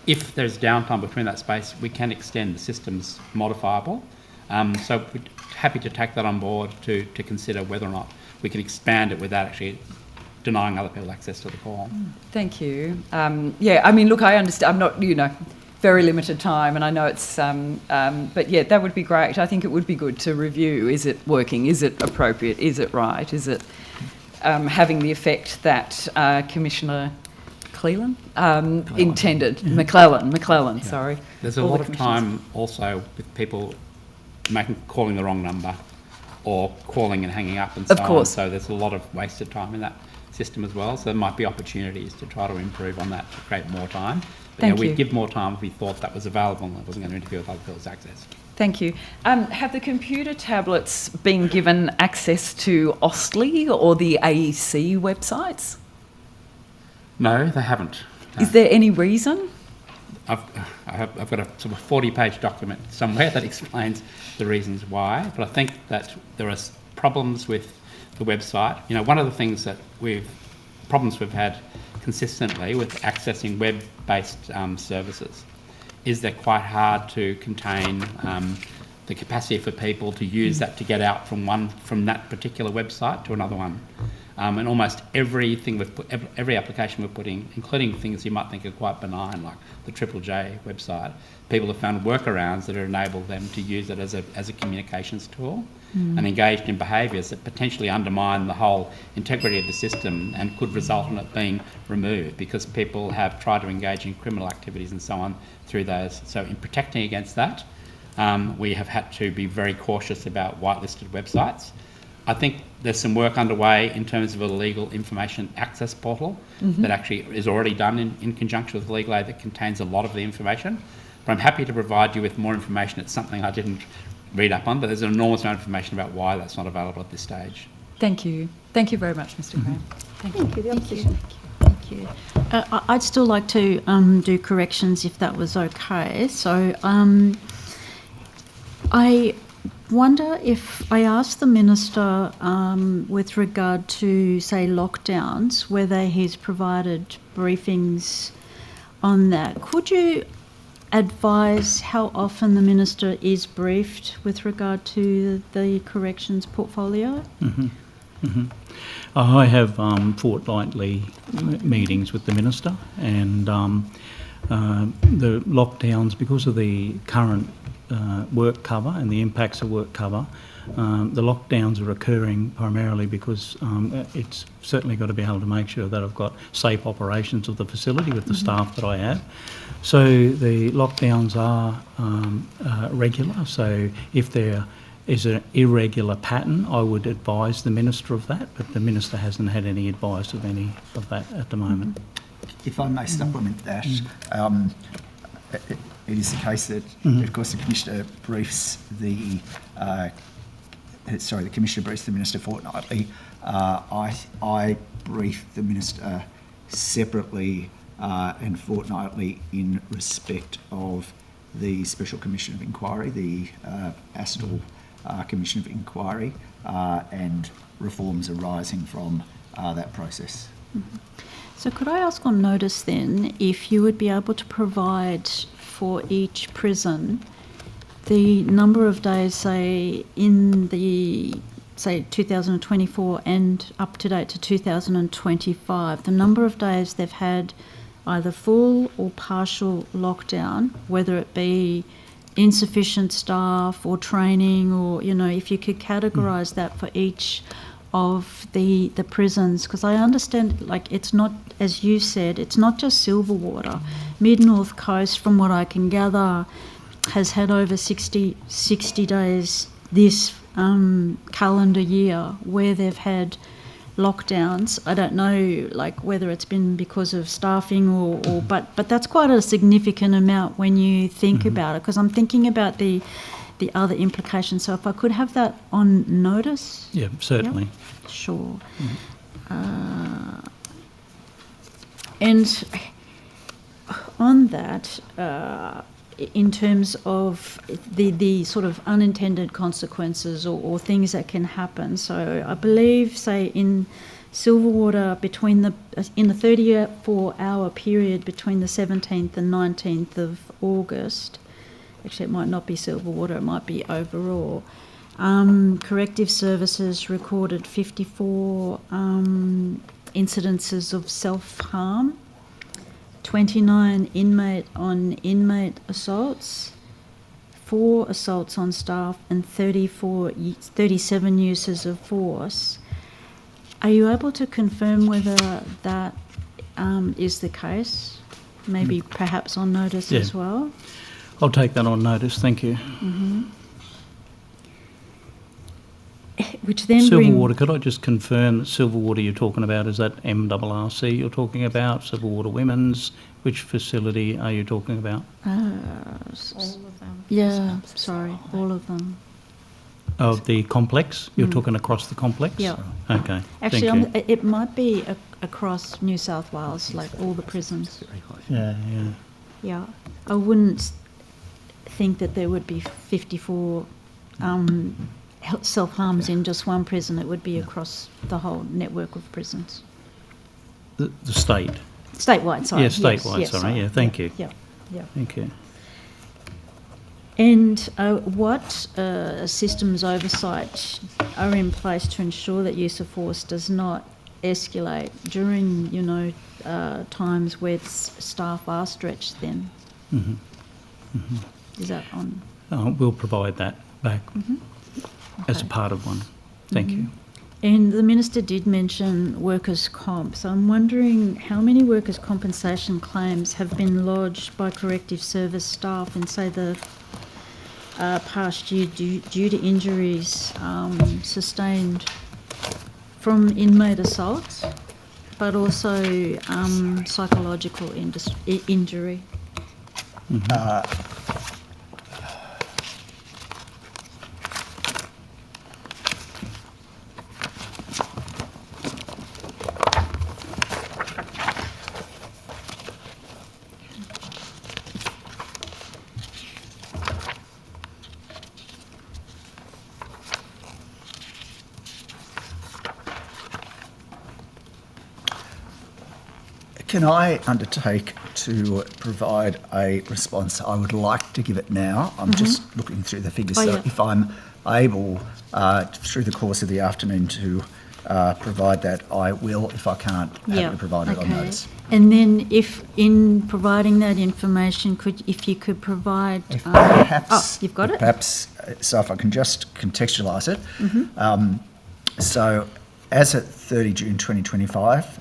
If there's downtime between that space, we can extend. The system's modifiable. So we're happy to take that on board to consider whether or not we can expand it without actually denying other people access to the call. Thank you. Yeah, I mean, look, I understand. I'm not, very limited time, and I know it's, but yeah, that would be great. I think it would be good to review. Is it working? Is it appropriate? Is it right? Is it having the effect that Commissioner Cleland intended? McClellan, sorry. There's a lot of time also with people calling the wrong number or calling and hanging up and so on. So there's a lot of wasted time in that system as well. So there might be opportunities to try to improve on that to create more time. But we'd give more time if we thought that was available and it wasn't going to interfere with other people's access. Thank you. Have the computer tablets been given access to Austlii or the AEC websites? No, they haven't. No. Is there any reason? I've got a sort of 40-page document somewhere that explains the reasons why, but I think that there are problems with the website. One of the things that problems we've had consistently with accessing web-based services is they're quite hard to contain the capacity for people to use that to get out from that particular website to another one. And almost every application we're putting, including things you might think are quite benign, like the Triple J website, people have found workarounds that enable them to use it as a communications tool and engaged in behaviours that potentially undermine the whole integrity of the system and could result in it being removed because people have tried to engage in criminal activities and so on through those. So in protecting against that, we have had to be very cautious about whitelisted websites. I think there's some work underway in terms of a legal information access portal that actually is already done in conjunction with Legal Aid that contains a lot of the information. But I'm happy to provide you with more information. It's something I didn't read up on, but there's an enormous amount of information about why that's not available at this stage. Thank you. Thank you very much, Mr. Graham. Thank you. The opposition. Thank you. I'd still like to do corrections if that was okay. So I wonder if I asked the Minister with regard to, say, lockdowns, whether he's provided briefings on that. Could you advise how often the Minister is briefed with regard to the corrections portfolio? I have fortnightly meetings with the Minister, and the lockdowns, because of the current work cover and the impacts of work cover. The lockdowns are occurring primarily because it's certainly got to be able to make sure that I've got safe operations of the facility with the staff that I have. So the lockdowns are regular. So if there is an irregular pattern, I would advise the Minister of that, but the Minister hasn't had any advice of any of that at the moment. If I may supplement that, it is the case that, of course, the Commissioner briefs the Commissioner briefs the Minister fortnightly. I brief the Minister separately and fortnightly in respect of the Special Commission of Inquiry, the Astle Commission of Inquiry, and reforms arising from that process. So could I ask on notice then if you would be able to provide for each prison the number of days, say, in the, say, 2024 and up to date to 2025, the number of days they've had either full or partial lockdown, whether it be insufficient staff or training, or, you know, if you could categorise that for each of the prisons, because I understand, like, it's not, as you said, it's not just Silverwater. Mid-North Coast, from what I can gather, has had over 60 days this calendar year where they've had lockdowns. I don't know, like, whether it's been because of staffing or but that's quite a significant amount when you think about it, because I'm thinking about the other implications. So if I could have that on notice. Yeah, certainly. Yep. Sure. And on that, in terms of the sort of unintended consequences or things that can happen. So I believe, say, in Silverwater, in the 34-hour period between the 17th and 19th of August, actually it might not be Silverwater, it might be overall, corrective services recorded 54 incidences of self-harm, 29 inmate assaults, 4 assaults on staff, and 37 uses of force. Are you able to confirm whether that is the case? Maybe perhaps on notice as well? I'll take that on notice, thank you. Which then Silverwater, could I just confirm that Silverwater you're talking about, is that MRRC you're talking about, Silverwater Women's? Which facility are you talking about? All of them. Yeah, sorry, all of them. Of the complex? You're talking across the complex? Yeah. Okay, actually, thank you. it might be across New South Wales, like all the prisons. Yeah. Yeah, I wouldn't think that there would be 54 self-harms in just one prison. It would be across the whole network of prisons. The state? Statewide, sorry. Yeah, statewide, yes, sorry. Yeah, thank you. Yeah. Thank you. And what systems oversight are in place to ensure that use of force does not escalate during, times where staff are stretched then? Is that on? We'll provide that back as a part of one. Thank you. And the Minister did mention workers' comp, so I'm wondering how many workers' compensation claims have been lodged by corrective service staff in, say, the past year due to injuries sustained from inmate assaults, but also psychological injury. Can I undertake to provide a response? I would like to give it now. I'm just looking through the figures. So if I'm able, through the course of the afternoon, to provide that, I will. If I can't, have to provide it on notice. And then if in providing that information, if you could provide... Perhaps... you've got it? Perhaps, so if I can just contextualise it. Mm-hmm. So as at 30 June 2025,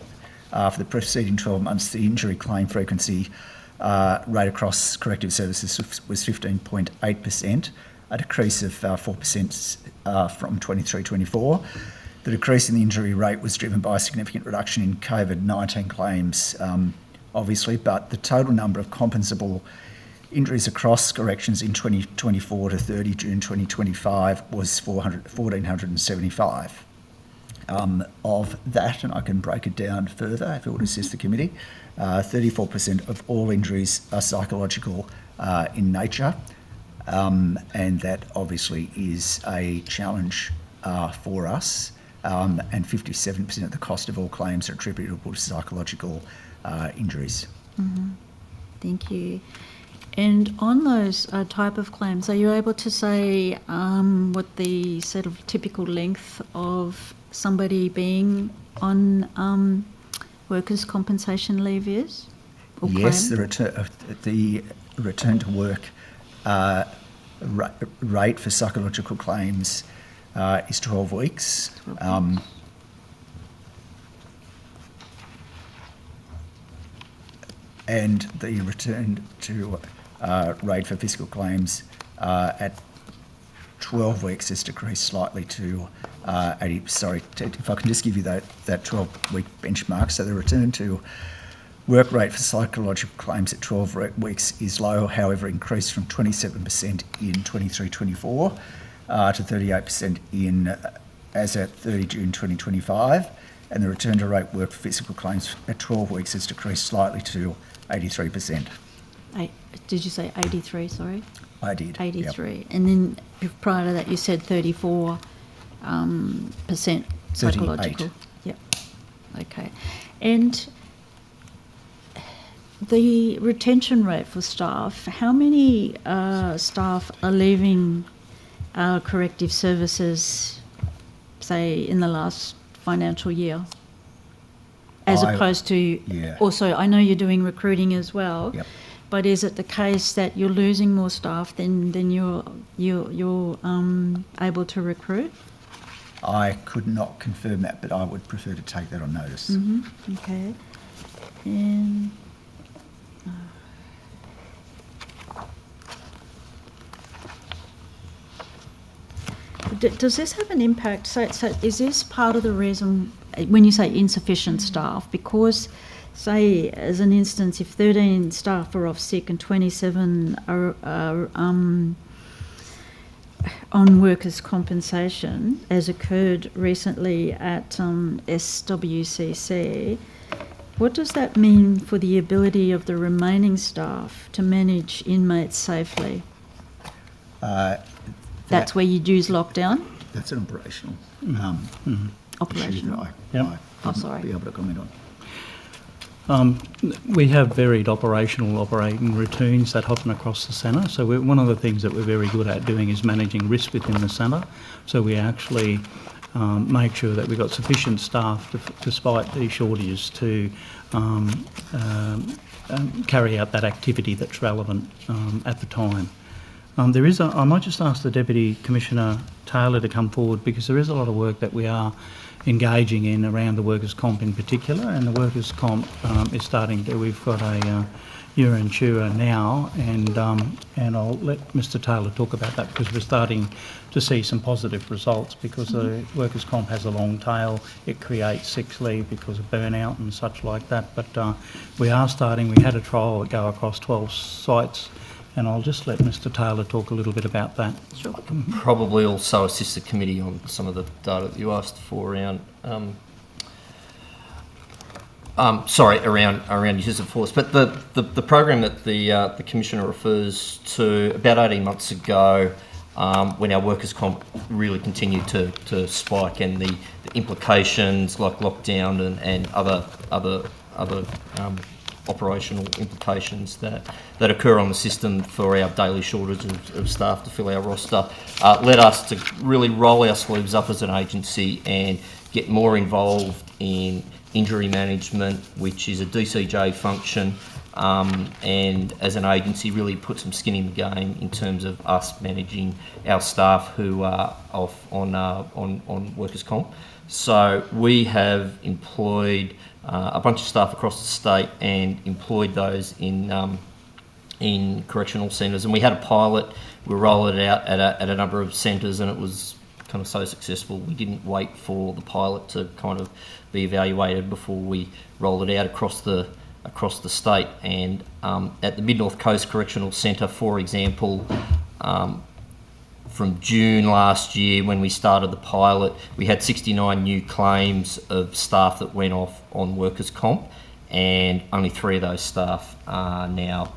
for the preceding 12 months, the injury claim frequency rate across corrective services was 15.8%, a decrease of 4% from 23-24. The decrease in the injury rate was driven by a significant reduction in COVID-19 claims, obviously, but the total number of compensable injuries across corrections in 2024 to 30 June 2025 was 1,475. Of that, and I can break it down further if it would assist the committee, 34% of all injuries are psychological in nature, and that obviously is a challenge for us. And 57% of the cost of all claims are attributable to psychological injuries. Mm-hmm. Thank you. And on those type of claims, are you able to say what the sort of typical length of somebody being on workers' compensation leave is? Yes, the return to work rate for psychological claims is 12 weeks. And the return to rate for physical claims at 12 weeks has decreased slightly to 80. Sorry, if I can just give you that 12-week benchmark. So the return to work rate for psychological claims at 12 weeks is low, however, increased from 27% in 23-24 to 38% as at 30 June 2025. And the return to rate work for physical claims at 12 weeks has decreased slightly to 83%. Did you say 83, sorry? I did. 83. Yep. And then prior to that you said 34% psychological. 38. Yep. Okay. And the retention rate for staff, how many staff are leaving corrective services, say, in the last financial year? As opposed to, also, I know you're doing recruiting as well, but is it the case that you're losing more staff than you're able to recruit? I could not confirm that, but I would prefer to take that on notice. Mm-hmm. Okay. And does this have an impact? So is this part of the reason when you say insufficient staff? Because, say, as an instance, if 13 staff are off sick and 27 are on workers' compensation, as occurred recently at SWCC, what does that mean for the ability of the remaining staff to manage inmates safely? That's where you use lockdown? That's an operational operational. I wouldn't be able to comment on. We have varied operating routines that happen across the centre. So one of the things that we're very good at doing is managing risk within the centre. So we actually make sure that we've got sufficient staff, despite these shortages, to carry out that activity that's relevant at the time. I might just ask the Deputy Commissioner Taylor to come forward, because there is a lot of work that we are engaging in around the workers' comp in particular, and the workers' comp is starting to, we've got a year insurer now, and I'll let Mr Taylor talk about that, because we're starting to see some positive results, because the workers' comp has a long tail. It creates sick leave because of burnout and such like that, but we are starting. We had a trial that go across 12 sites, and I'll just let Mr Taylor talk a little bit about that. Sure. I can probably also assist the committee on some of the data that you asked for around around use of force. But the program that the Commissioner refers to, about 18 months ago, when our workers' comp really continued to spike, and the implications like lockdown and other operational implications that occur on the system for our daily shortage of staff to fill our roster, led us to really roll our sleeves up as an agency and get more involved in injury management, which is a DCJ function, and as an agency really put some skin in the game in terms of us managing our staff who are off on workers' comp. So we have employed a bunch of staff across the state and employed those in correctional centres, and we had a pilot. We rolled it out at a number of centres, and it was kind of so successful we didn't wait for the pilot to kind of be evaluated before we rolled it out across the state. And at the Mid North Coast Correctional Centre, for example, from June last year when we started the pilot, we had 69 new claims of staff that went off on workers' comp, and only 3 of those staff are now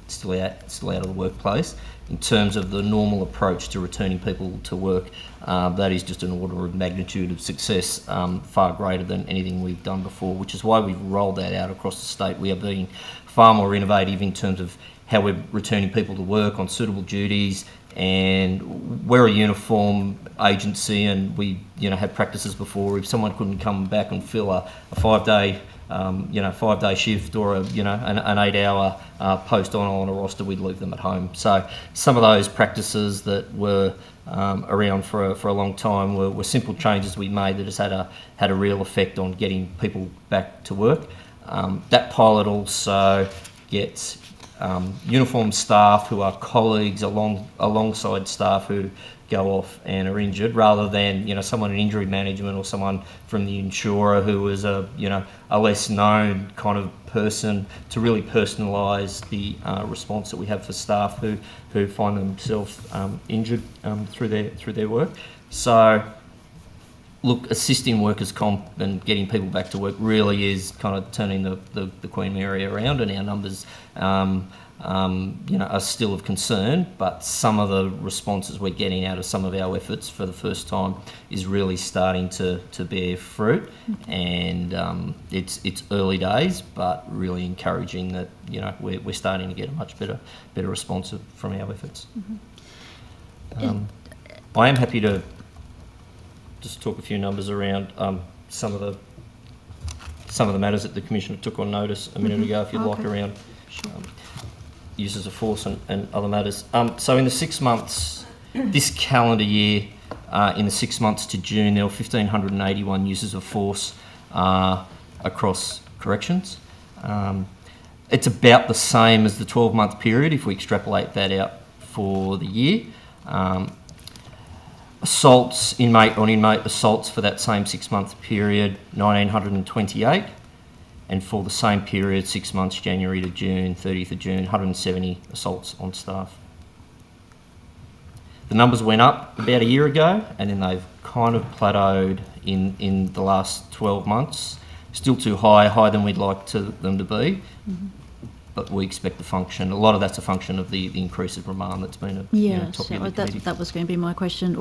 still out of the workplace. In terms of the normal approach to returning people to work, that is just an order of magnitude of success far greater than anything we've done before, which is why we've rolled that out across the state. We are being far more innovative in terms of how we're returning people to work on suitable duties, and we're a uniform agency, and we had practices before. If someone couldn't come back and fill a 5-day 5-day shift or an 8-hour post on a roster, we'd leave them at home. So some of those practices that were around for a long time were simple changes we made that just had a real effect on getting people back to work. That pilot also gets uniformed staff who are colleagues alongside staff who go off and are injured, rather than someone in injury management or someone from the insurer who is a less known kind of person, to really personalise the response that we have for staff who find themselves injured through their work. So look, assisting workers' comp and getting people back to work really is kind of turning the Queen Mary around, and our numbers are still of concern, but some of the responses we're getting out of some of our efforts for the first time is really starting to bear fruit, and it's early days, but really encouraging that we're starting to get a much better response from our efforts. I am happy to just talk a few numbers around some of the matters that the Commissioner took on notice a minute ago, if you'd like, around uses of force and other matters. So in the 6 months, this calendar year, in the 6 months to June, there were 1,581 uses of force across corrections. It's about the same as the 12-month period if we extrapolate that out for the year. Assaults, inmate on inmate assaults for that same 6-month period, 1,928. And for the same period, 6 months, January to June, 30th of June, 170 assaults on staff. The numbers went up about a year ago, and then they've kind of plateaued in the last 12 months. Still too higher than we'd like them to be, but we expect a lot of that's a function of the increase of remand that's been a topic of the committee. That was going to be my question.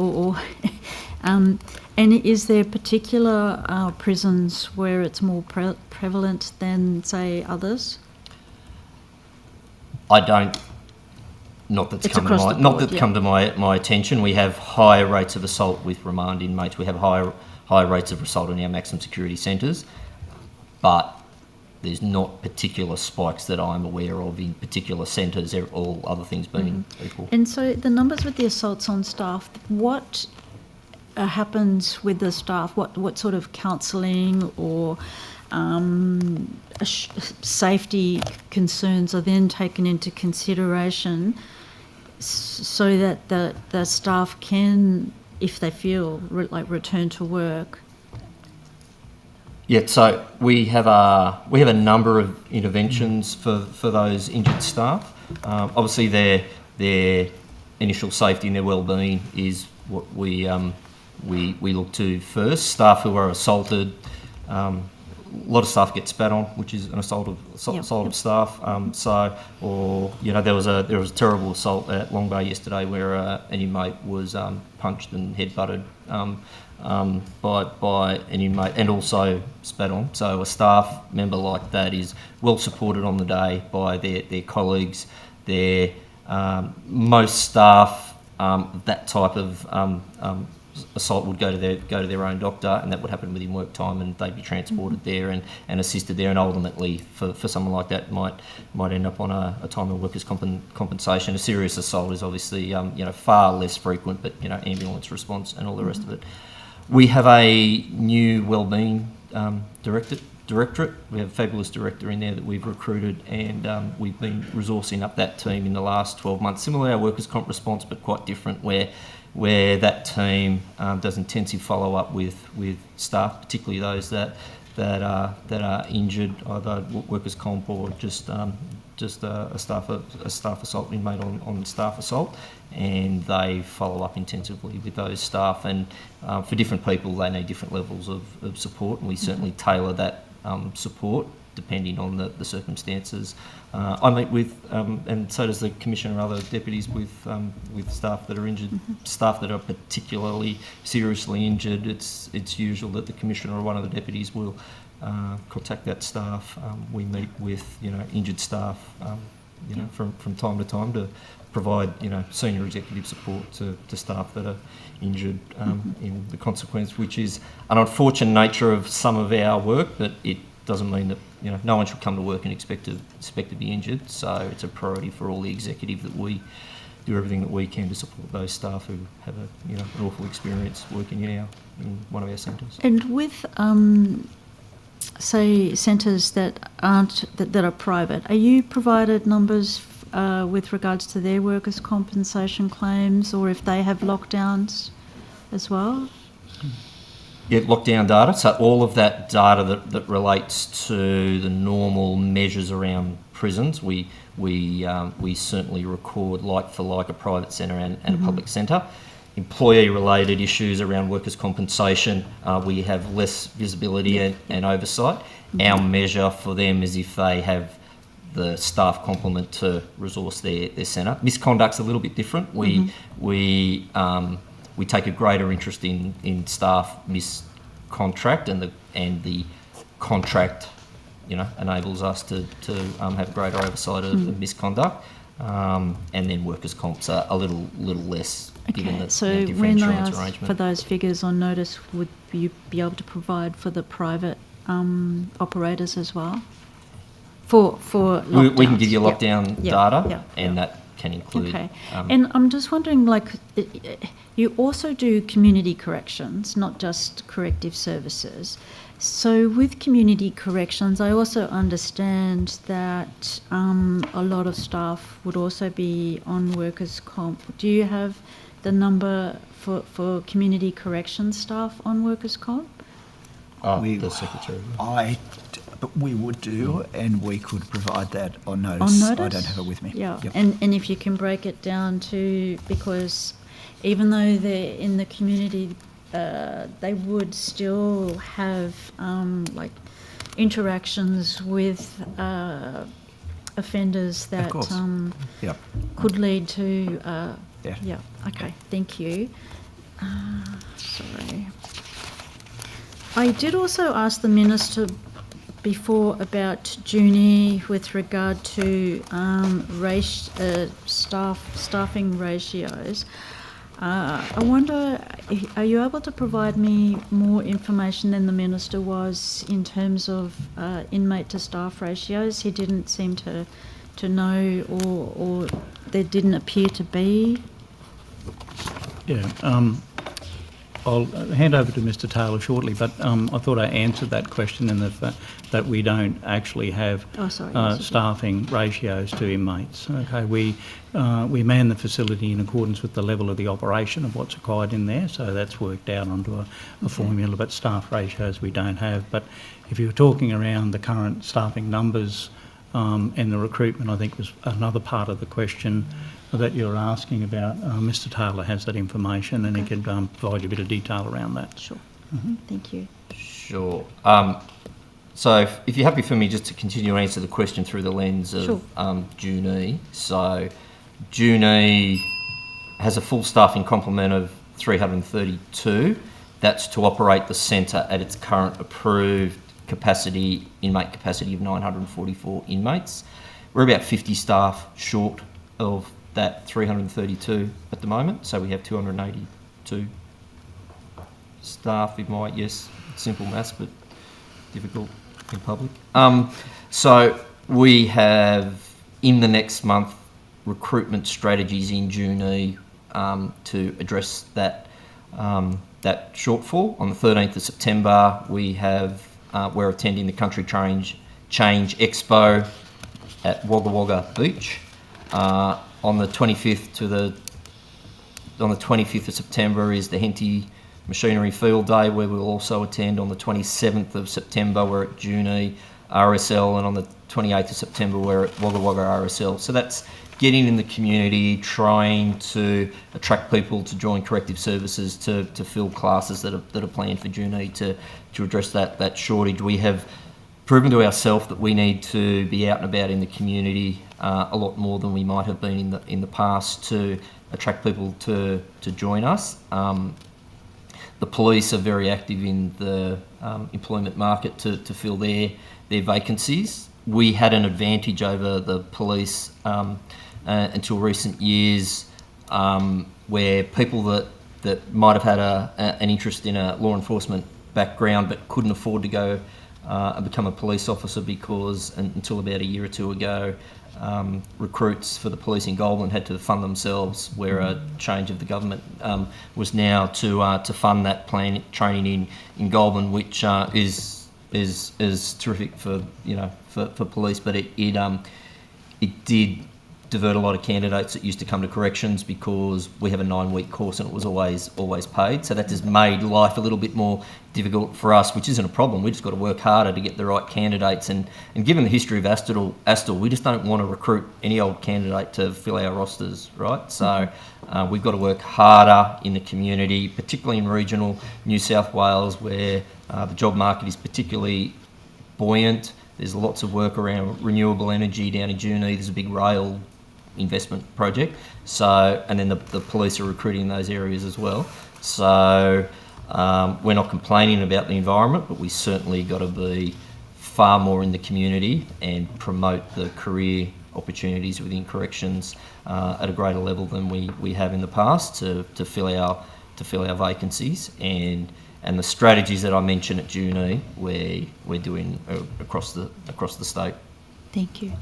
And is there particular prisons where it's more prevalent than, say, others? I don't. Not that's come to my attention. We have higher rates of assault with remand inmates. We have higher rates of assault in our maximum security centres, but there's not particular spikes that I'm aware of in particular centres, all other things being equal. And so the numbers with the assaults on staff, what happens with the staff? What sort of counselling or safety concerns are then taken into consideration so that the staff can, if they feel like, return to work? Yeah, so we have a number of interventions for those injured staff. Obviously, their initial safety and their well-being is what we look to first. Staff who are assaulted, a lot of staff get spat on, which is an assault of staff. There was a terrible assault at Long Bay yesterday where an inmate was punched and headbutted by an inmate and also spat on. So a staff member like that is well supported on the day by their colleagues. Most staff, that type of assault would go to their own doctor, and that would happen within work time, and they'd be transported there and assisted there, and ultimately for someone like that might end up on a time of workers' compensation. A serious assault is obviously far less frequent, but ambulance response and all the rest of it. We have a new wellbeing directorate. We have a fabulous director in there that we've recruited, and we've been resourcing up that team in the last 12 months. Similar to our workers' comp response, but quite different, where that team does intensive follow-up with staff, particularly those that are injured, either workers' comp or just a staff assault inmate on staff assault, and they follow up intensively with those staff. And for different people, they need different levels of support, and we certainly tailor that support depending on the circumstances. I meet with, and so does the Commissioner, other deputies with staff that are injured, staff that are particularly seriously injured. It's usual that the Commissioner or one of the deputies will contact that staff. We meet with injured staff from time to time to provide senior executive support to staff that are injured in the consequence, which is an unfortunate nature of some of our work, but it doesn't mean that no one should come to work and expect to be injured. So it's a priority for all the executive that we do everything that we can to support those staff who have an awful experience working in one of our centres. And with say centres that are private, are you provided numbers with regards to their workers' compensation claims, or if they have lockdowns as well? Yeah, lockdown data. So all of that data that relates to the normal measures around prisons, we certainly record like for like a private centre and a public centre. Employee-related issues around workers' compensation, we have less visibility and oversight. Our measure for them is if they have the staff complement to resource their centre. Misconduct's a little bit different. We take a greater interest in staff miscontract, and the contract, enables us to have greater oversight of misconduct, and then workers' comps are a little less. Given the so different when I insurance ask arrangement. for those figures on notice, would you be able to provide for the private operators as well? For lockdowns? We can give you lockdown data, and that can include. Okay, and I'm just wondering, you also do community corrections, not just corrective services. So with community corrections, I also understand that a lot of staff would also be on workers' comp. Do you have the number for community corrections staff on workers' comp? The Secretary. We would do, and we could provide that on notice. On notice? I don't have it with me. Yeah, Yep. and if you can break it down to, because even though they're in the community, they would still have interactions with offenders that could lead to. Okay, thank you. Sorry. I did also ask the Minister before about Junie with regard to staffing ratios. I wonder, are you able to provide me more information than the Minister was in terms of inmate to staff ratios? He didn't seem to know, or there didn't appear to be. Yeah, I'll hand over to Mr Taylor shortly, but I thought I answered that question in the fact that we don't actually have staffing ratios to inmates. Okay, we man the facility in accordance with the level of the operation of what's required in there, so that's worked out onto a formula, but staff ratios we don't have. But if you're talking around the current staffing numbers and the recruitment, I think was another part of the question that you're asking about. Mr Taylor has that information, and he could provide you a bit of detail around that. Sure. Thank you. Sure. So if you're happy for me just to continue to answer the question through the lens of Junie. So Junie has a full staffing complement of 332. That's to operate the centre at its current approved capacity, inmate capacity of 944 inmates. We're about 50 staff short of that 332 at the moment, so we have 282 staff. Yes, simple maths, but difficult in public. So we have, in the next month, recruitment strategies in June to address that that shortfall. On the 13th of September, we're attending the Country Change Expo at Wagga Wagga Beach. On the 25th of September is the Henty Machinery Field Day, where we'll also attend. On the 27th of September, we're at June RSL, and on the 28th of September, we're at Wagga Wagga RSL. So that's getting in the community, trying to attract people to join corrective services, to fill classes that are planned for June to address that shortage. We have proven to ourselves that we need to be out and about in the community a lot more than we might have been in the past to attract people to join us. The police are very active in the employment market to fill their vacancies. We had an advantage over the police until recent years, where people that might have had an interest in a law enforcement background but couldn't afford to go and become a police officer because until about a year or two ago, recruits for the police in Goulburn had to fund themselves, where a change of the government was now to fund that plan training in Goulburn, which is terrific for police, but it did divert a lot of candidates that used to come to corrections because we have a 9-week course and it was always paid. So that just made life a little bit more difficult for us, which isn't a problem. We just got to work harder to get the right candidates. And given the history of Astle, we just don't want to recruit any old candidate to fill our rosters, right? So we've got to work harder in the community, particularly in regional New South Wales, where the job market is particularly buoyant. There's lots of work around renewable energy down in Junee. There's a big rail investment project. So, and then the police are recruiting in those areas as well. So we're not complaining about the environment, but we certainly got to be far more in the community and promote the career opportunities within corrections at a greater level than we have in the past to fill our vacancies. And the strategies that I mentioned at Junee, we're doing across the state. Thank you.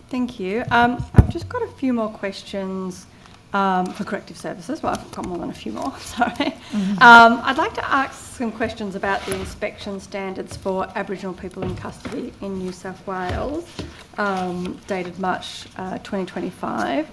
Thank you. I've just got a few more questions for corrective services. Well, I've got more than a few more, sorry. Mm-hmm. I'd like to ask some questions about the inspection standards for Aboriginal people in custody in New South Wales, dated March 2025.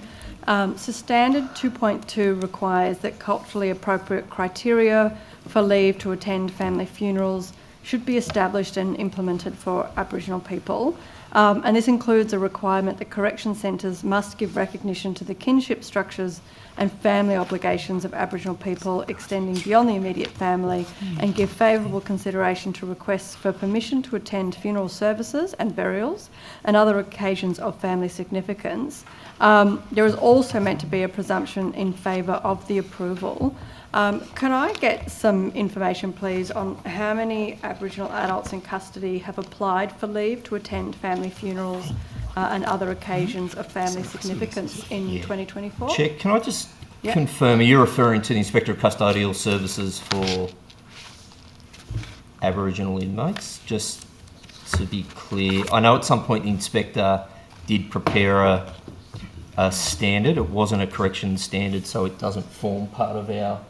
So standard 2.2 requires that culturally appropriate criteria for leave to attend family funerals should be established and implemented for Aboriginal people. And this includes a requirement that correction centres must give recognition to the kinship structures and family obligations of Aboriginal people extending beyond the immediate family and give favourable consideration to requests for permission to attend funeral services and burials and other occasions of family significance. There is also meant to be a presumption in favour of the approval. Can I get some information, please, on how many Aboriginal adults in custody have applied for leave to attend family funerals and other occasions of family significance in 2024? Chair, can I just confirm, are you referring to the Inspector of Custodial Services for Aboriginal inmates? Just to be clear, I know at some point the Inspector did prepare a standard. It wasn't a correction standard, so it doesn't form part of our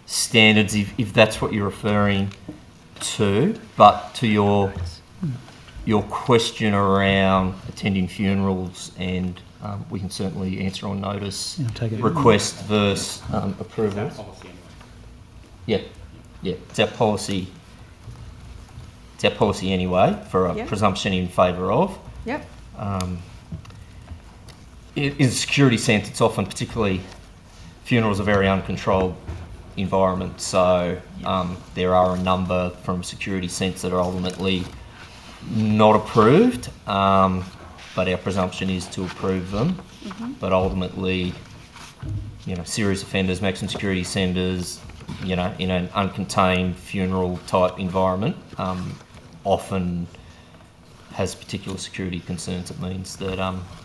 standards, if that's what you're referring to. But to your question around attending funerals, and we can certainly answer on notice request versus approval. Yeah, it's our policy. It's our policy anyway for a presumption in favour of. Yep. In the security sense, it's often, particularly funerals, a very uncontrolled environment, so there are a number from security sense that are ultimately not approved, but our presumption is to approve them. But ultimately, serious offenders, maximum security offenders, in an uncontained funeral type environment, often has particular security concerns. It means that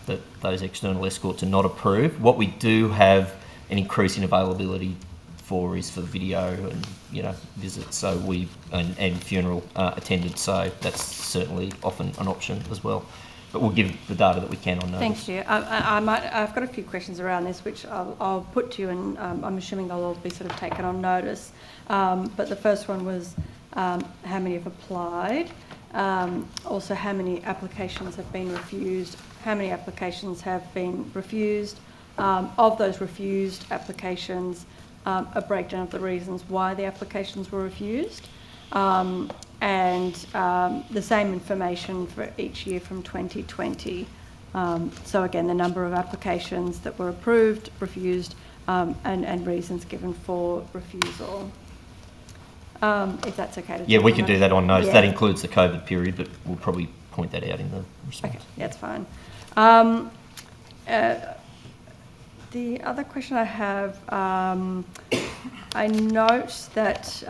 that those external escorts are not approved. What we do have an increase in availability for is for video and visits. So and funeral attendance. So that's certainly often an option as well. But we'll give the data that we can on notice. Thanks, Chair. I've got a few questions around this, which I'll put to you, and I'm assuming they'll all be sort of taken on notice. But the first one was how many have applied. Also, how many applications have been refused. How many applications have been refused. Of those refused applications, a breakdown of the reasons why the applications were refused. And the same information for each year from 2020. So again, the number of applications that were approved, refused, and reasons given for refusal. If that's okay. Yeah, we can do that on notice. Yeah. That includes the COVID period, but we'll probably point that out in the response. Okay, that's fine. The other question I have, I note that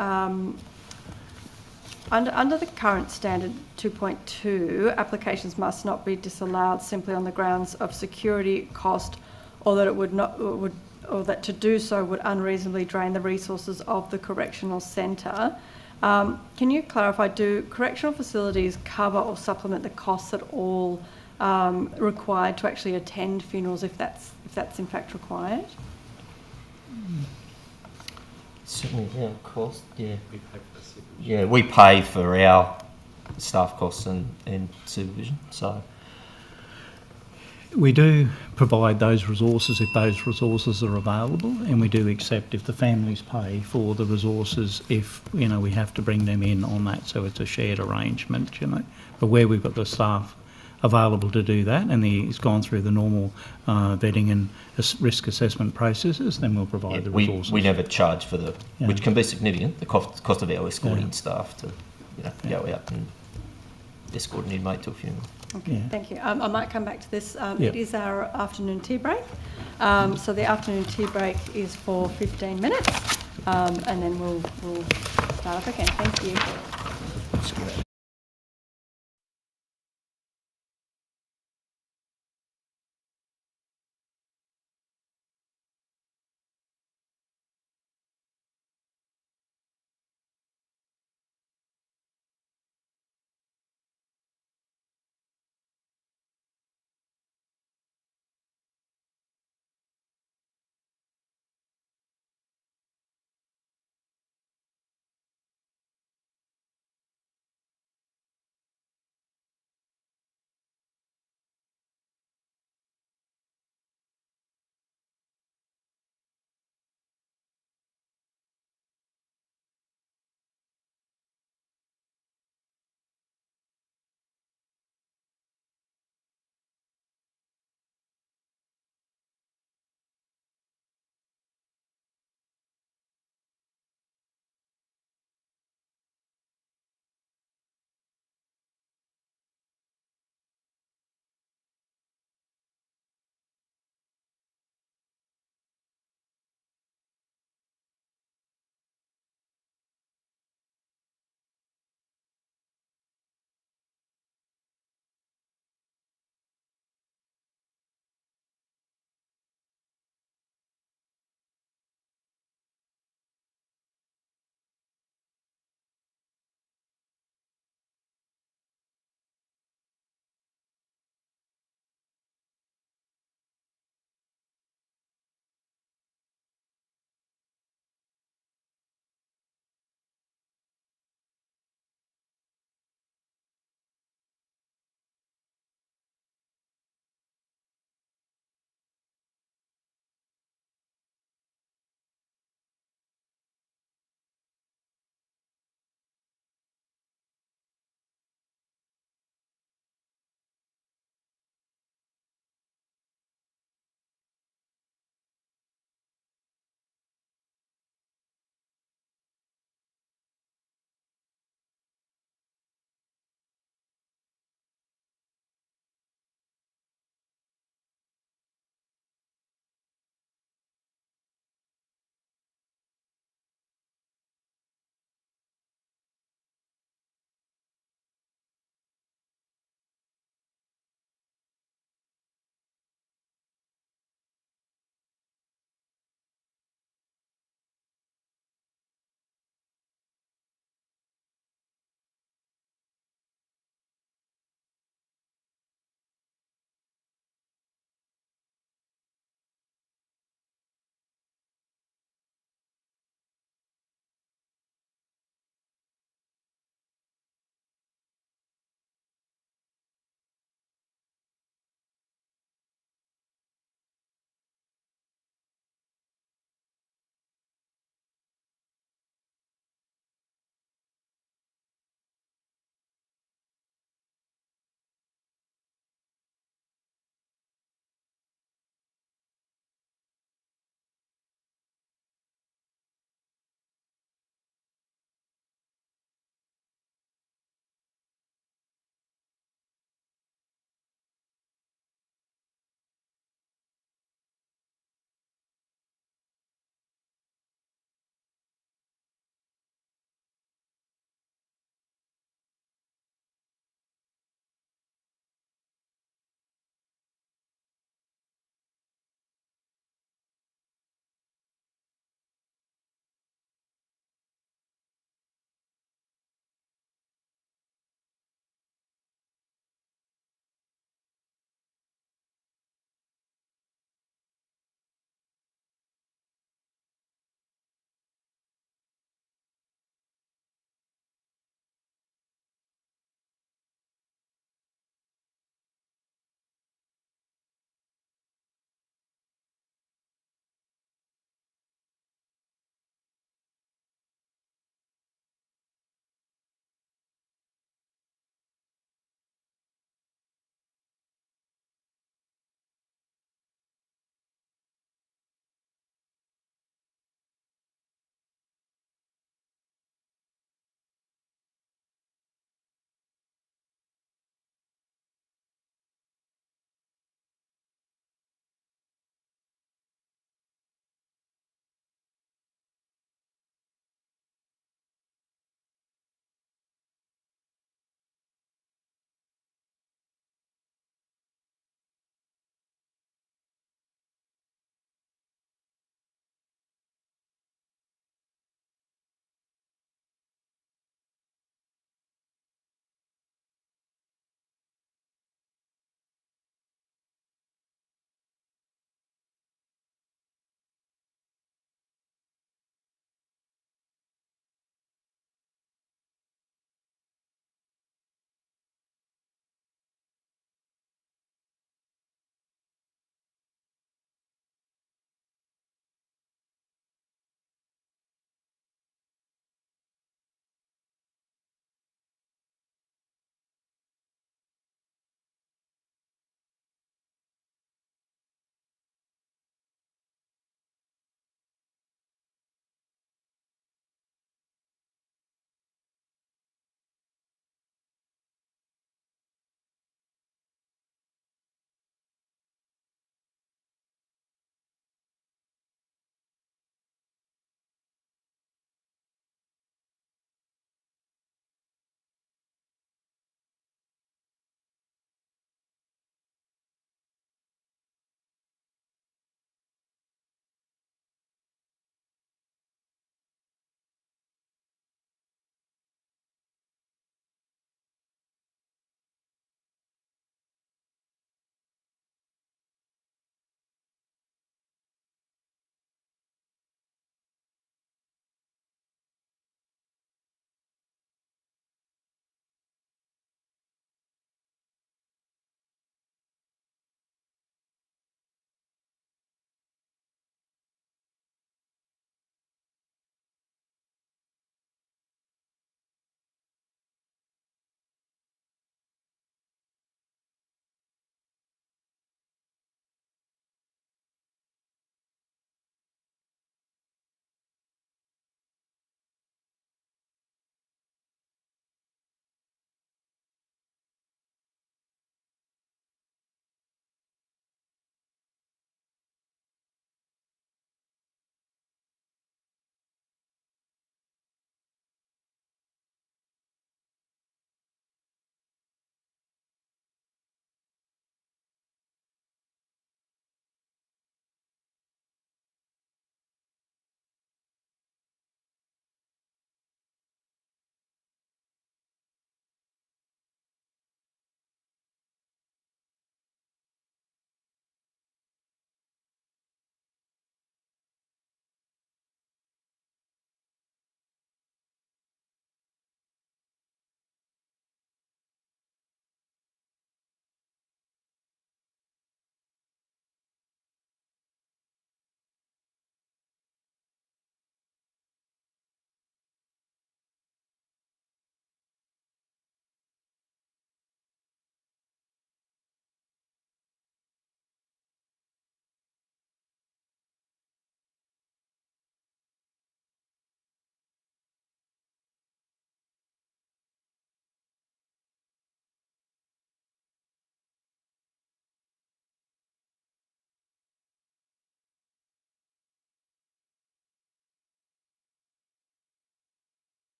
under the current standard 2.2, applications must not be disallowed simply on the grounds of security, cost, or that it would not or that to do so would unreasonably drain the resources of the correctional centre. Can you clarify? Do correctional facilities cover or supplement the costs at all required to actually attend funerals if that's in fact required? Certainly, yeah, of course, yeah. Yeah, we pay for our staff costs and supervision, so. We do provide those resources if those resources are available, and we do accept if the families pay for the resources if, we have to bring them in on that, so it's a shared arrangement, But where we've got the staff available to do that and it's gone through the normal vetting and risk assessment processes, then we'll provide the resources. We never charge for which can be significant, the cost of our escorting staff to go out and escort an inmate to a funeral. Okay, thank you. I might come back to this. It is our afternoon tea break. So the afternoon tea break is for 15 minutes, and then we'll start up again. Thank you.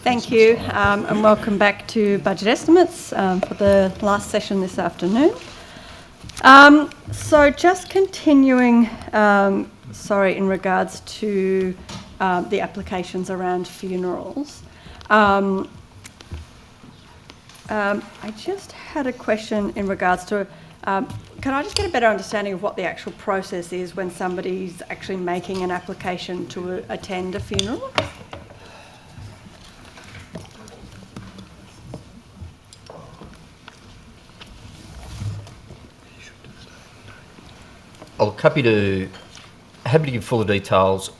Thank you, and welcome back to budget estimates for the last session this afternoon. So just continuing, in regards to the applications around funerals. I just had a question in regards to, can I just get a better understanding of what the actual process is when somebody's actually making an application to attend a funeral? I'm happy to give fuller details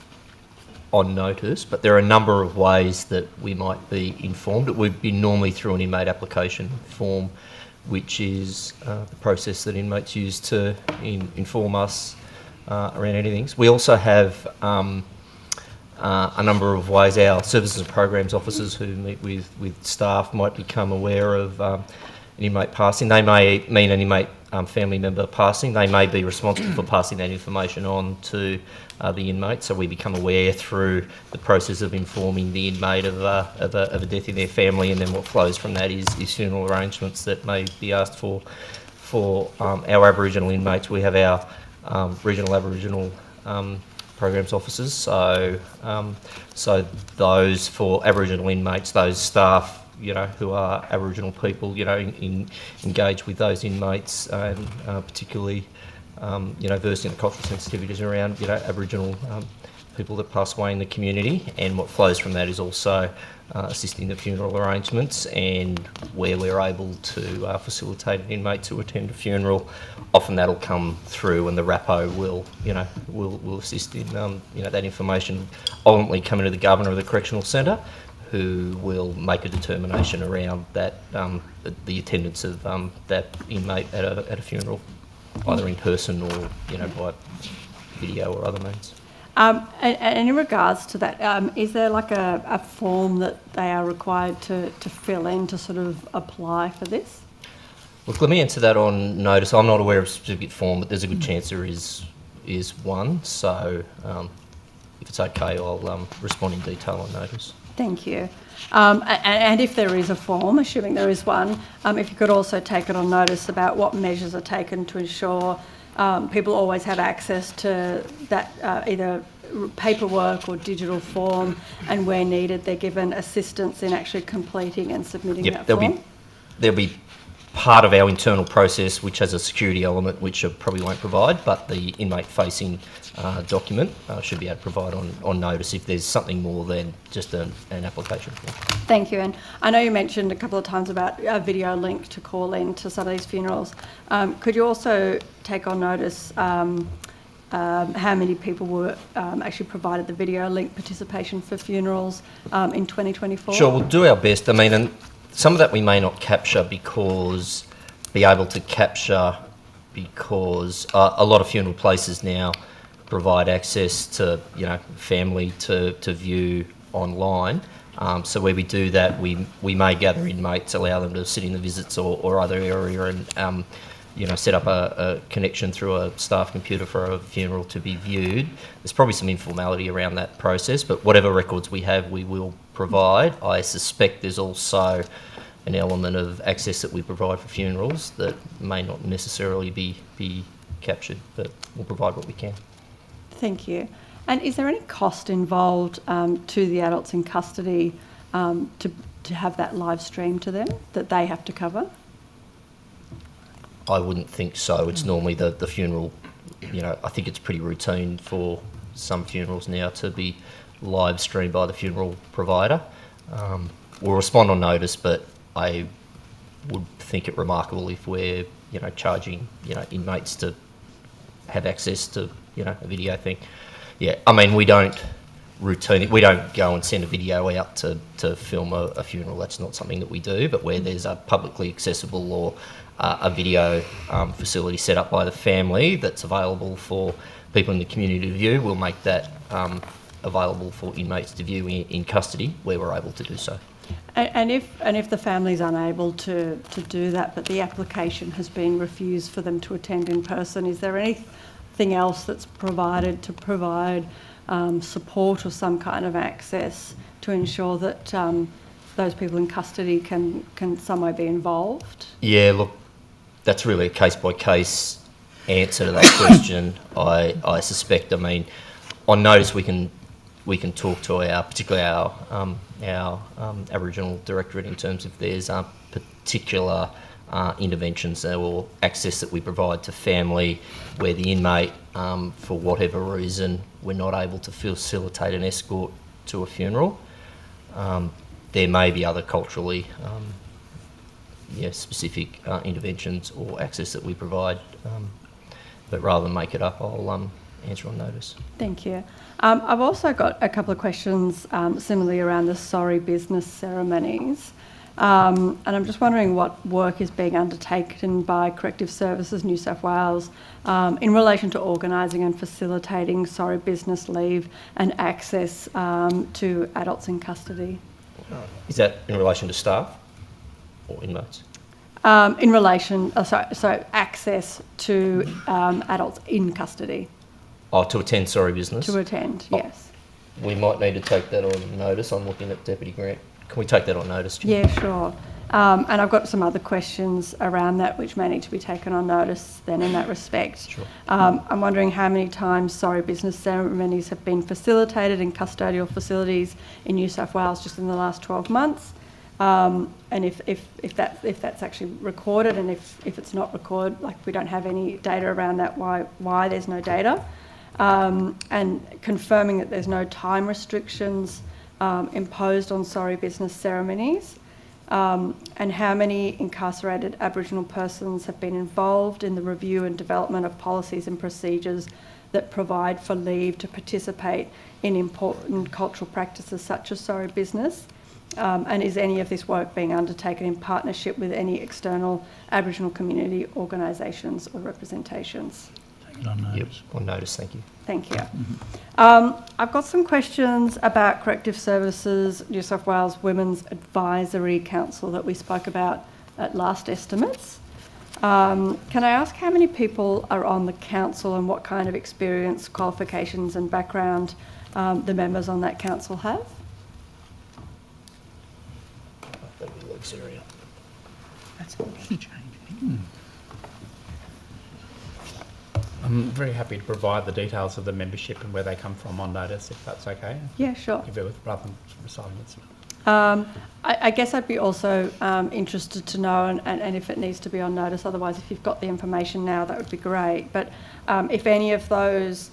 on notice, but there are a number of ways that we might be informed. It would be normally through an inmate application form, which is the process that inmates use to inform us around anything. We also have a number of ways our services and programs officers who meet with staff might become aware of an inmate passing. They may mean an inmate family member passing. They may be responsible for passing that information on to the inmate, so we become aware through the process of informing the inmate of a death in their family, and then what flows from that is funeral arrangements that may be asked for our Aboriginal inmates. We have our regional Aboriginal programs officers, so those for Aboriginal inmates, those staff who are Aboriginal people, engage with those inmates, and particularly, versed in the cultural sensitivities around, Aboriginal people that pass away in the community. And what flows from that is also assisting the funeral arrangements, and where we're able to facilitate an inmate to attend a funeral, often that'll come through, and the RAPO will assist in, that information ultimately coming to the Governor of the Correctional Centre, who will make a determination around that, the attendance of that inmate at a funeral, either in person or by video or other means. And in regards to that, is there like a form that they are required to fill in to sort of apply for this? Look, let me answer that on notice. I'm not aware of a specific form, but there's a good chance there is one. So if it's okay, I'll respond in detail on notice. Thank you. And if there is a form, assuming there is one, if you could also take it on notice about what measures are taken to ensure people always have access to that either paperwork or digital form, and where needed they're given assistance in actually completing and submitting that form? There'll be part of our internal process which has a security element which I probably won't provide, but the inmate-facing document should be able to provide on notice if there's something more than just an application form. Thank you. And I know you mentioned a couple of times about a video link to call in to some of these funerals. Could you also take on notice how many people were actually provided the video link participation for funerals in 2024? Sure, we'll do our best. I mean, and some of that we may not capture because a lot of funeral places now provide access to family to view online. So where we do that, we may gather inmates, allow them to sit in the visits or other area, and set up a connection through a staff computer for a funeral to be viewed. There's probably some informality around that process, but whatever records we have, we will provide. I suspect there's also an element of access that we provide for funerals that may not necessarily be captured, but we'll provide what we can. Thank you. And is there any cost involved to the adults in custody to have that live stream to them that they have to cover? I wouldn't think so. It's normally the funeral, I think it's pretty routine for some funerals now to be live streamed by the funeral provider. We'll respond on notice, but I would think it remarkable if we're, charging, inmates to have access to, a video thing. Yeah, I mean, we don't go and send a video out to film a funeral. That's not something that we do, but where there's a publicly accessible or a video facility set up by the family that's available for people in the community to view, we'll make that available for inmates to view in custody where we're able to do so. And if the family's unable to do that, but the application has been refused for them to attend in person, is there anything anything else that's provided to provide support or some kind of access to ensure that those people in custody can some way be involved? Yeah, look, that's really a case-by-case answer to that question. I suspect, I mean, on notice we can talk to particularly our Aboriginal Directorate in terms of there's particular interventions or access that we provide to family where the inmate, for whatever reason, we're not able to facilitate an escort to a funeral. There may be other culturally specific interventions or access that we provide, but rather than make it up, I'll answer on notice. Thank you. I've also got a couple of questions similarly around the sorry business ceremonies. And I'm just wondering what work is being undertaken by Corrective Services New South Wales in relation to organising and facilitating sorry business leave and access to adults in custody. Is that in relation to staff or inmates? In relation, so access to adults in custody. Oh, to attend sorry business? To attend, yes. We might need to take that on notice. I'm looking at Deputy Grant. Can we take that on notice, Jim? Yeah, sure. And I've got some other questions around that which may need to be taken on notice then in that respect. Sure. I'm wondering how many times sorry business ceremonies have been facilitated in custodial facilities in New South Wales just in the last 12 months. And if that's actually recorded, and if it's not recorded, like we don't have any data around that, why there's no data. And confirming that there's no time restrictions imposed on sorry business ceremonies, and how many incarcerated Aboriginal persons have been involved in the review and development of policies and procedures that provide for leave to participate in important cultural practices such as sorry business, and is any of this work being undertaken in partnership with any external Aboriginal community organisations or representations? On notice. Yep, on notice, thank you. Thank you. I've got some questions about Corrective Services New South Wales Women's Advisory Council that we spoke about at last estimates. Can I ask how many people are on the council and what kind of experience, qualifications and background the members on that council have? That's a key change. I'm very happy to provide the details of the membership and where they come from on notice, if that's okay. Yeah, sure. Give it with rather than reciting it. I guess I'd be also interested to know, and if it needs to be on notice, otherwise if you've got the information now, that would be great. But if any of those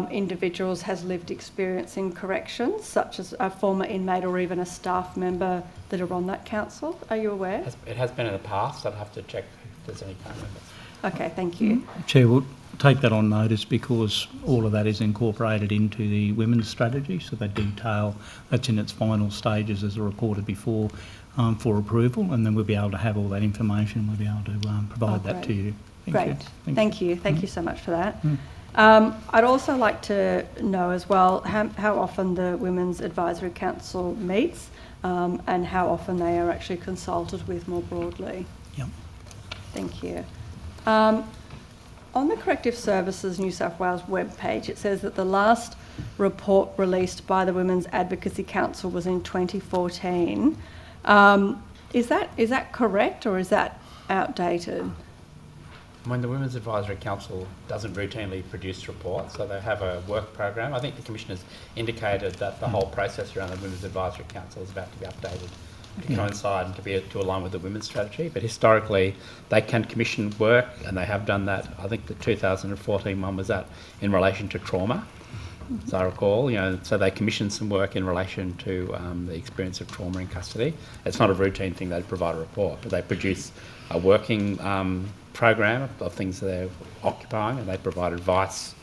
individuals has lived experience in corrections, such as a former inmate or even a staff member that are on that council, are you aware? It has been in the past. I'd have to check if there's any current members. Okay, thank you. Chair, we'll take that on notice because all of that is incorporated into the women's strategy, so they detail, that's in its final stages as reported before for approval, and then we'll be able to have all that information and we'll be able to provide that to you. Great, thank you. Thank you so much for that. I'd also like to know as well how often the Women's Advisory Council meets and how often they are actually consulted with more broadly. Yep. Thank you. On the Corrective Services New South Wales webpage, it says that the last report released by the Women's Advocacy Council was in 2014. Is that correct or is that outdated? When the Women's Advisory Council doesn't routinely produce reports, so they have a work program. I think the Commissioner's indicated that the whole process around the Women's Advisory Council is about to be updated to coincide and to align with the women's strategy. But historically, they can commission work, and they have done that. I think the 2014 one was that in relation to trauma, as I recall. So they commissioned some work in relation to the experience of trauma in custody. It's not a routine thing they provide a report, but they produce a working program of things that they're occupying, and they provide advice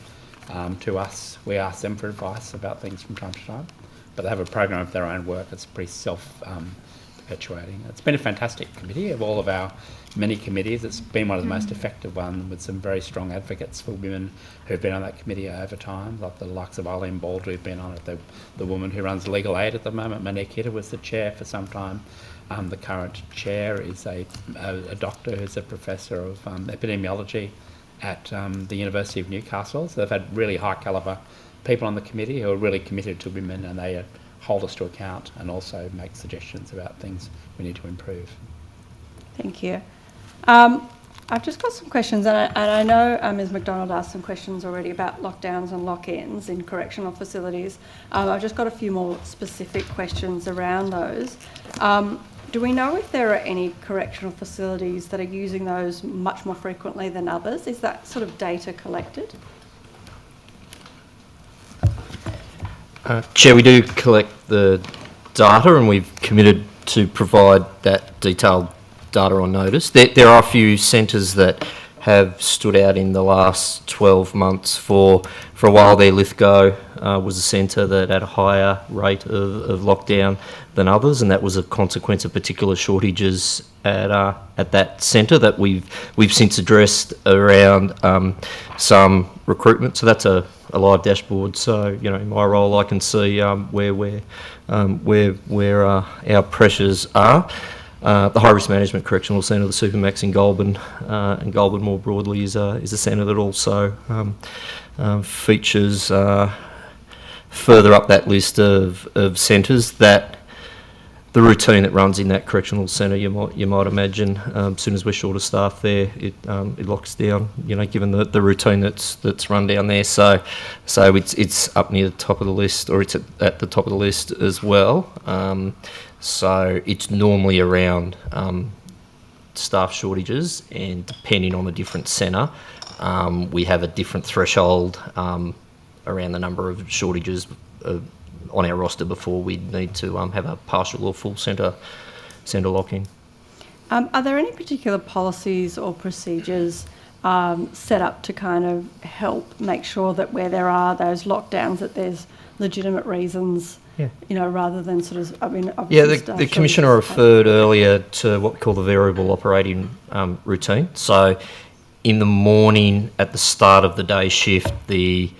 to us. We ask them for advice about things from time to time, but they have a program of their own work that's pretty self-perpetuating. It's been a fantastic committee. Of all of our many committees, it's been one of the most effective ones, with some very strong advocates for women who've been on that committee over time, like the likes of Eileen Baldry who've been on it, the woman who runs Legal Aid at the moment, Monique Hitter, was the chair for some time. The current chair is a doctor who's a professor of epidemiology at the University of Newcastle. So they've had really high calibre people on the committee who are really committed to women, and they hold us to account and also make suggestions about things we need to improve. Thank you. I've just got some questions, and I know Ms McDonald asked some questions already about lockdowns and lock-ins in correctional facilities. I've just got a few more specific questions around those. Do we know if there are any correctional facilities that are using those much more frequently than others? Is that sort of data collected? Chair, we do collect the data, and we've committed to provide that detailed data on notice. There are a few centres that have stood out in the last 12 months. For a while there, Lithgow was a centre that had a higher rate of lockdown than others, and that was a consequence of particular shortages at that centre that we've since addressed around some recruitment. So that's a live dashboard. So in my role, I can see where our pressures are. The High Risk Management Correctional Centre, the Supermax in Goulburn, and Goulburn more broadly is a centre that also features further up that list of centres. That the routine that runs in that correctional centre, you might imagine, as soon as we're short of staff there, it locks down. Given the routine that's run down there, so it's up near the top of the list, or it's at the top of the list as well. So it's normally around staff shortages, and depending on the different centre, we have a different threshold around the number of shortages on our roster before we need to have a partial or full centre lock-in. Are there any particular policies or procedures set up to kind of help make sure that where there are those lockdowns, that there's legitimate reasons? Yeah. Rather than sort of, obviously the Commissioner referred earlier to what we call the variable operating routine. So in the morning at the start of the day shift, the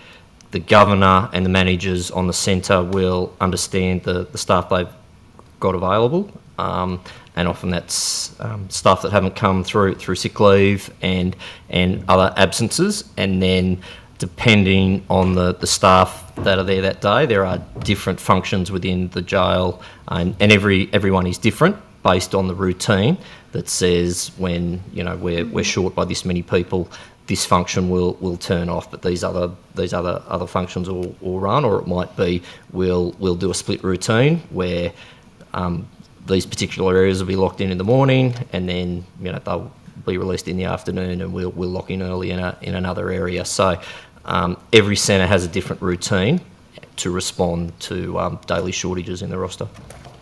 Governor and the managers on the centre will understand the staff they've got available, and often that's staff that haven't come through sick leave and other absences, and then depending on the staff that are there that day, there are different functions within the jail, and everyone is different based on the routine that says when we're short by this many people, this function will turn off, but these other functions will run. Or it might be we'll do a split routine where these particular areas will be locked in the morning, and then they'll be released in the afternoon, and we'll lock in early in another area. So every centre has a different routine to respond to daily shortages in the roster.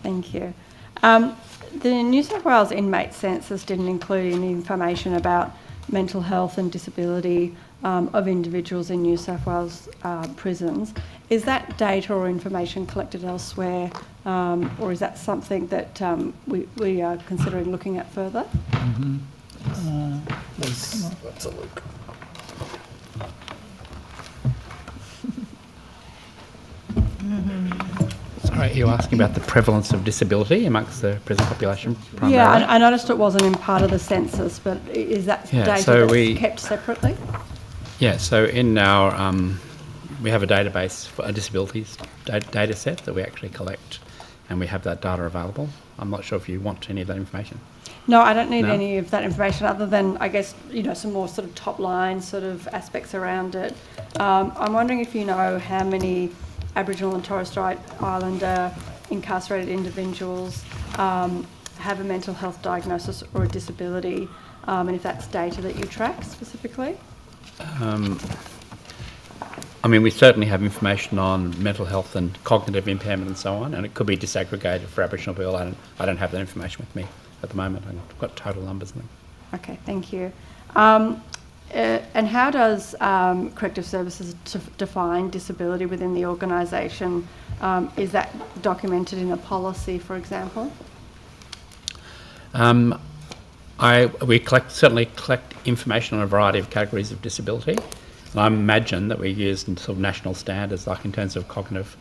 Thank you. The New South Wales inmate census didn't include any information about mental health and disability of individuals in New South Wales prisons. Is that data or information collected elsewhere, or is that something that we are considering looking at further? Mm-hmm. Let's have a look. Sorry, are you asking about the prevalence of disability amongst the prison population primarily? Yeah, I noticed it wasn't in part of the census, but is that data that's kept separately? Yeah, so in our, we have a database for a disabilities data set that we actually collect, and we have that data available. I'm not sure if you want any of that information. No, I don't need any of that information other than, I guess, some more sort of top line sort of aspects around it. I'm wondering if you know how many Aboriginal and Torres Strait Islander incarcerated individuals have a mental health diagnosis or a disability, and if that's data that you track specifically? We certainly have information on mental health and cognitive impairment and so on, and it could be disaggregated for Aboriginal people. I don't have that information with me at the moment. I've got total numbers. Okay, thank you. And how does Corrective Services define disability within the organisation? Is that documented in a policy, for example? We certainly collect information on a variety of categories of disability. And I imagine that we use sort of national standards, like in terms of cognitive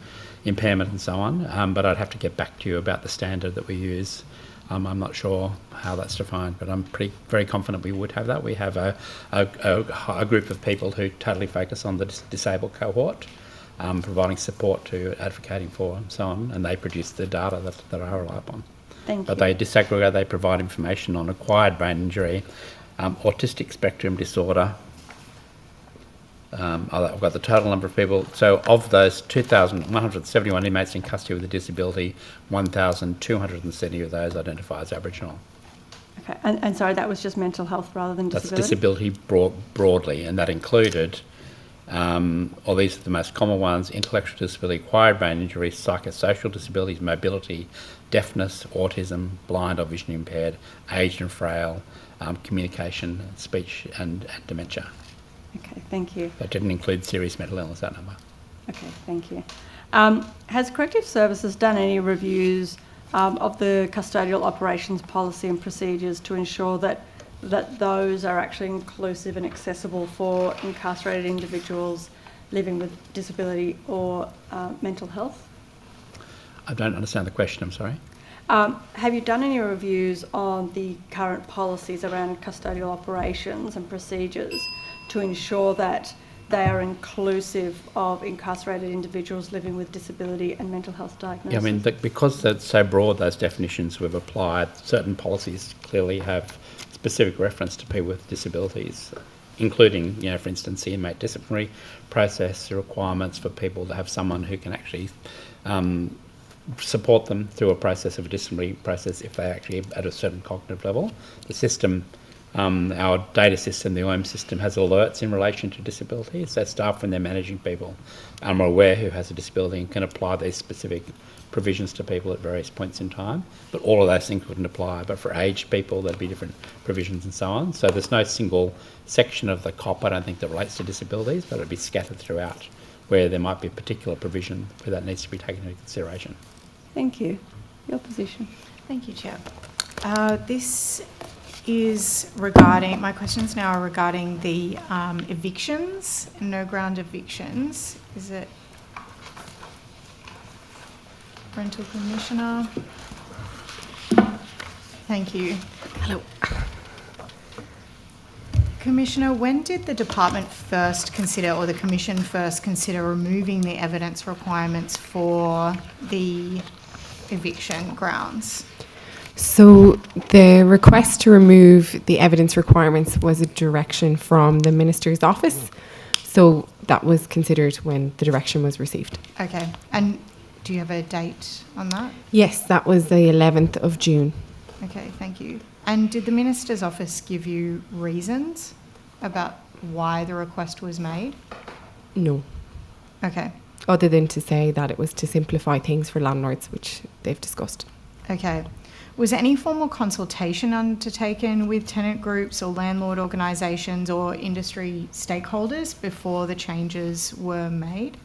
impairment and so on, but I'd have to get back to you about the standard that we use I'm not sure how that's defined, but I'm very confident we would have that. We have a group of people who totally focus on the disabled cohort, providing support to advocating for and so on, and they produce the data that I rely upon. Thank But you. they disaggregate, they provide information on acquired brain injury, autistic spectrum disorder. I've got the total number of people. So of those 2,171 inmates in custody with a disability, 1,270 of those identify as Aboriginal. Okay, and sorry, that was just mental health rather than That's disability? disability broadly, and that included, or these are the most common ones: intellectual disability, acquired brain injury, psychosocial disabilities, mobility, deafness, autism, blind or vision impaired, aged and frail, communication, speech and dementia. Okay, thank you. That didn't include serious mental illness, that number. Okay, thank you. Has Corrective Services done any reviews of the custodial operations policy and procedures to ensure that those are actually inclusive and accessible for incarcerated individuals living with disability or mental health? I don't understand the question, I'm sorry. Have you done any reviews on the current policies around custodial operations and procedures to ensure that they are inclusive of incarcerated individuals living with disability and mental health diagnoses? Yeah, I mean, because they're so broad, those definitions we've applied, certain policies clearly have specific reference to people with disabilities, including, for instance, the inmate disciplinary process, the requirements for people to have someone who can actually support them through a process of a disciplinary process if they actually at a certain cognitive level. The system, our data system, the OM system, has alerts in relation to disability, so staff, when they're managing people, are aware who has a disability and can apply these specific provisions to people at various points in time. But all of those things wouldn't apply. But for aged people, there'd be different provisions and so on. So there's no single section of the COP, I don't think, that relates to disabilities, but it'd be scattered throughout where there might be a particular provision where that needs to be taken into consideration. Thank you. Your position. Thank you, Chair. This is regarding, my questions now are regarding the evictions, no ground evictions. Is it Rental Commissioner? Thank you. Hello. Commissioner, when did the department first consider, or the Commission first consider, removing the evidence requirements for the eviction grounds? So the request to remove the evidence requirements was a direction from the Minister's office. So that was considered when the direction was received. Okay. And do you have a date on that? Yes, that was the 11th of June. Okay, thank you. And did the Minister's office give you reasons about why the request was made? No. Okay. Other than to say that it was to simplify things for landlords, which they've discussed. Okay. Was any formal consultation undertaken with tenant groups or landlord organisations or industry stakeholders before the changes were made?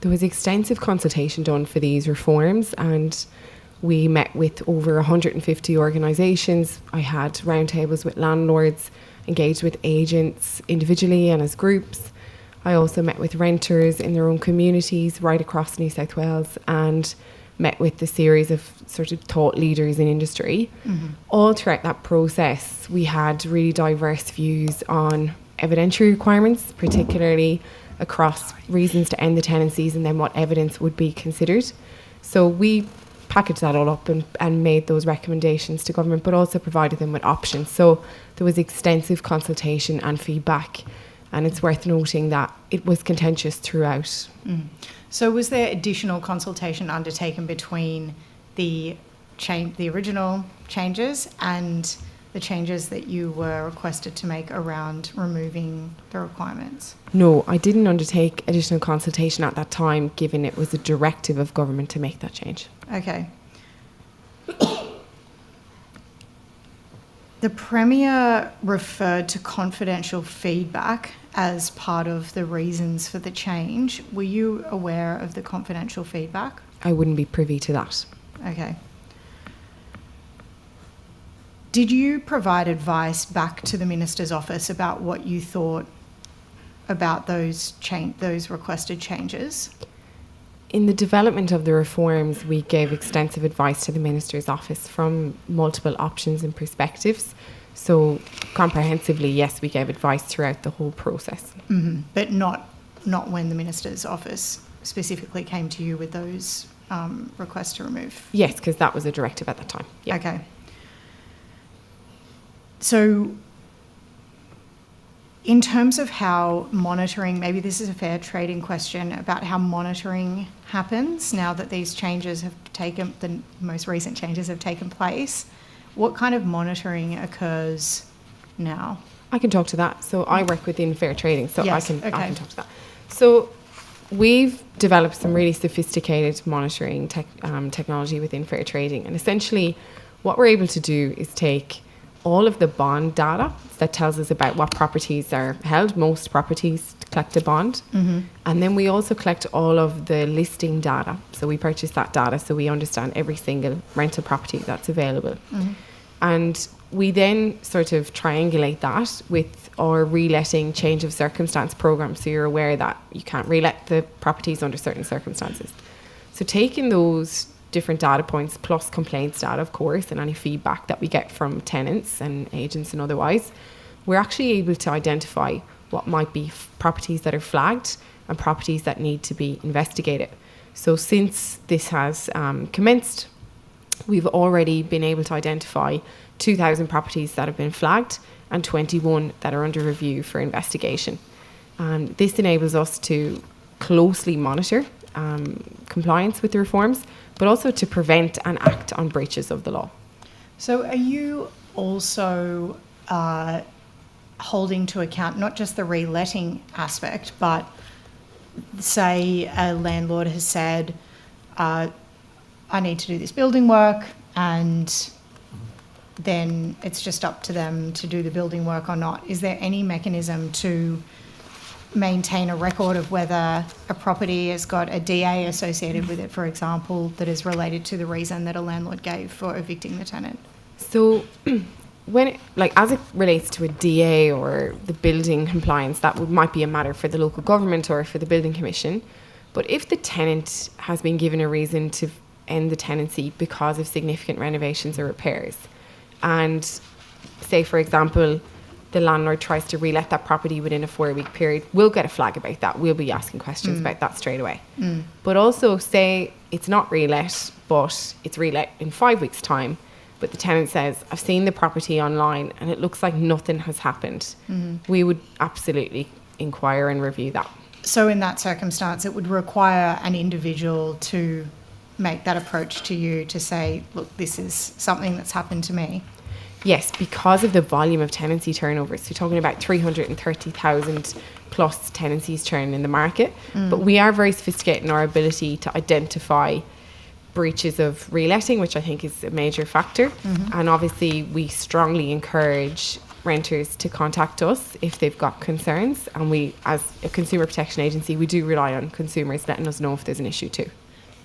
There was extensive consultation done for these reforms, and we met with over 150 organisations. I had roundtables with landlords, engaged with agents individually and as groups. I also met with renters in their own communities right across New South Wales, and met with a series of sort of thought leaders in industry. Mm-hmm. All throughout that process, we had really diverse views on evidentiary requirements, particularly across reasons to end the tenancies and then what evidence would be considered. So we packaged that all up and made those recommendations to government, but also provided them with options. So there was extensive consultation and feedback, and it's worth noting that it was contentious throughout. Mm. So was there additional consultation undertaken between the original changes and the changes that you were requested to make around removing the requirements? No, I didn't undertake additional consultation at that time, given it was a directive of government to make that change. Okay. The Premier referred to confidential feedback as part of the reasons for the change. Were you aware of the confidential feedback? I wouldn't be privy to that. Okay. Did you provide advice back to the Minister's office about what you thought about those requested changes? in the development of the reforms, we gave extensive advice to the Minister's office from multiple options and perspectives. So comprehensively, yes, we gave advice throughout the whole process. Mm-hmm. But not when the Minister's office specifically came to you with those requests to remove? Yes, because that was a directive at the time. Yeah. Okay. So in terms of how monitoring, maybe this is a fair trading question about how monitoring happens now that these changes have taken, the most recent changes have taken place, what kind of monitoring occurs now? I can talk to that. So I work within fair trading, so Yes, I can talk to that. So We've developed some really sophisticated monitoring technology within fair trading. And essentially, what we're able to do is take all of the bond data that tells us about what properties are held. Most properties collect a bond. Mm-hmm. And then we also collect all of the listing data. So we purchase that data so we understand every single rental property that's available. Mm-hmm. And we then sort of triangulate that with our reletting change of circumstance program. So you're aware that you can't relet the properties under certain circumstances. So taking those different data points plus complaints data, of course, and any feedback that we get from tenants and agents and otherwise, we're actually able to identify what might be properties that are flagged and properties that need to be investigated. So since this has commenced, we've already been able to identify 2,000 properties that have been flagged and 21 that are under review for investigation. This enables us to closely monitor compliance with the reforms, but also to prevent and act on breaches of the law. So are you also holding to account not just the reletting aspect, but say a landlord has said, I need to do this building work, and then it's just up to them to do the building work or not? Is there any mechanism to maintain a record of whether a property has got a DA associated with it, for example, that is related to the reason that a landlord gave for evicting the tenant? So when as it relates to a DA or the building compliance, that might be a matter for the local government or for the building commission. But if the tenant has been given a reason to end the tenancy because of significant renovations or repairs, and say, for example, the landlord tries to relet that property within a 4-week period, we'll get a flag about that. We'll be asking questions about that straight away. But also, say it's not relet, but it's relet in 5 weeks' time, but the tenant says, I've seen the property online and it looks like nothing has happened. We would absolutely inquire and review that. So in that circumstance, it would require an individual to make that approach to you to say, look, this is something that's happened to me. Yes, because of the volume of tenancy turnover. So you're talking about 330,000 plus tenancies churn in the market. But we are very sophisticated in our ability to identify breaches of reletting, which I think is a major factor. And obviously we strongly encourage renters to contact us if they've got concerns. And we, as a consumer protection agency, we do rely on consumers letting us know if there's an issue too.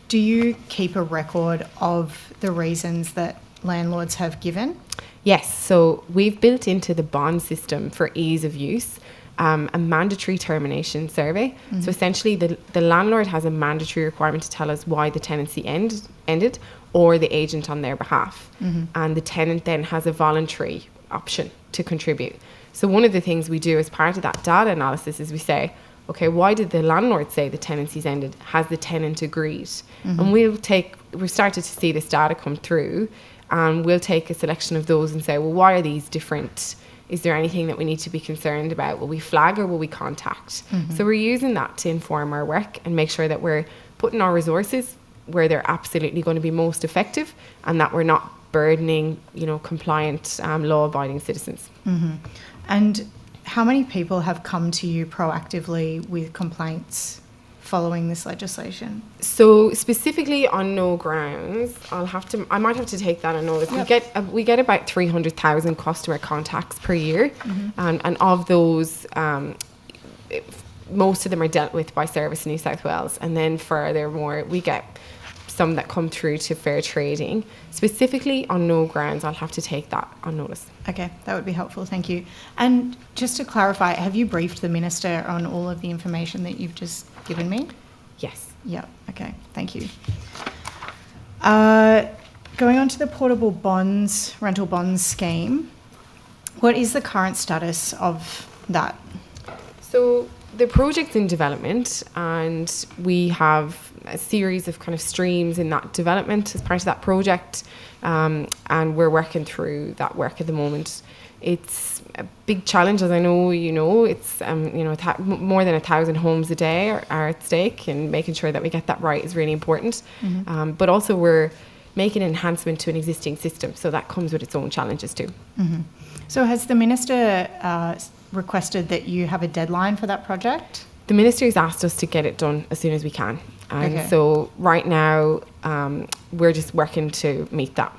Do you keep a record of the reasons that landlords have given? Yes, so we've built into the bond system for ease of use a mandatory termination survey. So essentially the landlord has a mandatory requirement to tell us why the tenancy ended, or the agent on their behalf. And the tenant then has a voluntary option to contribute. So one of the things we do as part of that data analysis is we say, okay, why did the landlord say the tenancy's ended? Has the tenant agreed? And we've started to see this data come through, and we'll take a selection of those and say, well, why are these different? Is there anything that we need to be concerned about? Will we flag or will we contact? So we're using that to inform our work and make sure that we're putting our resources where they're absolutely going to be most effective, and that we're not burdening, compliant, law-abiding citizens. And how many people have come to you proactively with complaints following this legislation? So specifically on no grounds, I might have to take that on notice. Yep. We get about 300,000 customer contacts per year, and of those, most of them are dealt with by Service New South Wales, and then furthermore we get some that come through to fair trading. Specifically on no grounds, I'll have to take that on notice. Okay, that would be helpful, thank you. And just to clarify, have you briefed the Minister on all of the information that you've just given me? Yes. Yeah, okay, thank you. Going on to the portable bonds, rental bonds scheme, what is the current status of that? So the project's in development, and we have a series of kind of streams in that development as part of that project, and we're working through that work at the moment. It's a big challenge, as I know you know. It's more than 1,000 homes a day are at stake, and making sure that we get that right is really important. Mm-hmm. But also we're making an enhancement to an existing system, so that comes with its own challenges too. Mm-hmm. So has the Minister requested that you have a deadline for that project? The Minister has asked us to get it done as soon as we can. And Okay. so right now we're just working to meet that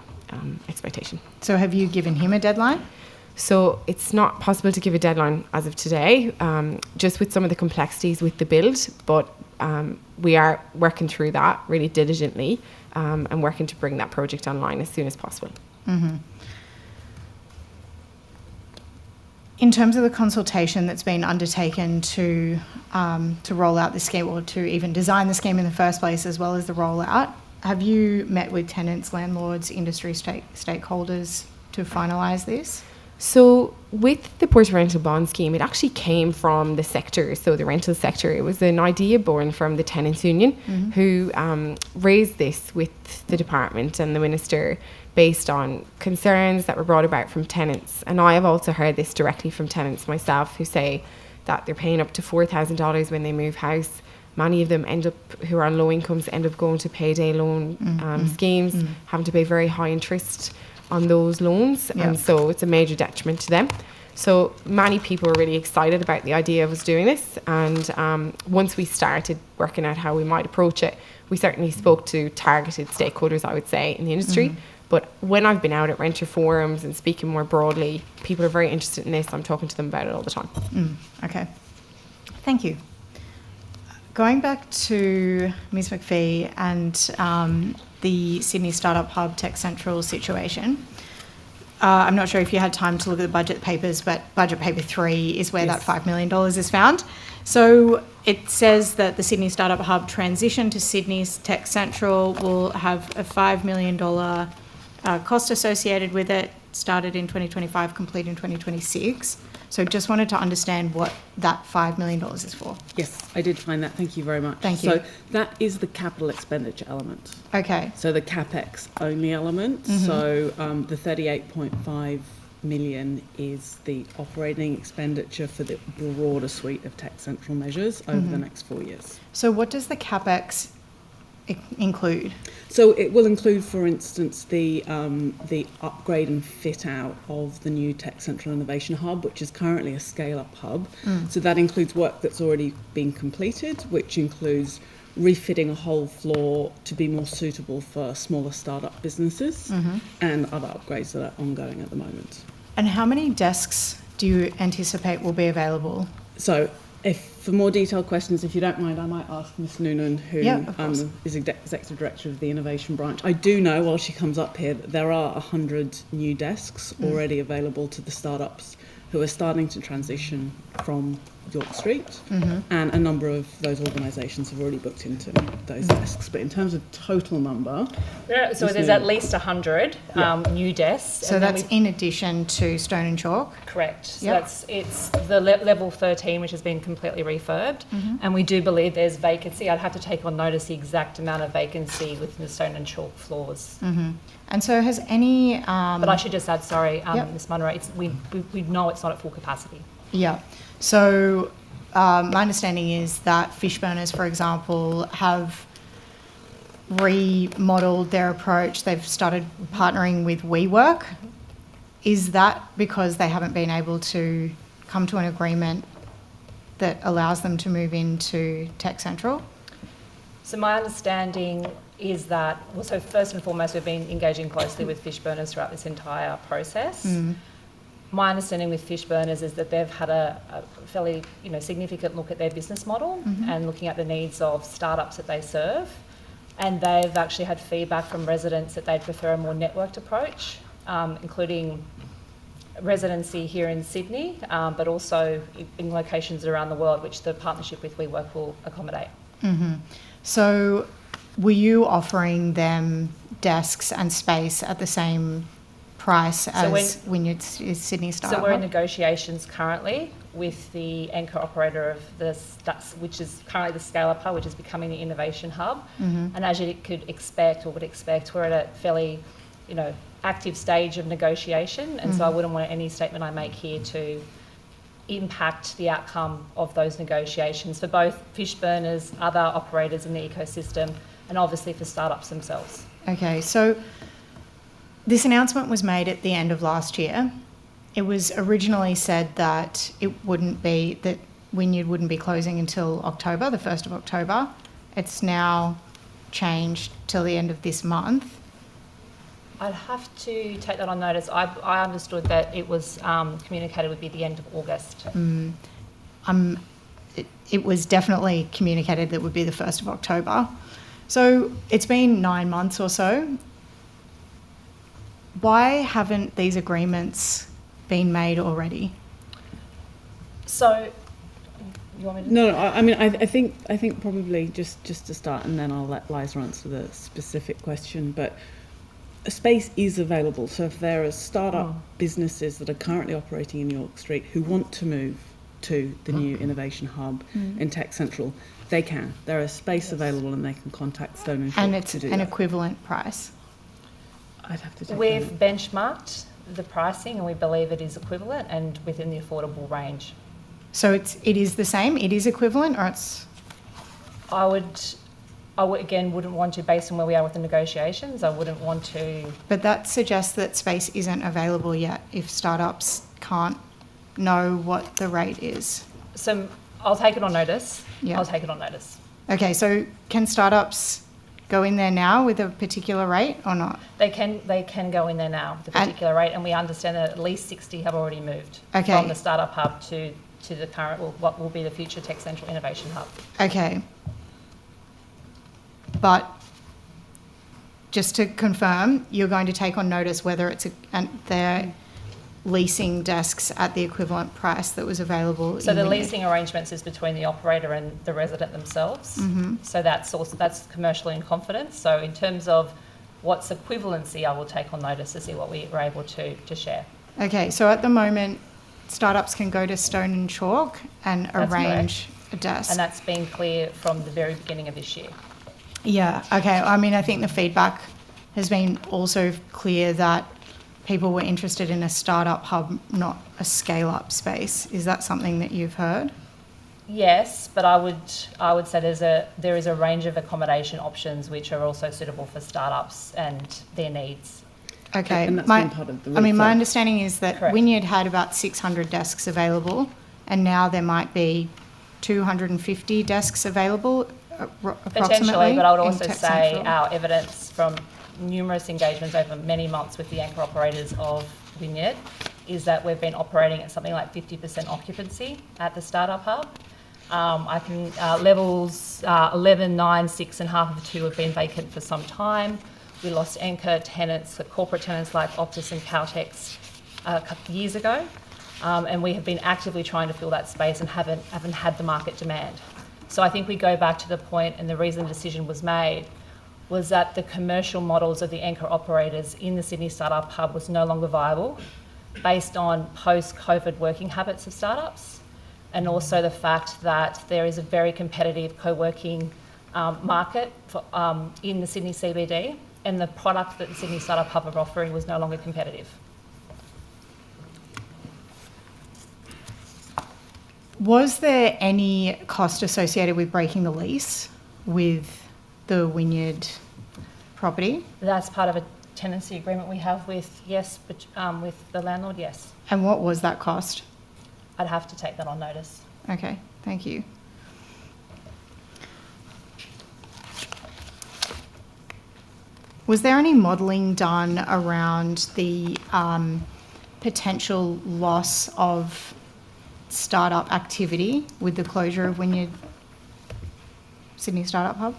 expectation. So have you given him a deadline? So it's not possible to give a deadline as of today, just with some of the complexities with the build, but we are working through that really diligently and working to bring that project online as soon as possible. Mm-hmm. In terms of the consultation that's been undertaken to roll out the scheme, or to even design the scheme in the first place, as well as the rollout, have you met with tenants, landlords, industry stakeholders to finalise this? So with the portable rental bond scheme, it actually came from the sector, so the rental sector. It was an idea born from the tenants union, Mm-hmm. who raised this with the department and the minister based on concerns that were brought about from tenants. And I have also heard this directly from tenants myself, who say that they're paying up to $4,000 when they move house. Many of them who are on low incomes end up going to payday loan schemes, having to pay very high interest on those loans, Yeah. and so it's a major detriment to them. So many people were really excited about the idea of us doing this, and once we started working out how we might approach it, we certainly spoke to targeted stakeholders, I would say, in the industry. But when I've been out at renter forums and speaking more broadly, people are very interested in this. I'm talking to them about it all the time. Okay, thank you. Going back to Ms McPhee and the Sydney Startup Hub Tech Central situation, I'm not sure if you had time to look at the budget papers, but budget paper 3 is where that $5 million is found. So it says that the Sydney Startup Hub transition to Sydney's Tech Central will have a $5 million cost associated with it, started in 2025, complete in 2026. So just wanted to understand what that $5 million is for. Yes, I did find that. Thank you very much. Thank you. So that is the capital expenditure element. Okay. So the CapEx only element. Mhm. So the 38.5 million is the operating expenditure for the broader suite of Tech Central measures over the next 4 years. So what does the CapEx include? So it will include, for instance, the upgrade and fit out of the new Tech Central Innovation Hub, which is currently a scale-up hub. So that includes work that's already been completed, which includes refitting a whole floor to be more suitable for smaller startup businesses, and other upgrades that are ongoing at the moment. And how many desks do you anticipate will be available? So for more detailed questions, if you don't mind, I might ask Ms Noonan, who is Executive Director of the Innovation Branch. I do know, while she comes up here, that there are 100 new desks already available to the startups who are starting to transition from York Street, and a number of those organisations have already booked into those desks. But in terms of total number... So there's at least 100 new desks. So that's in addition to Stone and Chalk? Correct. So it's the level 13, which has been completely refurbed, and we do believe there's vacancy. I'd have to take on notice the exact amount of vacancy within the Stone and Chalk floors. And so has any... but I should just add, sorry, Ms Munro, we know it's not at full capacity. Yeah. So my understanding is that fish burners, for example, have remodelled their approach. They've started partnering with WeWork. Is that because they haven't been able to come to an agreement that allows them to move into Tech Central? So my understanding is that, well, so first and foremost, we've been engaging closely with fish burners throughout this entire process. My understanding with fish burners is that they've had a fairly significant look at their business model and looking at the needs of startups that they serve. And they've actually had feedback from residents that they'd prefer a more networked approach, including residency here in Sydney, but also in locations around the world, which the partnership with WeWork will accommodate. So were you offering them desks and space at the same price as Wynyard Sydney Startup So we're in Hub? negotiations currently with the anchor operator of which is currently the Scale-Up Hub, which is becoming the Innovation Hub. And as you would expect, we're at a fairly, active stage of negotiation, and so I wouldn't want any statement I make here to impact the outcome of those negotiations for both fish burners, other operators in the ecosystem, and obviously for startups themselves. Okay, so this announcement was made at the end of last year. It was originally said that Wynyard wouldn't be closing until October, the 1st of October. It's now changed till the end of this month. I'd have to take that on notice. I understood that it was communicated would be the end of August. It was definitely communicated that it would be the 1st of October. So it's been 9 months or so. Why haven't these agreements been made already? So, you want me to? No, I mean, I think probably just to start, and then I'll let Liza answer the specific question. But a space is available. So if there are startup businesses that are currently operating in York Street who want to move to the new Innovation Hub in Tech Central, they can. There is space available, and they can contact Stone and Short And it's to do an that. equivalent price. I'd have to take We've benchmarked the pricing, and we believe it is equivalent and within the affordable range. So it is the same? It is equivalent, or it's... I would again wouldn't want to, based on where we are with the negotiations, I wouldn't want to. But that suggests that space isn't available yet if startups can't know what the rate is. So I'll take it on notice. Yeah. I'll take it on notice. Okay, so can startups go in there now with a particular rate or not? They can go in there now with a particular rate, and we understand that at least 60 have already moved from the Startup Hub to the current, what will be the future Tech Central Innovation Hub. Okay. But just to confirm, you're going to take on notice whether they're leasing desks at the equivalent price that was available. So the leasing arrangements is between the operator and the resident themselves. So that's commercially in confidence. So in terms of what's equivalency, I will take on notice to see what we were able to share. Okay, so at the moment, startups can go to Stone and Chalk and That's arrange correct. a desk. And that's been clear from the very beginning of this year. Yeah, okay. I mean, I think the feedback has been also clear that people were interested in a startup hub, not a scale-up space. Is that something that you've heard? Yes, but I would say there is a range of accommodation options which are also suitable for startups and their needs. Okay. And that's been part of the I mean, my refurb. understanding is that Correct. Wynyard had about 600 desks available, and now there might be 250 desks available, approximately. Potentially, but I would in also Tech say Central. our evidence from numerous engagements over many months with the anchor operators of Wynyard is that we've been operating at something like 50% occupancy at the Startup Hub. Levels 11, 9, 6 and half of 2 have been vacant for some time. We lost anchor tenants, corporate tenants like Optus and Caltex a couple of years ago, and we have been actively trying to fill that space and haven't had the market demand. So I think we go back to the point, and the reason the decision was made was that the commercial models of the anchor operators in the Sydney Startup Hub was no longer viable based on post-COVID working habits of startups, and also the fact that there is a very competitive co-working market in the Sydney CBD, and the product that the Sydney Startup Hub are offering was no longer competitive. Was there any cost associated with breaking the lease with the Wynyard property? That's part of a tenancy agreement we have with the landlord, yes. And what was that cost? I'd have to take that on notice. Okay, thank you. Was there any modelling done around the potential loss of startup activity with the closure of Wynyard Sydney Startup Hub?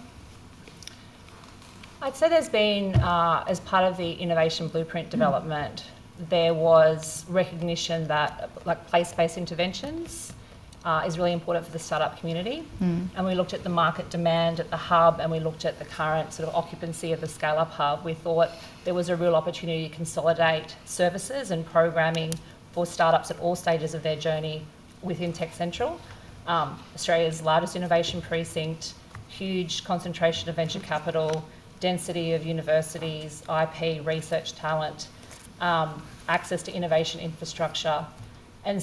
I'd say there's been, as part of the innovation blueprint development, there was recognition that like place-based interventions is really important for the startup community. And we looked at the market demand at the hub, and we looked at the current sort of occupancy of the scale-up hub. We thought there was a real opportunity to consolidate services and programming for startups at all stages of their journey within Tech Central. Australia's largest innovation precinct, huge concentration of venture capital, density of universities, IP, research talent, access to innovation infrastructure. And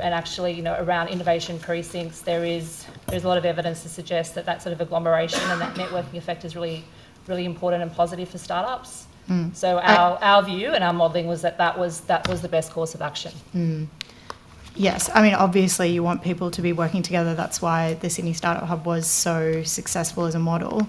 actually, around innovation precincts, there's a lot of evidence to suggest that sort of agglomeration and that networking effect is really, really important and positive for startups. So our view and our modelling was that was the best course of action. Yes, I mean, obviously you want people to be working together. That's why the Sydney Startup Hub was so successful as a model.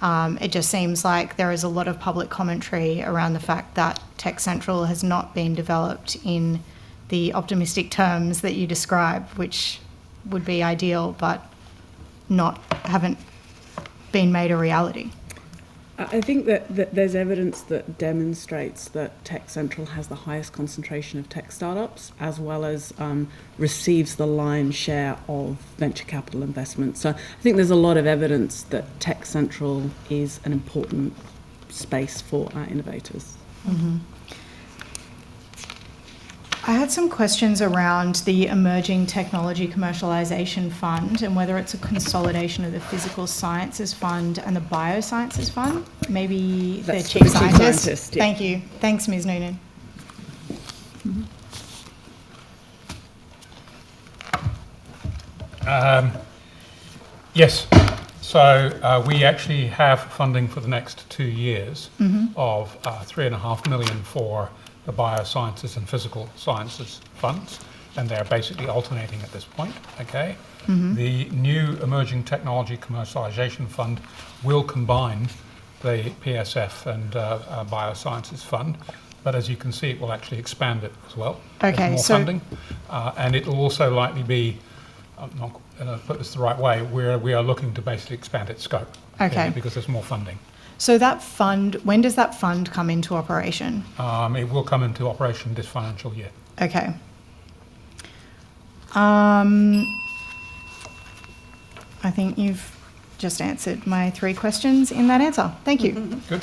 It just seems like there is a lot of public commentary around the fact that Tech Central has not been developed in the optimistic terms that you describe, which would be ideal, but haven't been made a reality. I think that there's evidence that demonstrates that Tech Central has the highest concentration of tech startups, as well as receives the lion's share of venture capital investment. So I think there's a lot of evidence that Tech Central is an important space for our innovators. I had some questions around the Emerging Technology Commercialisation Fund and whether it's a consolidation of the Physical Sciences Fund and the Biosciences Fund. Maybe the Chief Scientist. Yeah. Thank you. Thanks, Ms. Noonan. Yes. So we actually have funding for the next 2 years of $3.5 million for the Biosciences and Physical Sciences funds, and they're basically alternating at this point, okay? The new Emerging Technology Commercialisation Fund will combine the PSF and Biosciences Fund, but as you can see, it will actually expand it as well. Okay, There's more so funding, and it will also likely be, not put this the right way, we are looking to basically expand its scope. Okay. Because there's more funding. So that fund, when does that fund come into operation? It will come into operation this financial year. Okay. I think you've just answered my 3 questions in that answer. Thank you. Good.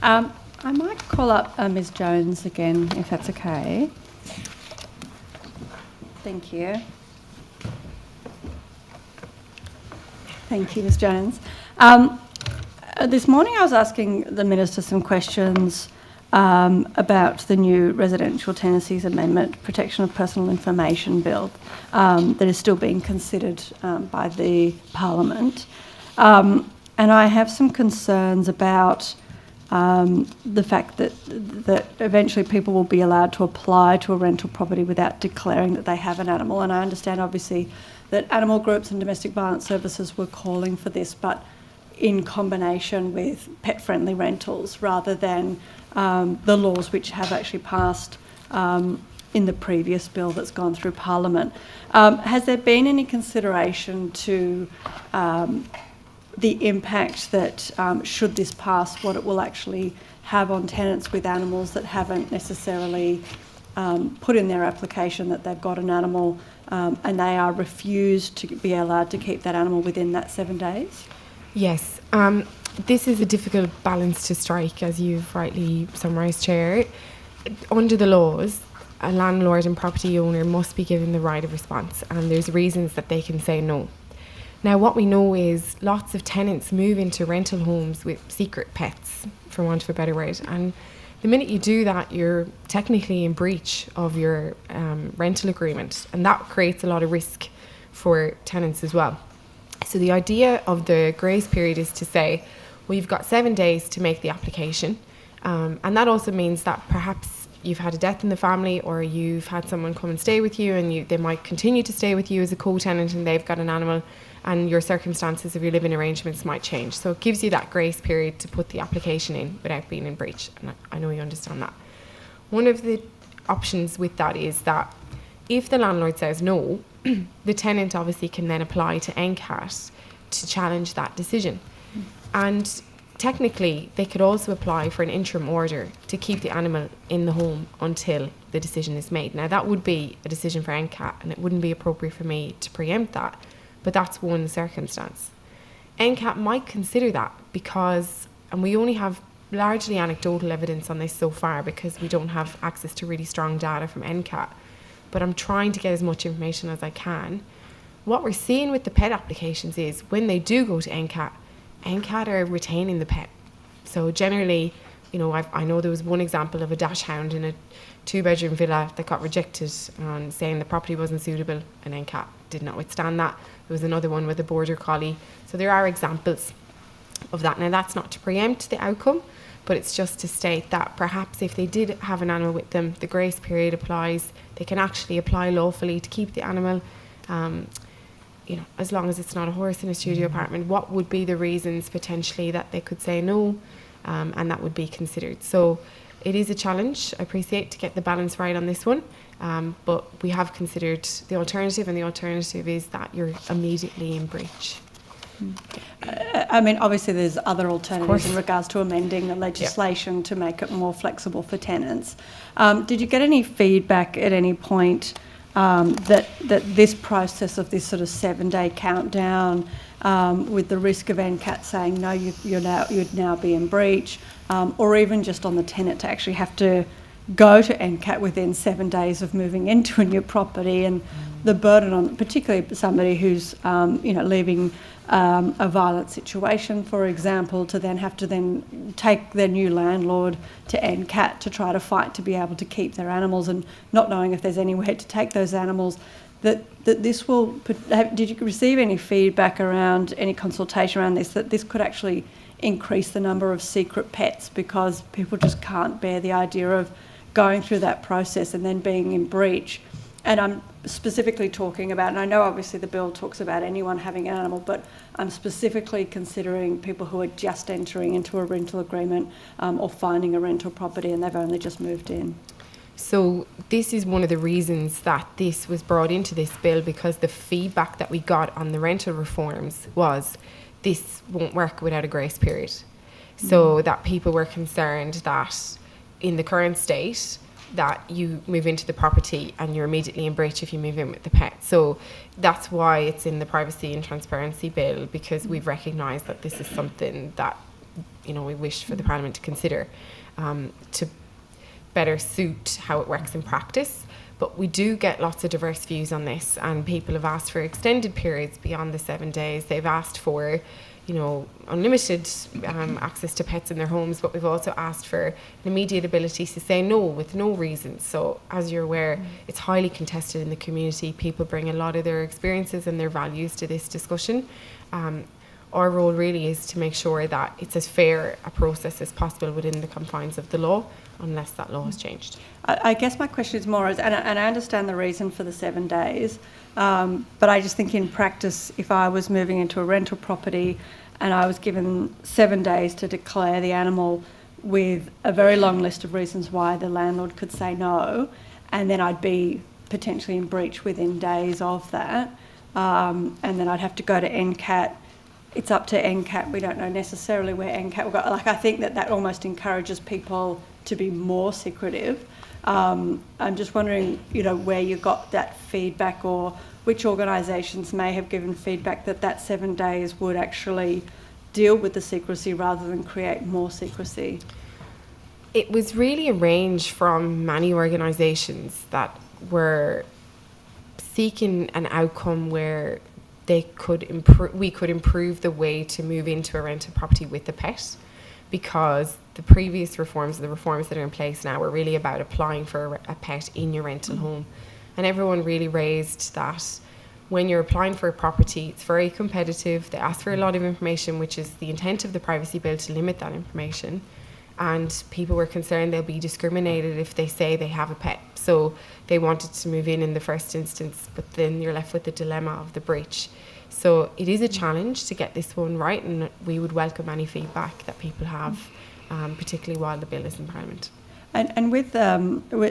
I might call up Ms. Jones again, if that's okay. Thank you. Thank you, Ms. Jones. This morning I was asking the Minister some questions about the new Residential Tenancies Amendment Protection of Personal Information Bill that is still being considered by the Parliament. And I have some concerns about the fact that eventually people will be allowed to apply to a rental property without declaring that they have an animal. And I understand, obviously, that animal groups and domestic violence services were calling for this, but in combination with pet-friendly rentals rather than the laws which have actually passed in the previous bill that's gone through Parliament. Has there been any consideration to the impact that, should this pass, what it will actually have on tenants with animals that haven't necessarily put in their application that they've got an animal and they are refused to be allowed to keep that animal within that 7 days? Yes, this is a difficult balance to strike, as you've rightly summarised, Chair. Under the laws, a landlord and property owner must be given the right of response, and there's reasons that they can say no. Now, what we know is lots of tenants move into rental homes with secret pets, for want of a better word, and the minute you do that, you're technically in breach of your rental agreement, and that creates a lot of risk for tenants as well. So the idea of the grace period is to say, well, you've got 7 days to make the application. And that also means that perhaps you've had a death in the family, or you've had someone come and stay with you, and they might continue to stay with you as a co-tenant and they've got an animal, and your circumstances of your living arrangements might change. So it gives you that grace period to put the application in without being in breach. And I know you understand that. One of the options with that is that if the landlord says no, the tenant obviously can then apply to NCAT to challenge that decision. And technically, they could also apply for an interim order to keep the animal in the home until the decision is made. Now, that would be a decision for NCAT, and it wouldn't be appropriate for me to preempt that, but that's one circumstance. NCAT might consider that because, and we only have largely anecdotal evidence on this so far because we don't have access to really strong data from NCAT, but I'm trying to get as much information as I can. What we're seeing with the pet applications is when they do go to NCAT, NCAT are retaining the pet. So generally, you know, I know there was one example of a dash hound in a 2-bedroom villa that got rejected on saying the property wasn't suitable, and NCAT did not withstand that. There was another one with a border collie. So there are examples of that. Now, that's not to preempt the outcome, but it's just to state that perhaps if they did have an animal with them, the grace period applies. They can actually apply lawfully to keep the animal, you know, as long as it's not a horse in a studio apartment. What would be the reasons potentially that they could say no, and that would be considered. So it is a challenge, I appreciate, to get the balance right on this one, but we have considered the alternative, and the alternative is that you're immediately in breach. I mean, obviously there's other alternatives in regards to amending the legislation to make it more flexible for tenants. Did you get any feedback at any point that this process of this sort of 7-day countdown, with the risk of NCAT saying no, you'd now be in breach, or even just on the tenant to actually have to go to NCAT within 7 days of moving into a new property, and the burden on particularly somebody who's leaving a violent situation, for example, to then have to then take their new landlord to NCAT to try to fight to be able to keep their animals, and not knowing if there's anywhere to take those animals. That this will. Did you receive any feedback around, any consultation around this, that this could actually increase the number of secret pets because people just can't bear the idea of going through that process and then being in breach? And I'm specifically talking about, and I know obviously the bill talks about anyone having an animal, but I'm specifically considering people who are just entering into a rental agreement or finding a rental property and they've only just moved in. So this is one of the reasons that this was brought into this bill, because the feedback that we got on the rental reforms was this won't work without a grace period. So that people were concerned that in the current state, that you move into the property and you're immediately in breach if you move in with the pet. So that's why it's in the privacy and transparency bill, because we've recognised that this is something that, you know, we wish for the Parliament to consider to better suit how it works in practice. But we do get lots of diverse views on this, and people have asked for extended periods beyond the 7 days. They've asked for, you know, unlimited access to pets in their homes, but we've also asked for an immediate ability to say no with no reasons. So as you're aware, it's highly contested in the community. People bring a lot of their experiences and their values to this discussion. Our role really is to make sure that it's as fair a process as possible within the confines of the law, unless that law has changed. I guess my question is more, and I understand the reason for the 7 days, but I just think in practice, if I was moving into a rental property and I was given 7 days to declare the animal with a very long list of reasons why the landlord could say no, and then I'd be potentially in breach within days of that, and then I'd have to go to NCAT. It's up to NCAT. We don't know necessarily where NCAT will go. Like, I think that almost encourages people to be more secretive. I'm just wondering, you know, where you got that feedback, or which organisations may have given feedback that 7 days would actually deal with the secrecy rather than create more secrecy. It was really a range from many organisations that were seeking an outcome where we could improve the way to move into a rental property with a pet, because the previous reforms, the reforms that are in place now, were really about applying for a pet in your rental home. And everyone really raised that when you're applying for a property, it's very competitive. They ask for a lot of information, which is the intent of the privacy bill, to limit that information. And people were concerned they'll be discriminated if they say they have a pet. So they wanted to move in the first instance, but then you're left with the dilemma of the breach. So it is a challenge to get this one right, and we would welcome any feedback that people have, particularly while the bill is in Parliament. And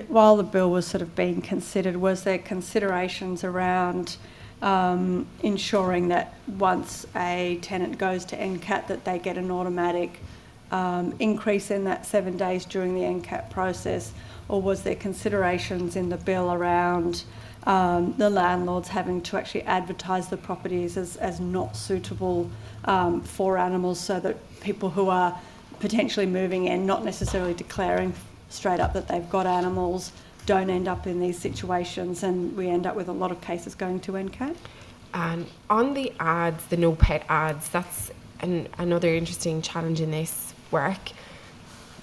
while the bill was sort of being considered, was there considerations around ensuring that once a tenant goes to NCAT that they get an automatic increase in that 7 days during the NCAT process, or was there considerations in the bill around the landlords having to actually advertise the properties as not suitable for animals, so that people who are potentially moving in, not necessarily declaring straight up that they've got animals, don't end up in these situations and we end up with a lot of cases going to NCAT? And on the ads, the no pet ads, that's another interesting challenge in this work.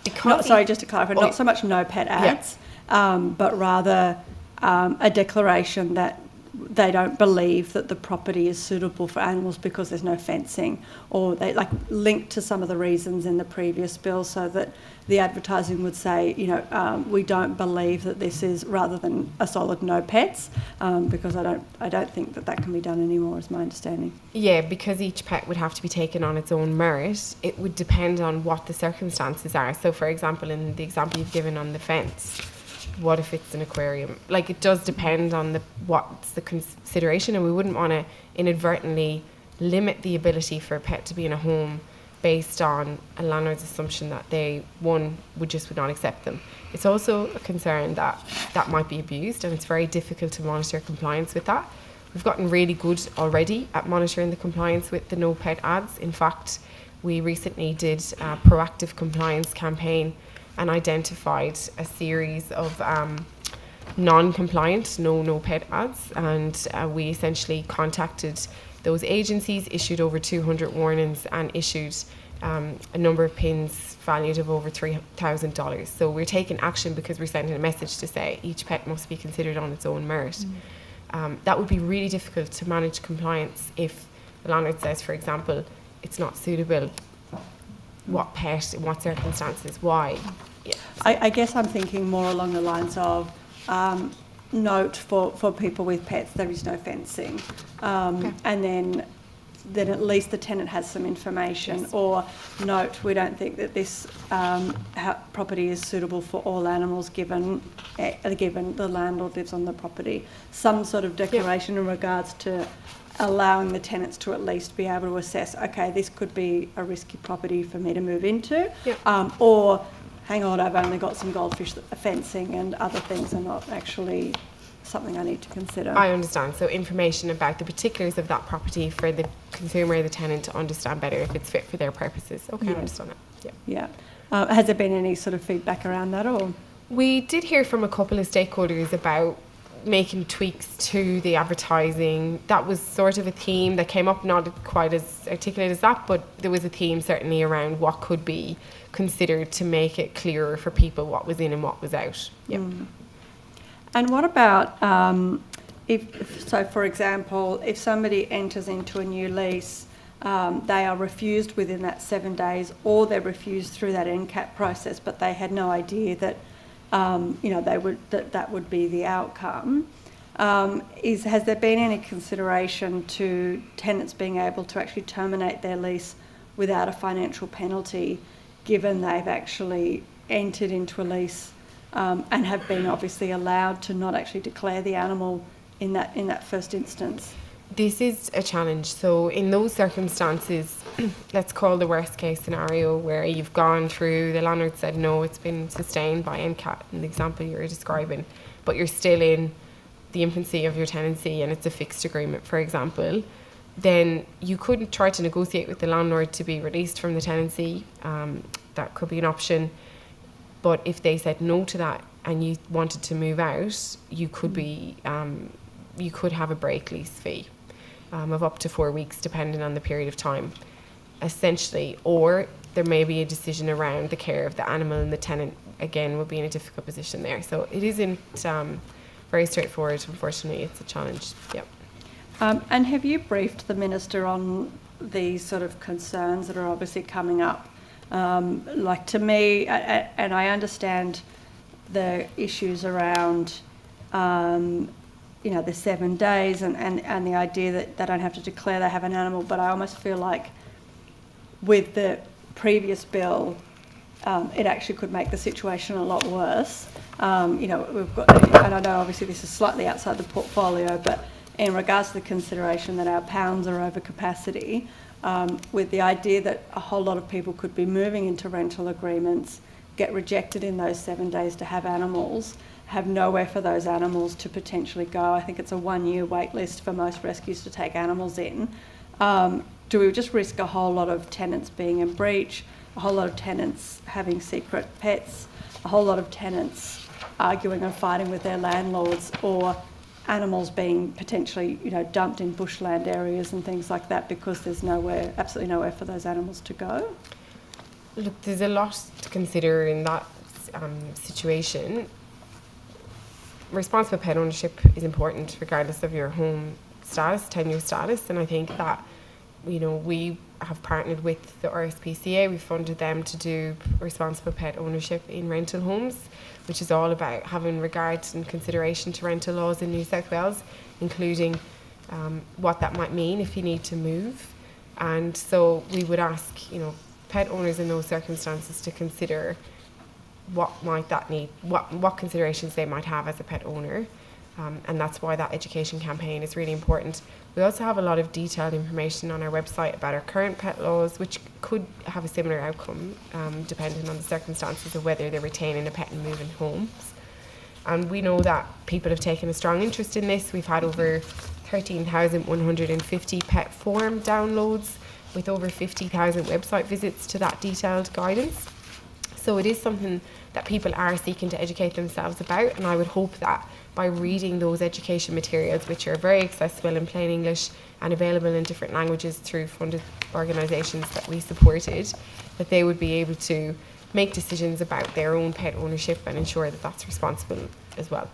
Just to clarify, not so much no pet ads, but rather a declaration that they don't believe that the property is suitable for animals because there's no fencing, or they linked to some of the reasons in the previous bill, so that the advertising would say, we don't believe that this is, rather than a solid no pets, because I don't think that can be done anymore, is my understanding. Yeah, because each pet would have to be taken on its own merit. It would depend on what the circumstances are. So, for example, in the example you've given on the fence, what if it's an aquarium? It does depend on what's the consideration, and we wouldn't want to inadvertently limit the ability for a pet to be in a home based on a landlord's assumption that they, would not accept them. It's also a concern that might be abused, and it's very difficult to monitor compliance with that. We've gotten really good already at monitoring the compliance with the no pet ads. In fact, we recently did a proactive compliance campaign and identified a series of non-compliant no pet ads, and we essentially contacted those agencies, issued over 200 warnings, and issued a number of pins valued of over $3,000. So we're taking action because we're sending a message to say each pet must be considered on its own merit. That would be really difficult to manage compliance if the landlord says, for example, it's not suitable. What pet, in what circumstances, why? Yeah. I guess I'm thinking more along the lines of note for people with pets, there is no fencing. And then at least the tenant has some information. Yes. Or note, we don't think that this property is suitable for all animals given the landlord lives on the property. Some sort of declaration in regards to allowing the tenants to at least be able to assess, okay, this could be a risky property for me to move into, or hang on, I've only got some goldfish fencing and other things are not actually something I need to consider. I understand. So information about the particulars of that property for the consumer or the tenant to understand better if it's fit for their purposes. Okay, I understand that. Yeah. Has there been any sort of feedback around that, or? We did hear from a couple of stakeholders about making tweaks to the advertising. That was sort of a theme that came up, not quite as articulate as that, but there was a theme certainly around what could be considered to make it clearer for people what was in and what was out. Yeah. And what about for example, if somebody enters into a new lease, they are refused within that 7 days, or they're refused through that NCAT process, but they had no idea that that would be the outcome. Has there been any consideration to tenants being able to actually terminate their lease without a financial penalty, given they've actually entered into a lease and have been obviously allowed to not actually declare the animal in that first instance? This is a challenge. So in those circumstances, let's call the worst case scenario where you've gone through, the landlord said no, it's been sustained by NCAT in the example you were describing, but you're still in the infancy of your tenancy and it's a fixed agreement, for example, then you could try to negotiate with the landlord to be released from the tenancy. That could be an option. But if they said no to that and you wanted to move out, you could be you could have a break lease fee of up to 4 weeks, depending on the period of time, essentially. Or there may be a decision around the care of the animal, and the tenant, again, will be in a difficult position there. So it isn't very straightforward, unfortunately. It's a challenge. Yep. And have you briefed the Minister on these sort of concerns that are obviously coming up? To me, and I understand the issues around the 7 days and the idea that they don't have to declare they have an animal, but I almost feel like with the previous bill, it actually could make the situation a lot worse. We've got, and I know obviously this is slightly outside the portfolio, but in regards to the consideration that our pounds are over capacity, with the idea that a whole lot of people could be moving into rental agreements, get rejected in those 7 days to have animals, have nowhere for those animals to potentially go. I think it's a 1-year wait list for most rescues to take animals in. Do we just risk a whole lot of tenants being in breach, a whole lot of tenants having secret pets, a whole lot of tenants arguing and fighting with their landlords, or animals being potentially, dumped in bushland areas and things like that because there's nowhere, absolutely nowhere for those animals to go? Look, there's a lot to consider in that situation. Responsible pet ownership is important regardless of your home status, tenure status, and I think that, we have partnered with the RSPCA. We funded them to do responsible pet ownership in rental homes, which is all about having regard and consideration to rental laws in New South Wales, including what that might mean if you need to move. And so we would ask, pet owners in those circumstances to consider what considerations they might have as a pet owner. And that's why that education campaign is really important. We also have a lot of detailed information on our website about our current pet laws, which could have a similar outcome, depending on the circumstances of whether they're retaining a pet and moving homes. And we know that people have taken a strong interest in this. We've had over 13,150 pet form downloads with over 50,000 website visits to that detailed guidance. So it is something that people are seeking to educate themselves about, and I would hope that by reading those education materials, which are very accessible in plain English and available in different languages through funded organisations that we supported, that they would be able to make decisions about their own pet ownership and ensure that that's responsible as well.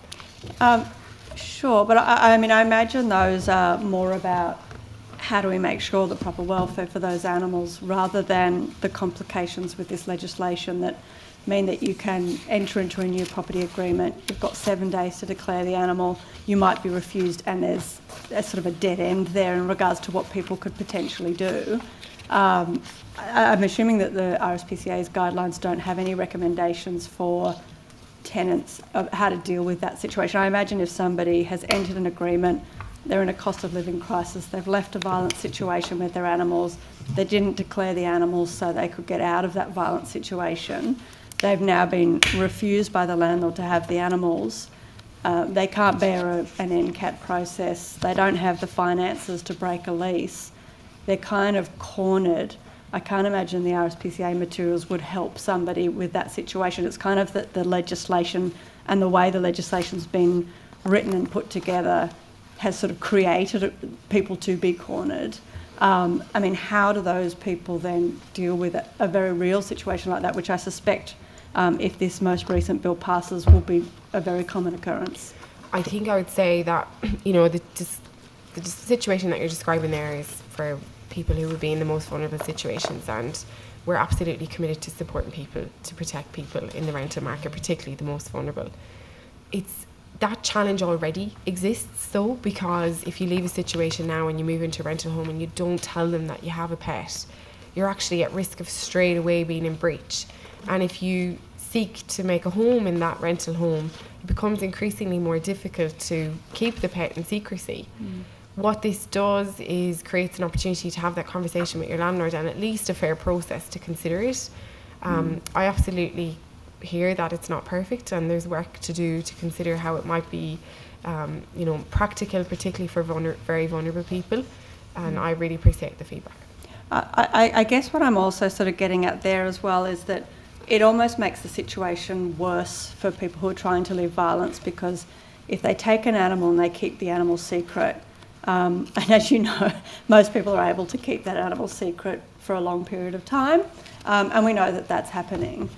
Sure, but I imagine those are more about how do we make sure the proper welfare for those animals, rather than the complications with this legislation that mean that you can enter into a new property agreement, you've got 7 days to declare the animal, you might be refused, and there's a sort of a dead end there in regards to what people could potentially do. I'm assuming that the RSPCA's guidelines don't have any recommendations for tenants of how to deal with that situation. I imagine if somebody has entered an agreement, they're in a cost of living crisis, they've left a violent situation with their animals, they didn't declare the animals so they could get out of that violent situation, they've now been refused by the landlord to have the animals, they can't bear an NCAT process, they don't have the finances to break a lease, they're kind of cornered. I can't imagine the RSPCA materials would help somebody with that situation. It's kind of the legislation and the way the legislation's been written and put together has sort of created people to be cornered. How do those people then deal with a very real situation like that, which I suspect, if this most recent bill passes, will be a very common occurrence? I think I would say that, the situation that you're describing there is for people who would be in the most vulnerable situations, and we're absolutely committed to supporting people, to protect people in the rental market, particularly the most vulnerable. That challenge already exists though, because if you leave a situation now and you move into a rental home and you don't tell them that you have a pet, you're actually at risk of straight away being in breach. And if you seek to make a home in that rental home, it becomes increasingly more difficult to keep the pet in secrecy. What this does is creates an opportunity to have that conversation with your landlord and at least a fair process to consider it. I absolutely hear that it's not perfect and there's work to do to consider how it might be practical, particularly for very vulnerable people, and I really appreciate the feedback. I guess what I'm also sort of getting at there as well is that it almost makes the situation worse for people who are trying to leave violence, because if they take an animal and they keep the animal secret, and as you know, most people are able to keep that animal secret for a long period of time, and we know that that's happening.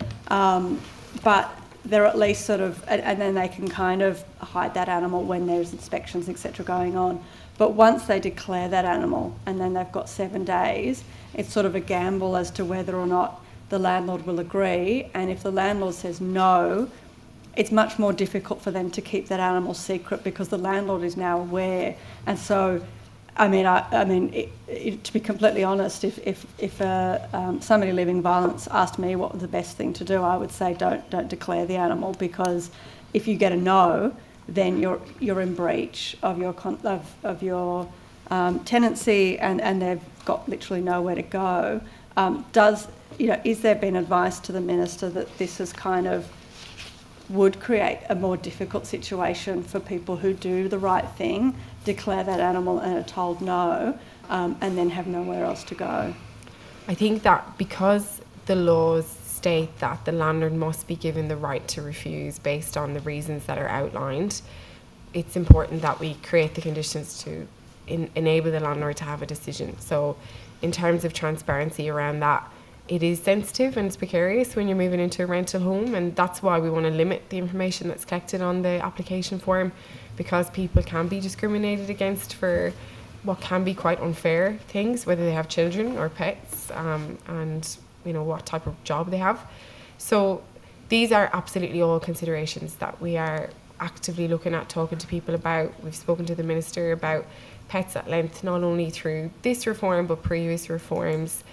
But they're at least sort of, and then they can kind of hide that animal when there's inspections, etc. going on. But once they declare that animal and then they've got 7 days, it's sort of a gamble as to whether or not the landlord will agree. And if the landlord says no, it's much more difficult for them to keep that animal secret because the landlord is now aware. And so, to be completely honest, if somebody living violence asked me what was the best thing to do, I would say don't declare the animal, because if you get a no, then you're in breach of your tenancy and they've got literally nowhere to go. Is there been advice to the Minister that this is kind of would create a more difficult situation for people who do the right thing, declare that animal and are told no, and then have nowhere else to go? I think that because the laws state that the landlord must be given the right to refuse based on the reasons that are outlined, it's important that we create the conditions to enable the landlord to have a decision. So in terms of transparency around that, it is sensitive and it's precarious when you're moving into a rental home, and that's why we want to limit the information that's collected on the application form, because people can be discriminated against for what can be quite unfair things, whether they have children or pets, and what type of job they have. So these are absolutely all considerations that we are actively looking at, talking to people about. We've spoken to the Minister about pets at length, not only through this reform but previous reforms.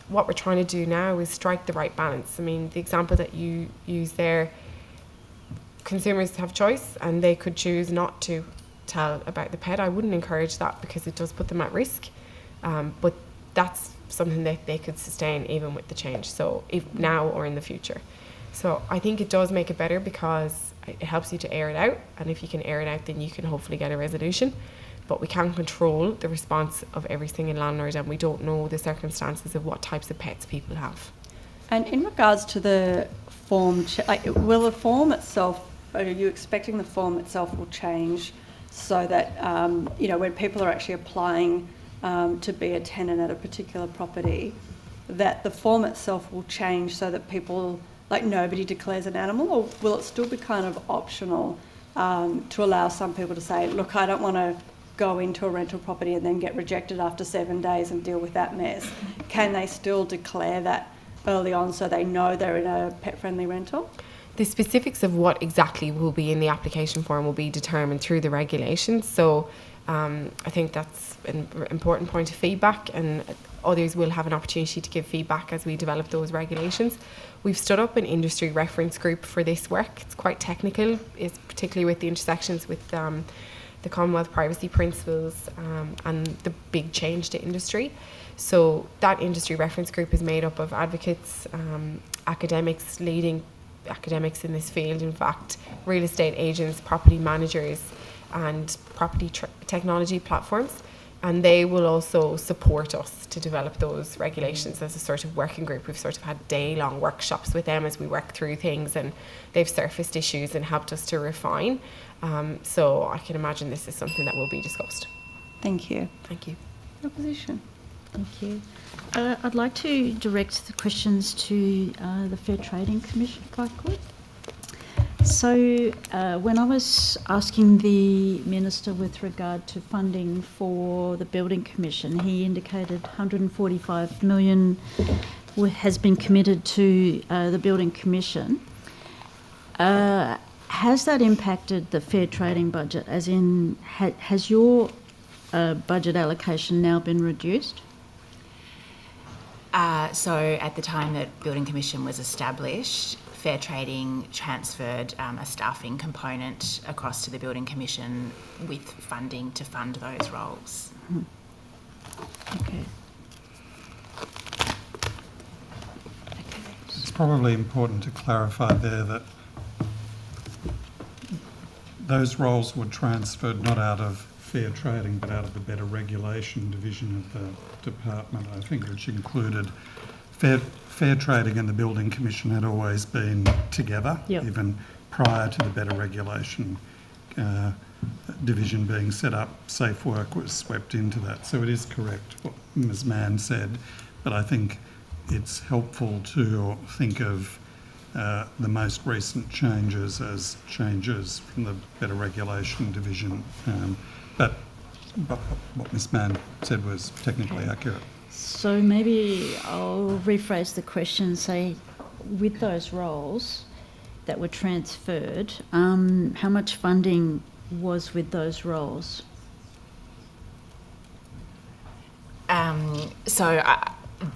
What we're trying to do now is strike the right balance. I mean, the example that you use there, consumers have choice and they could choose not to tell about the pet. I wouldn't encourage that because it does put them at risk, but that's something that they could sustain even with the change, so if now or in the future. So I think it does make it better because it helps you to air it out, and if you can air it out then you can hopefully get a resolution. But we can't control the response of every single landlord, and we don't know the circumstances of what types of pets people have. And in regards to the form, will the form itself, are you expecting the form itself will change so that, when people are actually applying to be a tenant at a particular property, that the form itself will change so that people, nobody declares an animal, or will it still be kind of optional to allow some people to say, look, I don't want to go into a rental property and then get rejected after 7 days and deal with that mess? Can they still declare that early on so they know they're in a pet-friendly rental? The specifics of what exactly will be in the application form will be determined through the regulations. So I think that's an important point of feedback, and others will have an opportunity to give feedback as we develop those regulations. We've stood up an industry reference group for this work. It's quite technical, it's particularly with the intersections with the Commonwealth privacy principles and the big change to industry. So that industry reference group is made up of advocates, academics, leading academics in this field, in fact, real estate agents, property managers and property technology platforms, and they will also support us to develop those regulations as a sort of working group. We've sort of had day-long workshops with them as we work through things, and they've surfaced issues and helped us to refine. So I can imagine this is something that will be discussed. Thank you. Thank you. Your position. Thank you. I'd like to direct the questions to the Fair Trading Commission, if I could. So when I was asking the Minister with regard to funding for the Building Commission, he indicated $145 million has been committed to the Building Commission. Has that impacted the fair trading budget, as in has your budget allocation now been reduced? So at the time that Building Commission was established, Fair Trading transferred a staffing component across to the Building Commission with funding to fund those roles. Okay. It's probably important to clarify there that those roles were transferred not out of fair trading but out of the better regulation division of the department, I think, which included fair trading and the Building Commission had always been together, even prior to the better regulation division being set up. Safe Work was swept into that. So it is correct what Ms Mann said, but I think it's helpful to think of the most recent changes as changes from the better regulation division. But what Ms Mann said was technically accurate. So maybe I'll rephrase the question, say, with those roles that were transferred, how much funding was with those roles?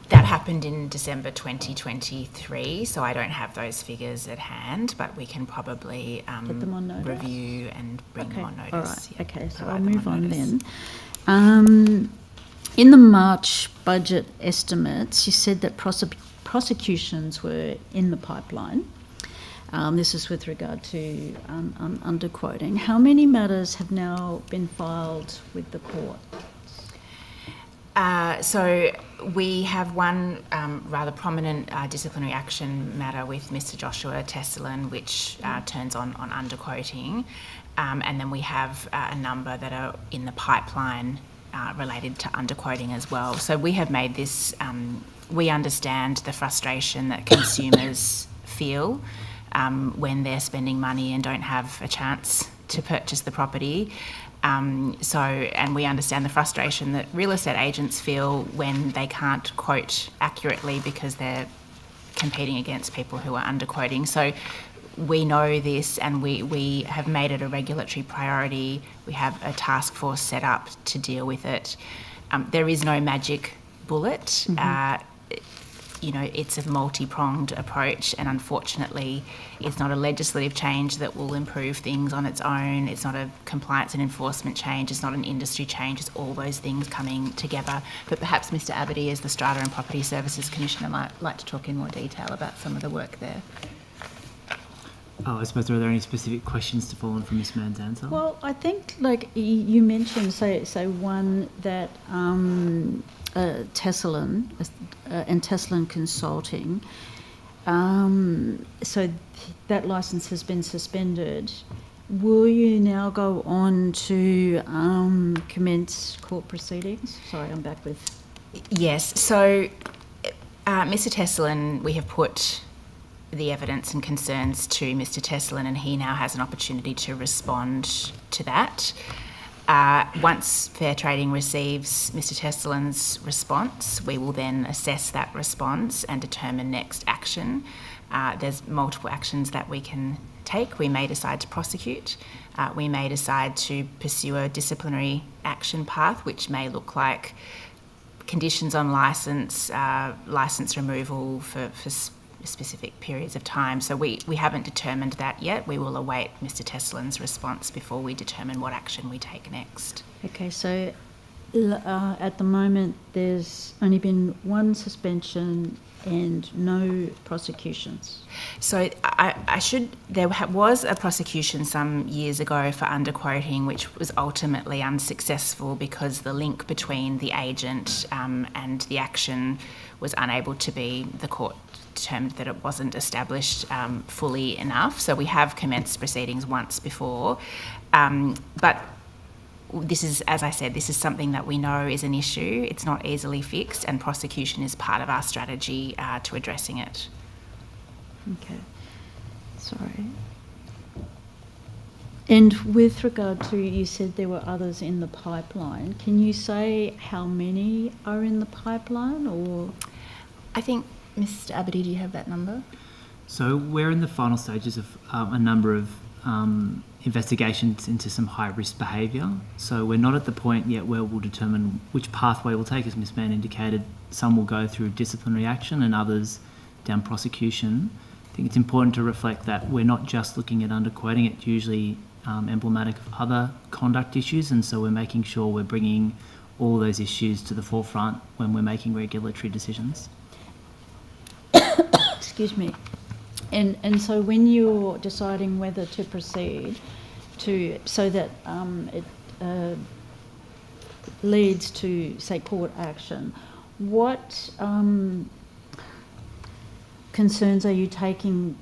That happened in December 2023, so I don't have those figures at hand, but we can probably Put them on notice. review and bring them on notice. All right. Okay, so I'll move on then. In the March budget estimates, you said that prosecutions were in the pipeline. This is with regard to underquoting. How many matters have now been filed with the court? So we have one rather prominent disciplinary action matter with Mr. Joshua Tesselin, which turns on underquoting. And then we have a number that are in the pipeline related to underquoting as well. So we have made this, we understand the frustration that consumers feel when they're spending money and don't have a chance to purchase the property. And we understand the frustration that real estate agents feel when they can't quote accurately because they're competing against people who are underquoting. So we know this, and we have made it a regulatory priority. We have a task force set up to deal with it. There is no magic bullet. It's a multi-pronged approach, and unfortunately it's not a legislative change that will improve things on its own. It's not a compliance and enforcement change. It's not an industry change. It's all those things coming together. But perhaps Mr. Abity, as the Strata and Property Services Commissioner, might like to talk in more detail about some of the work there. I suppose, are there any specific questions to follow on from Ms. Mann's answer? Well, I think, like you mentioned, so one that Tesselin and Tesselin Consulting, so that licence has been suspended. Will you now go on to commence court proceedings? Sorry, I'm back with... Yes, so Mr. Tesselin, we have put the evidence and concerns to Mr. Tesselin, and he now has an opportunity to respond to that. Once Fair Trading receives Mr. Tesselin's response, we will then assess that response and determine next action. There's multiple actions that we can take. We may decide to prosecute. We may decide to pursue a disciplinary action path, which may look like conditions on licence, licence removal for specific periods of time. So we haven't determined that yet. We will await Mr. Tesselin's response before we determine what action we take next. Okay, so at the moment there's only been one suspension and no prosecutions. So there was a prosecution some years ago for underquoting, which was ultimately unsuccessful because the link between the agent and the action was unable to be, the court determined that it wasn't established fully enough. So we have commenced proceedings once before. But this is, as I said, this is something that we know is an issue. It's not easily fixed, and prosecution is part of our strategy to addressing it. Okay, sorry. And with regard to, you said there were others in the pipeline. Can you say how many are in the pipeline, or? I think, Mr. Abity, do you have that number? So we're in the final stages of a number of investigations into some high-risk behaviour. So we're not at the point yet where we'll determine which pathway we'll take. As Ms. Mann indicated, some will go through disciplinary action and others down prosecution. I think it's important to reflect that we're not just looking at underquoting. It's usually emblematic of other conduct issues, and so we're making sure we're bringing all those issues to the forefront when we're making regulatory decisions. Excuse me. And so when you're deciding whether to proceed so that it leads to, say, court action, what concerns are you taking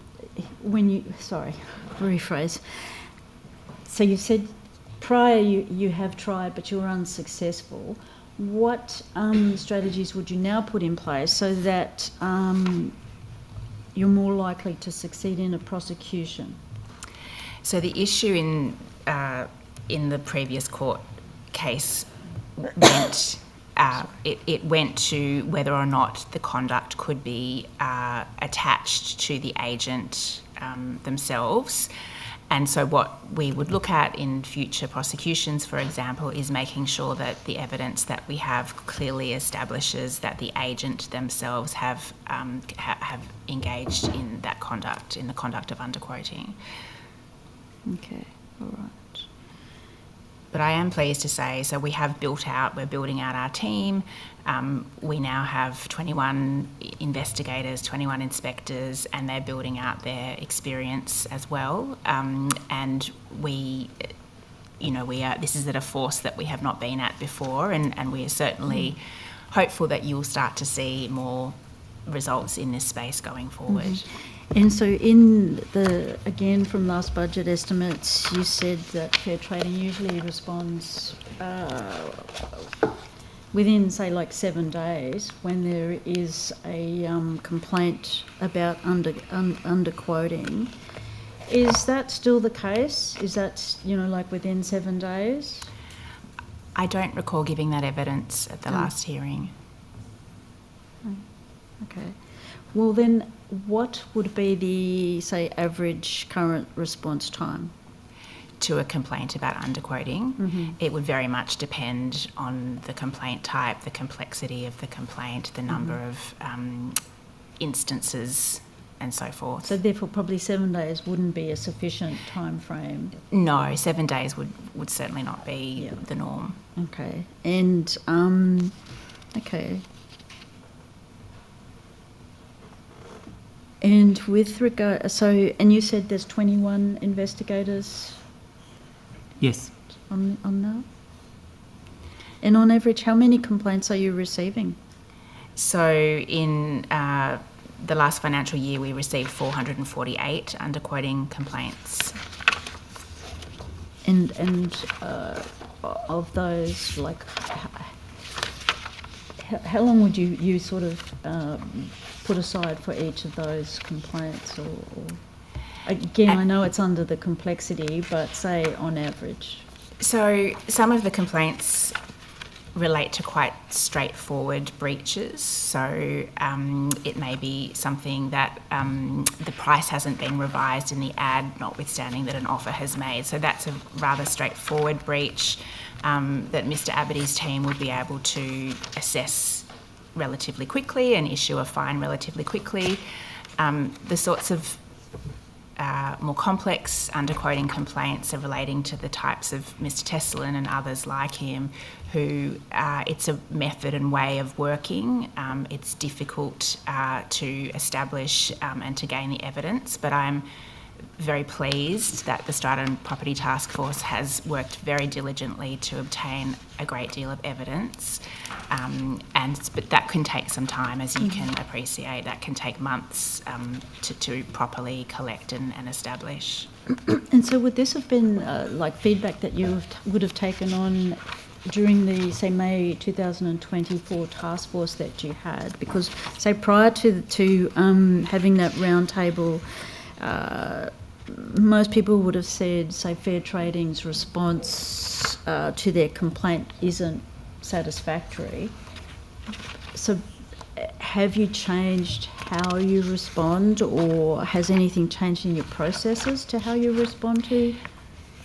when you, sorry, rephrase. So you said prior you have tried but you were unsuccessful. What strategies would you now put in place so that you're more likely to succeed in a prosecution? So the issue in the previous court case went it went to whether or not the conduct could be attached to the agent themselves. And so what we would look at in future prosecutions, for example, is making sure that the evidence that we have clearly establishes that the agent themselves have engaged in that conduct, in the conduct of underquoting. Okay, all right. But I am pleased to say, so we're building out our team. We now have 21 investigators, 21 inspectors, and they're building out their experience as well. And this is at a force that we have not been at before, and we are certainly hopeful that you'll start to see more results in this space going forward. And so again, from last budget estimates, you said that fair trading usually responds within, say, like 7 days when there is a complaint about underquoting. Is that still the case? Is that, like within 7 days? I don't recall giving that evidence at the last hearing. Okay. Well, then what would be the, say, average current response time? To a complaint about underquoting, it would very much depend on the complaint type, the complexity of the complaint, the number of instances and so forth. So therefore probably 7 days wouldn't be a sufficient time frame? No, 7 days would certainly not be the norm. Okay. And, okay. And with regard, and you said there's 21 investigators? Yes. On that? And on average, how many complaints are you receiving? So in the last financial year, we received 448 underquoting complaints. And of those, like, how long would you sort of put aside for each of those complaints? Or again, I know it's under the complexity, but say on average. So some of the complaints relate to quite straightforward breaches. So it may be something that the price hasn't been revised in the ad, notwithstanding that an offer has made. So that's a rather straightforward breach that Mr. Abbott's team would be able to assess relatively quickly and issue a fine relatively quickly. The sorts of more complex underquoting complaints are relating to the types of Mr. Tesselin and others like him who it's a method and way of working. It's difficult to establish and to gain the evidence, but I'm very pleased that the Strata and Property Task Force has worked very diligently to obtain a great deal of evidence. But that can take some time, as you can appreciate. That can take months to properly collect and establish. And so would this have been like feedback that you would have taken on during the, say, May 2024 task force that you had? Because, say, prior to having that round table, most people would have said, say, Fair Trading's response to their complaint isn't satisfactory. So have you changed how you respond, or has anything changed in your processes to how you respond to?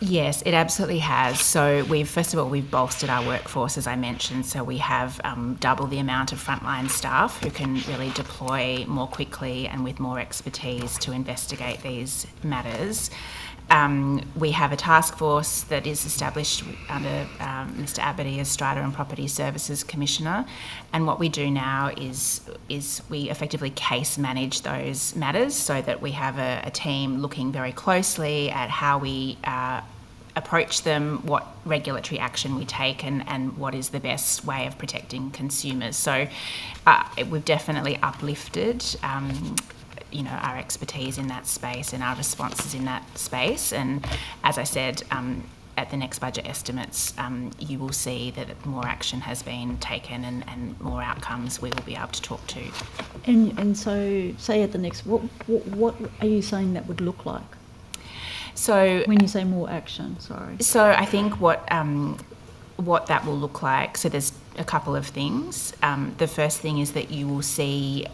Yes, it absolutely has. So first of all, we've bolstered our workforce, as I mentioned. So we have double the amount of frontline staff who can really deploy more quickly and with more expertise to investigate these matters. We have a task force that is established under Mr. Abbott as Strata and Property Services Commissioner, and what we do now is we effectively case manage those matters so that we have a team looking very closely at how we approach them, what regulatory action we take, and what is the best way of protecting consumers. So we've definitely uplifted our expertise in that space and our responses in that space. And as I said, at the next budget estimates, you will see that more action has been taken and more outcomes we will be able to talk to. And so, say at the next, what are you saying that would look like? So when you say more action, sorry. So I think what that will look like. So there's a couple of things. The first thing is that you will see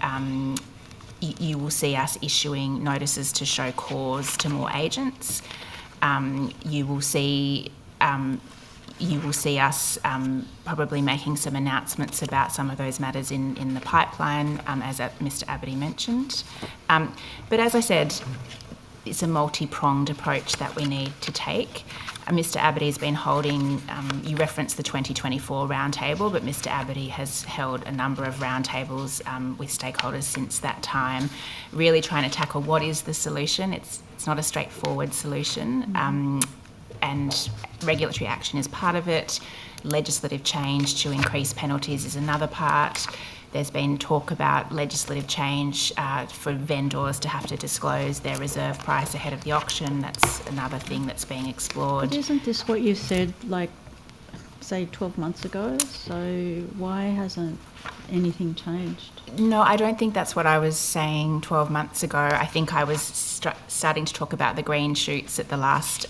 us issuing notices to show cause to more agents. You will see us probably making some announcements about some of those matters in the pipeline, as Mr. Abbott mentioned. But as I said, it's a multi-pronged approach that we need to take. Mr Aberdeen's been holding, you referenced the 2024 roundtable, but Mr Aberdeen has held a number of roundtables with stakeholders since that time, really trying to tackle what is the solution. It's not a straightforward solution, and regulatory action is part of it. Legislative change to increase penalties is another part. There's been talk about legislative change for vendors to have to disclose their reserve price ahead of the auction. That's another thing that's being explored. But isn't this what you said, like, say, 12 months ago? So why hasn't anything changed? No, I don't think that's what I was saying 12 months ago. I think I was starting to talk about the green shoots at the last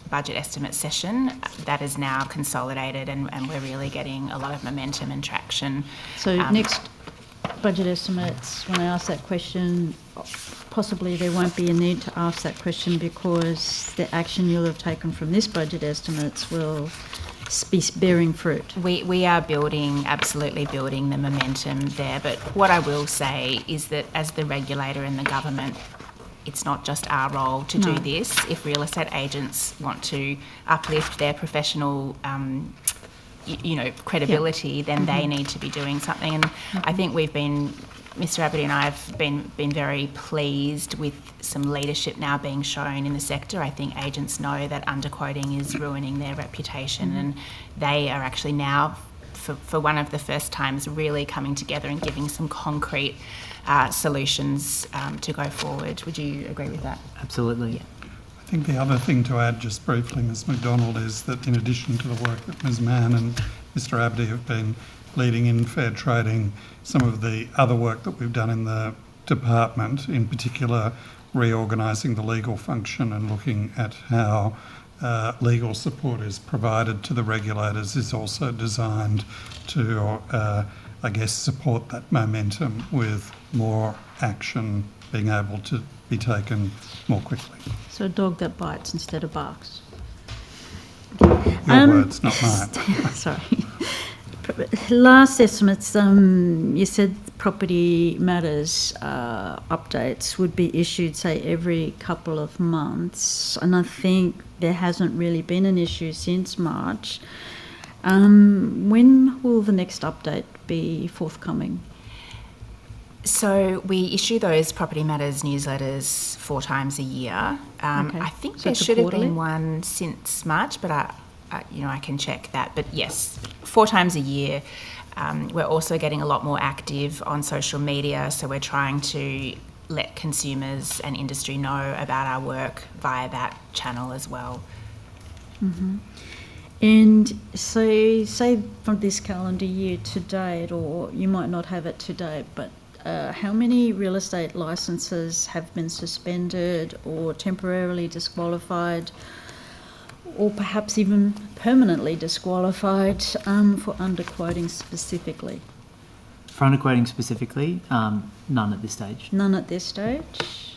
budget estimate session. That is now consolidated, and we're really getting a lot of momentum and traction. So next budget estimates, when I ask that question, possibly there won't be a need to ask that question because the action you'll have taken from this budget estimates will be bearing fruit. We are absolutely building the momentum there. But what I will say is that as the regulator and the government, it's not just our role to do this. If real estate agents want to uplift their professional, credibility, then they need to be doing something. And I think Mr Aberdeen and I have been very pleased with some leadership now being shown in the sector. I think agents know that underquoting is ruining their reputation, and they are actually now, for one of the first times, really coming together and giving some concrete solutions to go forward. Would you agree with that? Absolutely. Yeah. I think the other thing to add, just briefly, Ms McDonald, is that in addition to the work that Ms Mann and Mr Aberdeen have been leading in fair trading, some of the other work that we've done in the department, in particular reorganising the legal function and looking at how legal support is provided to the regulators, is also designed to support that momentum with more action being able to be taken more quickly. So a dog that bites instead of barks. Your words, not mine. Sorry. Last estimates, you said property matters updates would be issued, say, every couple of months, and I think there hasn't really been an issue since March. When will the next update be forthcoming? So we issue those Property Matters newsletters 4 times a year. I think there should have been one since March, but I can check that. But yes, 4 times a year. We're also getting a lot more active on social media, so we're trying to let consumers and industry know about our work via that channel as well. Mm-hmm. And so, say from this calendar year to date, or you might not have it to date, but how many real estate licences have been suspended or temporarily disqualified, or perhaps even permanently disqualified for underquoting specifically? For underquoting specifically, none at this stage. None at this stage?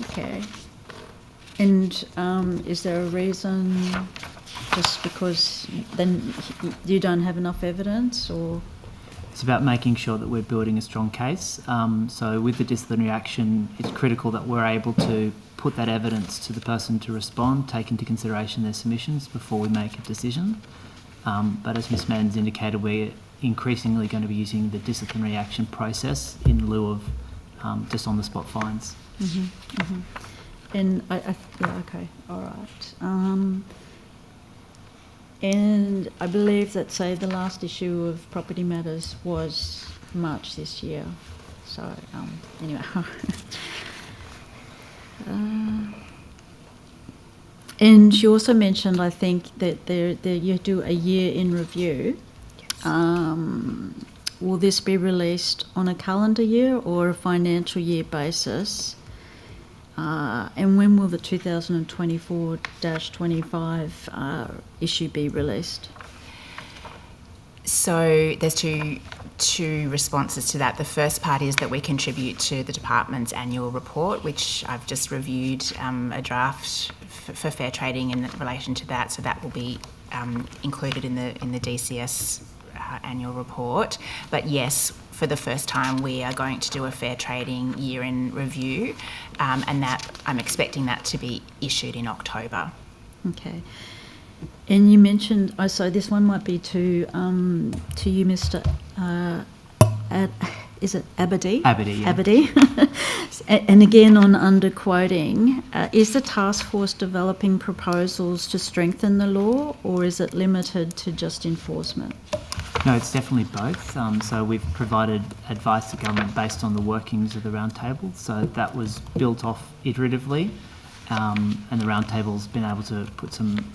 Okay. And is there a reason, just because then you don't have enough evidence, or...? It's about making sure that we're building a strong case. So with the disciplinary action, it's critical that we're able to put that evidence to the person to respond, take into consideration their submissions before we make a decision. But as Ms Mann's indicated, we're increasingly going to be using the disciplinary action process in lieu of just on-the-spot fines. Mm-hmm, mm-hmm. And okay, all right. And I believe that, say, the last issue of Property Matters was March this year. So, anyway. And you also mentioned, I think, that you do a year in review. Yes. Will this be released on a calendar year or a financial year basis? And when will the 2024-25 issue be released? So there's two responses to that. The first part is that we contribute to the department's annual report, which I've just reviewed a draft for fair trading in relation to that. So that will be included in the DCS annual report. But yes, for the first time, we are going to do a fair trading year-end review, and that I'm expecting that to be issued in October. Okay. And you mentioned, so this one might be to you, Mr. Is it Aberdeen? Aberdeen, yeah. Aberdeen. And again on underquoting, is the task force developing proposals to strengthen the law, or is it limited to just enforcement? No, it's definitely both. So we've provided advice to government based on the workings of the roundtable. So that was built off iteratively, and the roundtable's been able to put some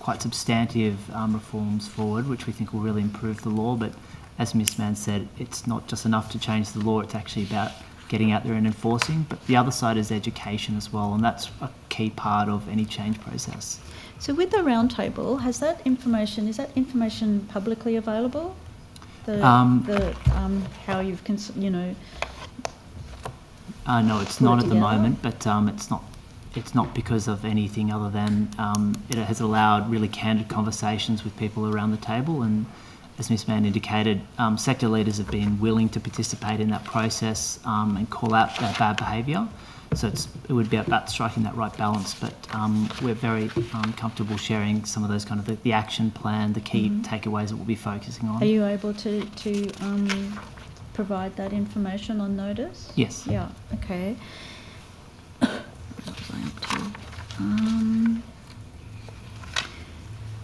quite substantive reforms forward, which we think will really improve the law. But as Ms. Mann said, it's not just enough to change the law, it's actually about getting out there and enforcing. But the other side is education as well, and that's a key part of any change process. So with the roundtable, is that information publicly available? How you've, no, it's not at the moment, but it's not because of anything other than it has allowed really candid conversations with people around the table. And as Ms. Mann indicated, sector leaders have been willing to participate in that process and call out bad behaviour. So it would be about striking that right balance, but we're very comfortable sharing some of those kind of the action plan, the key takeaways that we'll be focusing on. Are you able to provide that information on notice? Yes. Yeah, okay.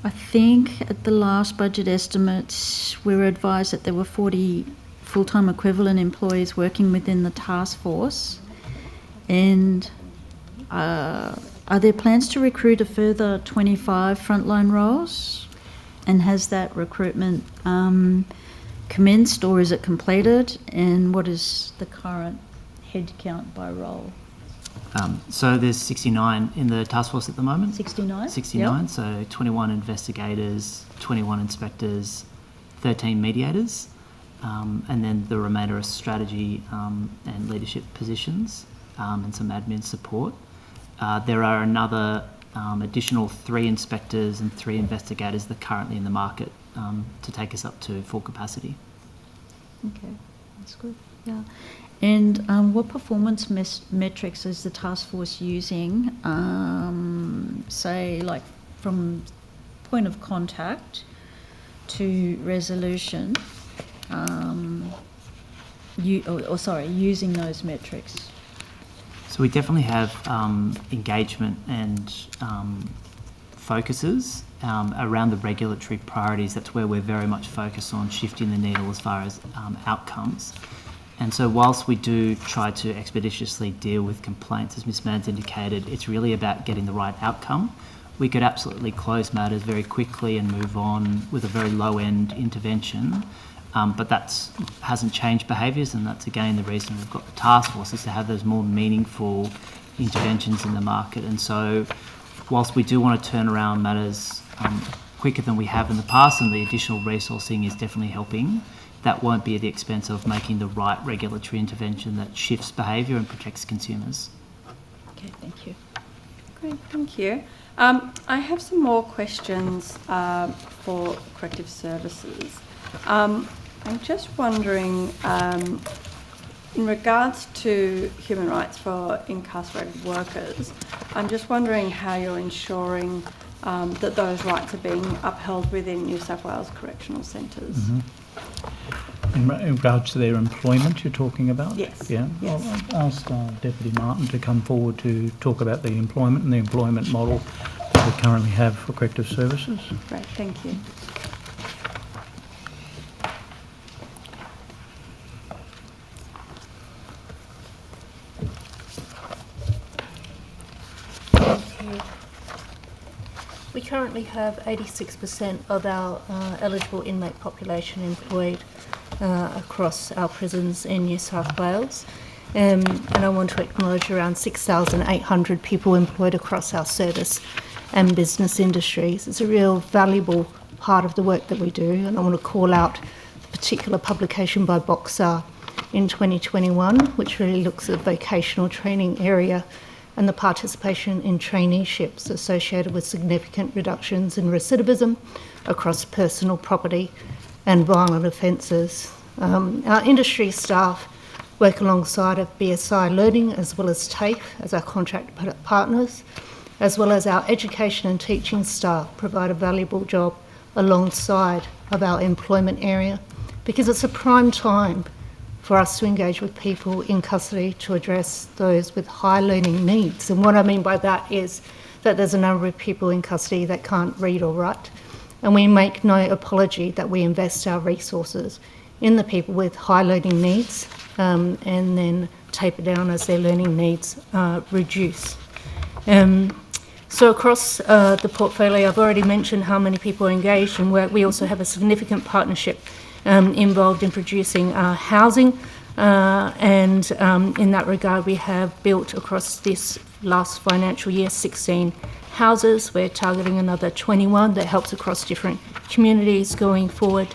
I think at the last budget estimates, we were advised that there were 40 full-time equivalent employees working within the task force. And are there plans to recruit a further 25 frontline roles? And has that recruitment commenced, or is it completed? And what is the current headcount by role? So there's 69 in the task force at the moment. 69? 69, yep. So 21 investigators, 21 inspectors, 13 mediators, and then the remainder are strategy and leadership positions, and some admin support. There are another additional 3 inspectors and 3 investigators that are currently in the market to take us up to full capacity. Okay, that's good, yeah. And what performance metrics is the task force using, say, like from point of contact to resolution, using those metrics? So we definitely have engagement and focuses around the regulatory priorities. That's where we're very much focused on shifting the needle as far as outcomes. And so whilst we do try to expeditiously deal with complaints, as Ms. Mann's indicated, it's really about getting the right outcome. We could absolutely close matters very quickly and move on with a very low-end intervention, but that hasn't changed behaviours, and that's again the reason we've got the task force, is to have those more meaningful interventions in the market. And so whilst we do want to turn around matters quicker than we have in the past, and the additional resourcing is definitely helping, that won't be at the expense of making the right regulatory intervention that shifts behaviour and protects consumers. Okay, thank you. Great, thank you. I have some more questions for corrective services. I'm just wondering, in regards to human rights for incarcerated workers, I'm just wondering how you're ensuring that those rights are being upheld within New South Wales correctional centres. Mm-hmm. In regards to their employment you're talking about? Yes. Yeah. Yes. I'll ask Deputy Martin to come forward to talk about the employment and the employment model that we currently have for corrective services. Great, thank you. We currently have 86% of our eligible inmate population employed across our prisons in New South Wales. And I want to acknowledge around 6,800 people employed across our service and business industries. It's a real valuable part of the work that we do, and I want to call out a particular publication by Boxer in 2021, which really looks at the vocational training area and the participation in traineeships associated with significant reductions in recidivism across personal property and violent offences. Our industry staff work alongside of BSI Learning as well as TAFE as our contract partners, as well as our education and teaching staff provide a valuable job alongside of our employment area, because it's a prime time for us to engage with people in custody to address those with high learning needs. And what I mean by that is that there's a number of people in custody that can't read or write, and we make no apology that we invest our resources in the people with high learning needs, and then taper down as their learning needs reduce. So across the portfolio, I've already mentioned how many people are engaged in work. We also have a significant partnership involved in producing housing, and in that regard we have built across this last financial year 16 houses. We're targeting another 21 that helps across different communities going forward,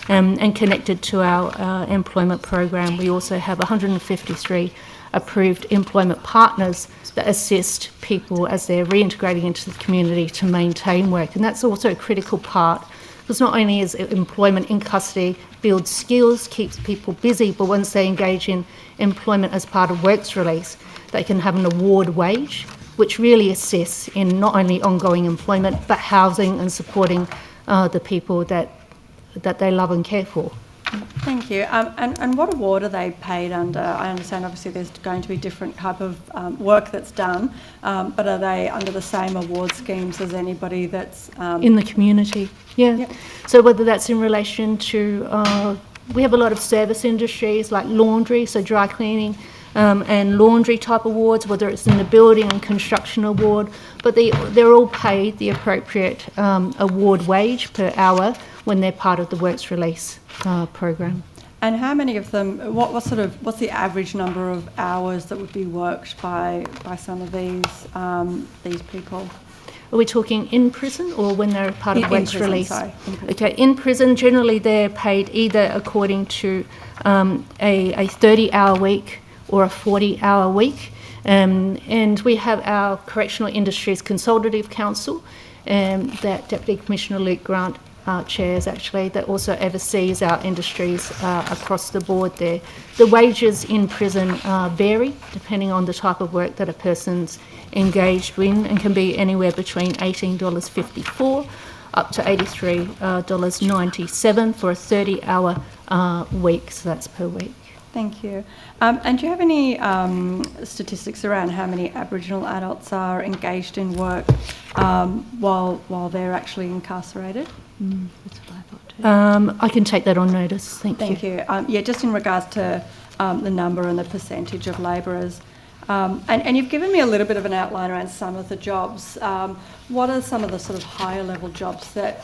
and connected to our employment program. We also have 153 approved employment partners that assist people as they're reintegrating into the community to maintain work. And that's also a critical part, because not only is employment in custody builds skills, keeps people busy, but once they engage in employment as part of works release, they can have an award wage, which really assists in not only ongoing employment, but housing and supporting the people that they love and care for. Thank you. And what award are they paid under? I understand obviously there's going to be different type of work that's done, but are they under the same award schemes as anybody that's... in the community, yeah. Yep. So whether that's in relation to... we have a lot of service industries like laundry, so dry cleaning, and laundry type awards, whether it's in the building and construction award, but they're all paid the appropriate award wage per hour when they're part of the works release program. And how many of them, what's the average number of hours that would be worked by some of these people? Are we talking in prison or when they're part of works release? Sorry, in prison. Okay, in prison generally they're paid either according to a 30-hour week or a 40-hour week. And we have our Correctional Industries Consultative Council that Deputy Commissioner Luke Grant chairs, actually, that also oversees our industries across the board there. The wages in prison vary depending on the type of work that a person's engaged in, and can be anywhere between $18.54 up to $83.97 for a 30-hour week, so that's per week. Thank you. And do you have any statistics around how many Aboriginal adults are engaged in work while they're actually incarcerated? That's what I thought too. I can take that on notice. Thank you. Yeah, just in regards to the number and the percentage of labourers. And you've given me a little bit of an outline around some of the jobs. What are some of the sort of higher level jobs that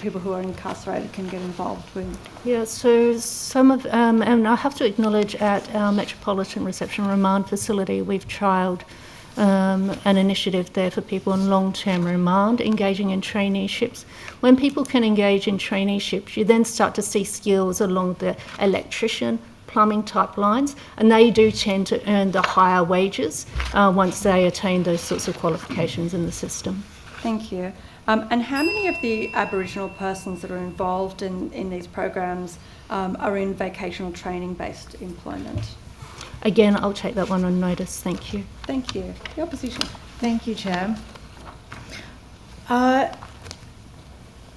people who are incarcerated can get involved with? Yeah, so some of, and I have to acknowledge at our Metropolitan Reception Remand facility, we've trialled an initiative there for people in long-term remand engaging in traineeships. When people can engage in traineeships, you then start to see skills along the electrician, plumbing type lines, and they do tend to earn the higher wages once they attain those sorts of qualifications in the system. Thank you. And how many of the Aboriginal persons that are involved in these programs are in vocational training-based employment? Again, I'll take that one on notice. Thank you. Thank you. Your position. Thank you, Chair.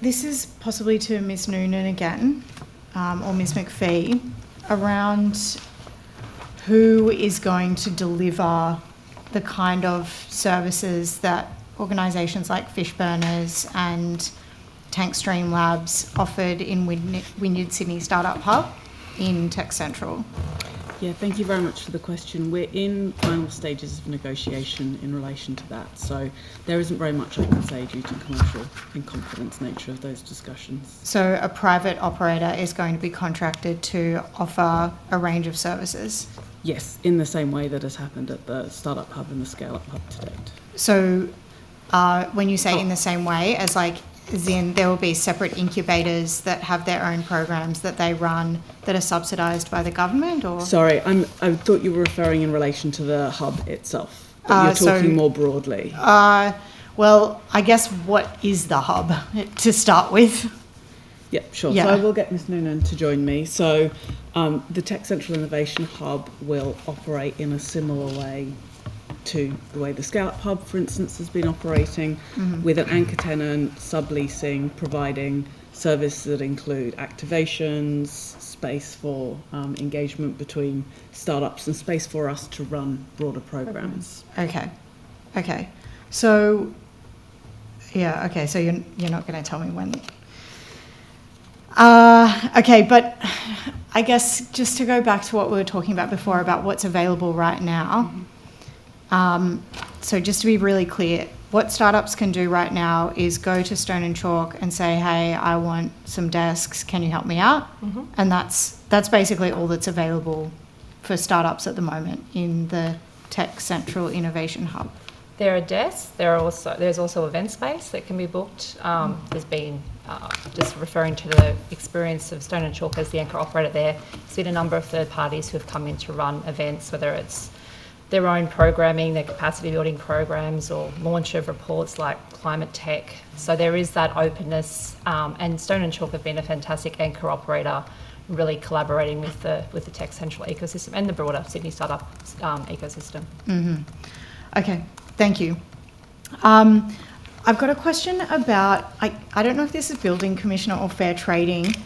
This is possibly to Ms Noonan again, or Ms McPhee, around who is going to deliver the kind of services that organisations like Fishburners and Tank Stream Labs offered in Wynyard Sydney Startup Hub in Tech Central. Yeah, thank you very much for the question. We're in final stages of negotiation in relation to that, so there isn't very much I can say due to commercial and confidence nature of those discussions. So a private operator is going to be contracted to offer a range of services? Yes, in the same way that has happened at the Startup Hub and the Scale Up Hub to date. So when you say in the same way, as in there will be separate incubators that have their own programs that they run that are subsidised by the government, or? Sorry, I thought you were referring in relation to the hub itself, but you're talking more broadly. Well, I guess what is the hub to start with? Yeah, sure. Yeah. So I will get Ms Noonan to join me. So the Tech Central Innovation Hub will operate in a similar way to the way the Scout Pub, for instance, has been operating, with an anchor tenant, subleasing, providing services that include activations, space for engagement between startups, and space for us to run broader programs. Okay. So, yeah, okay, so you're not going to tell me when. Okay, but I guess just to go back to what we were talking about before about what's available right now. So just to be really clear, what startups can do right now is go to Stone and Chalk and say, hey, I want some desks, can you help me out? And that's basically all that's available for startups at the moment in the Tech Central Innovation Hub. There are desks. There's also event space that can be booked. There's been, just referring to the experience of Stone and Chalk as the anchor operator there, there's been a number of third parties who have come in to run events, whether it's their own programming, their capacity building programs, or launch of reports like climate tech. So there is that openness, and Stone and Chalk have been a fantastic anchor operator, really collaborating with the Tech Central ecosystem and the broader Sydney startup ecosystem. Okay, thank you. I've got a question about, I don't know if this is Building Commissioner or Fair Trading.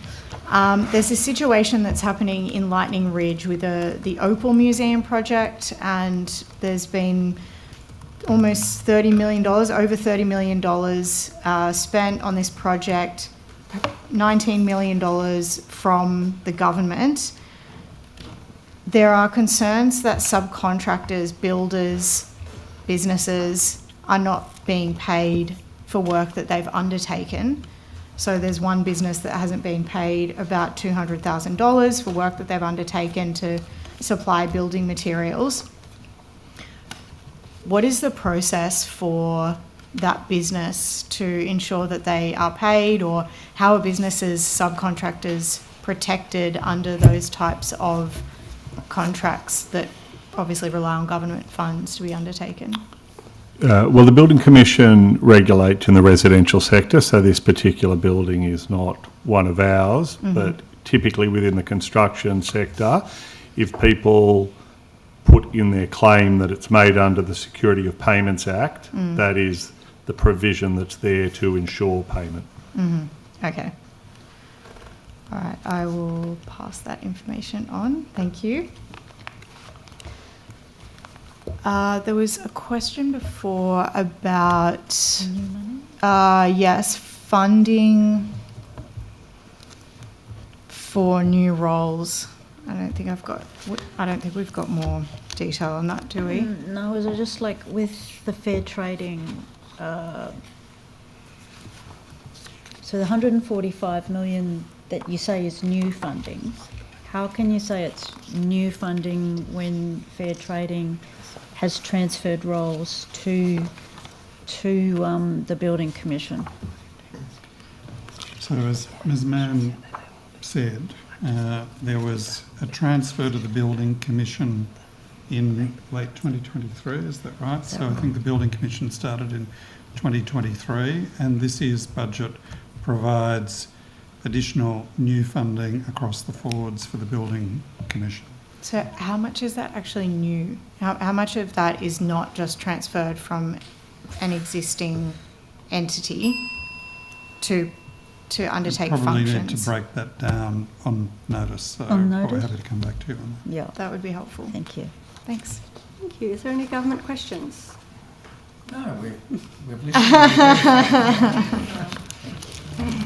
There's a situation that's happening in Lightning Ridge with the Opal Museum project, and there's been almost $30 million, over $30 million spent on this project, $19 million from the government. There are concerns that subcontractors, builders, businesses are not being paid for work that they've undertaken. So there's one business that hasn't been paid about $200,000 for work that they've undertaken to supply building materials. What is the process for that business to ensure that they are paid, or how are businesses, subcontractors protected under those types of contracts that obviously rely on government funds to be undertaken? Well, the Building Commission regulates in the residential sector, so this particular building is not one of ours, but typically within the construction sector, if people put in their claim that it's made under the Security of Payments Act, that is the provision that's there to ensure payment. Okay. All right, I will pass that information on. Thank you. There was a question before about yes, funding for new roles. I don't think we've got more detail on that, do we? No, is it just like with the fair trading? So the $145 million that you say is new funding, how can you say it's new funding when fair trading has transferred roles to the Building Commission? So as Ms Mann said, there was a transfer to the Building Commission in late 2023, is that right? So I think the Building Commission started in 2023, and this year's budget provides additional new funding across the forwards for the Building Commission. So how much is that actually new? How much of that is not just transferred from an existing entity to undertake probably functions? Need to break that down on notice, so on notice? probably happy to come back to you on that. Yeah, that would be helpful. Thank you. Thanks. Thank you. Is there any government questions? No, we've listened.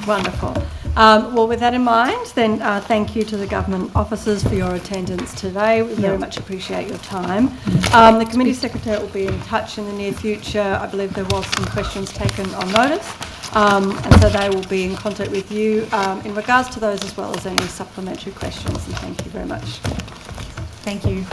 Wonderful. Well, with that in mind, then thank you to the government officers for your attendance today. We very much appreciate your time. The committee secretary will be in touch in the near future. I believe there was some questions taken on notice, and so they will be in contact with you in regards to those as well as any supplementary questions. And thank you very much. Thank you.